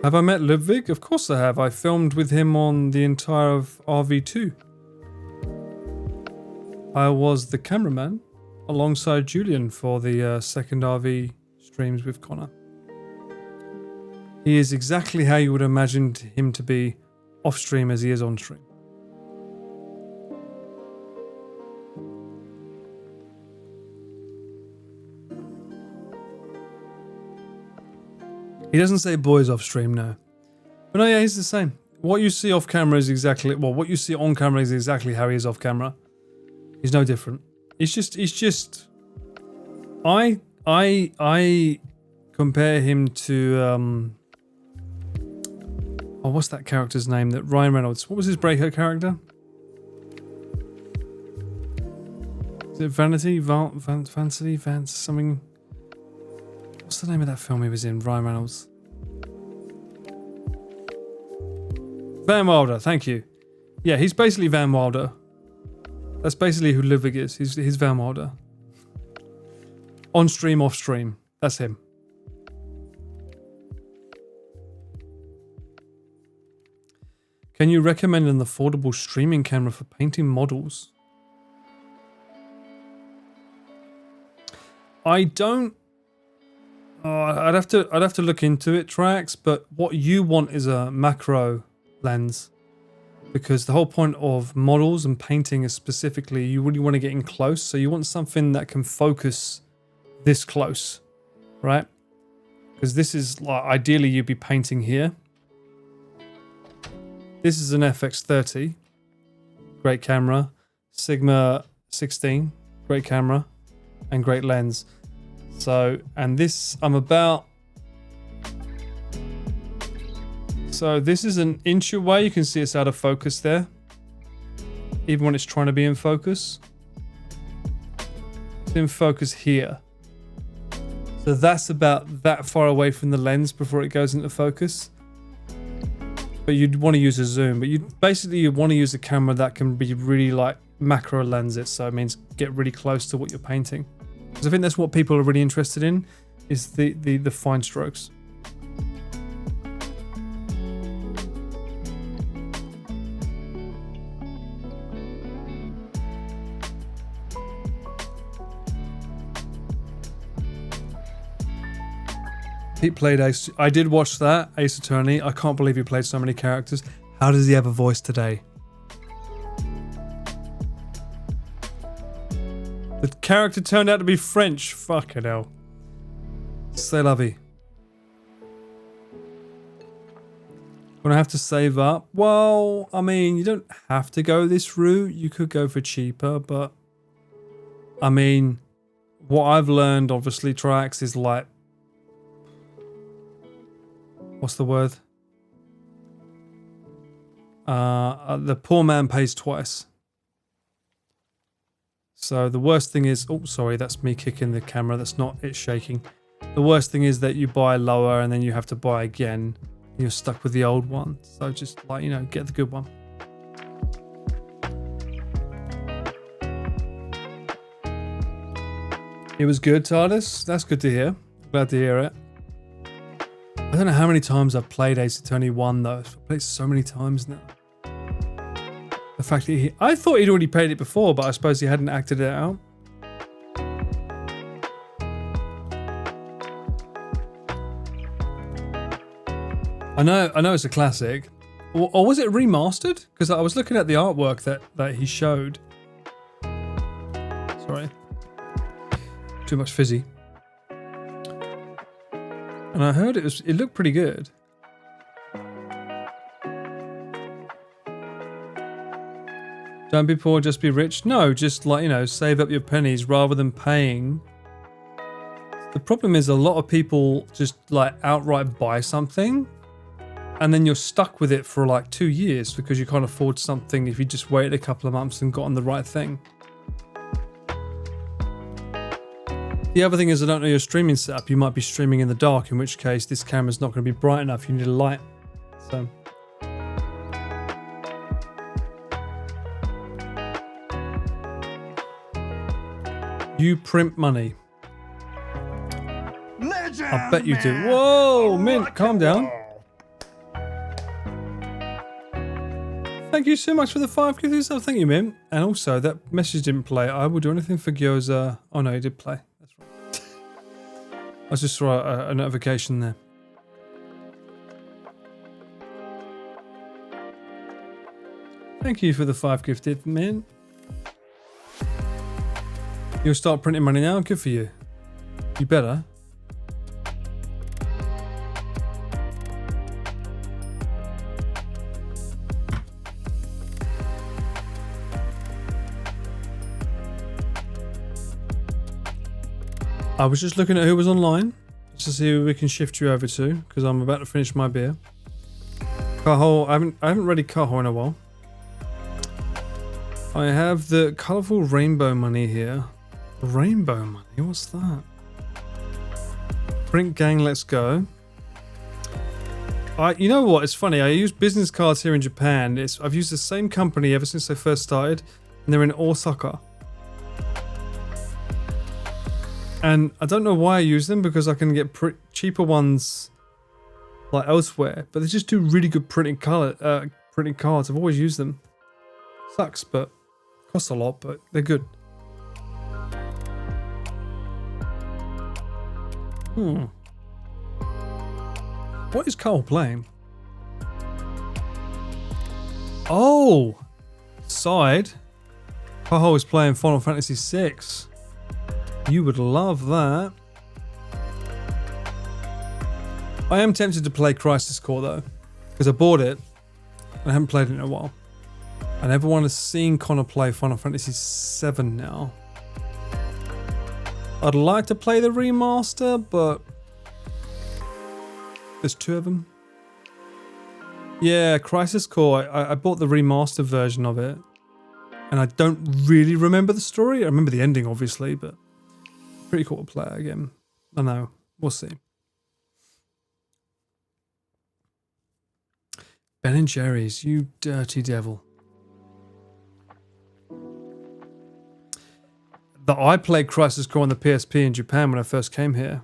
Have I met Ludwig? Of course I have. I filmed with him on the entire of RV2. I was the cameraman alongside Julian for the second RV streams with Connor. He is exactly how you would imagine him to be off stream as he is on stream. He doesn't say boys off stream, no. But no, yeah, he's the same. What you see off camera is exactly, well, what you see on camera is exactly how he is off camera. He's no different. He's just, I compare him to, oh, what's that character's name? That Ryan Reynolds. What was his breakout character? Is it Vanity? Vanity? Vance? Something? What's the name of that film he was in? Ryan Reynolds. Van Wilder, thank you. Yeah, he's basically Van Wilder. That's basically who Ludwig is. He's Van Wilder. On stream, off stream. That's him. Can you recommend an affordable streaming camera for painting models? I don't. I'd have to look into it, Trax. But what you want is a macro lens, because the whole point of models and painting is specifically you really want to get in close. So you want something that can focus this close, right? Because this is like ideally you'd be painting here. This is an FX30, great camera. Sigma 16, great camera, and great lens. So, and this I'm about. So this is an inch away. You can see it's out of focus there, even when it's trying to be in focus. It's in focus here. So that's about that far away from the lens before it goes into focus. But you'd want to use a zoom, but you'd want to use a camera that can be really like macro lens it, so it means get really close to what you're painting. Because I think that's what people are really interested in, is the fine strokes. He played Ace. I did watch that, Ace Attorney. I can't believe he played so many characters. How does he have a voice today? The character turned out to be French. Fucking hell. C'est la vie. Gonna have to save up. Well, I mean, you don't have to go this route. You could go for cheaper, but I mean, what I've learned, obviously, Trax, is like, what's the word? The poor man pays twice. So the worst thing is, oh, sorry, that's me kicking the camera. That's not it shaking. The worst thing is that you buy lower and then you have to buy again. And you're stuck with the old one. So just like, you know, get the good one. It was good, TARDIS. That's good to hear. Glad to hear it. I don't know how many times I've played Ace Attorney 1 though. I've played so many times now. The fact that I thought he'd already played it before, but I suppose he hadn't acted it out. I know it's a classic. Or was it remastered? Because I was looking at the artwork that he showed. Sorry. Too much fizzy. And I heard it looked pretty good. Don't be poor, just be rich. No, just like, you know, save up your pennies rather than paying. The problem is a lot of people just like outright buy something and then you're stuck with it for like 2 years because you can't afford something if you just waited a couple of months and got on the right thing. The other thing is, I don't know your streaming setup. You might be streaming in the dark, in which case this camera's not going to be bright enough. You need a light. So. You print money. Legend, I bet you do. Whoa, Mint, calm down. Thank you so much for the 5 gifts. Oh, thank you, Mint. And also, that message didn't play. I will do anything for Gyoza. Oh no, it did play. That's right. I just saw a notification there. Thank you for the 5 gifted, Mint. You'll start printing money now? Good for you. You better. I was just looking at who was online, just to see who we can shift you over to, because I'm about to finish my beer. Cajo, I haven't read Cajo in a while. I have the colourful rainbow money here. Rainbow money? What's that? Print gang, let's go. You know what? It's funny. I use business cards here in Japan. I've used the same company ever since they first started, and they're in Osaka. And I don't know why I use them because I can get cheaper ones like elsewhere, but they just do really good printing cards. I've always used them. Sucks, but costs a lot, but they're good. What is Carl playing? Oh! Side. Carl is playing Final Fantasy VI. You would love that. I am tempted to play Crisis Core though, because I bought it and I haven't played it in a while. And everyone has seen Connor play Final Fantasy VII now. I'd like to play the remaster, but there's 2 of them. Yeah, Crisis Core, I bought the remastered version of it. And I don't really remember the story. I remember the ending, obviously, but pretty cool to play it again. I know. We'll see. Ben and Jerry's, you dirty devil. I played Crisis Core on the PSP in Japan when I first came here.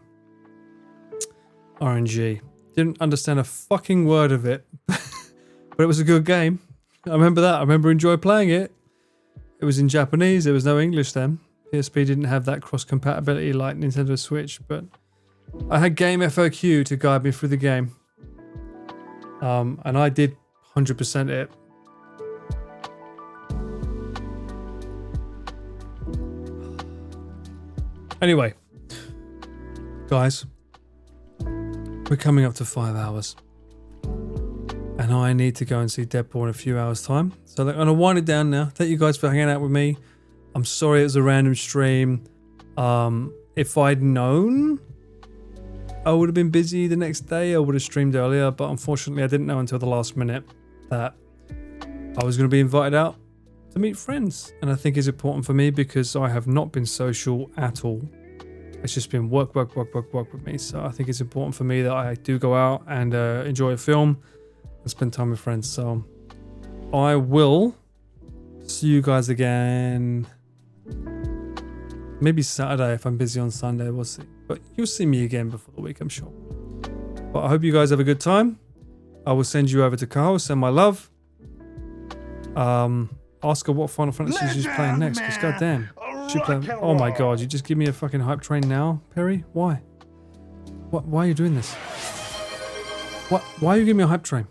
RNG. Didn't understand a fucking word of it. But it was a good game. I remember that. I remember enjoying playing it. It was in Japanese. There was no English then. PSP didn't have that cross-compatibility like Nintendo Switch, but I had Game FOQ to guide me through the game. And I did 100% it. Anyway, guys, we're coming up to 5 hours. And I need to go and see Deadpool in a few hours' time. So I'm going to wind it down now. Thank you guys for hanging out with me. I'm sorry it was a random stream. If I'd known I would have been busy the next day, I would have streamed earlier. But unfortunately, I didn't know until the last minute that I was going to be invited out to meet friends. And I think it's important for me because I have not been social at all. It's just been work with me. So I think it's important for me that I do go out and enjoy a film and spend time with friends. So I will see you guys again. Maybe Saturday if I'm busy on Sunday. We'll see. But you'll see me again before the week, I'm sure. But I hope you guys have a good time. I will send you over to Carl. Send my love. Ask her what Final Fantasy she's playing next. Because goddamn. She play, oh my god, you just give me a fucking hype train now, Perry? Why? Why are you doing this? Why are you giving me a hype train?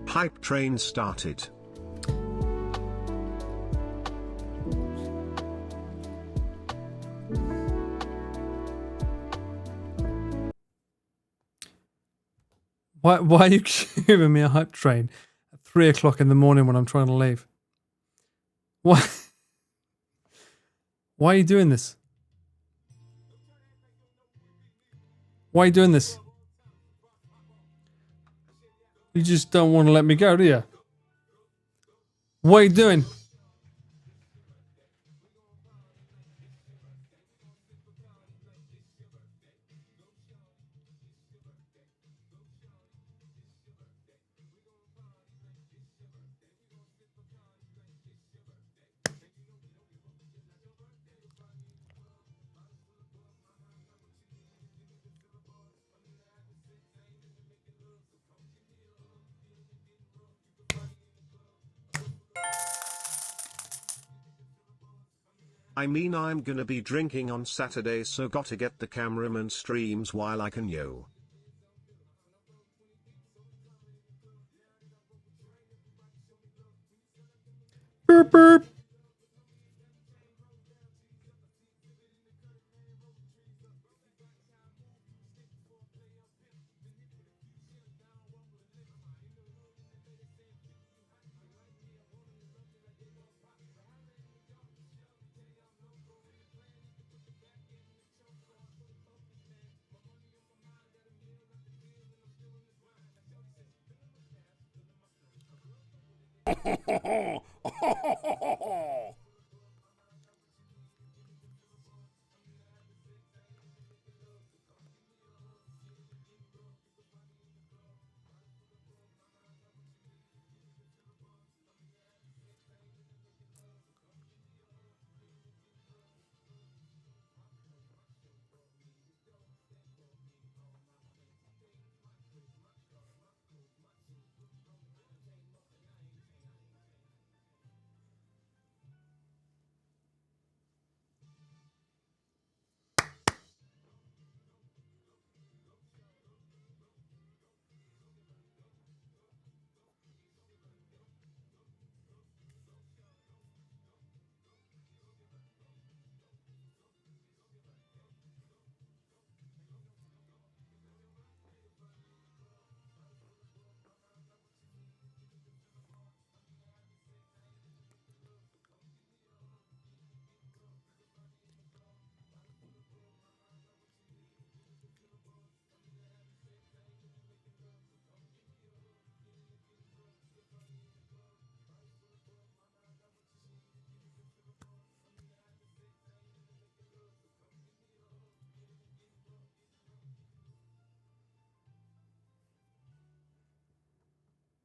Hype train started. Why are you giving me a hype train at 3 o'clock in the morning when I'm trying to leave? Why? Why are you doing this? Why are you doing this? You just don't want to let me go, do you? What are you doing? I mean, I'm gonna be drinking on Saturday, so gotta get the cameraman streams while I can, yo. Burp burp.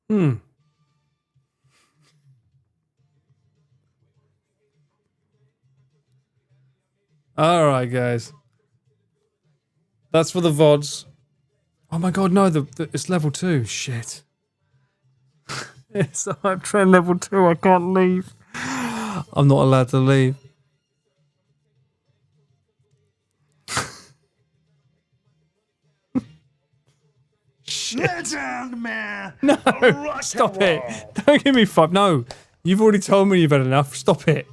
Hmm. All right, guys. That's for the VODs. Oh my god, no, it's level 2. Shit. It's the hype train level 2. I can't leave. I'm not allowed to leave. Legend, man. No, Rock stop and it. roll. Don't give me 5. No, you've already told me you've had enough. Stop it.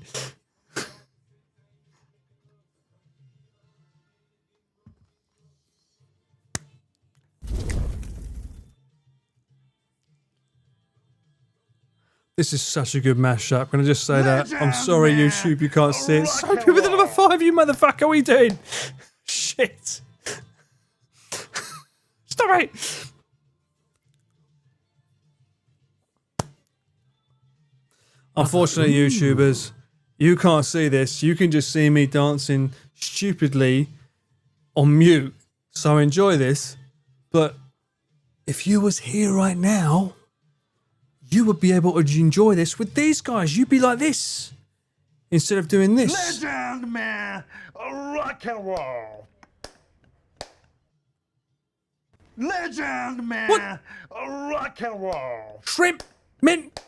This is such a good mashup. Can I just say that? I'm sorry, YouTube, you can't see it. So good with the number 5, you motherfucker. What are you doing? Shit. Stop it. Unfortunately, YouTubers, you can't see this. You can just see me dancing stupidly on mute. So enjoy this. But if you was here right now, you would be able to enjoy this with these guys. You'd be like this instead of doing this. Legend, man. Rock and roll. Legend, man. Rock and roll. Shrimp, mint.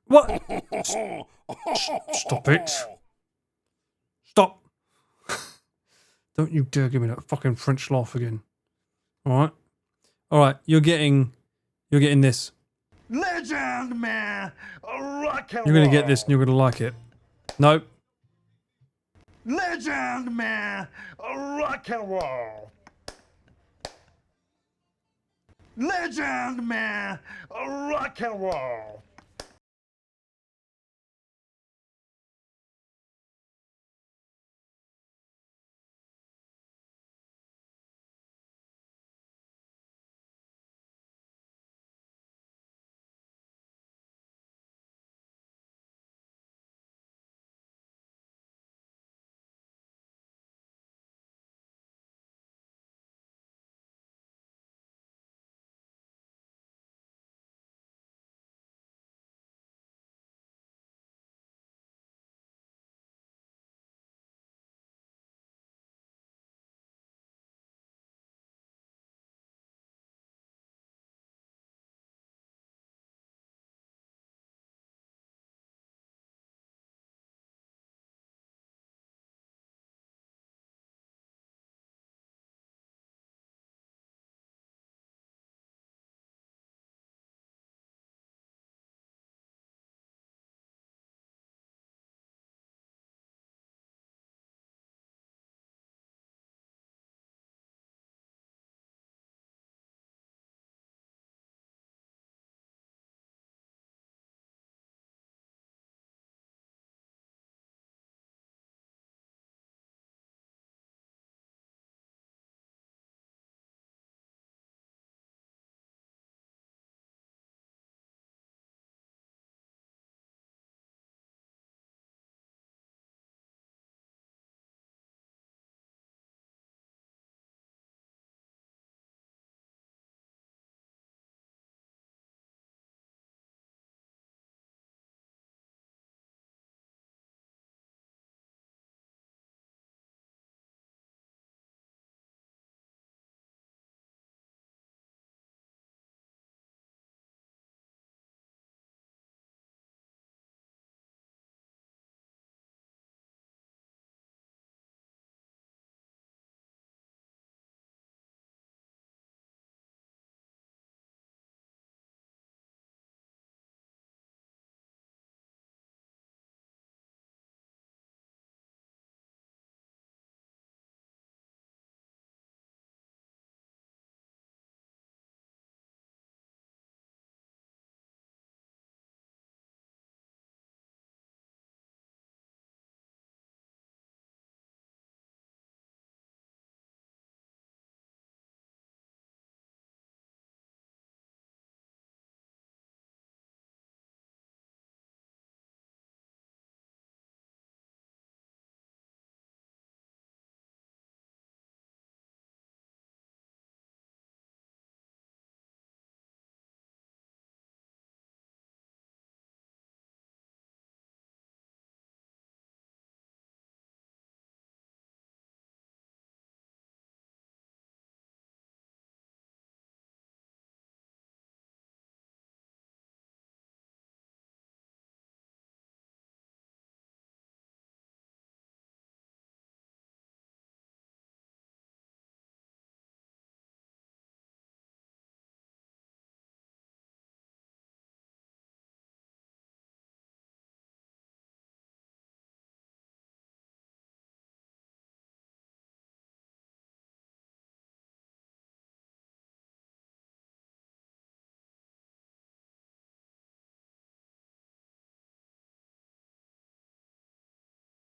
What? Stop it. Stop. Don't you dare give me that fucking French laugh again. Alright? Alright, you're getting this. Legend, man. Rock and roll. You're gonna get this and you're gonna like it. Nope. Legend, man. Rock and roll. Legend, man. Rock and roll.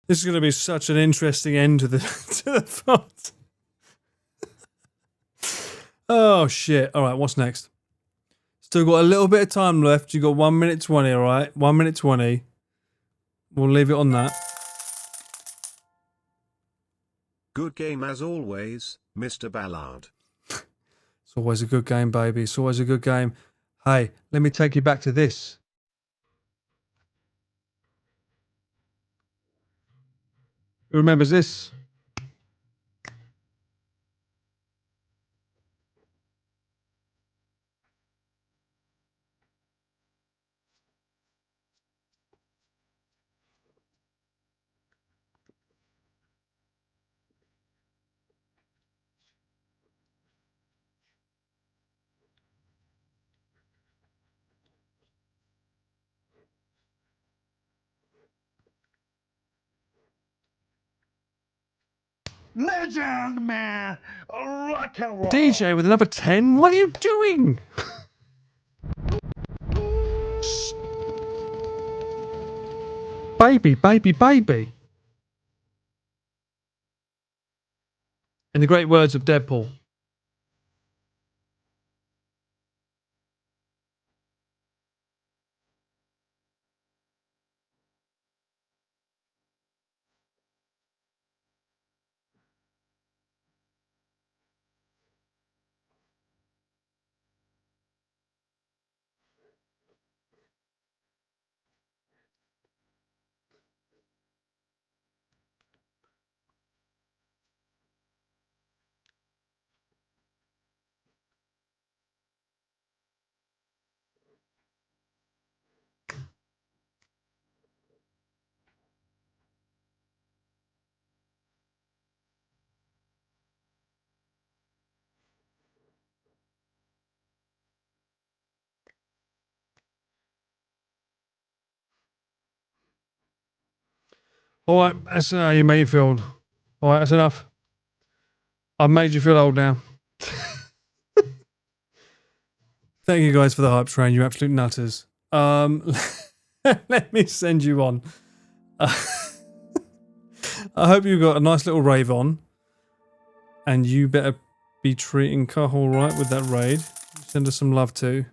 This is going to be such an interesting end to the to the fight. Oh shit! All right, what's next? Still got a little bit of time left. You got 1 minute 20. All right, 1 minute 20. We'll leave it on that. Good game as always, Mr. Ballard. It's always a good game, baby. It's always a good game. Hey, let me take you back to this. Who remembers this? Legend, man! Rock and roll! DJ with another 10? What are you doing? Baby, baby, baby. In the great words of Deadpool. Alright, that's how you made you feel. Alright, that's enough. I've made you feel old now. Thank you guys for the hype train, you absolute nutters. Let me send you on. I hope you got a nice little rave on. And you better be treating Cahill right with that raid. Send us some love too.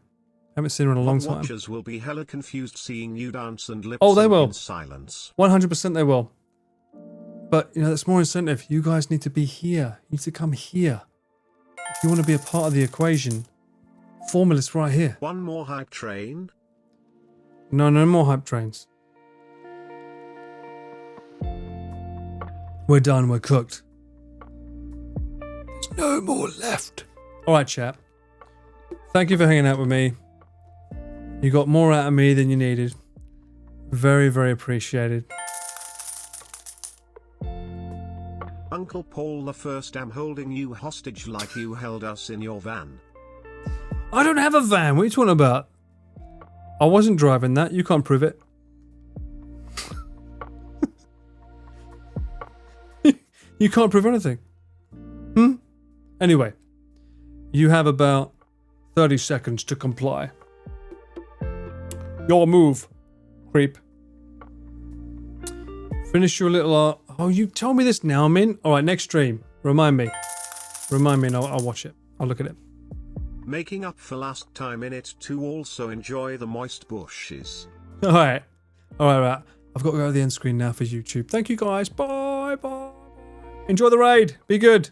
Haven't seen her in a long time. Watchers will be hella confused seeing you dance and lip Oh, they sync will. in silence. 100% they will. But, you know, that's more incentive. You guys need to be here. You need to come here. If you want to be a part of the equation, formula's right here. One more hype train? No, no more hype trains. We're done. We're cooked. There's no more left. All right, chat. Thank you for hanging out with me. You got more out of me than you needed. Very, very appreciated. Uncle Paul the First, I'm holding you hostage like you held us in your van. I don't have a van. What are you talking about? I wasn't driving that. You can't prove it. You can't prove anything. Anyway, you have about 30 seconds to comply. Your move, creep. Finish your little art. Oh, you told me this now, Min. All right, next stream. Remind me. Remind me and I'll watch it. I'll look at it. Making up for last time in it to also enjoy the moist bushes. All right. All right. I've got to go to the end screen now for YouTube. Thank you guys. Bye. Bye. Enjoy the raid. Be good.